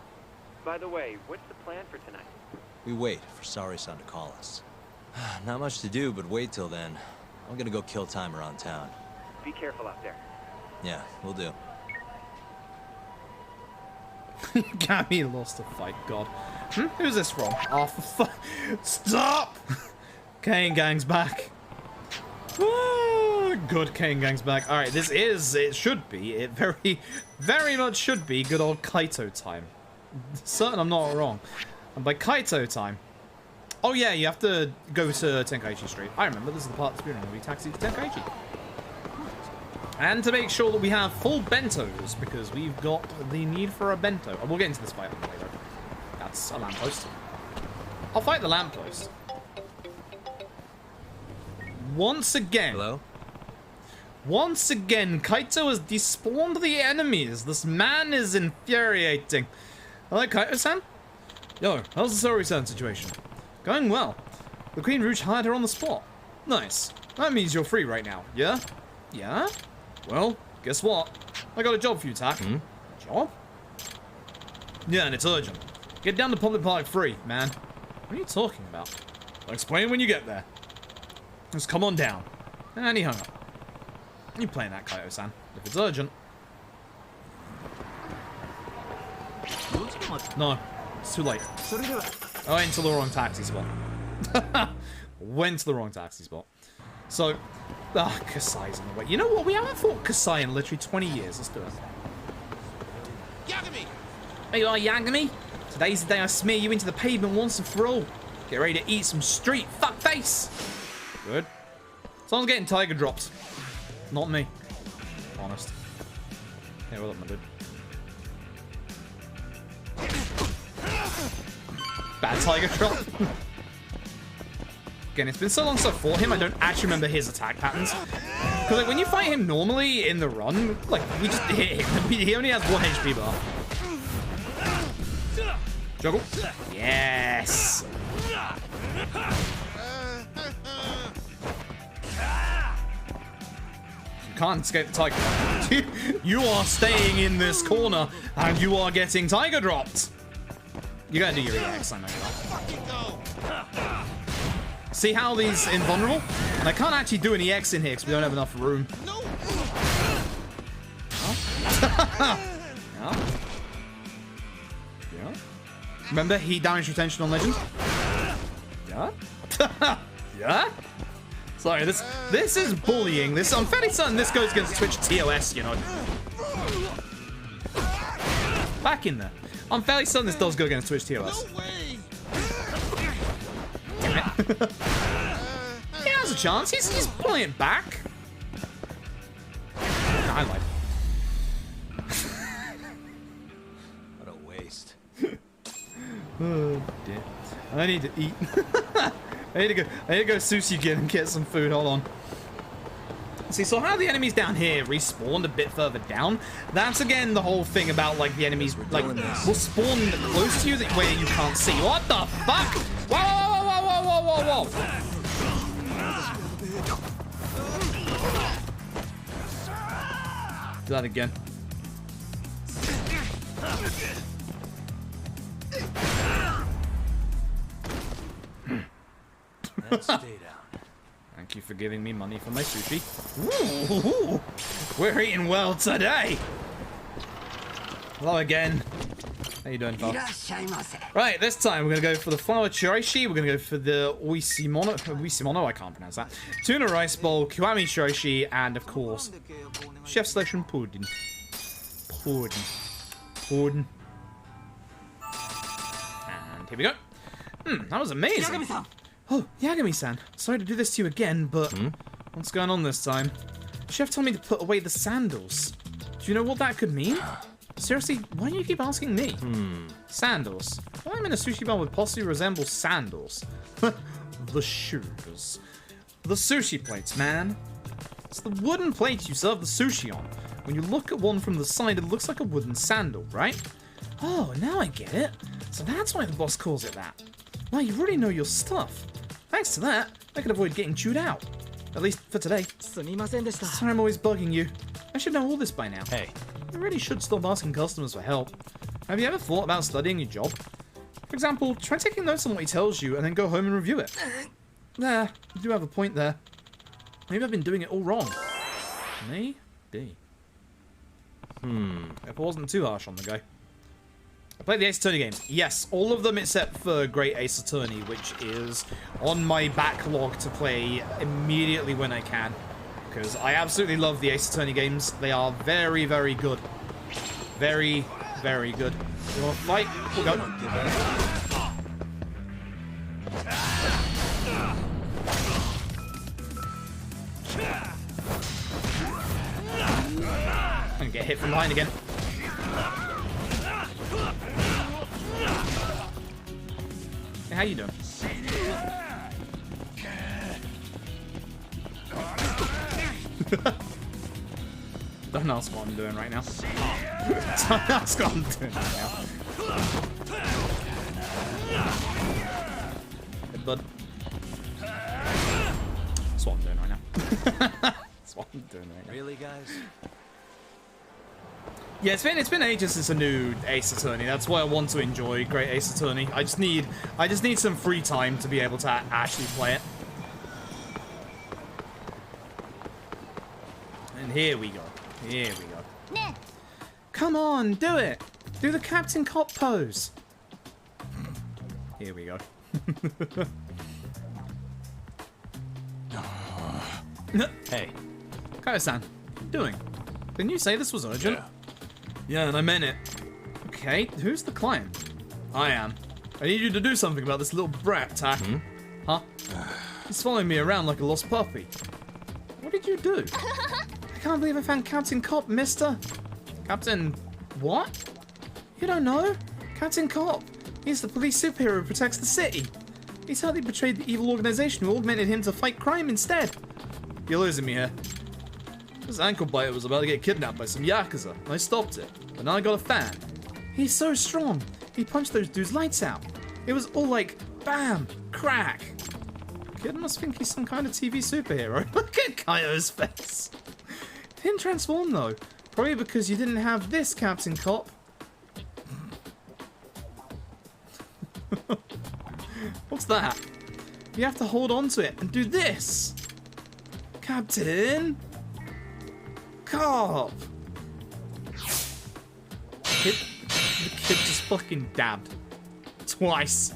Speaker 9: By the way, what's the plan for tonight?
Speaker 3: We wait for Sari-san to call us. Not much to do, but wait till then. I'm gonna go kill time around town.
Speaker 9: Be careful out there.
Speaker 3: Yeah, we'll do.
Speaker 1: Gabby lost a fight, God. Who's this from? Oh, for fuck. Stop! Kane Gang's back. Ah, good, Kane Gang's back. Alright, it should be, it very much should be good old Kaito time. Certain I'm not wrong. And by Kaito time, oh yeah, you have to go to Tenkaichi Street. I remember, this is the part that's where we taxi to Tenkaichi. And to make sure that we have full bentos, because we've got the need for a bento. We'll get into this fight on the way though. That's a lamppost. I'll fight the lamppost. Once again.
Speaker 3: Hello?
Speaker 1: Once again, Kaito has despawned the enemies. This man is infuriating. Hello, Kaito-san? Yo, how's the Sari-san situation? Going well. The Queen Rouge hired her on the spot. Nice. That means you're free right now, yeah? Yeah? Well, guess what? I got a job for you, Tak. Job? Yeah, and it's urgent. Get down to Public Park free, man. What are you talking about? I'll explain when you get there. Just come on down. And he hung up. You playing that, Kaito-san. If it's urgent. No, it's too late. I went to the wrong taxi spot. Went to the wrong taxi spot. So, Kasai's in the way. You know what? We haven't fought Kasai in literally 20 years. Let's do it.
Speaker 5: Yagami!
Speaker 1: There you are, Yagami. Today's the day I smear you into the pavement once and for all. Get ready to eat some street fuckface. Good. Someone's getting tiger dropped. Not me. Honest. Hey, what up, my dude? Bad tiger drop. Again, it's been so long since I fought him, I don't actually remember his attack patterns. Because like, when you fight him normally in the run, like, we just hit him. He only has 1 HP bar. Juggle. Yes. You can't escape the tiger. You are staying in this corner, and you are getting tiger dropped. You gotta do your EX, I know that. See how these invulnerable? And I can't actually do an EX in here because we don't have enough room. Yeah. Yeah. Remember, heat damage retention on Legend? Yeah. Yeah. Sorry, this is bullying. I'm fairly certain this goes against Twitch TOS, you know. Back in there. I'm fairly certain this does go against Twitch TOS. No way. Damn it. He has a chance. He's pulling it back. I lied.
Speaker 3: What a waste.
Speaker 1: Oh, dear. I need to eat. I need to go sushi again and get some food. Hold on. See, so how the enemies down here respawned a bit further down, that's again the whole thing about like the enemies like will spawn close to you where you can't see. What the fuck? Whoa, whoa, whoa, whoa, whoa, whoa, whoa. Do that again.
Speaker 3: And stay down.
Speaker 1: Thank you for giving me money for my sushi. Ooh, we're eating well today. Hello again. How you doing, pal? Right, this time we're gonna go for the flour chirashi. We're gonna go for the uisimono. I can't pronounce that. Tuna rice bowl, kiwami chirashi, and of course, chef selection pudding. Pudding. And here we go. That was amazing. Oh, Yagami-san, sorry to do this to you again, but what's going on this time? Chef told me to put away the sandals. Do you know what that could mean? Seriously, why do you keep asking me? Sandals. Why am in a sushi bar would possibly resemble sandals? The shoes. The sushi plates, man. It's the wooden plates you serve the sushi on. When you look at one from the side, it looks like a wooden sandal, right? Oh, now I get it. So that's why the boss calls it that. Wow, you really know your stuff. Thanks to that, I can avoid getting chewed out. At least for today. Sorry I'm always bugging you. I should know all this by now. Hey. You really should stop asking customers for help. Have you ever thought about studying your job? For example, try taking notes on what he tells you and then go home and review it. There, you do have a point there. Maybe I've been doing it all wrong. Maybe. If I wasn't too harsh on the guy. I played the Ace Attorney games. Yes, all of them except for Great Ace Attorney, which is on my backlog to play immediately when I can. Because I absolutely love the Ace Attorney games. They are very, very good. Very, very good. You want to fight? We'll go. I'm gonna get hit from behind again. Hey, how you doing? Don't ask what I'm doing right now. Don't ask what I'm doing right now. Hey, bud. That's what I'm doing right now. That's what I'm doing right now.
Speaker 3: Really, guys?
Speaker 1: Yeah, it's been ages since a new Ace Attorney. That's why I want to enjoy Great Ace Attorney. I just need some free time to be able to actually play it. And here we go. Here we go.
Speaker 2: Nah.
Speaker 1: Come on, do it. Do the Captain Cop pose. Here we go. Hey, Kaio-san, what are you doing? Didn't you say this was urgent? Yeah, and I meant it. Okay, who's the client? I am. I need you to do something about this little brat, Tak. Huh? He's following me around like a lost puppy. What did you do? I can't believe I found Captain Cop, mister. Captain... what? You don't know? Captain Cop. He's the police superhero who protects the city. He sadly betrayed the evil organization who augmented him to fight crime instead. You're losing me here. This ankle biter was about to get kidnapped by some Yakuza, and I stopped it. But now I got a fan. He's so strong. He punched those dudes' lights out. It was all like, bam, crack. Kid must think he's some kind of TV superhero. Look at Kaio's face. Didn't transform though. Probably because you didn't have this, Captain Cop. What's that? You have to hold on to it and do this. Captain Cop. The kid just fucking dabbed. Twice.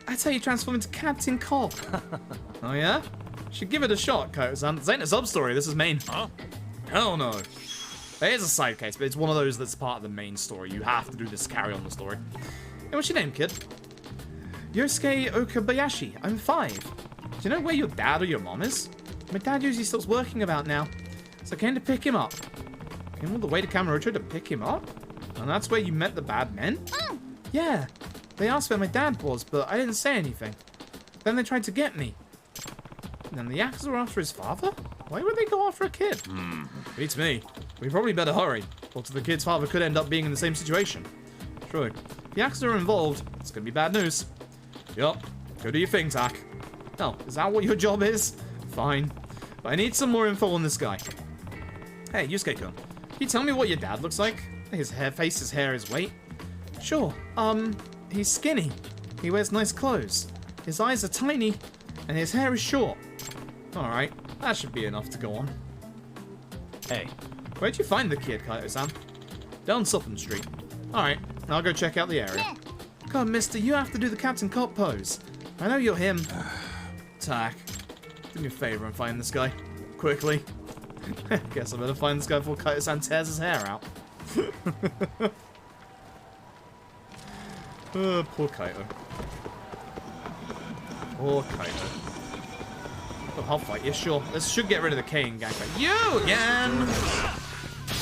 Speaker 1: That's how you transform into Captain Cop. Oh yeah? Should give it a shot, Kaio-san. This ain't a sub-story, this is main. Huh? Hell no. It is a side case, but it's one of those that's part of the main story. You have to do this to carry on the story. Hey, what's your name, kid? Yosuke Okabayashi. I'm 5. Do you know where your dad or your mom is? My dad usually stops working about now, so I came to pick him up. Came all the way to Kamurocho to pick him up? And that's where you met the bad men? Yeah. They asked where my dad was, but I didn't say anything. Then they tried to get me. And then the Yakuza were after his father? Why would they go after a kid? Beats me. We probably better hurry, or the kid's father could end up being in the same situation. True. If the Yakuza are involved, it's gonna be bad news. Yup. Go do your thing, Tak. Oh, is that what your job is? Fine. But I need some more info on this guy. Hey, Yusuke-kun. Can you tell me what your dad looks like? His hair, face, his hair, his weight? Sure. He's skinny. He wears nice clothes. His eyes are tiny, and his hair is short. Alright, that should be enough to go on. Hey, where'd you find the kid, Kaio-san? Down Southern Street. Alright, I'll go check out the area. Come on, mister, you have to do the Captain Cop pose. I know you're him. Tak, do me a favor and find this guy. Quickly. Guess I better find this guy before Kaio-san tears his hair out. Poor Kaito. Poor Kaito. Oh, I'll fight you, sure. This should get rid of the Kane gang. You again!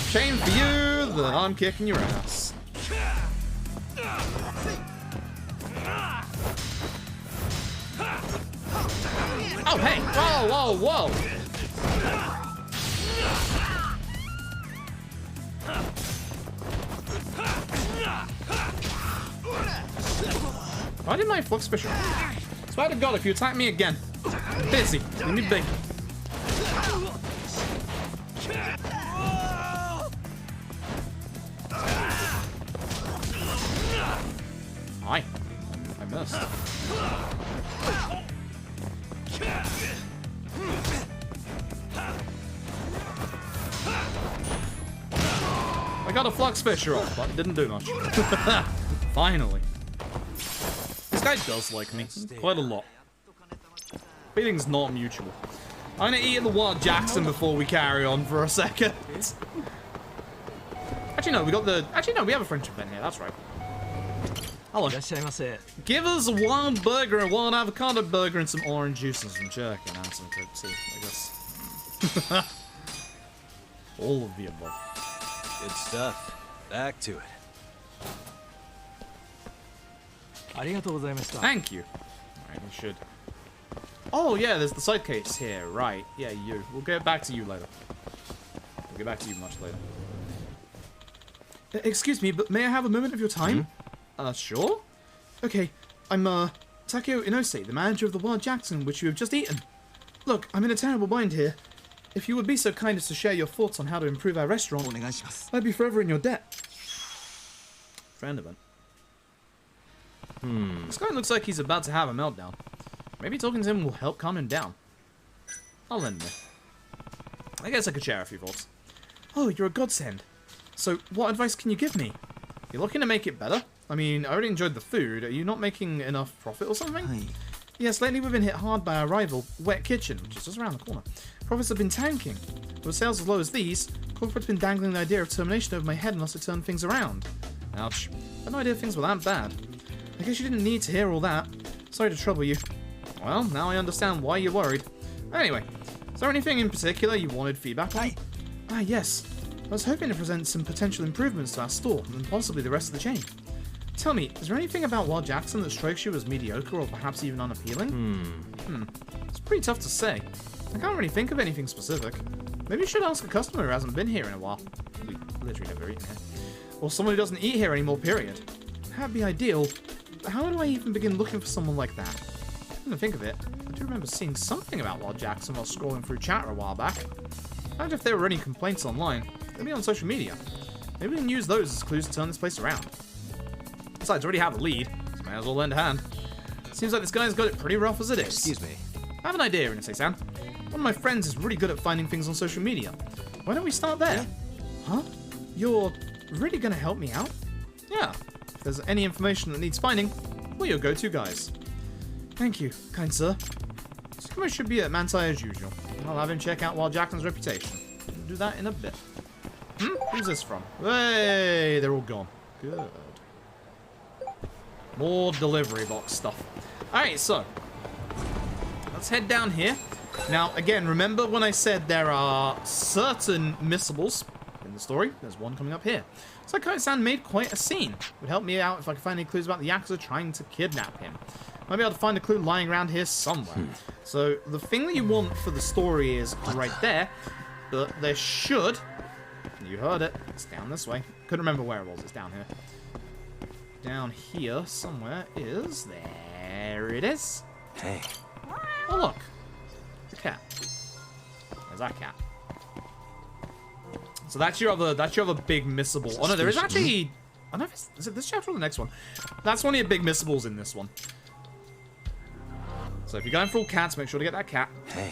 Speaker 1: Shame for you, then I'm kicking your ass. Oh, hey! Whoa, whoa, whoa! Why did my flux special? Swear to God, if you attack me again, busy, leave me be. Hi. I missed. I got a flux fisher off, but it didn't do much. Finally. This guy does like me quite a lot. Feeling's not mutual. I'm gonna eat the Wild Jackson before we carry on for a second. Actually, no, we got the. Actually, no, we have a friendship in here. That's right. Hello. Give us a wild burger, a wild avocado burger, and some orange juice and some jerky and some Coke, I guess. All of the above.
Speaker 3: Good stuff. Back to it.
Speaker 1: Thank you. Alright, we should. Oh, yeah, there's the side case here. Right. Yeah, you. We'll get back to you later. We'll get back to you much later. Excuse me, but may I have a moment of your time? Sure? Okay, I'm, Takeo Inose, the manager of the Wild Jackson, which you have just eaten. Look, I'm in a terrible bind here. If you would be so kind as to share your thoughts on how to improve our restaurant, I'd be forever in your debt. Friend event. This guy looks like he's about to have a meltdown. Maybe talking to him will help calm him down. I'll lend me. I guess I could share a few thoughts. Oh, you're a godsend. So, what advice can you give me? You're looking to make it better? I mean, I already enjoyed the food. Are you not making enough profit or something? Yes, lately we've been hit hard by our rival, Wet Kitchen, which is just around the corner. Profits have been tanking. With sales as low as these, corporate's been dangling the idea of termination over my head unless I turn things around. Ouch. I had no idea things were that bad. I guess you didn't need to hear all that. Sorry to trouble you. Well, now I understand why you're worried. Anyway, is there anything in particular you wanted feedback on? Ah, yes. I was hoping to present some potential improvements to our store, and possibly the rest of the chain. Tell me, is there anything about Wild Jackson that strikes you as mediocre or perhaps even unappealing? It's pretty tough to say. I can't really think of anything specific. Maybe you should ask a customer who hasn't been here in a while. We literally never eaten here. Or someone who doesn't eat here anymore, period. That'd be ideal. But how do I even begin looking for someone like that? I didn't think of it. I do remember seeing something about Wild Jackson while scrolling through chatter a while back. I wonder if there were any complaints online. Maybe on social media. Maybe we can use those as clues to turn this place around. Besides, I already have a lead, so may as well lend a hand. Seems like this guy's got it pretty rough as it is.
Speaker 3: Excuse me.
Speaker 1: I have an idea, Inose-san. One of my friends is really good at finding things on social media. Why don't we start there? Huh? You're really gonna help me out? Yeah. If there's any information that needs finding, we're your go-to guys. Thank you, kind sir. Tsukumo should be at Mantai as usual. I'll have him check out Wild Jackson's reputation. We'll do that in a bit. Who's this from? Hey, they're all gone. Good. More delivery box stuff. Alright, so let's head down here. Now, again, remember when I said there are certain missables in the story? There's one coming up here. So Kite-san made quite a scene. It would help me out if I could find any clues about the Yakuza trying to kidnap him. Might be able to find a clue lying around here somewhere. So the thing that you want for the story is right there. But there should... You heard it. It's down this way. Couldn't remember where it was. It's down here. Down here somewhere is... There it is.
Speaker 3: Hey.
Speaker 1: Oh, look. The cat. There's that cat. So that's your other big missable. Oh no, there is actually... I don't know if it's... Is it this chapter or the next one? That's one of your big missables in this one. So if you're going for all cats, make sure to get that cat.
Speaker 3: Hey.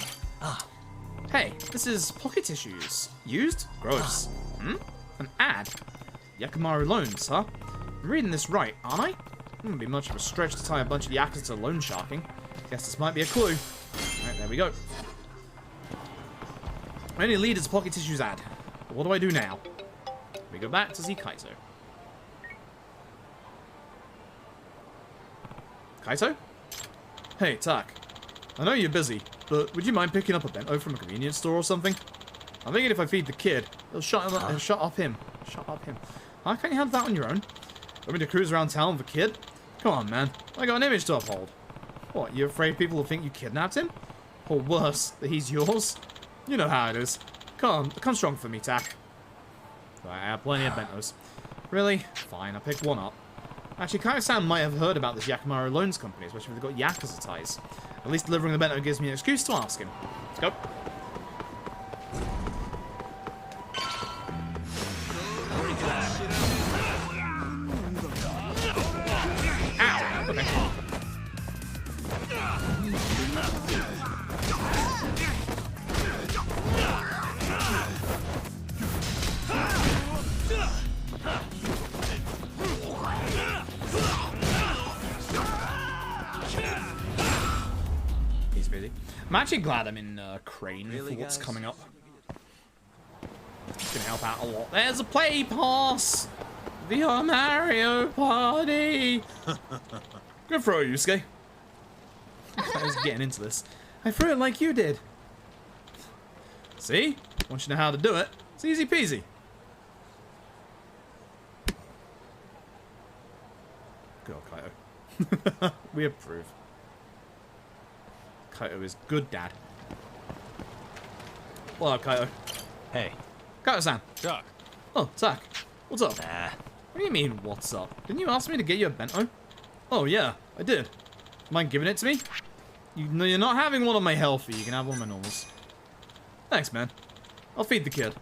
Speaker 1: Hey, this is pocket tissues. Used? Gross. An ad? Yakimaru loans, huh? I'm reading this right, aren't I? Wouldn't be much of a stretch to tie a bunch of Yakuza to loan sharking. Guess this might be a clue. Alright, there we go. My only lead is a pocket tissues ad. But what do I do now? We go back to see Kaito. Kaito? Hey, Tak. I know you're busy, but would you mind picking up a bento from a convenience store or something? I'm thinking if I feed the kid, Shut him up. Shut up him. Shut up him. How can't you have that on your own? Want me to cruise around town with a kid? Come on, man. I got an image to uphold. What, you afraid people will think you kidnapped him? Or worse, that he's yours? You know how it is. Come strong for me, Tak. Right, I have plenty of bentos. Really? Fine, I'll pick one up. Actually, Kaio-san might have heard about this Yakimaru Loans Company, especially if they've got Yakuza ties. At least delivering the bento gives me an excuse to ask him. Let's go. Ow! Okay. He's busy. I'm actually glad I'm in Crane for what's coming up. It's gonna help out a lot. There's a play pass! The Mario Party! Good throw, Yusuke. I was getting into this. I threw it like you did. See? Once you know how to do it, it's easy peasy. Good old Kaito. We approve. Kaito is good dad. Hello, Kaito.
Speaker 3: Hey.
Speaker 1: Kaito-san.
Speaker 21: Tak.
Speaker 1: Oh, Tak. What's up? What do you mean, what's up? Didn't you ask me to get you a bento? Oh, yeah, I did. Mind giving it to me? You're not having one of my healthy. You can have one of my normals. Thanks, man. I'll feed the kid.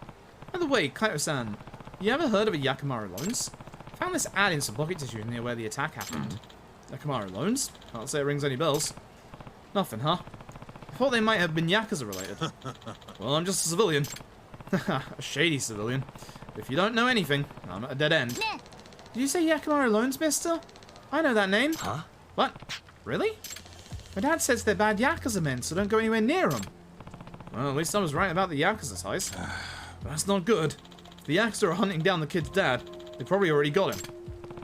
Speaker 1: By the way, Kaito-san, you ever heard of a Yakimaru Loans? I found this ad in some pocket tissue near where the attack happened. Yakimaru Loans? Can't say it rings any bells. Nothing, huh? I thought they might have been Yakuza related. Well, I'm just a civilian. A shady civilian. If you don't know anything, I'm at a dead end. Did you say Yakimaru Loans, mister? I know that name.
Speaker 3: Huh?
Speaker 1: What? Really? My dad says they're bad Yakuza men, so don't go anywhere near them. Well, at least I was right about the Yakuza ties. But that's not good. If the Yakuza are hunting down the kid's dad, they probably already got him.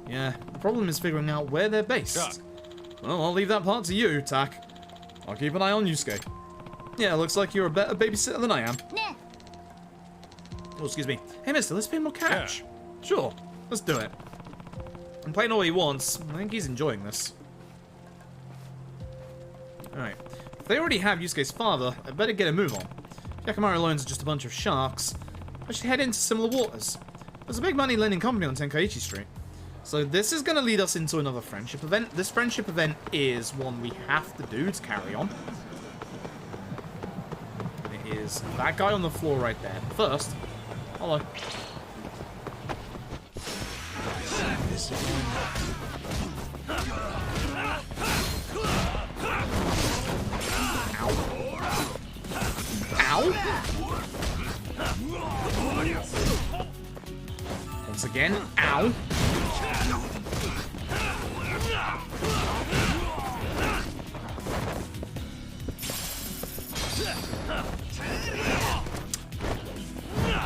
Speaker 1: Yeah, the problem is figuring out where they're based.
Speaker 21: Tak.
Speaker 1: Well, I'll leave that part to you, Tak. I'll keep an eye on Yusuke. Yeah, looks like you're a better babysitter than I am. Oh, excuse me. Hey, mister, let's play more catch. Yeah. Sure, let's do it. I'm playing all he wants. I think he's enjoying this. Alright. If they already have Yusuke's father, I better get a move on. Yakimaru Loans are just a bunch of sharks. I should head into similar waters. There's a big money lending company on Tenkaichi Street. So this is going to lead us into another friendship event. This friendship event is one we have to do to carry on. And it is that guy on the floor right there. First, hello. Ow. Once again, ow.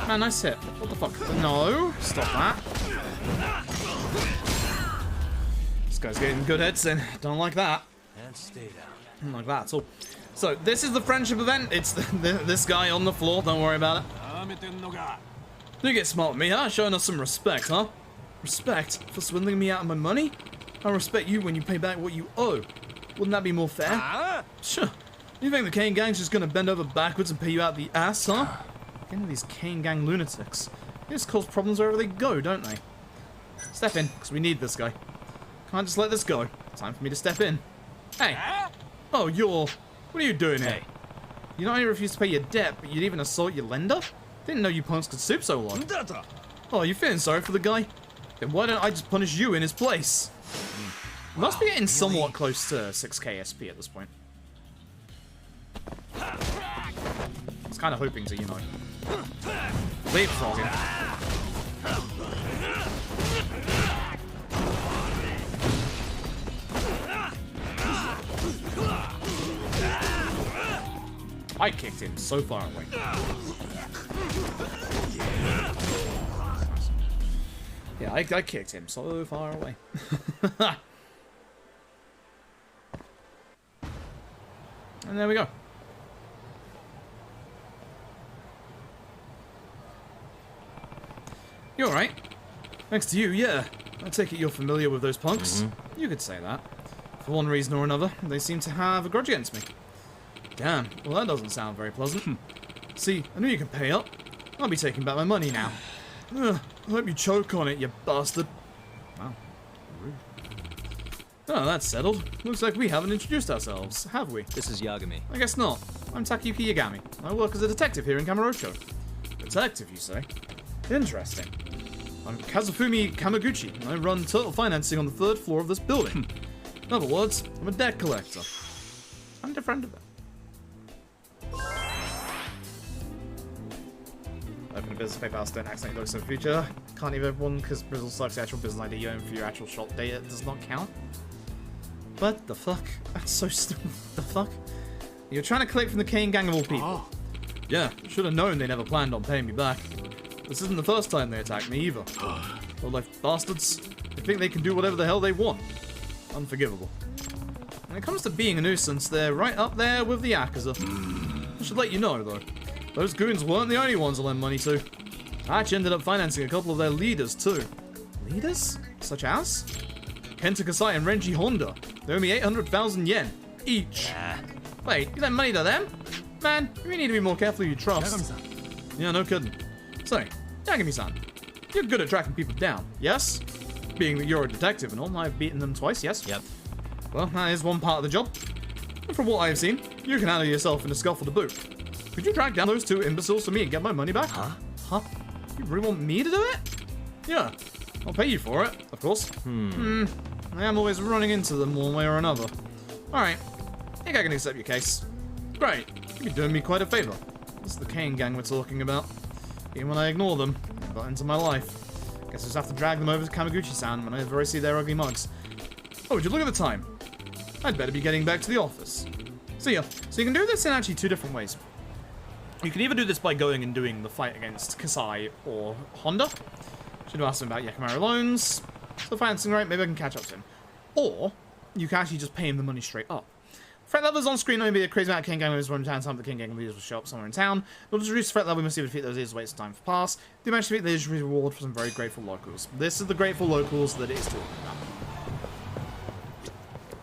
Speaker 1: Man, nice hit. What the fuck? No, stop that. This guy's getting good hits in. Don't like that.
Speaker 3: And stay down.
Speaker 1: Don't like that at all. So, this is the friendship event. It's this guy on the floor. Don't worry about it. You get smart with me, huh? Showing us some respect, huh? Respect for swindling me out of my money? I'll respect you when you pay back what you owe. Wouldn't that be more fair? Sure. You think the Kane Gang's just gonna bend over backwards and pay you out the ass, huh? Again with these Kane Gang lunatics. They just cause problems wherever they go, don't they? Step in, because we need this guy. Can't just let this go. Time for me to step in. Hey! Oh, what are you doing here? You not only refuse to pay your debt, but you'd even assault your lender? Didn't know you punks could stoop so low. Oh, you feeling sorry for the guy? Then why don't I just punish you in his place? We must be getting somewhat close to 6k SP at this point. I was kind of hoping to, you know, leapfrog him. I kicked him so far away. Yeah, I kicked him so far away. And there we go. You alright? Thanks to you, yeah. I take it you're familiar with those punks? You could say that. For one reason or another, they seem to have a grudge against me. Damn, well that doesn't sound very pleasant. See, I knew you could pay up. I'll be taking back my money now. I hope you choke on it, you bastard. Wow. Rude. Oh, that's settled. Looks like we haven't introduced ourselves, have we?
Speaker 3: This is Yagami.
Speaker 1: I guess not. I'm Takayuki Yagami. I work as a detective here in Kamurocho. Detective, you say? Interesting. I'm Kazufumi Kamaguchi, and I run turtle financing on the 3rd floor of this building. In other words, I'm a debt collector. I'm a friend of it. Open a business PayPal, don't accidentally look to the future. Can't even one because Brizzle sucks. The actual business ID you own for your actual shop data does not count. What the fuck? That's so stupid. The fuck? You're trying to collect from the Kane gang of all people. Yeah, should have known they never planned on paying me back. This isn't the first time they attacked me either. Low-life bastards. They think they can do whatever the hell they want. Unforgivable. When it comes to being a nuisance, they're right up there with the Yakuza. I should let you know, though. Those goons weren't the only ones I lent money to. I actually ended up financing a couple of their leaders, too. Leaders? Such as? Kenta Kasai and Renji Honda. They owe me 800,000 yen. Each. Wait, you lent money to them? Man, you need to be more careful who you trust. Yeah, no kidding. So, Yagami-san, you're good at tracking people down, yes? Being that you're a detective and all, I've beaten them twice, yes?
Speaker 3: Yep.
Speaker 1: Well, that is one part of the job. And from what I've seen, you can handle yourself in a scuffle to boot. Could you track down those two imbeciles for me and get my money back? Huh? You really want me to do it? Yeah. I'll pay you for it, of course. I am always running into them one way or another. Alright. I think I can accept your case. Great. You'd be doing me quite a favor. This is the Kane gang we're talking about. Even when I ignore them, they got into my life. Guess I just have to drag them over to Kamaguchi-san whenever I see their ugly mugs. Oh, would you look at the time? I'd better be getting back to the office. See ya. So you can do this in actually 2 different ways. You can either do this by going and doing the fight against Kasai or Honda. Should have asked him about Yakimaru loans. So financing rate, maybe I can catch up to him. Or, you can actually just pay him the money straight up. Threat levels on screen only be a crazy amount of King Gang leaders in town. Some of the King Gang leaders will show up somewhere in town. In order to reduce the threat level, we must either defeat those leaders, wait some time for pass. The manage to defeat the leaders, reward for some very grateful locals. This is the grateful locals that it is talking about.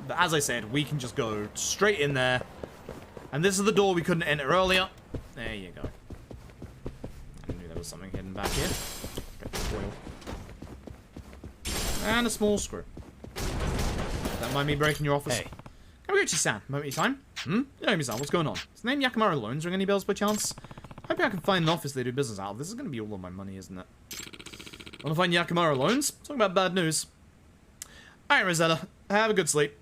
Speaker 1: But as I said, we can just go straight in there. And this is the door we couldn't enter earlier. There you go. I knew there was something hidden back here. Got the foil. And a small screw. Don't mind me breaking your office.
Speaker 3: Hey.
Speaker 1: Kamaguchi-san, moment your time. Yagami-san, what's going on? Is the name Yakimaru Loans ring any bells by chance? Hoping I can find an office they do business out of. This is going to be all of my money, isn't it? Want to find Yakimaru Loans? Talking about bad news. Alright, Rosetta. Have a good sleep.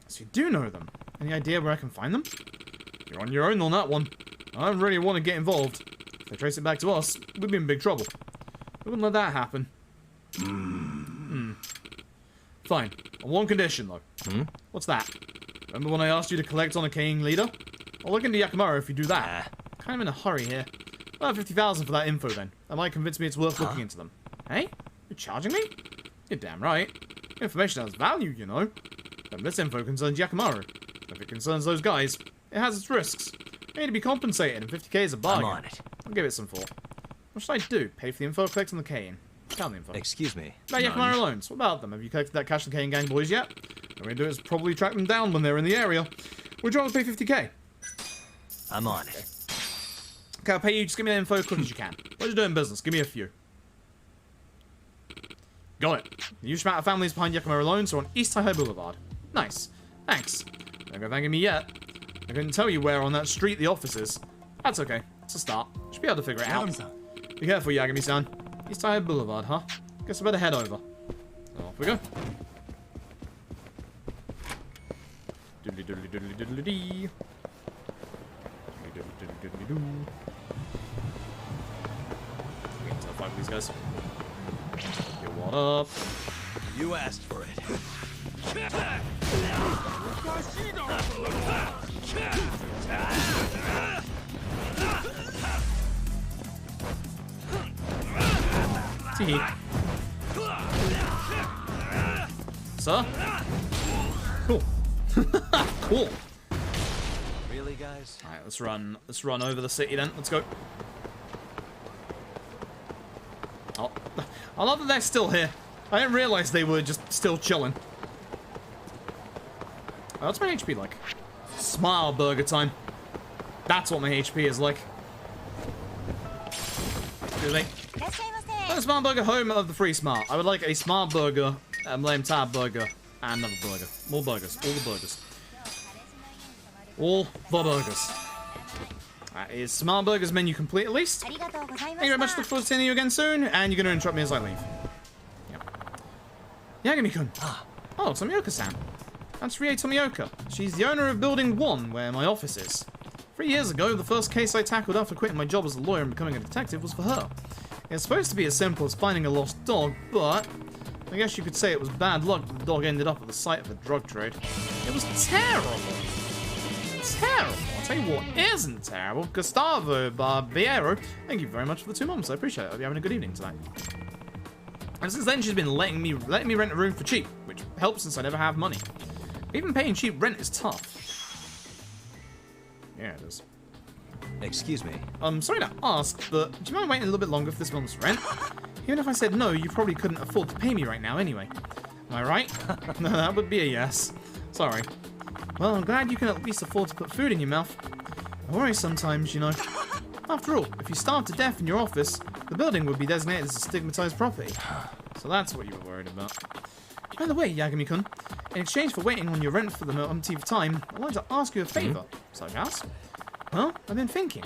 Speaker 1: So you do know them. Any idea where I can find them? You're on your own on that one. I don't really want to get involved. If they trace it back to us, we'd be in big trouble. We wouldn't let that happen. Fine. On one condition, though. What's that? Remember when I asked you to collect on a Kane leader? I'll look into Yakimaru if you do that. Kind of in a hurry here. I'll have 50,000 for that info then. That might convince me it's worth looking into them. Hey? You're charging me? You're damn right. Information has value, you know. But this info concerns Yakimaru. If it concerns those guys, it has its risks. I need to be compensated, and 50k is a bargain.
Speaker 3: I'm on it.
Speaker 1: I'll give it some thought. What should I do? Pay for the info or collect on the Kane? Tell the info.
Speaker 3: Excuse me.
Speaker 1: About Yakimaru loans. What about them? Have you collected that cash from the Kane gang boys yet? What we're going to do is probably track them down when they're in the area. Would you rather pay 50k?
Speaker 3: I'm on it.
Speaker 1: Okay, I'll pay you. Just give me the info as quick as you can. What are you doing in business? Give me a few. Got it. The huge amount of families behind Yakimaru loans are on East Taihai Boulevard. Nice. Thanks. Don't go thanking me yet. I couldn't tell you where on that street the office is. That's okay. It's a start. Should be able to figure it out. Be careful, Yagami-san. East Taihai Boulevard, huh? Guess I better head over. So off we go. Doodly doodly doodly doodly dee. Doodly doodly doodly doo. We get to the fight with these guys. Yo, what up?
Speaker 5: You asked for it.
Speaker 1: Tee. Sir? Cool. Cool.
Speaker 3: Really, guys?
Speaker 1: Alright, let's run. Let's run over the city then. Let's go. Oh, I love that they're still here. I didn't realize they were just still chilling. Oh, what's my HP like? Smile burger time. That's what my HP is like. Excuse me. Oh, Smile Burger, home of the free Smile. I would like a Smile Burger, a Lame Tab Burger, and another burger. More burgers. All the burgers. All the burgers. Is Smile Burger's menu complete at least? Thank you very much. Look forward to seeing you again soon. And you're going to interrupt me as I leave. Yep. Yagami-kun. Oh, Tomioka-san. That's Rie Tomioka. She's the owner of Building 1, where my office is. 3 years ago, the first case I tackled after quitting my job as a lawyer and becoming a detective was for her. It's supposed to be as simple as finding a lost dog, but I guess you could say it was bad luck that the dog ended up at the site of a drug trade. It was terrible. Terrible. I'll tell you what isn't terrible. Gustavo Barbiero, thank you very much for the 2 months. I appreciate it. I hope you're having a good evening tonight. And since then, she's been letting me rent a room for cheap, which helps since I never have money. Even paying cheap rent is tough. Yeah, it is.
Speaker 3: Excuse me.
Speaker 1: I'm sorry to ask, but do you mind waiting a little bit longer for this month's rent? Even if I said no, you probably couldn't afford to pay me right now anyway. Am I right? No, that would be a yes. Sorry. Well, I'm glad you can at least afford to put food in your mouth. I worry sometimes, you know. After all, if you starved to death in your office, the building would be designated as a stigmatized property. So that's what you were worried about. By the way, Yagami-kun, in exchange for waiting on your rent for the umpteenth time, I'd like to ask you a favor. Such as? Well, I've been thinking.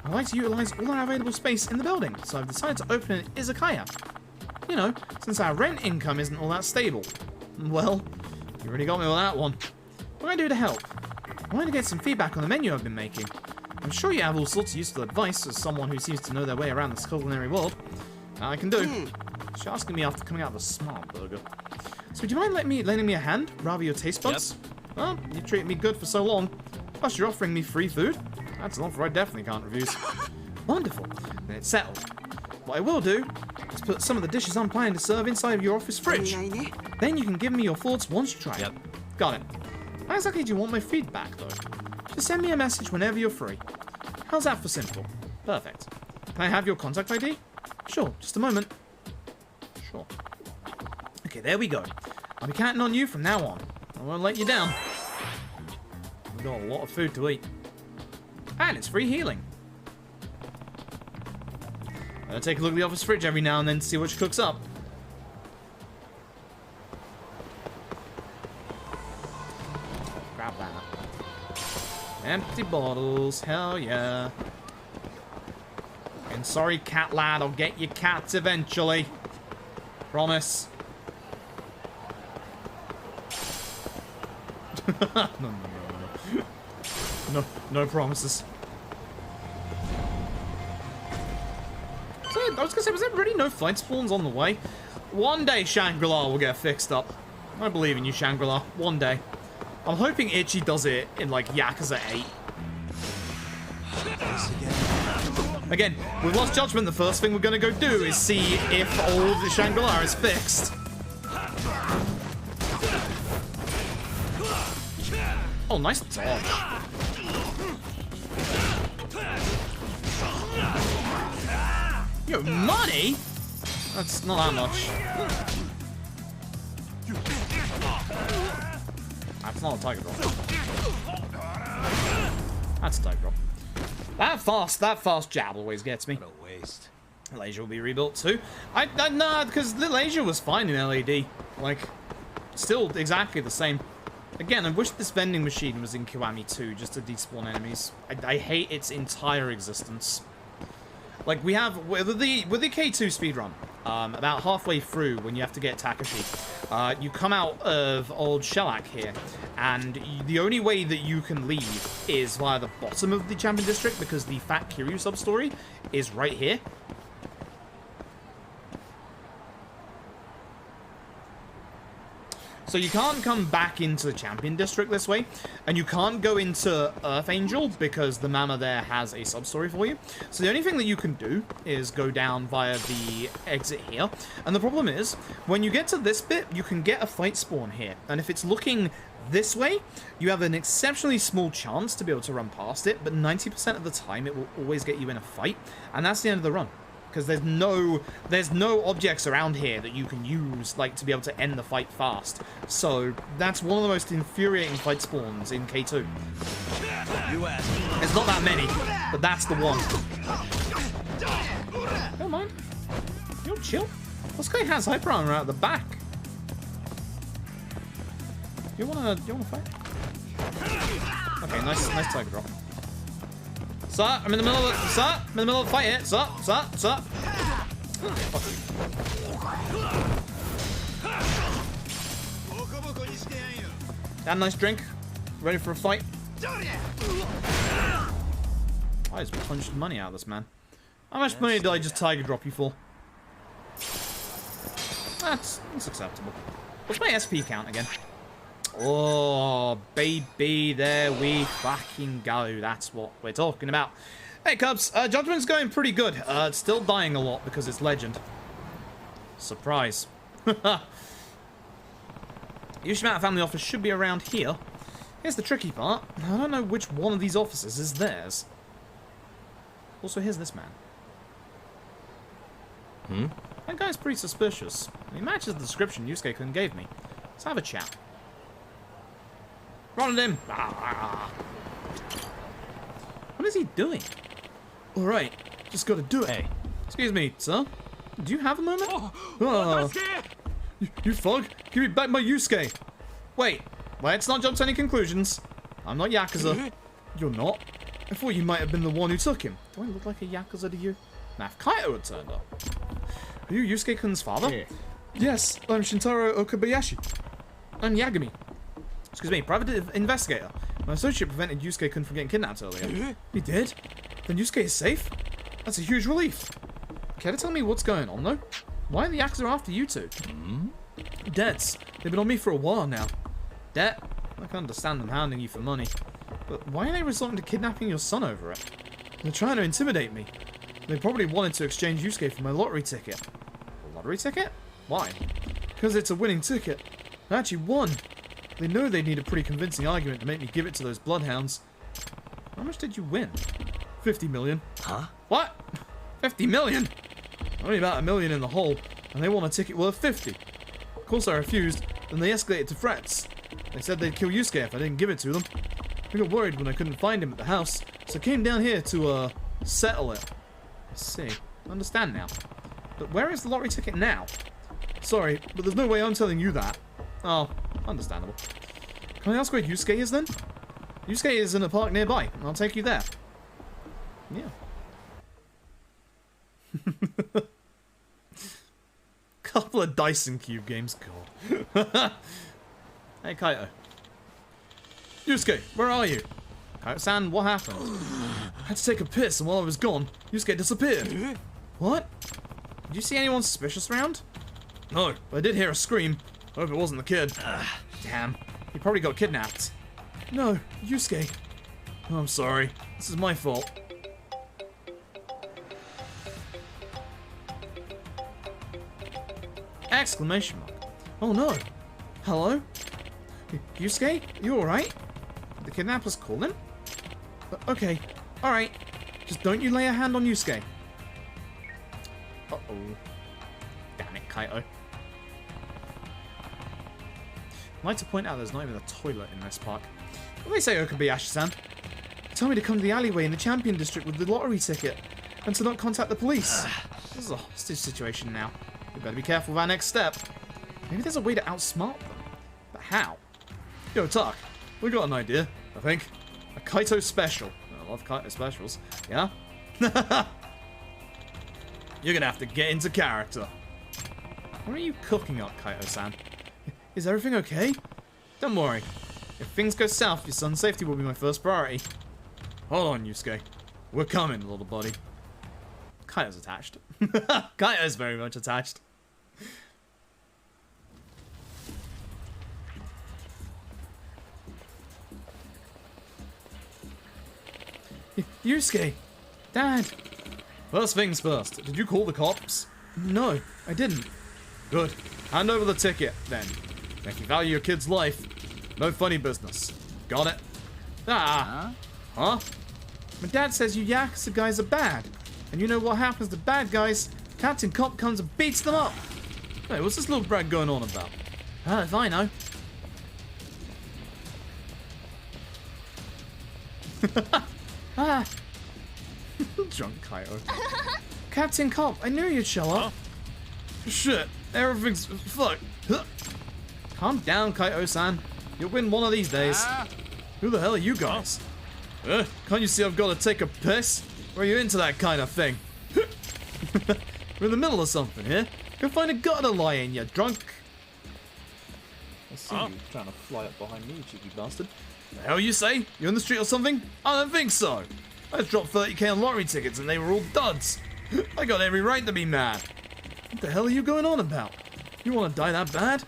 Speaker 1: I'd like to utilize all our available space in the building, so I've decided to open an izakaya. You know, since our rent income isn't all that stable. Well, you really got me with that one. What can I do to help? I wanted to get some feedback on the menu I've been making. I'm sure you have all sorts of useful advice as someone who seems to know their way around this culinary world. I can do. She's asking me after coming out of a Smart Burger. So would you mind lending me a hand, rather your taste buds? Yep. Well, you treated me good for so long. Plus you're offering me free food. That's an offer I definitely can't refuse. Wonderful. Then it's settled. What I will do is put some of the dishes I'm planning to serve inside of your office fridge. Then you can give me your thoughts once you try it. Got it. How exactly do you want my feedback, though? Just send me a message whenever you're free. How's that for simple? Perfect. Can I have your contact ID? Sure, just a moment. Sure. Okay, there we go. I'll be counting on you from now on. I won't let you down. We've got a lot of food to eat. And it's free healing. I'll take a look at the office fridge every now and then to see what she cooks up. Grab that. Empty bottles, hell yeah. And sorry, cat lad, I'll get your cats eventually. Promise. No promises. So, I was gonna say, was there really no fight spawns on the way? One day Shangri-La will get fixed up. I believe in you, Shangri-La. One day. I'm hoping Ichi does it in, like, Yakuza 8. Again, with Lost Judgment, the first thing we're gonna go do is see if all the Shangri-La is fixed. Oh, nice dodge. Yo, money? That's not that much. That's not a tiger drop. That's a tiger drop. That fast jab always gets me.
Speaker 3: What a waste.
Speaker 1: Lasia will be rebuilt too. Nah, because Little Asia was fine in LAD. Like, still exactly the same. Again, I wish this vending machine was in Kiwami 2, just to despawn enemies. I hate its entire existence. Like, we have, with the K2 speedrun, about halfway through, when you have to get Takashi, you come out of Old Shellac here, and the only way that you can leave is via the bottom of the Champion District, because the Fat Kiryu sub-story is right here. So you can't come back into the Champion District this way, and you can't go into Earth Angel because the Mama there has a sub-story for you. So the only thing that you can do is go down via the exit here. And the problem is, when you get to this bit, you can get a fight spawn here. And if it's looking this way, you have an exceptionally small chance to be able to run past it, but 90% of the time it will always get you in a fight, and that's the end of the run. because there's no objects around here that you can use like to be able to end the fight fast. So that's one of the most infuriating fight spawns in K2. There's not that many, but that's the one. Don't mind. You're chill. This guy has hyper armor out the back. You wanna fight? Okay, nice tiger drop. Sir, I'm in the middle of the fight here. Sir. Fuck you. Had a nice drink. Ready for a fight. I just punched money out of this man. How much money did I just tiger drop you for? That's acceptable. What's my SP count again? Oh, baby, there we fucking go. That's what we're talking about. Hey, Cubs, Judgment's going pretty good. It's still dying a lot because it's Legend. Surprise. Yashimata family office should be around here. Here's the tricky part. I don't know which one of these offices is theirs. Also, here's this man. That guy's pretty suspicious. He matches the description Yusuke-kun gave me. Let's have a chat. Run at him! What is he doing? Alright, just gotta do it. Hey. Excuse me, sir. Do you have a moment? You thug! Give me back my Yusuke! Wait, let's not jump to any conclusions. I'm not Yakuza. You're not? I thought you might have been the one who took him. Do I look like a Yakuza to you? Now, if Kaito had turned up. Are you Yusuke-kun's father? Yeah. Yes, I'm Shintaro Okabayashi. I'm Yagami. Excuse me, private investigator. My associate prevented Yusuke-kun from getting kidnapped earlier. He did? Then Yusuke is safe? That's a huge relief. Care to tell me what's going on, though? Why are the Yakuza after you two? Debts. They've been on me for a while now. Debt? I can understand them hounding you for money. But why are they resorting to kidnapping your son over it? They're trying to intimidate me. They probably wanted to exchange Yusuke for my lottery ticket. A lottery ticket? Why? Because it's a winning ticket. I actually won. They know they need a pretty convincing argument to make me give it to those bloodhounds. How much did you win? 50 million. Huh? What? 50 million? Only about $1 million in the hole, and they want a ticket worth 50. Of course I refused, then they escalated to threats. They said they'd kill Yusuke if I didn't give it to them. I got worried when I couldn't find him at the house, so I came down here to, settle it. I see. I understand now. But where is the lottery ticket now? Sorry, but there's no way I'm telling you that. Oh, understandable. Can I ask where Yusuke is then? Yusuke is in a park nearby. I'll take you there. Yeah. Couple of Dyson Cube games, God. Hey, Kaito. Yusuke, where are you? Kaito-san, what happened? I had to take a piss, and while I was gone, Yusuke disappeared. What? Did you see anyone suspicious around? No, but I did hear a scream. I hope it wasn't the kid. Damn, he probably got kidnapped. No, Yusuke. Oh, I'm sorry. This is my fault. Exclamation mark. Oh no. Hello? Yusuke? You alright? Did the kidnappers call him? Okay. Alright. Just don't you lay a hand on Yusuke. Uh-oh. Damn it, Kaito. I'd like to point out there's not even a toilet in this park. What do they say, Okabayashi-san? Tell me to come to the alleyway in the Champion District with the lottery ticket, and to not contact the police. This is a hostage situation now. We better be careful with our next step. Maybe there's a way to outsmart them. But how? Yo, Tak, we got an idea, I think. A Kaito special. I love Kaito specials. Yeah? You're gonna have to get into character. What are you cooking up, Kaito-san? Is everything okay? Don't worry. If things go south, your son's safety will be my first priority. Hold on, Yusuke. We're coming, little buddy. Kaito's attached. Kaito's very much attached. Yusuke! Dad! First things first, did you call the cops? No, I didn't. Good. Hand over the ticket, then. If you value your kid's life, no funny business. Got it? Ah! Huh? My dad says you Yakuza guys are bad. And you know what happens to bad guys? Captain Cop comes and beats them up. Hey, what's this little brat going on about? If I know. Ah. Drunk Kaito. Captain Cop, I knew you'd show up. Shit, everything's fucked. Calm down, Kaito-san. You'll win one of these days. Who the hell are you guys? Can't you see I've got to take a piss? Or are you into that kind of thing? We're in the middle of something here. Go find a gutter to lie in, you drunk. I see you trying to fly up behind me, you cheeky bastard. The hell you say? You in the street or something? I don't think so. I just dropped 30k on lottery tickets and they were all duds. I got every right to be mad. What the hell are you going on about? You want to die that bad?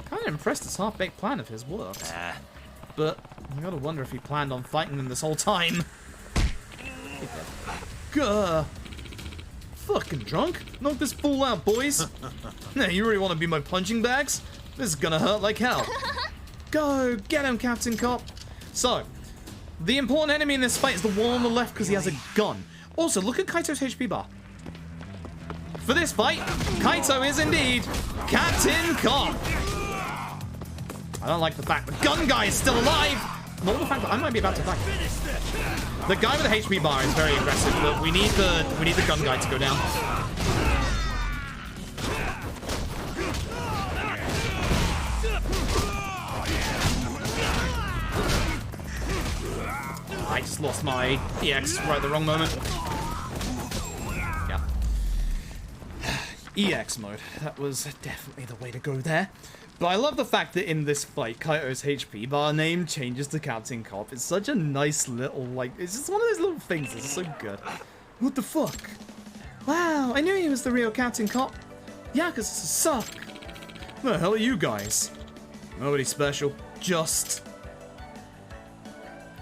Speaker 1: Kinda impressed this half-baked plan of his worked. But I gotta wonder if he planned on fighting them this whole time. Gah. Fucking drunk. Knock this fool out, boys. Now, you really want to be my punching bags? This is gonna hurt like hell. Go, get him, Captain Cop. So, the important enemy in this fight is the one on the left because he has a gun. Also, look at Kaito's HP bar. For this fight, Kaito is indeed Captain Cop. I don't like the fact the gun guy is still alive. Nor the fact that I might be about to die. The guy with the HP bar is very aggressive, but we need the gun guy to go down. I just lost my EX right at the wrong moment. Yeah. EX mode. That was definitely the way to go there. But I love the fact that in this fight, Kaito's HP bar name changes to Captain Cop. It's such a nice little, like, it's just one of those little things that's so good. What the fuck? Wow, I knew he was the real Captain Cop. Yakuza suck. What the hell are you guys? Nobody special, just...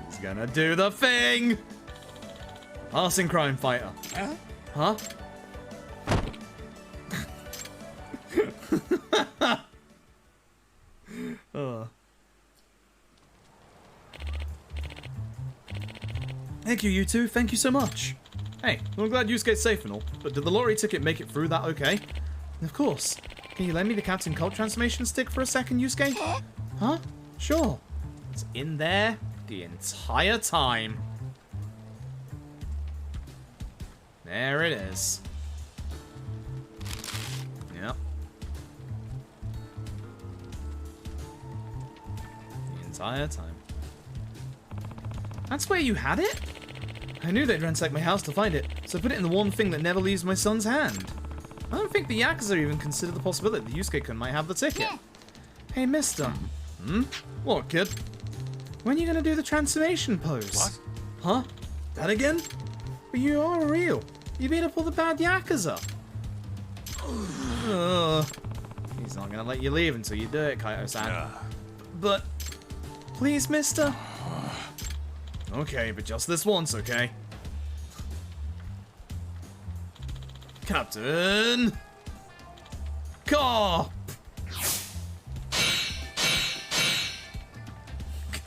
Speaker 1: He's gonna do the thing! Passing crime fighter. Huh? Thank you, you two. Thank you so much. Hey, I'm glad Yusuke's safe and all, but did the lottery ticket make it through that okay? Of course. Can you lend me the Captain Cult transformation stick for a second, Yusuke? Huh? Sure. It's in there the entire time. There it is. Yep. The entire time. That's where you had it? I knew they'd ransack my house to find it, so I put it in the one thing that never leaves my son's hand. I don't think the Yakuza even considered the possibility that Yusuke-kun might have the ticket. Hey, mister. What, kid? When are you gonna do the transformation pose?
Speaker 10: What?
Speaker 1: Huh? That again? But you are real. You beat up all the bad Yakuza. He's not gonna let you leave until you do it, Kaito-san. But, please, mister? Okay, but just this once, okay? Captain Cop!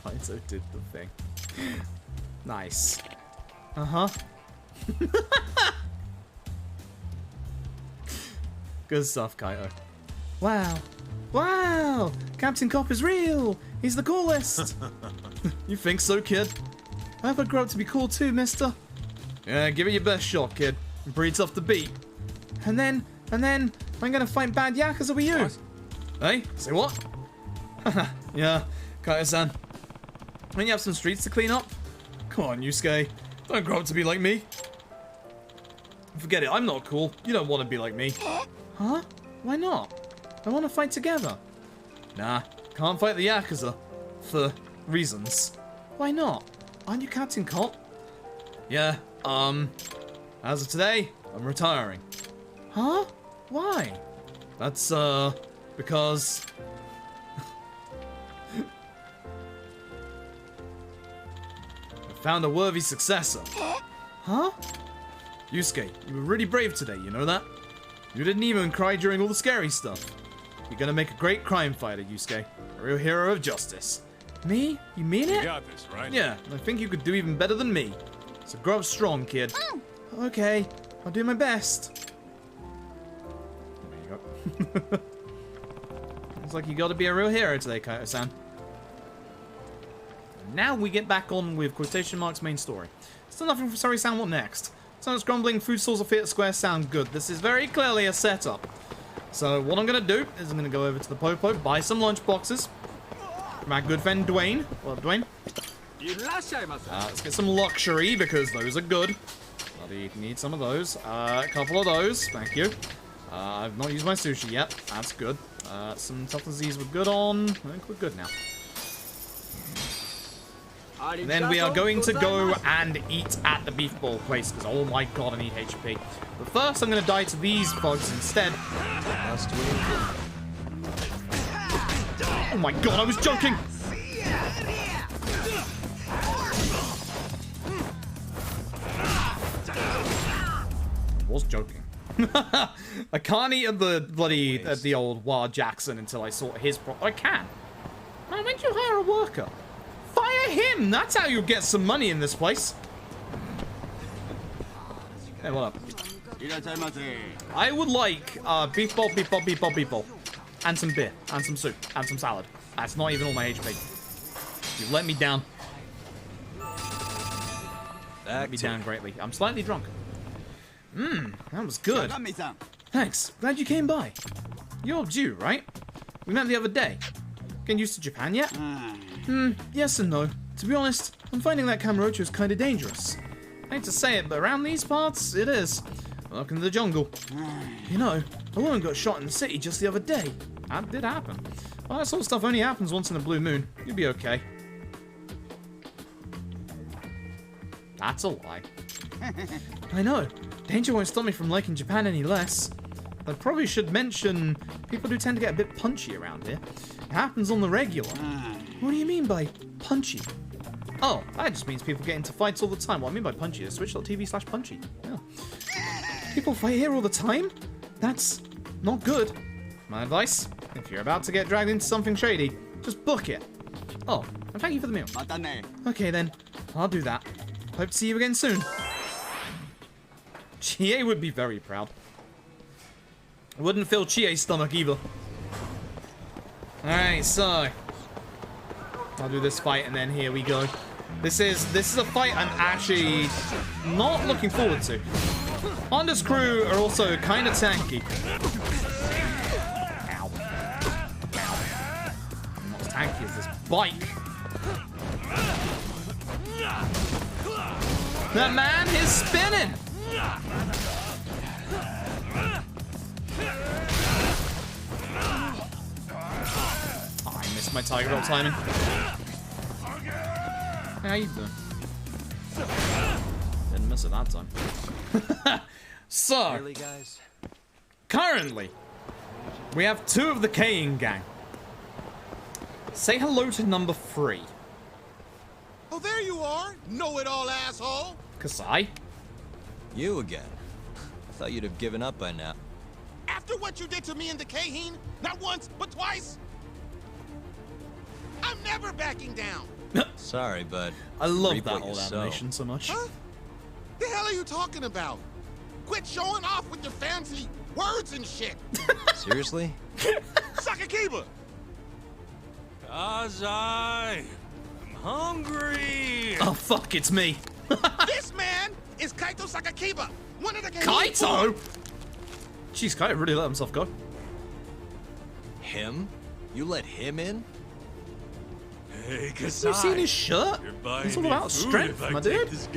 Speaker 1: Kaito did the thing. Nice. Uh-huh. Good stuff, Kaito. Wow. Wow! Captain Cop is real! He's the coolest! You think so, kid? I hope I grow up to be cool too, mister. Yeah, give it your best shot, kid. I'm pretty tough to beat. And then, I'm gonna fight bad Yakuza with you. What? Hey, say what? Yeah, Kaito-san. When you have some streets to clean up? Come on, Yusuke. Don't grow up to be like me. Forget it, I'm not cool. You don't want to be like me. Huh? Why not? I want to fight together. Nah, can't fight the Yakuza. For reasons. Why not? Aren't you Captain Cop? Yeah, as of today, I'm retiring. Huh? Why? That's, because... I found a worthy successor. Huh? Yusuke, you were really brave today, you know that? You didn't even cry during all the scary stuff. You're gonna make a great crime fighter, Yusuke. A real hero of justice. Me? You mean it?
Speaker 10: You got this, right?
Speaker 1: Yeah, I think you could do even better than me. So grow up strong, kid. Okay, I'll do my best. There you go. Looks like you gotta be a real hero today, Kaito-san. Now we get back on with quotation marks main story. Still nothing from Sari-san. What next? Sounds grumbling. Food stalls of Theatre Square sound good. This is very clearly a setup. So what I'm gonna do is I'm gonna go over to the Popo, buy some lunch boxes. My good friend Dwayne. Well, Dwayne. Let's get some luxury because those are good. Bloody need some of those. A couple of those. Thank you. I've not used my sushi yet. That's good. Some tough disease we're good on. I think we're good now. And then we are going to go and eat at the beef ball place because, oh my god, I need HP. But first, I'm going to die to these bugs instead. Oh my god, I was joking! I was joking. I can't eat at the old Wild Jackson until I sort his problem. I can. Man, when did you hire a worker? Fire him! That's how you get some money in this place. Hey, what up? I would like beef ball, beef ball, beef ball, beef ball. And some beer, and some soup, and some salad. That's not even all my HP. You've let me down. Let me down greatly. I'm slightly drunk. That was good. Thanks. Glad you came by. You're due, right? We met the other day. Getting used to Japan yet? Yes and no. To be honest, I'm finding that Kamurocho is kind of dangerous. I hate to say it, but around these parts, it is. Welcome to the jungle. You know, a woman got shot in the city just the other day. That did happen. Well, that sort of stuff only happens once in a blue moon. You'll be okay. That's a lie. I know. Danger won't stop me from liking Japan any less. I probably should mention people do tend to get a bit punchy around here. It happens on the regular. What do you mean by punchy? Oh, that just means people get into fights all the time. What I mean by punchy is switch.tv/punchy. Yeah. People fight here all the time? That's not good. My advice, if you're about to get dragged into something shady, just book it. Oh, and thank you for the meal. Okay then, I'll do that. Hope to see you again soon. Chie would be very proud. It wouldn't fill Chie's stomach either. Alright, so I'll do this fight and then here we go. This is a fight I'm actually not looking forward to. Honda's crew are also kind of tanky. Ow. Not as tanky as this bike. That man is spinning! Oh, I missed my tiger roll timing. How you doing? Didn't miss it that time. So,
Speaker 14: Really, guys?
Speaker 1: currently, we have 2 of the Kane gang. Say hello to number 3.
Speaker 19: Oh, there you are, know-it-all asshole.
Speaker 1: Kasai?
Speaker 3: You again. I thought you'd have given up by now.
Speaker 19: After what you did to me and the Kahin, not once, but twice, I'm never backing down.
Speaker 3: Sorry, but
Speaker 1: I love
Speaker 3: reap
Speaker 1: that
Speaker 3: what you
Speaker 1: old
Speaker 3: sow.
Speaker 1: animation so much.
Speaker 19: Huh? The hell are you talking about? Quit showing off with your fancy words and shit.
Speaker 3: Seriously?
Speaker 19: Sakakiba!
Speaker 5: Kazai! I'm hungry!
Speaker 1: Oh fuck, it's me.
Speaker 19: This man is Kaito Sakakiba, one of the
Speaker 1: Kaito? Jeez, Kaito really let himself go.
Speaker 3: Him? You let him in?
Speaker 5: Hey,
Speaker 1: Have you seen his shirt? It's all about strength, my dude.
Speaker 5: This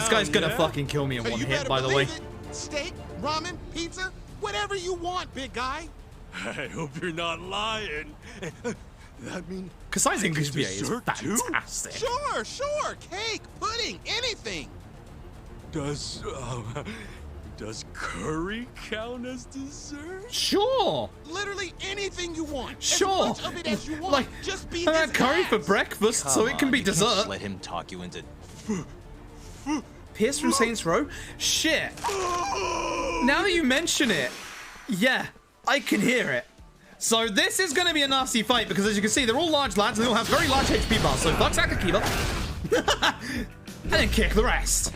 Speaker 1: guy's gonna fucking kill me in one hit, by the way.
Speaker 19: Steak, ramen, pizza, whatever you want, big guy.
Speaker 5: I hope you're not lying. That means
Speaker 1: Kasai's English VA is
Speaker 5: dessert too?
Speaker 1: fantastic.
Speaker 19: Sure, cake, pudding, anything.
Speaker 5: Does curry count as dessert?
Speaker 1: Sure.
Speaker 19: Literally anything you want.
Speaker 1: Sure.
Speaker 19: As much of it as you want.
Speaker 1: Like,
Speaker 19: just be
Speaker 1: I had
Speaker 19: his
Speaker 1: curry
Speaker 19: ass.
Speaker 1: for breakfast,
Speaker 3: Come
Speaker 1: so it can
Speaker 3: on,
Speaker 1: be
Speaker 3: you can't
Speaker 1: dessert.
Speaker 3: just let him talk you into...
Speaker 1: Pierce from Saints Row? Shit. Now that you mention it, yeah, I can hear it. So this is going to be a nasty fight because, as you can see, they're all large lads and they all have very large HP bars. So fuck Sakakiba. And then kick the rest.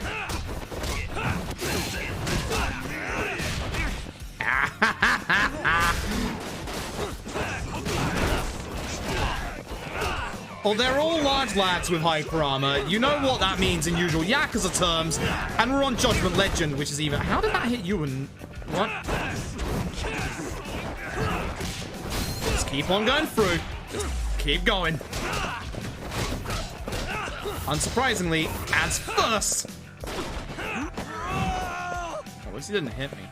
Speaker 1: Well, they're all large lads with hyper armor. You know what that means in usual Yakuza terms. And we're on Judgment Legend, which is even... How did that hit you and... What? Just keep on going through. Just keep going. Unsurprisingly, as first. Oh, at least he didn't hit me.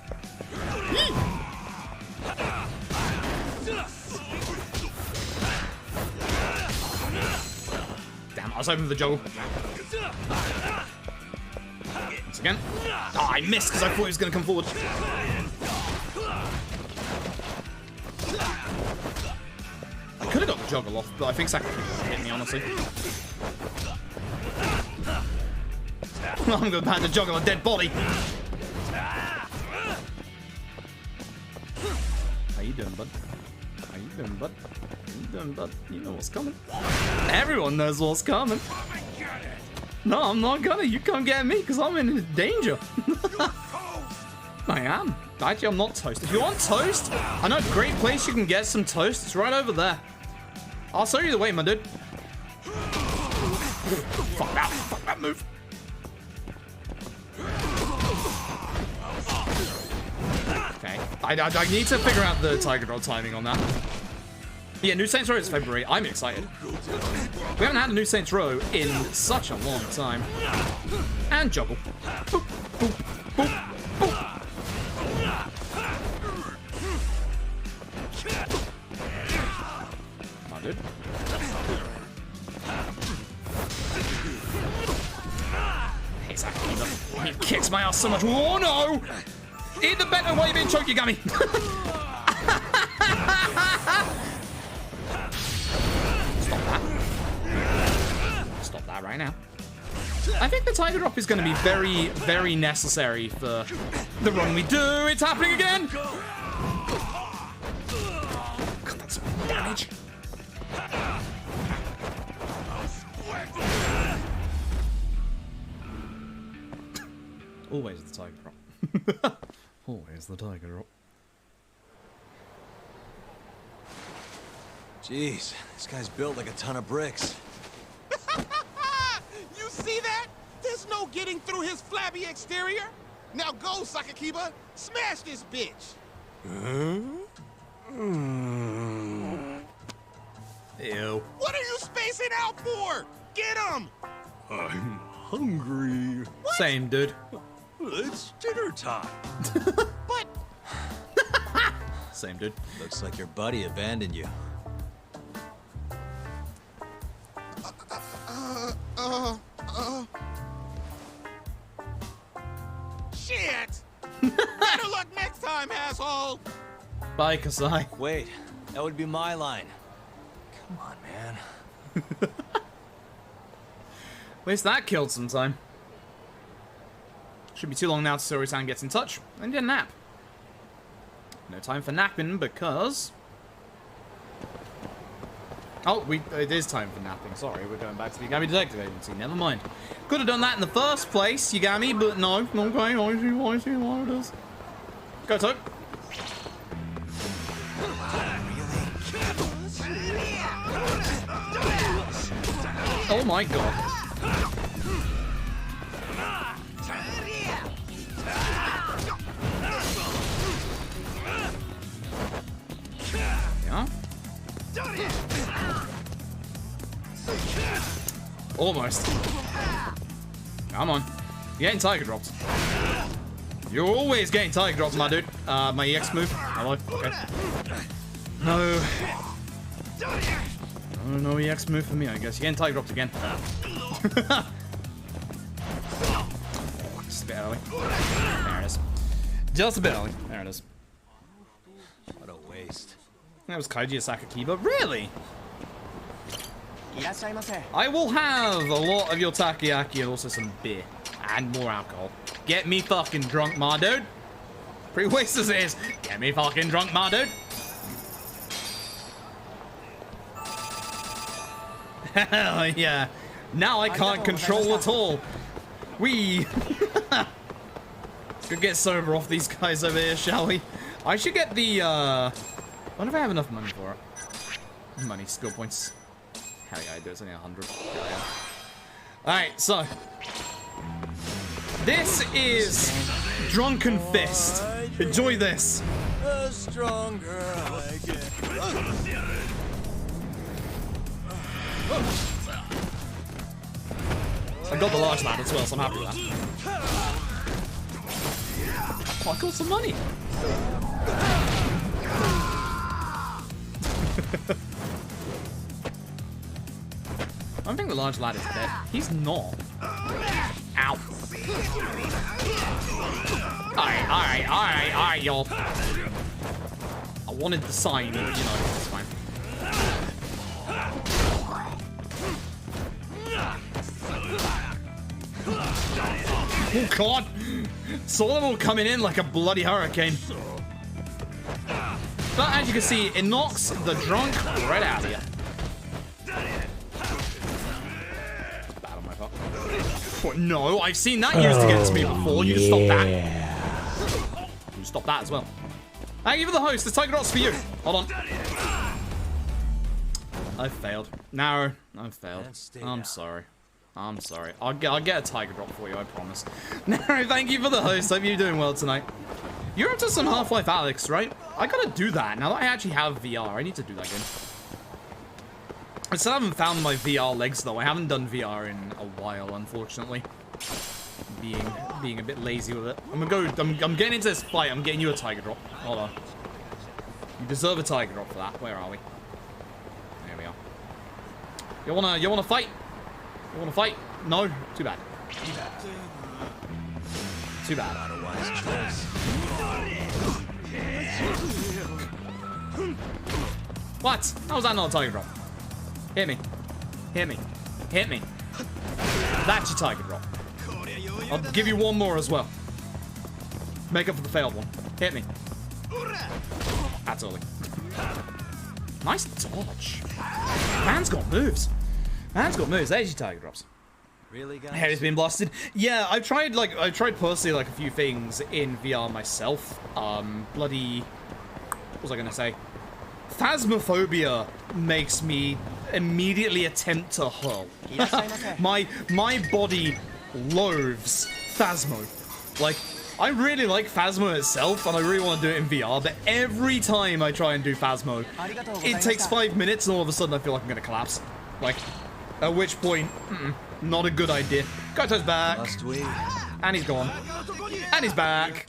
Speaker 1: Damn, I was hoping for the juggle. Once again. Oh, I missed because I thought he was going to come forward. I could have got the juggle off, but I think Sakakiba hit me, honestly. I'm going to have to juggle a dead body. How you doing, bud? How you doing, bud? How you doing, bud? You know what's coming. Everyone knows what's coming. No, I'm not gonna. You can't get me because I'm in danger. I am. Actually, I'm not toast. If you want toast, I know a great place you can get some toast. It's right over there. I'll show you the way, my dude. Fuck that. Fuck that move. Okay. I need to figure out the Tiger Rod timing on that. Yeah, New Saints Row is February. I'm excited. We haven't had a New Saints Row in such a long time. And juggle. Boop, boop, boop, boop. Oh, dude. Hey, Sakakiba. He kicks my ass so much. Oh, no! Eat the better while you're being choked, Yagami. Stop that. Stop that right now. I think the Tiger Drop is going to be very, very necessary for the run we do. It's happening again. God, that's some damage. Always the Tiger Drop. Always the Tiger Drop.
Speaker 3: Jeez, this guy's built like a ton of bricks.
Speaker 19: You see that? There's no getting through his flabby exterior. Now go, Sakakiba. Smash this bitch.
Speaker 1: Ew.
Speaker 19: What are you spacing out for? Get him!
Speaker 20: I'm hungry.
Speaker 19: What?
Speaker 1: Same, dude.
Speaker 20: It's dinner time.
Speaker 19: But...
Speaker 1: Same, dude.
Speaker 3: Looks like your buddy abandoned you.
Speaker 19: Shit! Better luck next time, asshole!
Speaker 1: Bye, Kasai.
Speaker 3: Wait, that would be my line. Come on, man.
Speaker 1: At least that killed some time. Should be too long now till Sori-san gets in touch and get a nap. No time for napping because... Oh, it is time for napping. Sorry, we're going back to the Yagami Detective Agency. Never mind. Could have done that in the first place, Yagami, but no. Okay, I see what it is. Go, Toad. Oh my god. Yeah. Almost. Come on. You're getting Tiger Drops. You're always getting Tiger Drops, my dude. My EX move. Hello. Okay. No. No EX move for me, I guess. You're getting Tiger Drops again. Just a bit early. There it is. Just a bit early. There it is.
Speaker 3: What a waste.
Speaker 1: That was Kaiji Sakakiba. Really? I will have a lot of your takoyaki and also some beer. And more alcohol. Get me fucking drunk, my dude. Pretty waste as it is. Get me fucking drunk, my dude. Hell yeah. Now I can't control at all. We... Let's go get sober off these guys over here, shall we? I should get the, I wonder if I have enough money for it. Money, skill points. Hell yeah, I do. It's only 100. Hell yeah. Alright, so. This is Drunken Fist. Enjoy this.
Speaker 5: The stronger I get.
Speaker 1: I got the large lad as well, so I'm happy with that. Oh, I got some money. I don't think the large lad is dead. He's not. Ow. Alright, y'all. I wanted the sign, but, you know, it's fine. Oh god! Saw them all coming in like a bloody hurricane. But as you can see, it knocks the drunk right out of you. Bad on my part. What? No, I've seen that used against me before. You just stop that. You stop that as well. Thank you for the host. The Tiger Drop's for you. Hold on. I failed. No, I failed. I'm sorry. I'm sorry. I'll get a Tiger Drop for you, I promise. Naro, thank you for the host. Hope you're doing well tonight. You're up to some Half-Life Alyx, right? I gotta do that. Now that I actually have VR, I need to do that again. I still haven't found my VR legs, though. I haven't done VR in a while, unfortunately. Being a bit lazy with it. I'm getting into this fight. I'm getting you a Tiger Drop. Hold on. You deserve a Tiger Drop for that. Where are we? There we are. You wanna fight? You wanna fight? No? Too bad. Too bad.
Speaker 3: Not a wise choice.
Speaker 1: What? How was that not a Tiger Drop? Hit me. Hit me. Hit me. That's your Tiger Drop. I'll give you one more as well. Make up for the failed one. Hit me. That's early. Nice dodge. Man's got moves. Man's got moves. There's your Tiger Drops.
Speaker 3: Really, guys?
Speaker 1: Head has been blasted. Yeah, I've tried personally like a few things in VR myself. Bloody, what was I gonna say? Phasmophobia makes me immediately attempt to hurl. my body loathes Phasmo. Like, I really like Phasmo itself, and I really want to do it in VR, but every time I try and do Phasmo, it takes 5 minutes, and all of a sudden I feel like I'm gonna collapse. Like, at which point, not a good idea. Goto's back.
Speaker 3: Must we?
Speaker 1: And he's gone. And he's back.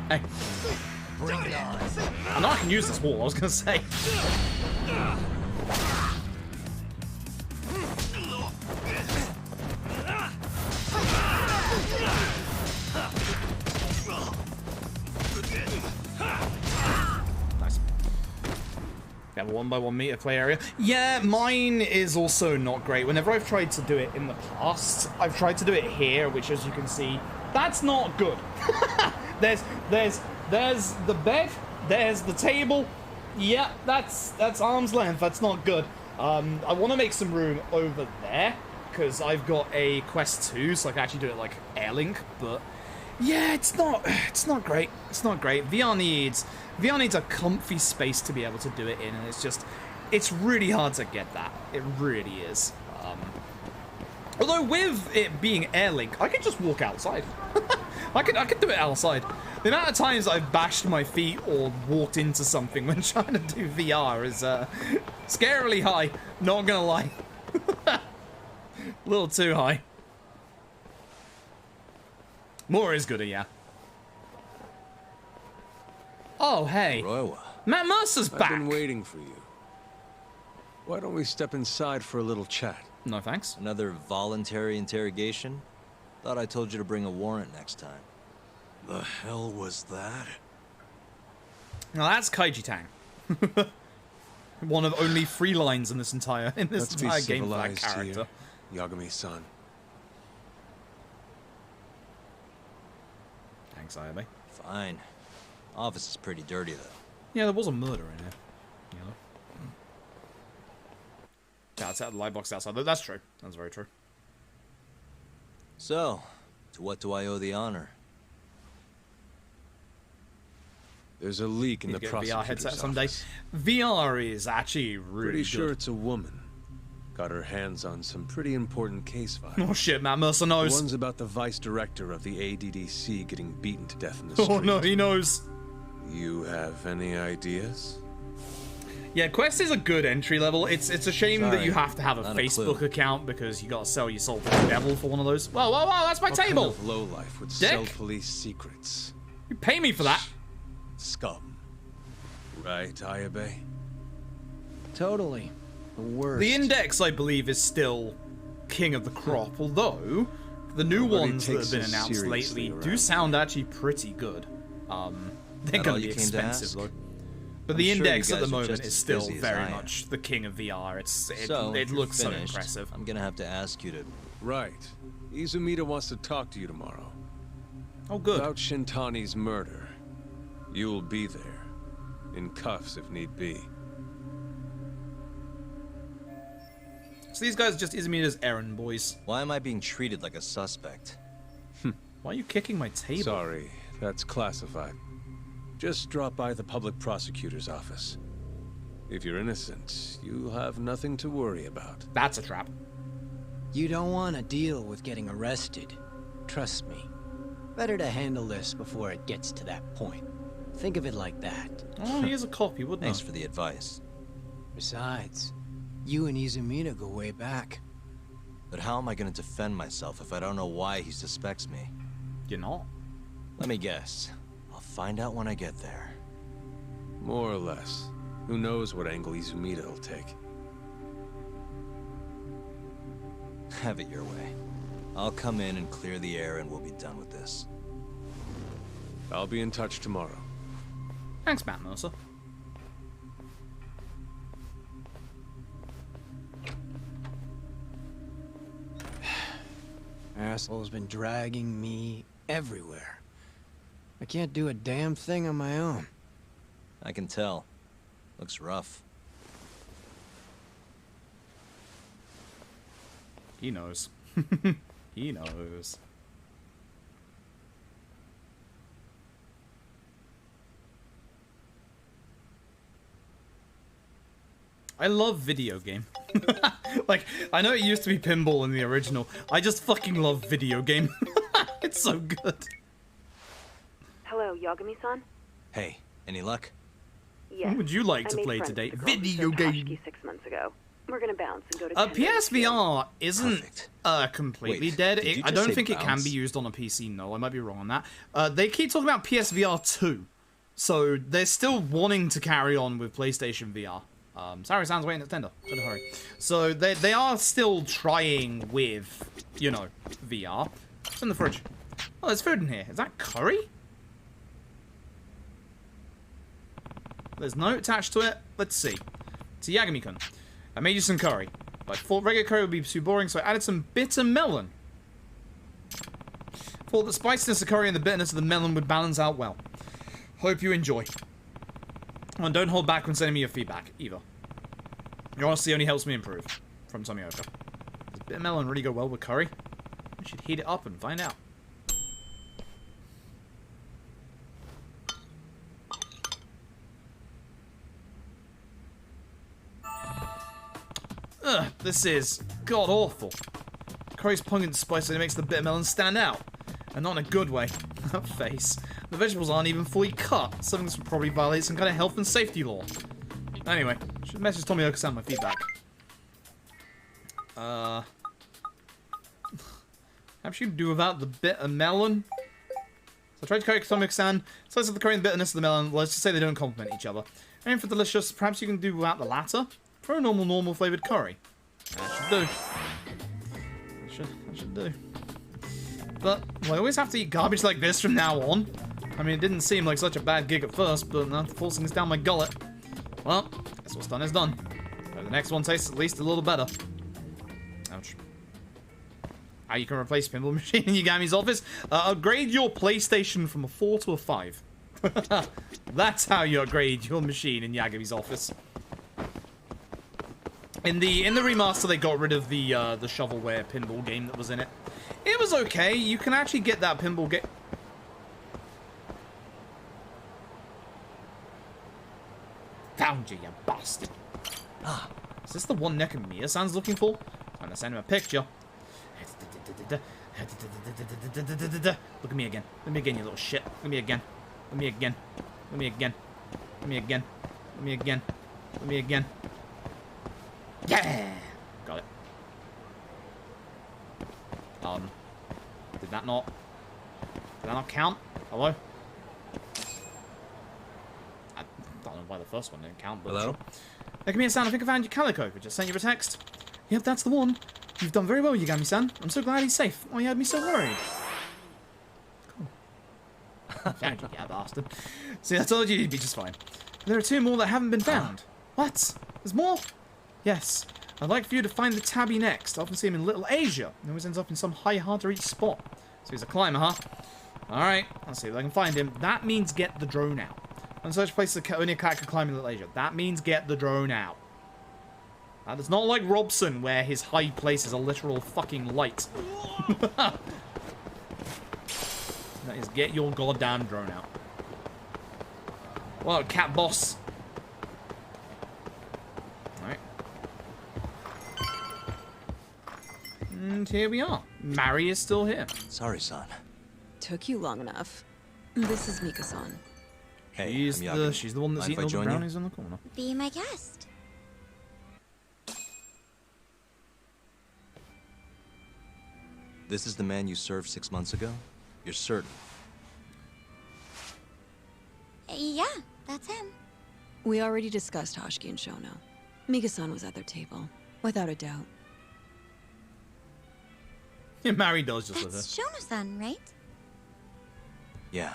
Speaker 1: Hey.
Speaker 3: Bring it on.
Speaker 1: I know I can use this wall, I was gonna say. Nice. We have a 1x1 meter play area. Yeah, mine is also not great. Whenever I've tried to do it in the past, I've tried to do it here, which as you can see, that's not good. There's the bed, there's the table. Yeah, that's arm's length. That's not good. I want to make some room over there because I've got a Quest 2, so I can actually do it like Airlink. But yeah, it's not great. It's not great. VR needs a comfy space to be able to do it in, and it's really hard to get that. It really is. Although with it being Airlink, I could just walk outside. I could do it outside. The amount of times I've bashed my feet or walked into something when trying to do VR is scarily high. Not gonna lie. A little too high. More is gooder, yeah. Oh, hey.
Speaker 5: Roiwa.
Speaker 1: Matt Mercer's back.
Speaker 5: I've been waiting for you. Why don't we step inside for a little chat?
Speaker 1: No thanks.
Speaker 3: Another voluntary interrogation? Thought I told you to bring a warrant next time.
Speaker 5: The hell was that?
Speaker 1: Now that's Kaiji Tang. One of only 3 lines in this entire game for that character.
Speaker 5: Yagami-san.
Speaker 1: Thanks, Ayabe.
Speaker 3: Fine. Office is pretty dirty, though.
Speaker 1: Yeah, there was a murder in here. You know. Yeah, it's out the light box outside. That's true. That's very true.
Speaker 3: So, To what do I owe the honor?
Speaker 12: There's a leak in
Speaker 1: Need
Speaker 12: the
Speaker 1: to get a VR
Speaker 12: prosecutor's
Speaker 1: headset someday.
Speaker 12: office.
Speaker 1: VR is actually really
Speaker 12: Pretty sure
Speaker 1: good.
Speaker 12: it's a woman. Got her hands on some pretty important case files.
Speaker 1: Oh shit, Matt Mercer knows.
Speaker 12: The one's about the vice director of the ADDC getting beaten to death in the street.
Speaker 1: Oh no, he knows.
Speaker 12: You have any ideas?
Speaker 1: Yeah, Quest is a good entry level. It's a shame that
Speaker 3: Sorry,
Speaker 1: you have to have a
Speaker 3: not a
Speaker 1: Facebook
Speaker 3: clue.
Speaker 1: account because you gotta sell your soul to the devil for one of those. Whoa, whoa, whoa, that's my
Speaker 12: What
Speaker 1: table!
Speaker 12: kind of lowlife would
Speaker 1: Dick?
Speaker 12: sell police secrets?
Speaker 1: You pay me for that.
Speaker 12: Scum. Right, Ayabe?
Speaker 22: Totally. The worst.
Speaker 1: The Index, I believe, is still king of the crop, although the new
Speaker 12: Nobody
Speaker 1: ones that have
Speaker 12: takes
Speaker 1: been
Speaker 12: us
Speaker 1: announced
Speaker 12: seriously
Speaker 1: lately do
Speaker 12: around
Speaker 1: sound actually pretty good. They're
Speaker 3: That
Speaker 1: gonna
Speaker 3: all
Speaker 1: be
Speaker 3: you came to
Speaker 1: expensive
Speaker 3: ask?
Speaker 1: though. But
Speaker 3: I'm
Speaker 1: the
Speaker 3: sure you
Speaker 1: Index at the
Speaker 3: guys are
Speaker 1: moment
Speaker 3: just
Speaker 1: is
Speaker 3: as
Speaker 1: still
Speaker 3: busy as
Speaker 1: very
Speaker 3: I am.
Speaker 1: much the king of VR. It
Speaker 3: So, if you're
Speaker 1: looks so
Speaker 3: finished,
Speaker 1: impressive.
Speaker 3: I'm gonna have to ask you to...
Speaker 12: Right. Izumida wants to talk to you tomorrow.
Speaker 1: Oh, good.
Speaker 12: About Shintani's murder. You'll be there. In cuffs if need be.
Speaker 1: So these guys are just Izumida's errand boys.
Speaker 3: Why am I being treated like a suspect?
Speaker 1: Why are you kicking my table?
Speaker 12: Sorry, that's classified. Just drop by the public prosecutor's office. If you're innocent, you'll have nothing to worry about.
Speaker 1: That's a trap.
Speaker 22: You don't want to deal with getting arrested. Trust me. Better to handle this before it gets to that point. Think of it like that.
Speaker 1: Oh, he is a cop, you wouldn't
Speaker 3: Thanks
Speaker 1: know.
Speaker 3: for the advice.
Speaker 22: Besides, you and Izumida go way back.
Speaker 3: But how am I gonna defend myself if I don't know why he suspects me?
Speaker 1: You're not.
Speaker 3: Let me guess. I'll find out when I get there.
Speaker 12: More or less. Who knows what angle Izumida will take.
Speaker 3: Have it your way. I'll come in and clear the air and we'll be done with this.
Speaker 12: I'll be in touch tomorrow.
Speaker 1: Thanks, Matt Mercer.
Speaker 22: Asshole's been dragging me everywhere. I can't do a damn thing on my own.
Speaker 3: I can tell. Looks rough.
Speaker 1: He knows. He knows. I love video game. Like, I know it used to be pinball in the original. I just fucking love video game. It's so good.
Speaker 23: Hello, Yagami-san?
Speaker 3: Hey, any luck?
Speaker 23: Yes.
Speaker 1: What would you like
Speaker 23: I
Speaker 1: to
Speaker 23: made
Speaker 1: play
Speaker 23: friends
Speaker 1: today?
Speaker 23: with the girl who
Speaker 1: Video
Speaker 23: served
Speaker 1: game.
Speaker 23: Hashiki 6 months ago. We're gonna bounce and go to Tendo.
Speaker 1: PSVR isn't completely
Speaker 3: Wait,
Speaker 1: dead.
Speaker 3: did you
Speaker 1: I
Speaker 3: just
Speaker 1: don't
Speaker 3: say
Speaker 1: think it can
Speaker 3: bounce?
Speaker 1: be used on a PC. No, I might be wrong on that. They keep talking about PSVR 2. So they're still wanting to carry on with PlayStation VR. Sorry, sounds waiting at Tender. Don't hurry. So they are still trying with, you know, VR. What's in the fridge? Oh, there's food in here. Is that curry? There's no attached to it. Let's see. It's a Yagami-kun. I made you some curry. But I thought regular curry would be too boring, so I added some bitter melon. Thought the spiciness of curry and the bitterness of the melon would balance out well. Hope you enjoy. And don't hold back when sending me your feedback, either. Your honesty only helps me improve. From Tomioka. Does bitter melon really go well with curry? We should heat it up and find out. Ugh, this is god-awful. Curry's pungent spice that makes the bitter melon stand out. And not in a good way. That face. The vegetables aren't even fully cut. Something that would probably violate some kind of health and safety law. Anyway, should message Tomioka-san my feedback. Perhaps you can do without the bitter melon? So I tried to correct Tomioka-san. Slice of the curry and the bitterness of the melon, let's just say they don't complement each other. And for delicious, perhaps you can do without the latter? For a normal flavored curry. That should do. That should do. But will I always have to eat garbage like this from now on? I mean, it didn't seem like such a bad gig at first, but now forcing this down my gullet. Well, guess what's done is done. So the next one tastes at least a little better. Ouch. How you can replace pinball machine in Yagami's office? Upgrade your PlayStation from a 4 to a 5. That's how you upgrade your machine in Yagami's office. In the remaster, they got rid of the shovelware pinball game that was in it. It was okay. You can actually get that pinball game. Found you, you bastard. Ah, is this the one Nekomiya-san's looking for? I'm gonna send him a picture. Look at me again. Look at me again, you little shit. Look at me again. Look at me again. Look at me again. Look at me again. Look at me again. Look at me again. Yeah! Got it. Did that not count? Hello? I don't know why the first one didn't count, but...
Speaker 3: Hello?
Speaker 1: Nekomiya-san, I think I found your calico. I just sent you a text. Yep, that's the one. You've done very well, Yagami-san. I'm so glad he's safe. Oh, you had me so worried. Cool. Found you, you bastard. See, I told you you'd be just fine. There are 2 more that haven't been found. What? There's more? Yes. I'd like for you to find the tabby next. I often see him in Little Asia. He always ends up in some high, hard-to-reach spot. So he's a climber, huh? Alright, let's see if I can find him. That means get the drone out. On such places only a cat can climb in Little Asia. That means get the drone out. That is not like Robson, where his high place is a literal fucking light. That is get your goddamn drone out. Well, cat boss. Alright. And here we are. Mari is still here.
Speaker 3: Sorry, son.
Speaker 8: Took you long enough. This is Mika-san.
Speaker 3: Hey,
Speaker 1: she's the one that's eating all the brownies on the corner.
Speaker 2: Be my guest.
Speaker 3: This is the man you served 6 months ago? You're certain?
Speaker 2: Yeah, that's him.
Speaker 8: We already discussed Hoshiki and Shono. Mika-san was at their table, without a doubt.
Speaker 1: Yeah, Mari does just with her.
Speaker 2: That's Shono-san, right?
Speaker 3: Yeah.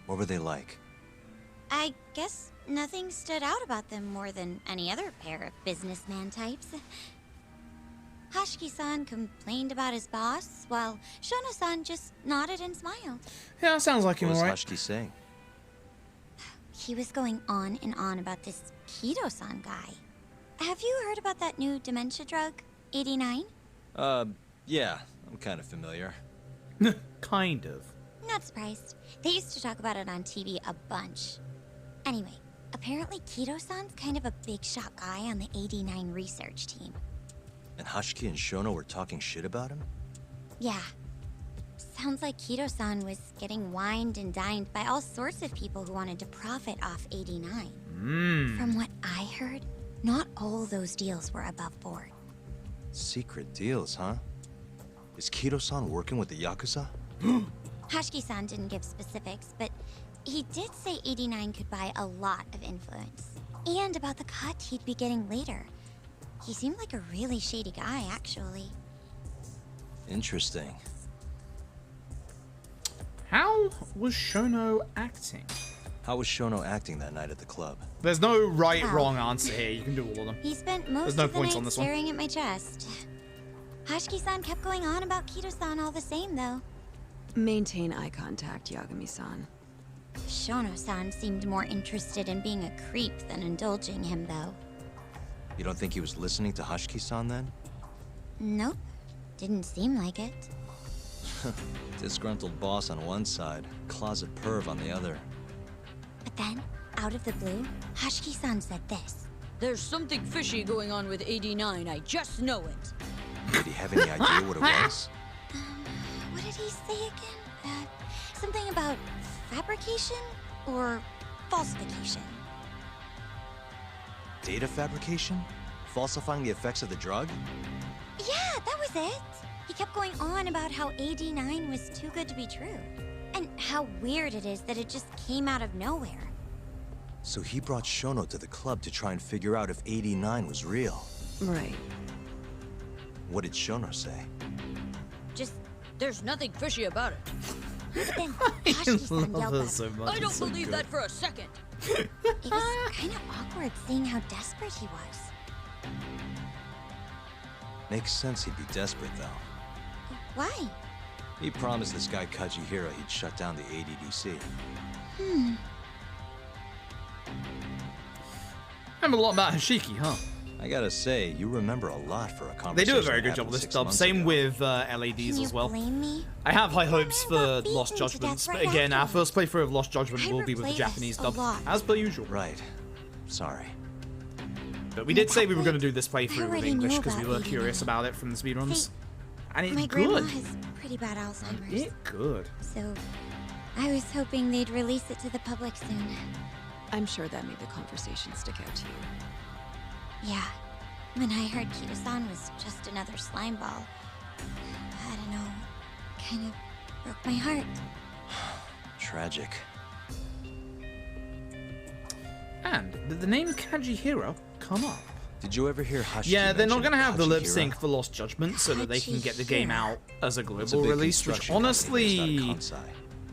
Speaker 3: What were they like?
Speaker 2: I guess nothing stood out about them more than any other pair of businessman types. Hoshiki-san complained about his boss, while Shono-san just nodded and smiled.
Speaker 1: Yeah, sounds like him,
Speaker 3: alright. What
Speaker 1: was
Speaker 3: Hoshiki saying?
Speaker 2: He was going on and on about this Kido-san guy. Have you heard about that new dementia drug, 89?
Speaker 3: Yeah. I'm kind of familiar.
Speaker 1: Kind of.
Speaker 2: Not surprised. They used to talk about it on TV a bunch. Anyway, apparently Kido-san's kind of a big shot guy on the 89 research team.
Speaker 3: And Hoshiki and Shono were talking shit about him?
Speaker 2: Yeah. Sounds like Kido-san was getting wined and dined by all sorts of people who wanted to profit off 89. From what I heard, not all those deals were above board.
Speaker 3: Secret deals, huh? Is Kido-san working with the Yakuza?
Speaker 2: Hoshiki-san didn't give specifics, but he did say 89 could buy a lot of influence. And about the cut he'd be getting later. He seemed like a really shady guy, actually.
Speaker 3: Interesting.
Speaker 1: How was Shono acting?
Speaker 3: How was Shono acting that night at the club?
Speaker 1: There's no right,
Speaker 2: Well,
Speaker 1: wrong answer here. You can do all of them.
Speaker 2: He spent most
Speaker 1: There's no
Speaker 2: of the
Speaker 1: points
Speaker 2: night
Speaker 1: on this one.
Speaker 2: staring at my chest. Hoshiki-san kept going on about Kido-san all the same, though.
Speaker 8: Maintain eye contact, Yagami-san.
Speaker 2: Shono-san seemed more interested in being a creep than indulging him, though.
Speaker 3: You don't think he was listening to Hoshiki-san then?
Speaker 2: Nope. Didn't seem like it.
Speaker 3: Disgruntled boss on one side, closet perv on the other.
Speaker 2: But then, out of the blue, Hoshiki-san said this.
Speaker 4: There's something fishy going on with 89, I just know it.
Speaker 3: Did he have any idea what it was?
Speaker 2: What did he say again? Something about fabrication or falsification.
Speaker 3: Data fabrication? Falsifying the effects of the drug?
Speaker 2: Yeah, that was it. He kept going on about how 89 was too good to be true. And how weird it is that it just came out of nowhere.
Speaker 3: So he brought Shono to the club to try and figure out if 89 was real.
Speaker 8: Right.
Speaker 3: What did Shono say?
Speaker 4: Just, there's nothing fishy about it.
Speaker 2: Then Hoshiki-san
Speaker 1: love
Speaker 2: yelled
Speaker 1: her
Speaker 2: back.
Speaker 1: so much.
Speaker 4: I don't
Speaker 1: It's so
Speaker 4: believe
Speaker 1: good.
Speaker 4: that for a second.
Speaker 2: It was kind of awkward seeing how desperate he was.
Speaker 3: Makes sense he'd be desperate, though.
Speaker 2: Why?
Speaker 3: He promised this guy Kajihira he'd shut down the ADDC.
Speaker 2: Hmm.
Speaker 1: Remember a lot about Hoshiki, huh?
Speaker 3: I gotta say, you remember a lot for a
Speaker 1: They
Speaker 3: conversation.
Speaker 1: do a very good job with this dub. Same with LADs as well.
Speaker 2: Blame me?
Speaker 1: I have high hopes for Lost
Speaker 2: to
Speaker 1: Judgments,
Speaker 2: death
Speaker 1: but
Speaker 2: right
Speaker 1: again, our
Speaker 2: afterwards.
Speaker 1: first playthrough of Lost Judgment
Speaker 2: I
Speaker 1: will be with the
Speaker 2: replay
Speaker 1: Japanese
Speaker 2: this a
Speaker 1: dub,
Speaker 2: lot.
Speaker 1: as per usual.
Speaker 3: Right. Sorry.
Speaker 1: But we did say we were going to do this
Speaker 2: I
Speaker 1: playthrough with
Speaker 2: already
Speaker 1: English
Speaker 2: knew
Speaker 1: because we
Speaker 2: about
Speaker 1: were curious
Speaker 2: 89.
Speaker 1: about it from the speedruns. And it's
Speaker 2: My grandma
Speaker 1: good.
Speaker 2: has pretty bad Alzheimer's.
Speaker 1: It's good.
Speaker 2: So, I was hoping they'd release it to the public soon.
Speaker 8: I'm sure that made the conversation stick out to you.
Speaker 2: Yeah. When I heard Kira-san was just another slime ball, I don't know, kind of broke my heart.
Speaker 3: Tragic.
Speaker 1: And did the name Kajihiro come up?
Speaker 3: Did you ever hear Hashiki
Speaker 1: Yeah, they're not
Speaker 3: mention
Speaker 1: going to have the lip
Speaker 3: Hachihiro?
Speaker 1: sync for Lost Judgment so that they can get the game out as a
Speaker 3: It's a
Speaker 1: global
Speaker 3: big
Speaker 1: release, which
Speaker 3: construction company
Speaker 1: honestly,
Speaker 3: based out of Kansai.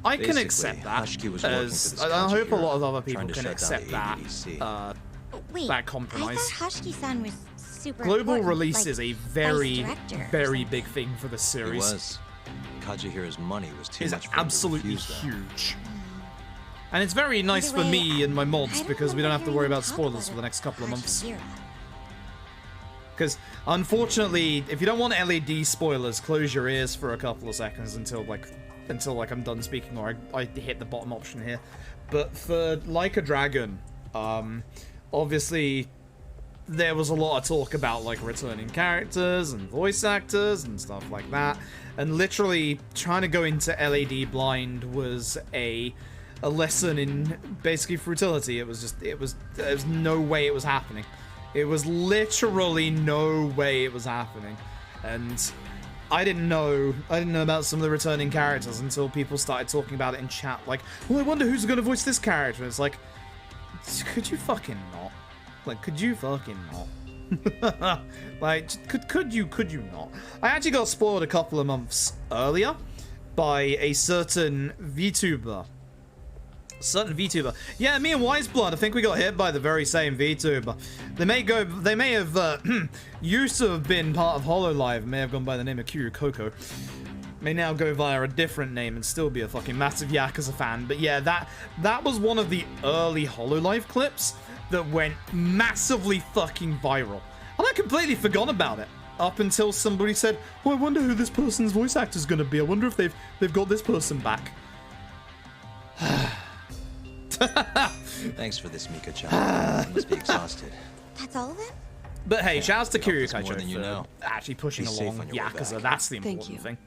Speaker 1: I can
Speaker 3: Basically,
Speaker 1: accept that.
Speaker 3: Hashiki was working
Speaker 1: As,
Speaker 3: for this
Speaker 1: I hope a
Speaker 3: Kajihiro,
Speaker 1: lot of other people
Speaker 3: trying to
Speaker 1: can
Speaker 3: shut
Speaker 1: accept
Speaker 3: down
Speaker 1: that.
Speaker 3: the
Speaker 2: Wait,
Speaker 1: that compromise.
Speaker 2: I thought Hashiki-san was super
Speaker 1: Global
Speaker 2: important,
Speaker 1: release
Speaker 2: like
Speaker 1: is a
Speaker 2: vice
Speaker 1: very,
Speaker 2: director or
Speaker 1: very
Speaker 2: something.
Speaker 1: big thing for the
Speaker 3: It
Speaker 1: series.
Speaker 3: was. Kajihiro's money was too
Speaker 1: It's
Speaker 3: much for him to
Speaker 1: absolutely
Speaker 3: refuse them.
Speaker 1: huge. And it's very nice
Speaker 2: Either
Speaker 1: for
Speaker 2: way,
Speaker 1: me and my
Speaker 2: I
Speaker 1: mods
Speaker 2: don't
Speaker 1: because we don't have to
Speaker 2: remember
Speaker 1: worry
Speaker 2: hearing
Speaker 1: about
Speaker 2: talk
Speaker 1: spoilers
Speaker 2: about
Speaker 1: for the next couple of months.
Speaker 2: Hashira.
Speaker 1: Because unfortunately, if you don't want LED spoilers, close your ears for a couple of seconds until I'm done speaking, or I hit the bottom option here. But for Like a Dragon, obviously there was a lot of talk about like returning characters and voice actors and stuff like that, and literally trying to go into LED blind was a lesson in basically futility. It was no way it was happening. It was literally no way it was happening. And I didn't know about some of the returning characters until people started talking about it in chat. Like, well, I wonder who's going to voice this character. And it's like, could you fucking not? Like, could you fucking not? Like, could you not? I actually got spoiled a couple of months earlier by a certain VTuber. Yeah, me and Wiseblood, I think we got hit by the very same VTuber. They may have used to have been part of HoloLive, may have gone by the name of Kiryu Koko. May now go via a different name and still be a fucking massive Yakuza fan. But yeah, that was one of the early HoloLive clips that went massively fucking viral. And I completely forgot about it. Up until somebody said, oh, I wonder who this person's voice actor's gonna be. I wonder if they've got this person back.
Speaker 3: Thanks for this, Mika-chan. You must be exhausted.
Speaker 2: That's all of it?
Speaker 1: But hey, shouts to Kiryu
Speaker 3: more
Speaker 1: Kaicho
Speaker 3: than you
Speaker 1: for
Speaker 3: know.
Speaker 1: actually pushing
Speaker 3: Be safe
Speaker 1: along
Speaker 3: on your way
Speaker 1: Yakuza.
Speaker 3: back.
Speaker 1: That's the
Speaker 8: Thank
Speaker 1: important
Speaker 8: you.
Speaker 1: thing.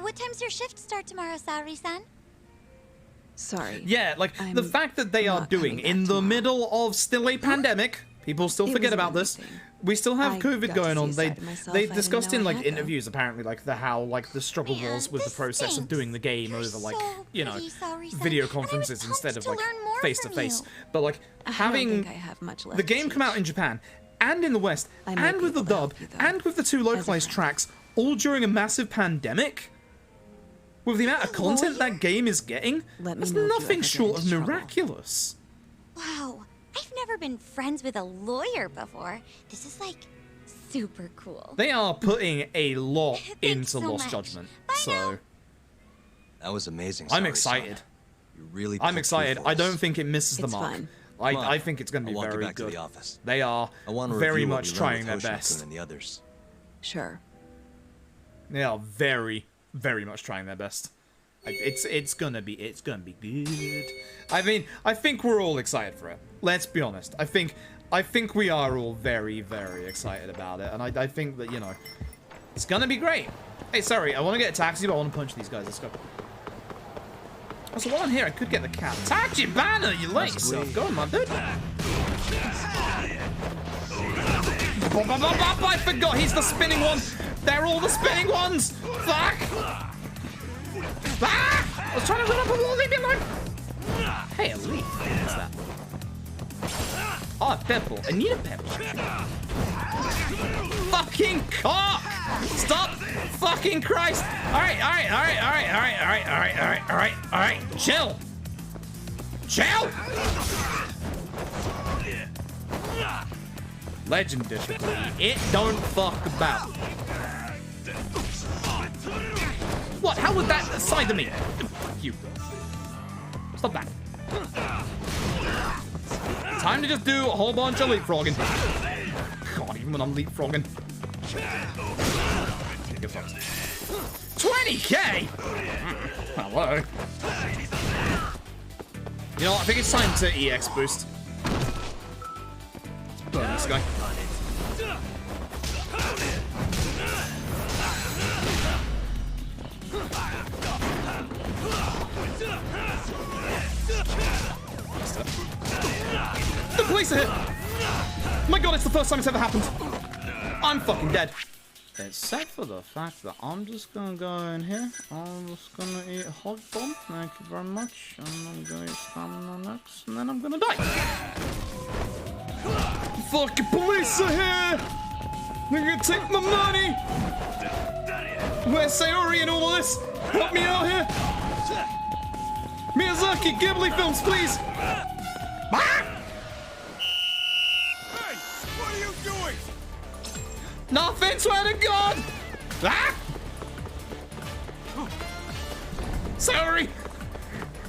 Speaker 2: What time's your shift start tomorrow, Saori-san?
Speaker 8: Sorry.
Speaker 1: Yeah, like the
Speaker 8: I'm
Speaker 1: fact that they are
Speaker 8: not
Speaker 1: doing
Speaker 8: coming
Speaker 1: in
Speaker 8: back
Speaker 1: the
Speaker 8: tomorrow.
Speaker 1: middle of still a pandemic. People still
Speaker 8: It
Speaker 1: forget
Speaker 8: was
Speaker 1: about
Speaker 8: another
Speaker 1: this.
Speaker 8: thing.
Speaker 1: We still have
Speaker 8: I
Speaker 1: COVID
Speaker 8: got to
Speaker 1: going
Speaker 8: see
Speaker 1: on.
Speaker 8: a
Speaker 1: They
Speaker 8: side of myself
Speaker 1: they
Speaker 8: I didn't
Speaker 1: discussed
Speaker 8: know
Speaker 1: in
Speaker 8: I
Speaker 1: like
Speaker 8: had, though.
Speaker 1: interviews apparently like how the struggle
Speaker 2: Man,
Speaker 1: was with the
Speaker 2: this
Speaker 1: process of
Speaker 2: stinks.
Speaker 1: doing the game
Speaker 2: You're
Speaker 1: over like
Speaker 2: so pretty, Saori-san,
Speaker 1: video
Speaker 2: and I was
Speaker 1: conferences
Speaker 2: pumped
Speaker 1: instead of
Speaker 2: to
Speaker 1: like
Speaker 2: learn more
Speaker 1: face to
Speaker 2: from
Speaker 1: face.
Speaker 2: you.
Speaker 1: But like
Speaker 8: I don't
Speaker 1: having
Speaker 8: think I have much left
Speaker 1: the
Speaker 8: to
Speaker 1: game come out
Speaker 8: teach.
Speaker 1: in Japan and in the West
Speaker 8: I might
Speaker 1: and
Speaker 8: be
Speaker 1: with the
Speaker 8: able to
Speaker 1: dub
Speaker 8: help you, though,
Speaker 1: and with the two
Speaker 8: as a
Speaker 1: localized
Speaker 8: friend.
Speaker 1: tracks all during a massive pandemic. With the amount of content that game is getting,
Speaker 8: Let me
Speaker 1: that's
Speaker 8: know if you
Speaker 1: nothing
Speaker 8: ever get
Speaker 1: short of
Speaker 8: into trouble.
Speaker 1: miraculous.
Speaker 2: Wow, I've never been friends with a lawyer before. This is like super cool.
Speaker 1: They are putting a lot
Speaker 2: Thanks
Speaker 1: into
Speaker 2: so
Speaker 1: Lost
Speaker 2: much.
Speaker 1: Judgment,
Speaker 2: Bye
Speaker 1: so
Speaker 2: now.
Speaker 3: That was amazing.
Speaker 1: I'm
Speaker 3: Saori-san.
Speaker 1: excited.
Speaker 3: You really.
Speaker 1: I'm
Speaker 3: pulled
Speaker 1: excited.
Speaker 3: through for
Speaker 1: I
Speaker 3: us.
Speaker 1: don't think it misses the
Speaker 8: It's
Speaker 1: mark.
Speaker 8: fine.
Speaker 1: I
Speaker 3: Come on.
Speaker 1: I think it's going to
Speaker 3: I'll
Speaker 1: be
Speaker 3: walk you
Speaker 1: very
Speaker 3: back to
Speaker 1: good.
Speaker 3: the office.
Speaker 1: They are
Speaker 3: I want to
Speaker 1: very
Speaker 3: review what
Speaker 1: much
Speaker 3: we learned
Speaker 1: trying
Speaker 3: with
Speaker 1: their
Speaker 3: Hoshino-kun
Speaker 1: best.
Speaker 3: and the others.
Speaker 8: Sure.
Speaker 1: They are very, very much trying their best. It's gonna be good. I mean, I think we're all excited for it. Let's be honest. I think we are all very, very excited about it, and I think that, you know, it's gonna be great. Hey, sorry, I want to get a taxi, but I want to punch these guys. Let's go. Also, while I'm here, I could get the cat. Taxi banner, you let yourself go, my dude. I forgot he's the spinning one. They're all the spinning ones. Fuck. Ah! I was trying to run up a wall. Leave me alone. Hey, a leaf. What's that? Oh, a pebble. I need a pebble. Fucking cock! Stop! Fucking Christ! Alright. Chill! Chill! Legend difficulty. It don't fuck about. What? How would that side to me? Fuck you. Stop that. Time to just do a whole bunch of leapfrogging. even when I'm leapfrogging. Get fucked. 20k! Hello. You know what? I think it's time to EX boost. Let's burn this guy. The police are here! My god, it's the first time it's ever happened. I'm fucking dead. Except for the fact that I'm just gonna go in here. I'm just gonna eat a hot bomb. Thank you very much. And I'm gonna eat stamina next. And then I'm gonna die. The fucking police are here! They're gonna take my money! Where's Sayori and all of this? Help me out here! Miyazaki, Ghibli films, please! Ah!
Speaker 10: Hey, what are you doing?
Speaker 1: Nothing, swear to God! Ah! Sorry!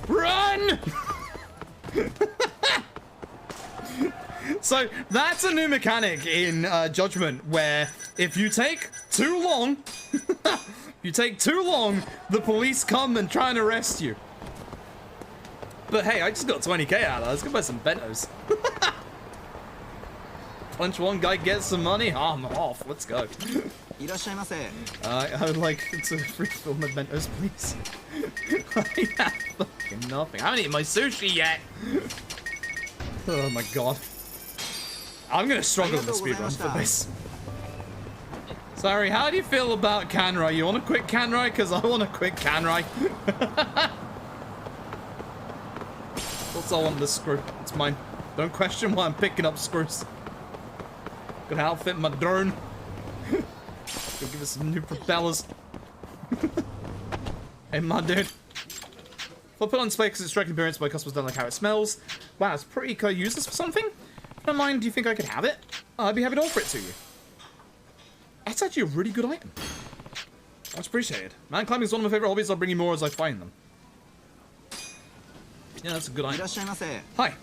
Speaker 1: Run! So, that's a new mechanic in Judgment, where if you take too long, the police come and try and arrest you. But hey, I just got 20k out of that. Let's go buy some bentos. Punch one guy, get some money. I'm off. Let's go. I would like to refill my bentos, please. I have fucking nothing. I haven't eaten my sushi yet. Oh my god. I'm gonna struggle in the speedrun for this. Sorry, how do you feel about Kanrai? You want to quit Kanrai? Because I want to quit Kanrai. Also, I want this screw. It's mine. Don't question why I'm picking up screws. Gonna outfit my drone. Go give us some new propellers. Hey, my dude. If I put on display because it's direct appearance, my customers don't like how it smells. Wow, it's pretty. Can I use this for something? If you don't mind, do you think I could have it? I'd be happy to offer it to you. That's actually a really good item. Much appreciated. Man climbing is one of my favorite hobbies. I'll bring you more as I find them. Yeah, that's a good item. Hi.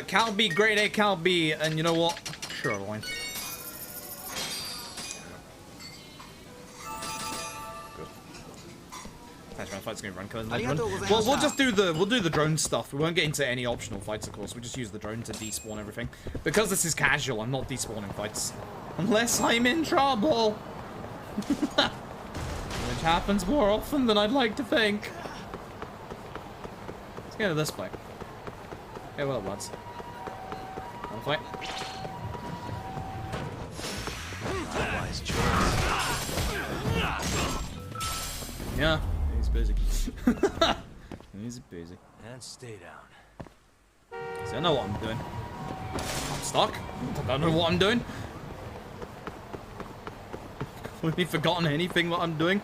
Speaker 1: Cal B, grade A Cal B, and you know what? Sure, line. Good. Thanks, man. Fight's gonna run. Well, we'll just do the drone stuff. We won't get into any optional fights, of course. We just use the drone to despawn everything. Because this is casual, I'm not despawning fights. Unless I'm in trouble. Which happens more often than I'd like to think. Let's get to this fight. Hey, well, lads. Wanna fight?
Speaker 3: Wise choice.
Speaker 1: Yeah, he's busy. He's busy.
Speaker 3: And stay down.
Speaker 1: See, I know what I'm doing. I'm stuck. I don't know what I'm doing. Completely forgotten anything what I'm doing.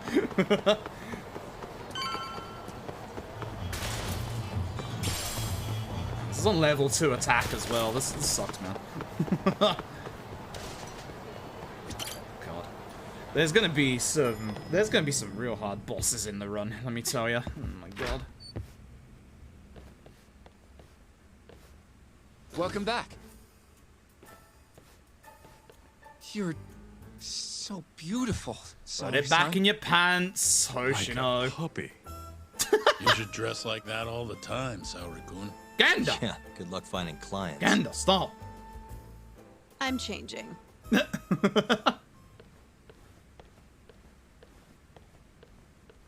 Speaker 1: This is on level 2 attack as well. This sucks, man. God. There's gonna be some real hard bosses in the run, let me tell you. Oh my god.
Speaker 6: Welcome back. You're so beautiful.
Speaker 1: Put it back in your pants, Hoshino.
Speaker 20: Like a puppy. You should dress like that all the time, Saori-kun.
Speaker 1: Ganda!
Speaker 3: Yeah, good luck finding clients.
Speaker 1: Ganda, stop.
Speaker 8: I'm changing.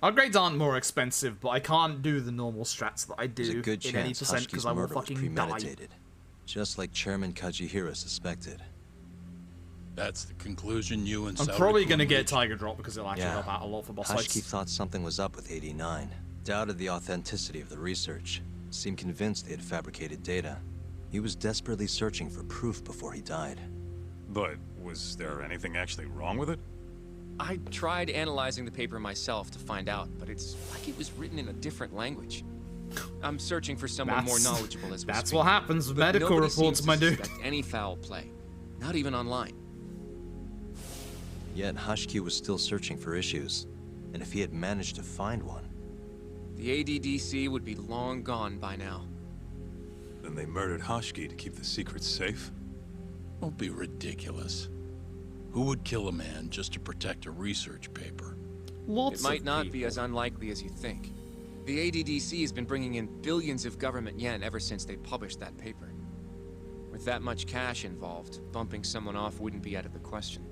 Speaker 3: Upgrades aren't more expensive, but I can't do the normal strats that I do
Speaker 14: There's a good
Speaker 3: in
Speaker 14: chance
Speaker 3: 80% because
Speaker 14: Hashki's
Speaker 3: I will
Speaker 14: murder was
Speaker 3: fucking
Speaker 14: premeditated, just like Chairman Kajihira suspected.
Speaker 20: That's the conclusion you and
Speaker 3: I'm
Speaker 20: Saori
Speaker 3: probably
Speaker 20: Kun
Speaker 3: gonna get
Speaker 20: reached.
Speaker 3: Tiger Drop because it'll actually help out a lot for boss fights.
Speaker 14: Hashki thought something was up with 89, doubted the authenticity of the research, seemed convinced they had fabricated data. He was desperately searching for proof before he died.
Speaker 10: But was there anything actually wrong with it?
Speaker 6: I tried analyzing the paper myself to find out, but it's like it was written in a different language. I'm searching for someone more knowledgeable as we
Speaker 3: That's
Speaker 6: speak.
Speaker 3: what happens with
Speaker 6: But
Speaker 3: medical
Speaker 6: nobody
Speaker 3: reports,
Speaker 6: seems
Speaker 3: my
Speaker 6: to
Speaker 3: dude.
Speaker 6: suspect any foul play, not even online.
Speaker 14: Yet Hashki was still searching for issues, and if he had managed to find one...
Speaker 6: The ADDC would be long gone by now.
Speaker 10: Then they murdered Hashki to keep the secret safe?
Speaker 21: Don't be ridiculous. Who would kill a man just to protect a research paper?
Speaker 6: It might not be as unlikely as you think. The ADDC has been bringing in billions of government yen ever since they published that paper. With that much cash involved, bumping someone off wouldn't be out of the question.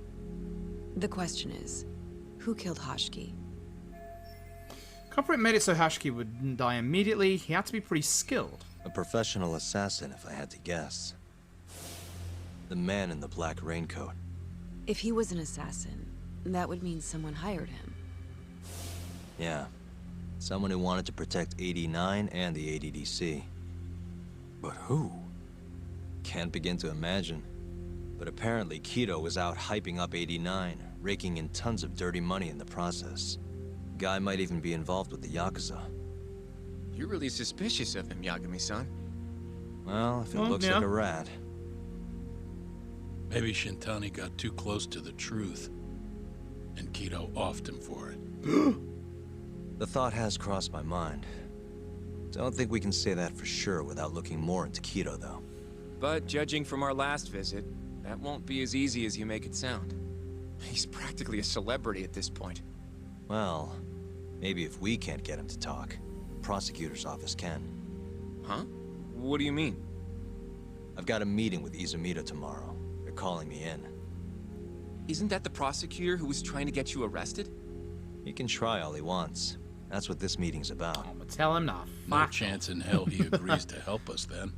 Speaker 8: The question is, who killed Hoshki?
Speaker 1: Culprit made it so Hoshki wouldn't die immediately. He had to be pretty skilled.
Speaker 3: A professional assassin, if I had to guess. The man in the black raincoat.
Speaker 8: If he was an assassin, that would mean someone hired him.
Speaker 3: Yeah. Someone who wanted to protect 89 and the ADDC. But who? Can't begin to imagine. But apparently Kido was out hyping up 89, raking in tons of dirty money in the process. Guy might even be involved with the Yakuza.
Speaker 6: You're really suspicious of him, Yagami-san.
Speaker 3: Well, if it looks like a rat.
Speaker 21: Maybe Shintani got too close to the truth, and Kido offed him for it.
Speaker 3: The thought has crossed my mind. Don't think we can say that for sure without looking more into Kido, though.
Speaker 6: But judging from our last visit, that won't be as easy as you make it sound. He's practically a celebrity at this point.
Speaker 3: Well, maybe if we can't get him to talk, prosecutor's office can.
Speaker 6: Huh? What do you mean?
Speaker 3: I've got a meeting with Izumida tomorrow. They're calling me in.
Speaker 6: Isn't that the prosecutor who was trying to get you arrested?
Speaker 3: He can try all he wants. That's what this meeting's about.
Speaker 1: I'm gonna tell him not.
Speaker 21: No chance in hell he agrees to help us then.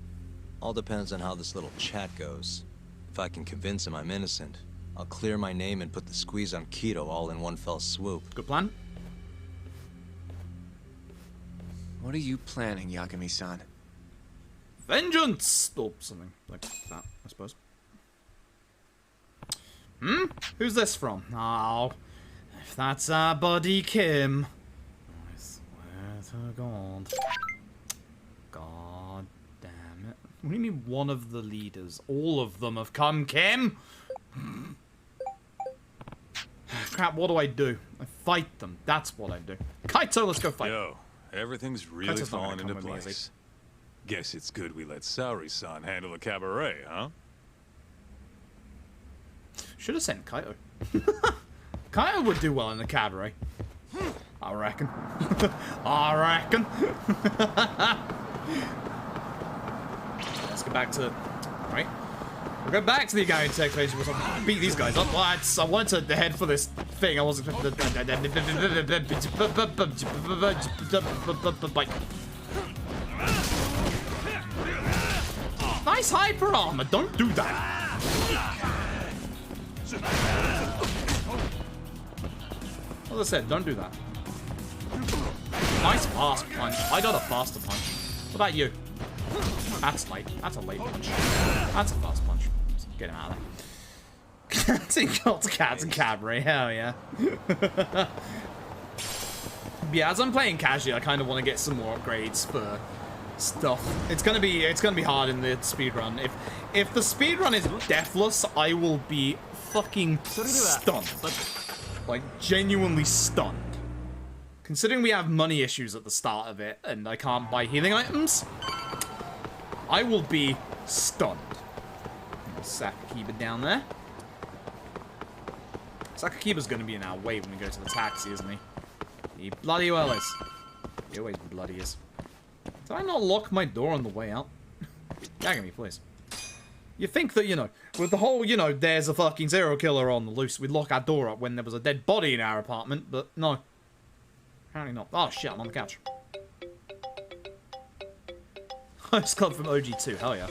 Speaker 3: All depends on how this little chat goes. If I can convince him I'm innocent, I'll clear my name and put the squeeze on Kido all in one fell swoop.
Speaker 1: Good plan.
Speaker 6: What are you planning, Yagami-san?
Speaker 1: Vengeance! Or something like that, I suppose. Who's this from? Oh, if that's our buddy Kim. I swear to God. God damn it. What do you mean one of the leaders? All of them have come, Kim? Crap, what do? I fight them. That's what I do. Kaito, let's go fight.
Speaker 10: Yo, everything's really
Speaker 1: Kaito's not
Speaker 10: falling
Speaker 1: gonna
Speaker 10: into
Speaker 1: come with me, is
Speaker 10: place. Guess it's good we let Saori-san handle the cabaret, huh?
Speaker 1: Should have sent Kaito. Kaito would do well in the cabaret. I reckon. I reckon. Let's go back to... Right. We'll go back to the guy in tech station. We'll beat these guys up. I wanted to head for this thing. I wasn't... Nice hyper armor. Don't do that. As I said, don't do that. Nice fast punch. I got a faster punch. What about you? That's late. That's a late punch. That's a fast punch. Get him out of there. Cats and cabaret. Hell yeah. Yeah, as I'm playing casually, I kind of want to get some more upgrades for stuff. It's gonna be hard in the speedrun. If the speedrun is deathless, I will be fucking stunned. Like, genuinely stunned. Considering we have money issues at the start of it, and I can't buy healing items, I will be stunned. Sakakiba down there. Sakakiba's gonna be in our way when we go to the taxi, isn't he? He bloody well is. He always bloody is. Did I not lock my door on the way out? Gagging me, please. You think that, you know, with the whole, you know, there's a fucking serial killer on the loose, we'd lock our door up when there was a dead body in our apartment, but no. Apparently not. Oh shit, I'm on the couch. It's club from OG2, hell yeah.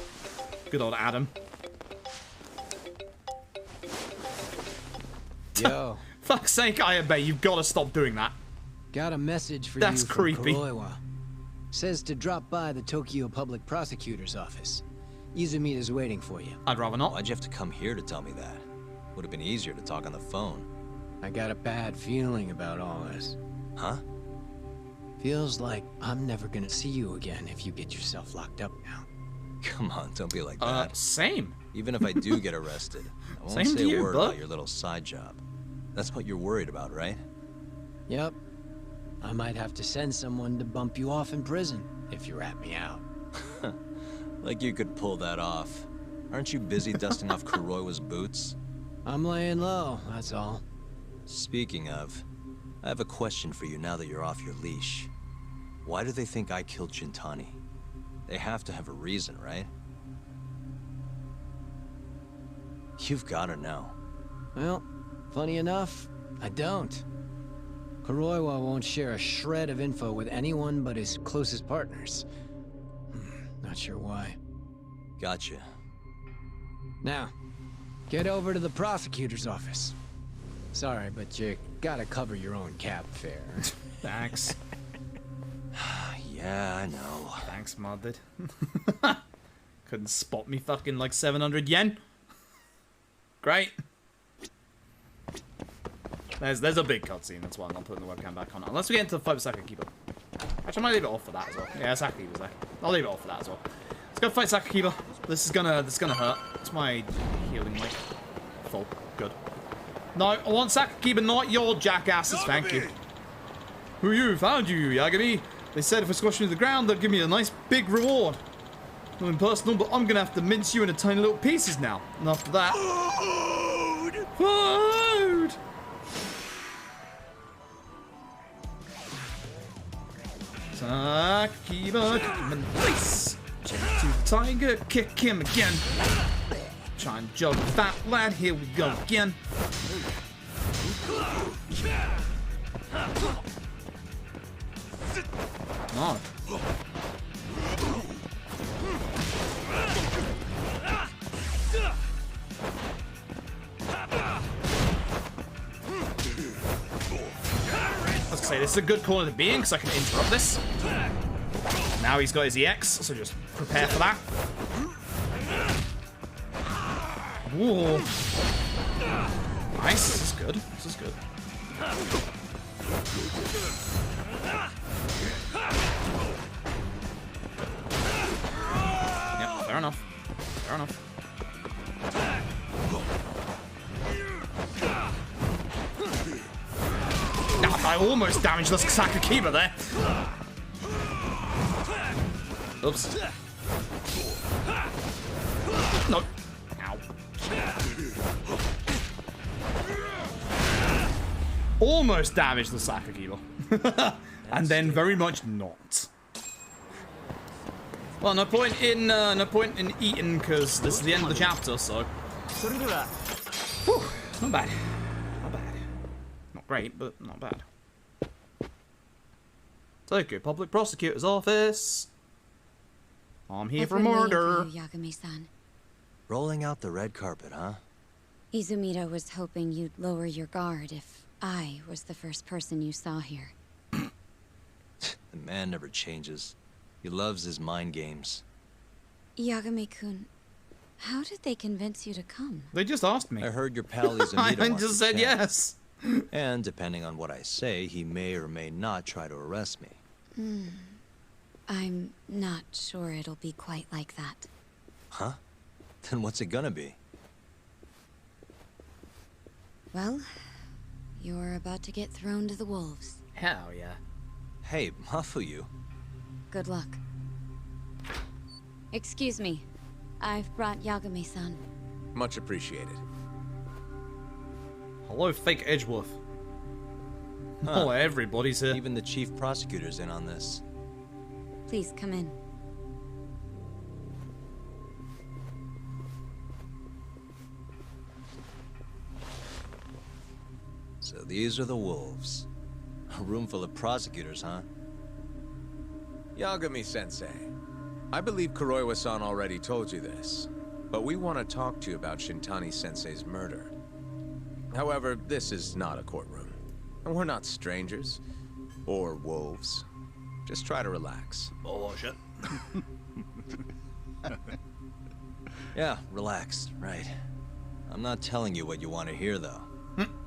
Speaker 1: Good old Adam.
Speaker 22: Yo.
Speaker 1: Fuck's sake, Ayabe, you've got to stop doing that.
Speaker 22: Got a message for
Speaker 1: That's
Speaker 22: you from
Speaker 1: creepy.
Speaker 22: Kuroiwa. Says to drop by the Tokyo Public Prosecutor's office. Izumida's waiting for you.
Speaker 1: I'd rather not.
Speaker 3: Why'd you have to come here to tell me that? Would have been easier to talk on the phone.
Speaker 22: I got a bad feeling about all this.
Speaker 3: Huh?
Speaker 22: Feels like I'm never gonna see you again if you get yourself locked up now.
Speaker 3: Come on, don't be like that.
Speaker 1: Same.
Speaker 3: Even if I do get arrested, I won't
Speaker 1: Same
Speaker 3: say
Speaker 1: to
Speaker 3: a
Speaker 1: you,
Speaker 3: word
Speaker 1: bud.
Speaker 3: about your little side job. That's what you're worried about, right?
Speaker 22: Yep. I might have to send someone to bump you off in prison if you rat me out.
Speaker 3: Like you could pull that off. Aren't you busy dusting off Kuroiwa's boots?
Speaker 22: I'm laying low, that's all.
Speaker 3: Speaking of, I have a question for you now that you're off your leash. Why do they think I killed Shintani? They have to have a reason, right? You've gotta know.
Speaker 22: Well, funny enough, I don't. Kuroiwa won't share a shred of info with anyone but his closest partners. Not sure why.
Speaker 3: Gotcha.
Speaker 22: Now, get over to the prosecutor's office. Sorry, but you gotta cover your own cab fare.
Speaker 1: Thanks.
Speaker 3: Yeah, I know.
Speaker 1: Thanks, modded. Couldn't spot me fucking like 700 yen. Great. There's a big cutscene, that's why I'm not putting the webcam back on. Unless we get into the fight with Sakakiba. Actually, I might leave it off for that as well. Yeah, Sakakiba's there. I'll leave it off for that as well. Let's go fight Sakakiba. This is gonna hurt. It's my healing like full. Good. No, I want Sakakiba, not your jackasses. Thank you. Who you? Found you, Yagami. They said if I squash you to the ground, they'll give me a nice big reward. Nothing personal, but I'm gonna have to mince you into tiny little pieces now. And after that, food. Sakakiba, kick him in the face. Check to the tiger, kick him again. Try and jug the fat lad. Here we go again. No. I was gonna say, this is a good corner to be in because I can interrupt this. Now he's got his EX, so just prepare for that. Whoa. Nice, this is good. This is good. Yep, fair enough. Fair enough. I almost damaged this Sakakiba there. Oops. No. Ow. Almost damaged the Sakakiba. And then very much not. Well, no point in eating because this is the end of the chapter, so. Whew, not bad. Not bad. Not great, but not bad. Tokyo Public Prosecutor's Office. I'm here for murder.
Speaker 7: Yagami-san.
Speaker 3: Rolling out the red carpet, huh?
Speaker 7: Izumida was hoping you'd lower your guard if I was the first person you saw here.
Speaker 3: The man never changes. He loves his mind games.
Speaker 7: Yagami-kun, how did they convince you to come?
Speaker 1: They just asked me.
Speaker 3: I heard your pal Izumida
Speaker 1: I
Speaker 3: wants
Speaker 1: just
Speaker 3: to
Speaker 1: said
Speaker 3: chat.
Speaker 1: yes.
Speaker 3: And depending on what I say, he may or may not try to arrest me.
Speaker 7: I'm not sure it'll be quite like that.
Speaker 3: Huh? Then what's it gonna be?
Speaker 7: Well, you're about to get thrown to the wolves.
Speaker 1: Hell yeah.
Speaker 3: Hey, Mafuyu.
Speaker 7: Good luck. Excuse me. I've brought Yagami-san.
Speaker 5: Much appreciated.
Speaker 1: Hello, fake Edgeworth.
Speaker 3: Huh.
Speaker 1: Oh, everybody's here.
Speaker 3: Even the chief prosecutor's in on this.
Speaker 7: Please come in.
Speaker 3: So these are the wolves. A room full of prosecutors, huh?
Speaker 5: Yagami-sensei, I believe Kuroiwa-san already told you this, but we want to talk to you about Shintani-sensei's murder. However, this is not a courtroom, and we're not strangers, or wolves. Just try to relax.
Speaker 1: Oh, shit.
Speaker 3: Yeah, relax, right. I'm not telling you what you want to hear, though.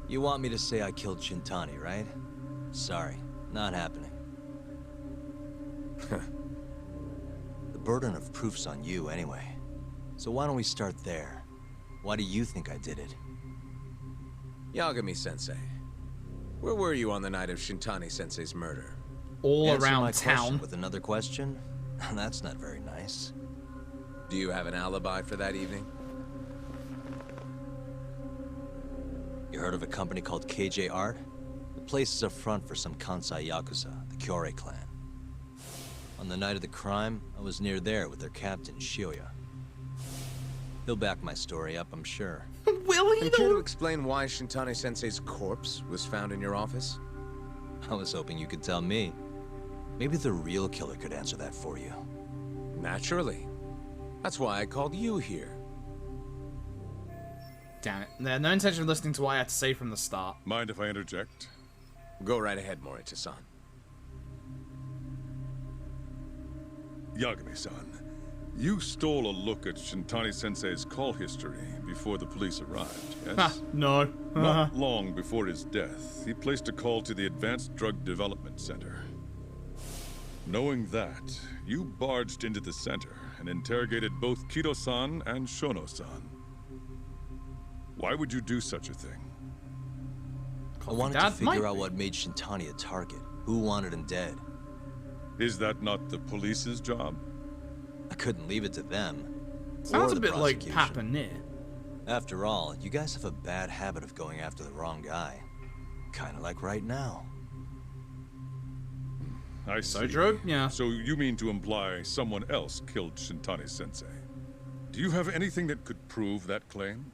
Speaker 3: You want me to say I killed Shintani, right? Sorry, not happening. The burden of proof's on you, anyway. So why don't we start there? Why do you think I did it?
Speaker 5: Yagami-sensei, where were you on the night of Shintani-sensei's murder?
Speaker 1: All
Speaker 3: Answer
Speaker 1: around
Speaker 3: my
Speaker 1: town.
Speaker 3: question with another question? That's not very nice.
Speaker 5: Do you have an alibi for that evening?
Speaker 3: You heard of a company called KJ Art? The place is a front for some Kansai Yakuza, the Kyorei clan. On the night of the crime, I was near there with their captain, Shioya. He'll back my story up, I'm sure.
Speaker 1: Will he?
Speaker 11: Care to explain why Shintani-sensei's corpse was found in your office?
Speaker 3: I was hoping you could tell me. Maybe the real killer could answer that for you.
Speaker 11: Naturally. That's why I called you here.
Speaker 1: Damn it. They had no intention of listening to what I had to say from the start.
Speaker 13: Mind if I interject?
Speaker 11: Go right ahead, Morita-san.
Speaker 13: Yagami-san, you stole a look at Shintani-sensei's call history before the police arrived, yes?
Speaker 1: No.
Speaker 13: Not long before his death, he placed a call to the Advanced Drug Development Center. Knowing that, you barged into the center and interrogated both Kido-san and Shono-san. Why would you do such a thing?
Speaker 3: I wanted to figure out what made Shintani a target. Who wanted him dead?
Speaker 13: Is that not the police's job?
Speaker 3: I couldn't leave it to them.
Speaker 1: Sounds a bit like Papa Nick.
Speaker 3: After all, you guys have a bad habit of going after the wrong guy. Kinda like right now.
Speaker 13: I see.
Speaker 1: Sojo? Yeah.
Speaker 13: So you mean to imply someone else killed Shintani-sensei? Do you have anything that could prove that claim?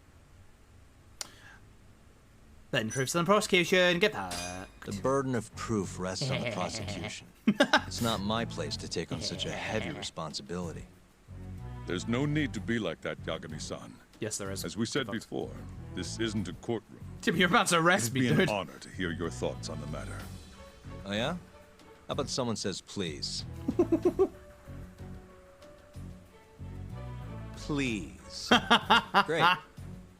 Speaker 1: Then proofs on the prosecution, get that.
Speaker 3: The burden of proof rests on the prosecution. It's not my place to take on such a heavy responsibility.
Speaker 13: There's no need to be like that, Yagami-san.
Speaker 1: Yes, there is.
Speaker 13: As we said before, this isn't a courtroom.
Speaker 1: Tim, you're about to arrest me,
Speaker 13: It'd be
Speaker 1: dude.
Speaker 13: an honor to hear your thoughts on the matter.
Speaker 3: Oh yeah? How about someone says please?
Speaker 11: Please.
Speaker 3: Great.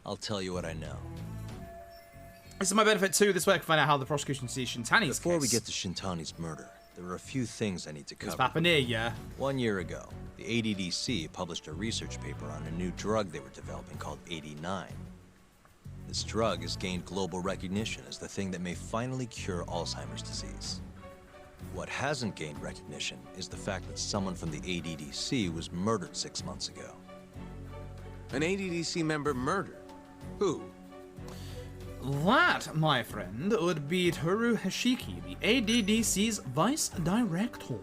Speaker 3: I'll tell you what I know.
Speaker 1: This is my benefit too. This way I can find out how the prosecution sees Shintani's
Speaker 3: Before
Speaker 1: case.
Speaker 3: we get to Shintani's murder, there are a few things I need to cover.
Speaker 1: It's Papa Nick, yeah.
Speaker 3: 1 year ago, the ADDC published a research paper on a new drug they were developing called 89. This drug has gained global recognition as the thing that may finally cure Alzheimer's disease. What hasn't gained recognition is the fact that someone from the ADDC was murdered 6 months ago.
Speaker 11: An ADDC member murdered? Who?
Speaker 1: That, my friend, would be Toru Hashiki, the ADDC's vice director.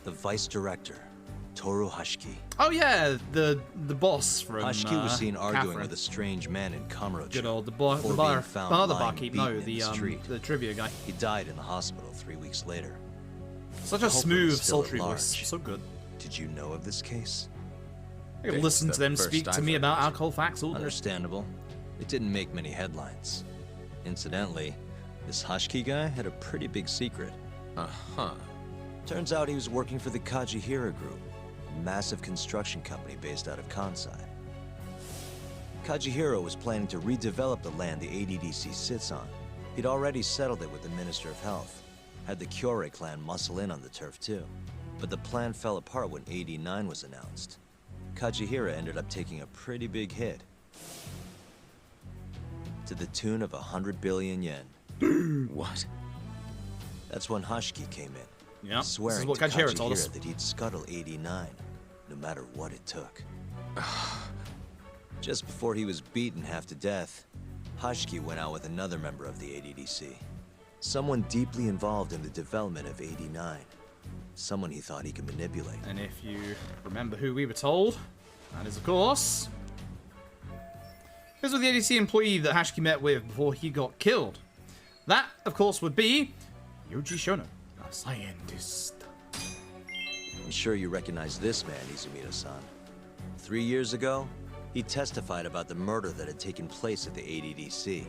Speaker 3: The vice director, Toru Hashiki.
Speaker 1: Oh yeah, the boss from
Speaker 3: Hashiki was seen arguing
Speaker 1: Catherine.
Speaker 3: with a strange man in Kamurocho.
Speaker 1: Good old the
Speaker 3: before being
Speaker 1: bar,
Speaker 3: found
Speaker 1: the other
Speaker 3: lying
Speaker 1: barkeep.
Speaker 3: beaten
Speaker 1: No,
Speaker 3: in
Speaker 1: the
Speaker 3: street.
Speaker 1: the trivia guy.
Speaker 3: He died in the hospital 3 weeks later.
Speaker 1: Such a
Speaker 3: Culprit
Speaker 1: smooth,
Speaker 3: is still at
Speaker 1: sultry voice.
Speaker 3: large.
Speaker 1: So good.
Speaker 3: Did you know of this case?
Speaker 1: I could listen to them speak to me about alcohol facts all day.
Speaker 3: Understandable. It didn't make many headlines. Incidentally, this Hashiki guy had a pretty big secret.
Speaker 11: Uh-huh.
Speaker 3: Turns out he was working for the Kajihira Group, a massive construction company based out of Kansai. Kajihira was planning to redevelop the land the ADDC sits on. He'd already settled it with the Minister of Health. Had the Kyorei clan muscle in on the turf too. But the plan fell apart when 89 was announced. Kajihira ended up taking a pretty big hit. To the tune of 100 billion yen.
Speaker 11: What?
Speaker 3: That's when Hashiki came in.
Speaker 1: Yeah,
Speaker 3: swearing
Speaker 1: this is what
Speaker 3: to
Speaker 1: Kajihira told us.
Speaker 3: Kajihira that he'd scuttle 89, no matter what it took. Just before he was beaten half to death, Hashiki went out with another member of the ADDC. Someone deeply involved in the development of 89. Someone he thought he could manipulate.
Speaker 1: And if you remember who we were told, that is, of course, this was the ADC employee that Hashiki met with before he got killed. That, of course, would be Yuji Shono, a scientist.
Speaker 3: I'm sure you recognize this man, Izumida-san. 3 years ago, he testified about the murder that had taken place at the ADDC.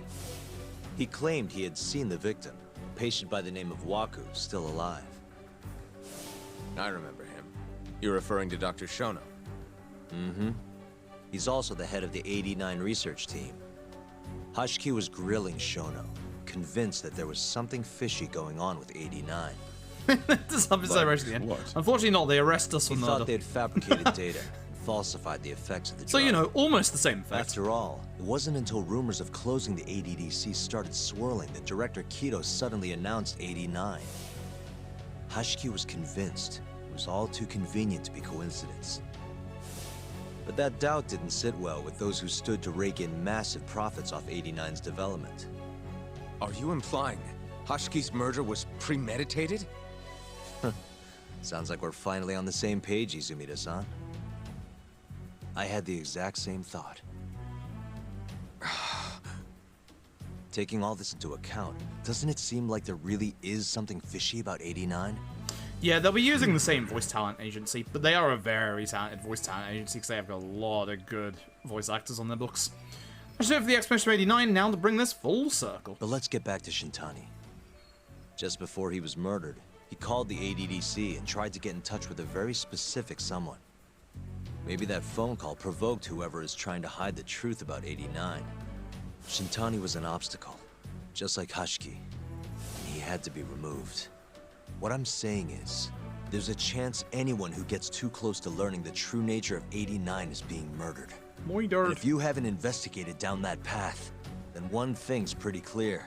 Speaker 3: He claimed he had seen the victim, a patient by the name of Waku, still alive.
Speaker 11: I remember him. You're referring to Dr. Shono?
Speaker 3: Mm-hmm. He's also the head of the 89 research team. Hashiki was grilling Shono, convinced that there was something fishy going on with 89.
Speaker 1: This happens so much at the end. Unfortunately not, they arrest us for
Speaker 3: He
Speaker 1: murder.
Speaker 3: thought they'd fabricated data and falsified the effects of the
Speaker 1: So,
Speaker 3: drug.
Speaker 1: you know, almost the same effect.
Speaker 3: After all, it wasn't until rumors of closing the ADDC started swirling that Director Kido suddenly announced 89. Hashiki was convinced it was all too convenient to be coincidence.
Speaker 14: But that doubt didn't sit well with those who stood to rake in massive profits off 89's development.
Speaker 11: Are you implying Hashki's murder was premeditated?
Speaker 14: Sounds like we're finally on the same page, Izumida-san. I had the exact same thought. Taking all this into account, doesn't it seem like there really is something fishy about 89?
Speaker 1: Yeah, they'll be using the same voice talent agency, but they are a very talented voice talent agency because they have got a lot of good voice actors on their books. Let's do it for the explanation of 89 now to bring this full circle.
Speaker 14: But let's get back to Shintani. Just before he was murdered, he called the ADDC and tried to get in touch with a very specific someone. Maybe that phone call provoked whoever is trying to hide the truth about 89. Shintani was an obstacle, just like Hashki. He had to be removed. What I'm saying is, there's a chance anyone who gets too close to learning the true nature of 89 is being murdered. And if you haven't investigated down that path, then one thing's pretty clear.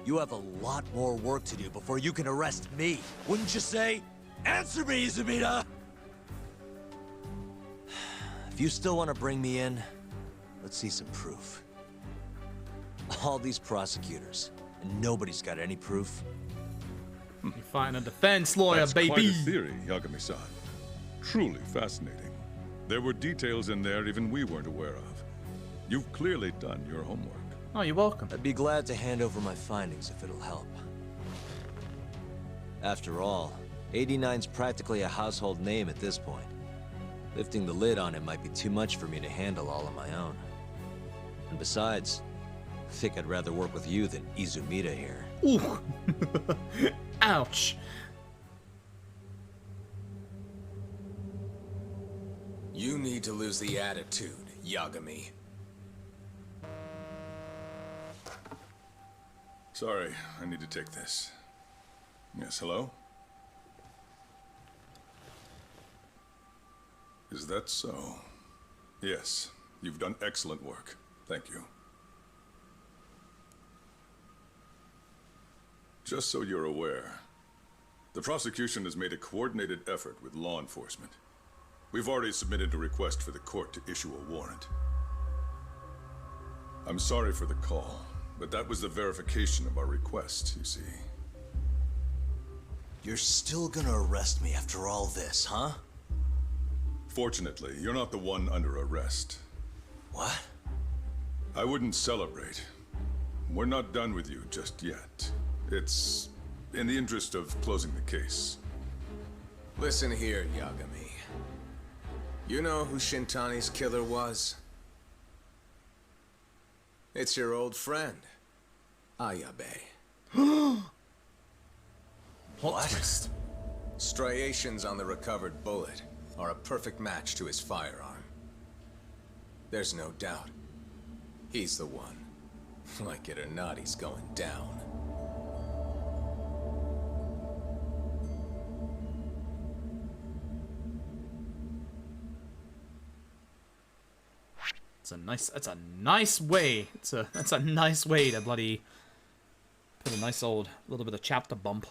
Speaker 14: You have a lot more work to do before you can arrest me. Wouldn't you say? Answer me, Izumida! If you still want to bring me in, let's see some proof. All these prosecutors, and nobody's got any proof.
Speaker 1: You're fighting a defense lawyer,
Speaker 13: That's
Speaker 1: baby.
Speaker 13: Quite a theory, Yagami-san. Truly fascinating. There were details in there even we weren't aware of. You've clearly done your homework.
Speaker 1: Oh, you're welcome.
Speaker 14: I'd be glad to hand over my findings if it'll help. After all, 89's practically a household name at this point. Lifting the lid on it might be too much for me to handle all on my own. And besides, I think I'd rather work with you than Izumida here.
Speaker 1: Ooh. Ouch.
Speaker 11: You need to lose the attitude, Yagami.
Speaker 13: Sorry, I need to take this. Yes, hello? Is that so? Yes, you've done excellent work. Thank you. Just so you're aware, the prosecution has made a coordinated effort with law enforcement. We've already submitted a request for the court to issue a warrant. I'm sorry for the call, but that was the verification of our request, you see.
Speaker 14: You're still gonna arrest me after all this, huh?
Speaker 13: Fortunately, you're not the one under arrest.
Speaker 14: What?
Speaker 13: I wouldn't celebrate. We're not done with you just yet. It's in the interest of closing the case.
Speaker 11: Listen here, Yagami. You know who Shintani's killer was? It's your old friend, Ayabe.
Speaker 1: What? Twist.
Speaker 11: Striations on the recovered bullet are a perfect match to his firearm. There's no doubt. He's the one. Like it or not, he's going down.
Speaker 1: That's a nice way. That's a nice way to bloody put a nice old little bit of chapter bump.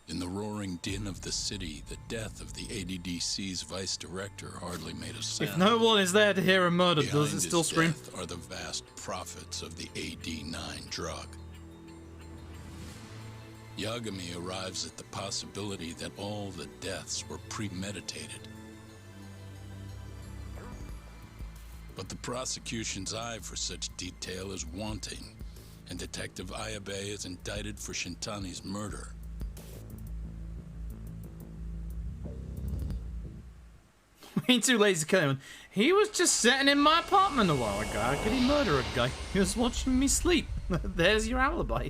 Speaker 16: In the roaring din of the city, the death of the ADDC's vice director hardly made a sound.
Speaker 1: If no one is there to hear a murder,
Speaker 16: Behind
Speaker 1: does it still
Speaker 16: his
Speaker 1: scream?
Speaker 16: death are the vast profits of the AD9 drug. Yagami arrives at the possibility that all the deaths were premeditated. But the prosecution's eye for such detail is wanting, and Detective Ayabe is indicted for Shintani's murder.
Speaker 1: We ain't too lazy to kill him. He was just sitting in my apartment a while ago. How could he murder a guy? He was watching me sleep. There's your alibi.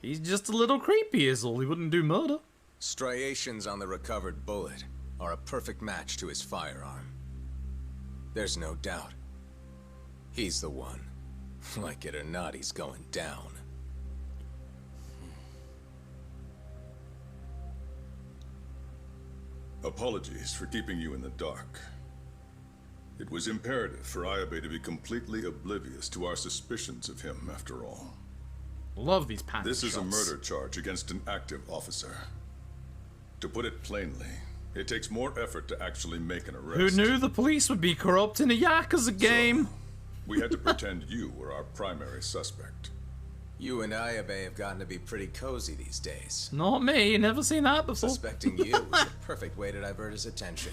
Speaker 1: He's just a little creepy is all. He wouldn't do murder.
Speaker 11: Striations on the recovered bullet are a perfect match to his firearm. There's no doubt. He's the one. Like it or not, he's going down.
Speaker 13: Apologies for keeping you in the dark. It was imperative for Ayabe to be completely oblivious to our suspicions of him, after all.
Speaker 1: Love these pants.
Speaker 13: This is a murder charge against an active officer. To put it plainly, it takes more effort to actually make an arrest.
Speaker 1: Who knew the police would be corrupt in a Yakuza game?
Speaker 13: So, we had to pretend you were our primary suspect.
Speaker 11: You and Ayabe have gotten to be pretty cozy these days.
Speaker 1: Not me, never seen that before.
Speaker 11: Suspecting you was the perfect way to divert his attention.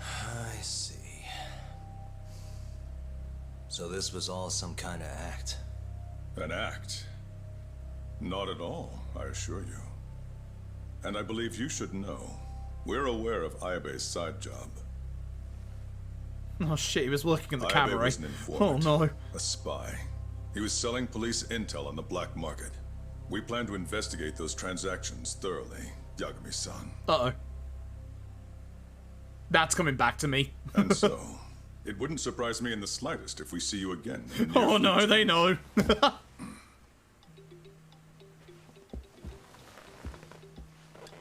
Speaker 14: I see. So this was all some kind of act?
Speaker 13: An act? Not at all, I assure you. And I believe you should know. We're aware of Ayabe's side job.
Speaker 1: Oh shit, he was working in the
Speaker 13: Ayabe
Speaker 1: cabaret.
Speaker 13: was an informant,
Speaker 1: Oh no.
Speaker 13: a spy. He was selling police intel on the black market. We plan to investigate those transactions thoroughly, Yagami-san.
Speaker 1: Uh-oh. That's coming back to me.
Speaker 13: And so, it wouldn't surprise me in the slightest if we see you again in the near
Speaker 1: Oh no,
Speaker 13: future.
Speaker 1: they know.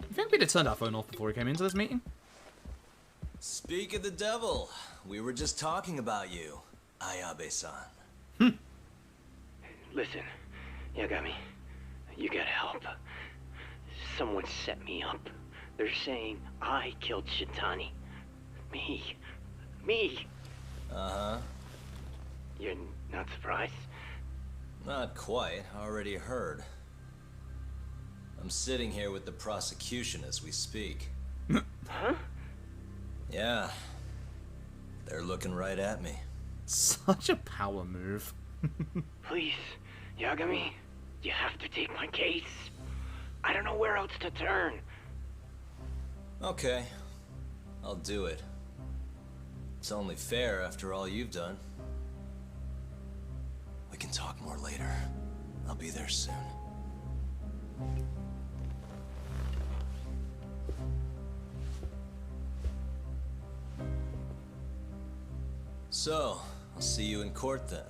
Speaker 1: I think we'd have turned our phone off before we came into this meeting.
Speaker 14: Speak of the devil, we were just talking about you, Ayabe-san.
Speaker 9: Listen, Yagami, you gotta help. Someone set me up. They're saying I killed Shintani. Me.
Speaker 14: Uh-huh.
Speaker 9: You're not surprised?
Speaker 14: Not quite, already heard. I'm sitting here with the prosecution as we speak.
Speaker 9: Huh?
Speaker 14: Yeah. They're looking right at me.
Speaker 1: Such a power move.
Speaker 9: Please, Yagami, you have to take my case. I don't know where else to turn.
Speaker 14: Okay. I'll do it. It's only fair after all you've done. We can talk more later. I'll be there soon. So, I'll see you in court then.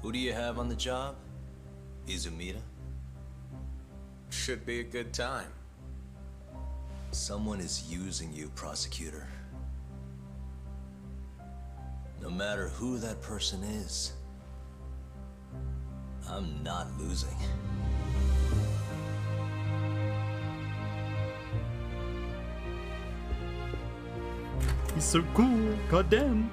Speaker 14: Who do you have on the job? Izumida?
Speaker 11: Should be a good time.
Speaker 14: Someone is using you, prosecutor. No matter who that person is, I'm not losing.
Speaker 1: He's so cool, goddamn.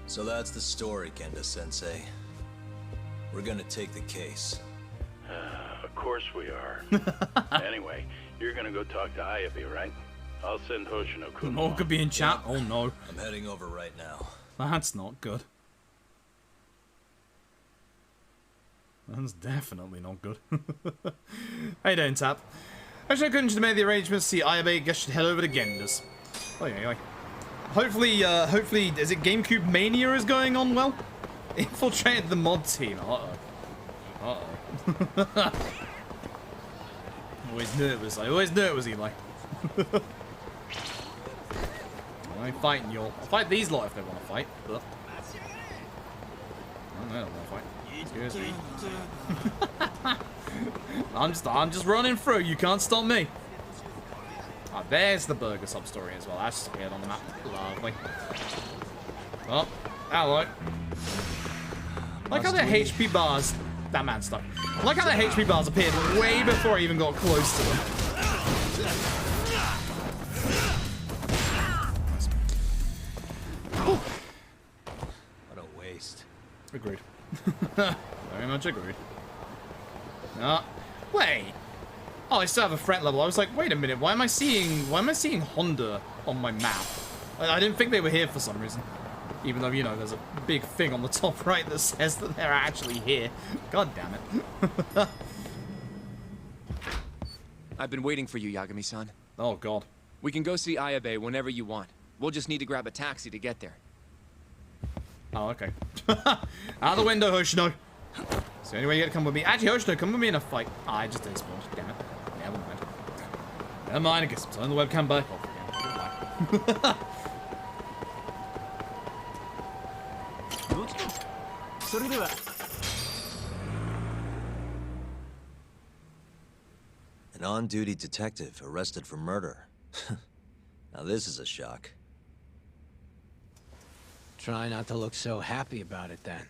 Speaker 14: So that's the story, Kenda-sensei. We're gonna take the case.
Speaker 15: Of course we are. Anyway, you're gonna go talk to Ayabe, right? I'll send Hoshino-kun.
Speaker 1: No one could be in chat. Oh no.
Speaker 14: I'm heading over right now.
Speaker 1: That's not good. That's definitely not good. How you doing, Tap? Actually, I couldn't just make the arrangements. See Ayabe, guess should head over to Genda's. Oh yeah. Hopefully, is it GameCube Mania is going on well? Infiltrated the mod team. Always nervous. I always knew it was Eli. I ain't fighting y'all. I'll fight these lot if they want to fight. But I don't want to fight. Excuse me. I'm just running through. You can't stop me. Oh, there's the burger sub story as well. That's just appeared on the map. Lovely. Oh, hello. Like how the HP bars. That man's stuck. I like how the HP bars appeared way before I even got close to them.
Speaker 14: What a waste.
Speaker 1: Agreed. Very much agreed. Wait. Oh, I still have a threat level. I was like, wait a minute. Why am I seeing Honda on my map? I didn't think they were here for some reason. Even though, you know, there's a big thing on the top right that says that they're actually here. God damn it.
Speaker 6: I've been waiting for you, Yagami-san.
Speaker 1: Oh, God.
Speaker 6: We can go see Ayabe whenever you want. We'll just need to grab a taxi to get there.
Speaker 1: Oh, okay. Out the window, Hoshino. So anyway, you gotta come with me. Actually, Hoshino, come with me in a fight. Oh, I just did spawn. Damn it. Never mind. Never mind, I guess I'm turning the webcam back off again.
Speaker 14: An on-duty detective arrested for murder. Now this is a shock.
Speaker 22: Try not to look so happy about it then.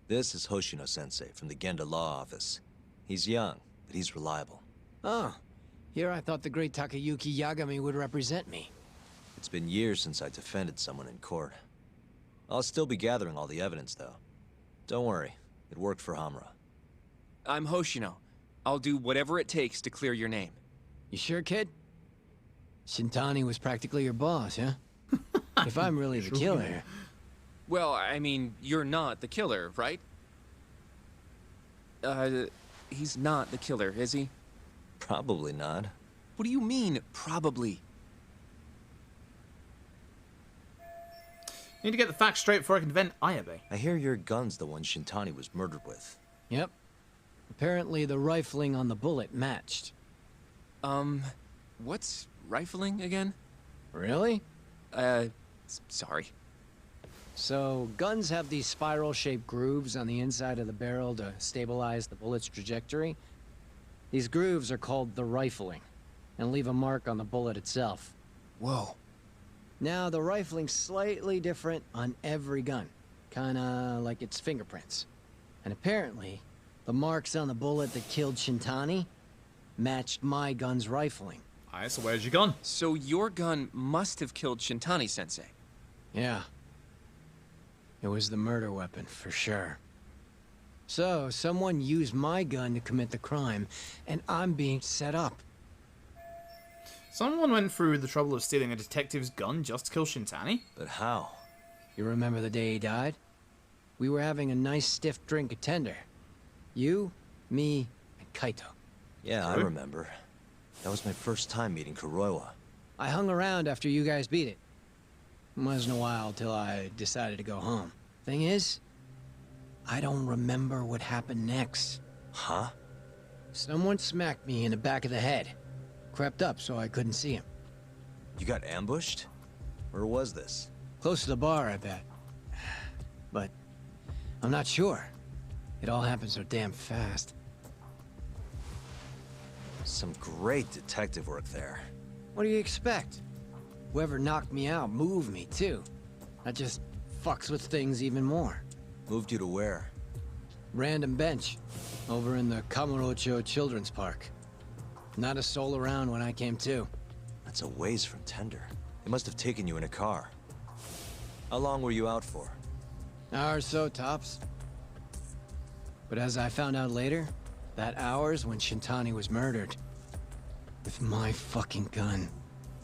Speaker 14: This is Hoshino-sensei from the Genda Law Office. He's young, but he's reliable.
Speaker 22: Oh, here I thought the great Takayuki Yagami would represent me.
Speaker 14: It's been years since I defended someone in court. I'll still be gathering all the evidence, though. Don't worry, it worked for Hamura.
Speaker 6: I'm Hoshino. I'll do whatever it takes to clear your name.
Speaker 22: You sure, kid? Shintani was practically your boss, huh? If I'm really the killer...
Speaker 6: Well, I mean, you're not the killer, right? He's not the killer, is he?
Speaker 14: Probably not.
Speaker 6: What do you mean, probably?
Speaker 1: Need to get the facts straight before I can defend Ayabe.
Speaker 14: I hear your gun's the one Shintani was murdered with.
Speaker 22: Yep. Apparently the rifling on the bullet matched.
Speaker 6: What's rifling again?
Speaker 22: Really?
Speaker 6: Sorry.
Speaker 22: So, guns have these spiral-shaped grooves on the inside of the barrel to stabilize the bullet's trajectory. These grooves are called the rifling, and leave a mark on the bullet itself.
Speaker 6: Whoa.
Speaker 22: Now, the rifling's slightly different on every gun. Kinda like its fingerprints. And apparently, the marks on the bullet that killed Shintani matched my gun's rifling.
Speaker 1: Alright, so where's your gun?
Speaker 6: So your gun must have killed Shintani-sensei.
Speaker 22: Yeah. It was the murder weapon, for sure. So, someone used my gun to commit the crime, and I'm being set up.
Speaker 1: Someone went through the trouble of stealing a detective's gun just to kill Shintani?
Speaker 14: But how?
Speaker 22: You remember the day he died? We were having a nice stiff drink at Tender. You, me, and Kaito.
Speaker 14: Yeah, I remember. That was my first time meeting Kuroiwa.
Speaker 22: I hung around after you guys beat it. Wasn't a while till I decided to go home. Thing is, I don't remember what happened next.
Speaker 14: Huh?
Speaker 22: Someone smacked me in the back of the head. Crept up so I couldn't see him.
Speaker 14: You got ambushed? Where was this?
Speaker 22: Close to the bar, I bet. But I'm not sure. It all happened so damn fast.
Speaker 14: Some great detective work there.
Speaker 22: What do you expect? Whoever knocked me out moved me, too. That just fucks with things even more.
Speaker 14: Moved you to where?
Speaker 22: Random bench. Over in the Kamurocho Children's Park. Not a soul around when I came to.
Speaker 14: That's a ways from Tender. They must have taken you in a car. How long were you out for?
Speaker 22: Hour or so, tops. But as I found out later, that hour's when Shintani was murdered. With my fucking gun.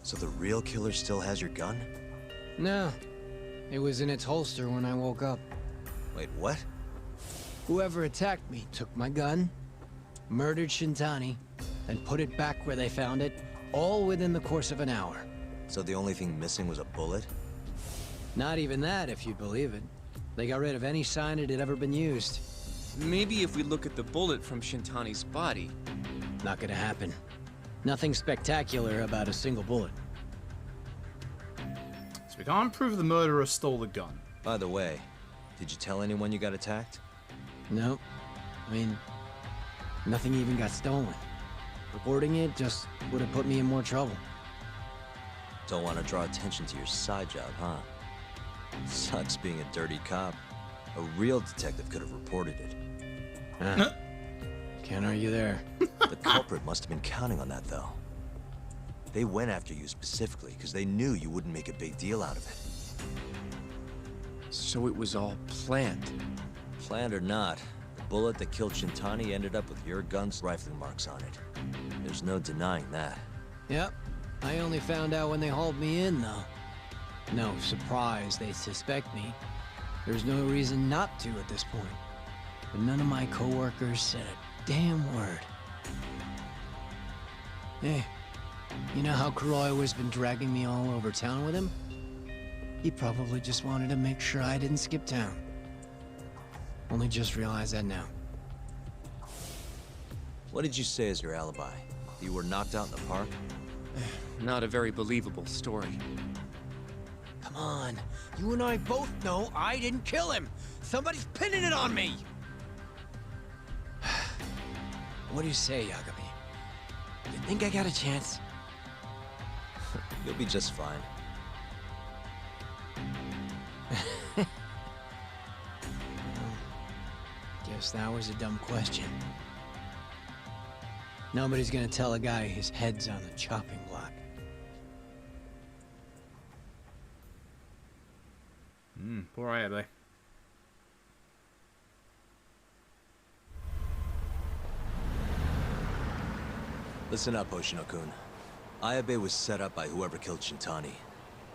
Speaker 14: So the real killer still has your gun?
Speaker 22: No. It was in its holster when I woke up.
Speaker 14: Wait, what?
Speaker 22: Whoever attacked me took my gun, murdered Shintani, and put it back where they found it, all within the course of an hour.
Speaker 14: So the only thing missing was a bullet?
Speaker 22: Not even that, if you'd believe it. They got rid of any sign it had ever been used.
Speaker 6: Maybe if we look at the bullet from Shintani's body.
Speaker 22: Not gonna happen. Nothing spectacular about a single bullet.
Speaker 1: So we can't prove the murderer stole the gun.
Speaker 14: By the way, did you tell anyone you got attacked?
Speaker 22: Nope. I mean, nothing even got stolen. Reporting it just would have put me in more trouble.
Speaker 14: Don't want to draw attention to your side job, huh? Sucks being a dirty cop. A real detective could have reported it.
Speaker 22: Huh. Can't argue there.
Speaker 14: The culprit must have been counting on that, though. They went after you specifically because they knew you wouldn't make a big deal out of it.
Speaker 6: So it was all planned.
Speaker 14: Planned or not, the bullet that killed Shintani ended up with your gun's rifling marks on it. There's no denying that.
Speaker 22: Yep. I only found out when they hauled me in, though. No surprise they suspect me. There's no reason not to at this point. But none of my coworkers said a damn word. Hey, you know how Kuroiwa's been dragging me all over town with him? He probably just wanted to make sure I didn't skip town. Only just realized that now.
Speaker 14: What did you say as your alibi? You were knocked out in the park?
Speaker 6: Not a very believable story.
Speaker 22: Come on, you and I both know I didn't kill him. Somebody's pinning it on me. What do you say, Yagami? You think I got a chance?
Speaker 14: You'll be just fine.
Speaker 22: Guess that was a dumb question. Nobody's gonna tell a guy his head's on the chopping block.
Speaker 1: Poor Ayabe.
Speaker 14: Listen up, Hoshino-kun. Ayabe was set up by whoever killed Shintani.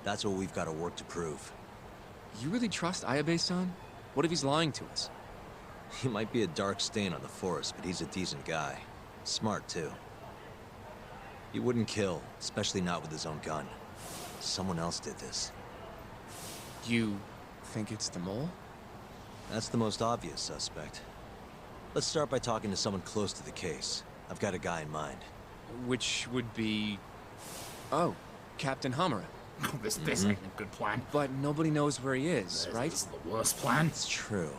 Speaker 14: That's what we've got to work to prove.
Speaker 6: You really trust Ayabe-san? What if he's lying to us?
Speaker 14: He might be a dark stain on the force, but he's a decent guy. Smart, too. He wouldn't kill, especially not with his own gun. Someone else did this.
Speaker 6: You think it's the mole?
Speaker 14: That's the most obvious suspect. Let's start by talking to someone close to the case. I've got a guy in mind.
Speaker 6: Which would be... Oh, Captain Hamura.
Speaker 1: This ain't a good plan.
Speaker 6: But nobody knows where he is, right?
Speaker 1: This is the worst plan.
Speaker 14: It's true.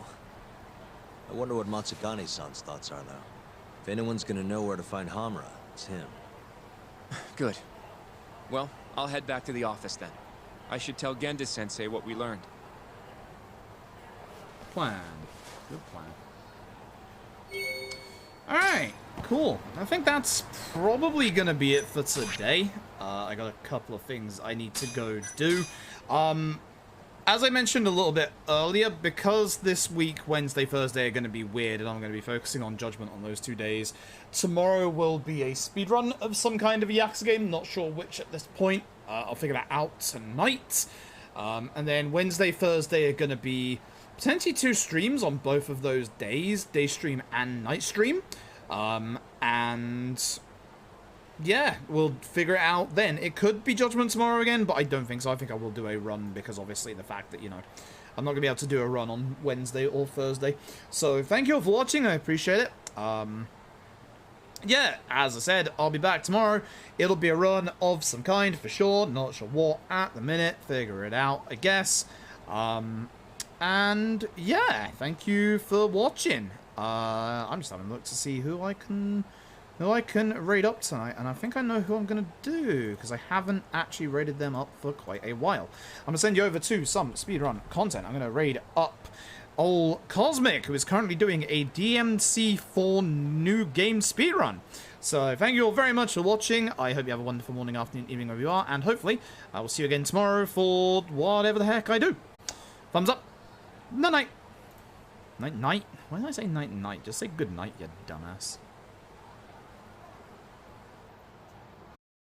Speaker 14: I wonder what Matsugane-san's thoughts are, though. If anyone's gonna know where to find Hamura, it's him.
Speaker 6: Good. Well, I'll head back to the office then. I should tell Genda-sensei what we learned.
Speaker 1: Plan. Good plan. Alright, cool. I think that's probably gonna be it for today. I got a couple of things I need to go do. As I mentioned a little bit earlier, because this week, Wednesday, Thursday, are going to be weird, and I'm going to be focusing on Judgment on those 2 days, tomorrow will be a speedrun of some kind of a Yakuza game, not sure which at this point. I'll figure that out tonight. And then Wednesday, Thursday are going to be potentially 2 streams on both of those days, day stream and night stream. And yeah, we'll figure it out then. It could be Judgment tomorrow again, but I don't think so. I think I will do a run because obviously the fact that, you know, I'm not going to be able to do a run on Wednesday or Thursday. So thank you all for watching. I appreciate it. Yeah, as I said, I'll be back tomorrow. It'll be a run of some kind for sure. Not sure what at the minute. Figure it out, I guess. And yeah, thank you for watching. I'm just having a look to see who I can raid up tonight, and I think I know who I'm going to do, because I haven't actually raided them up for quite a while. I'm going to send you over to some speedrun content. I'm going to raid up old Cosmic, who is currently doing a DMC4 new game speedrun. So thank you all very much for watching. I hope you have a wonderful morning, afternoon, evening, wherever you are, and hopefully I will see you again tomorrow for whatever the heck I do. Thumbs up. Night-night. Night-night? Why did I say night-night? Just say good night, you dumbass.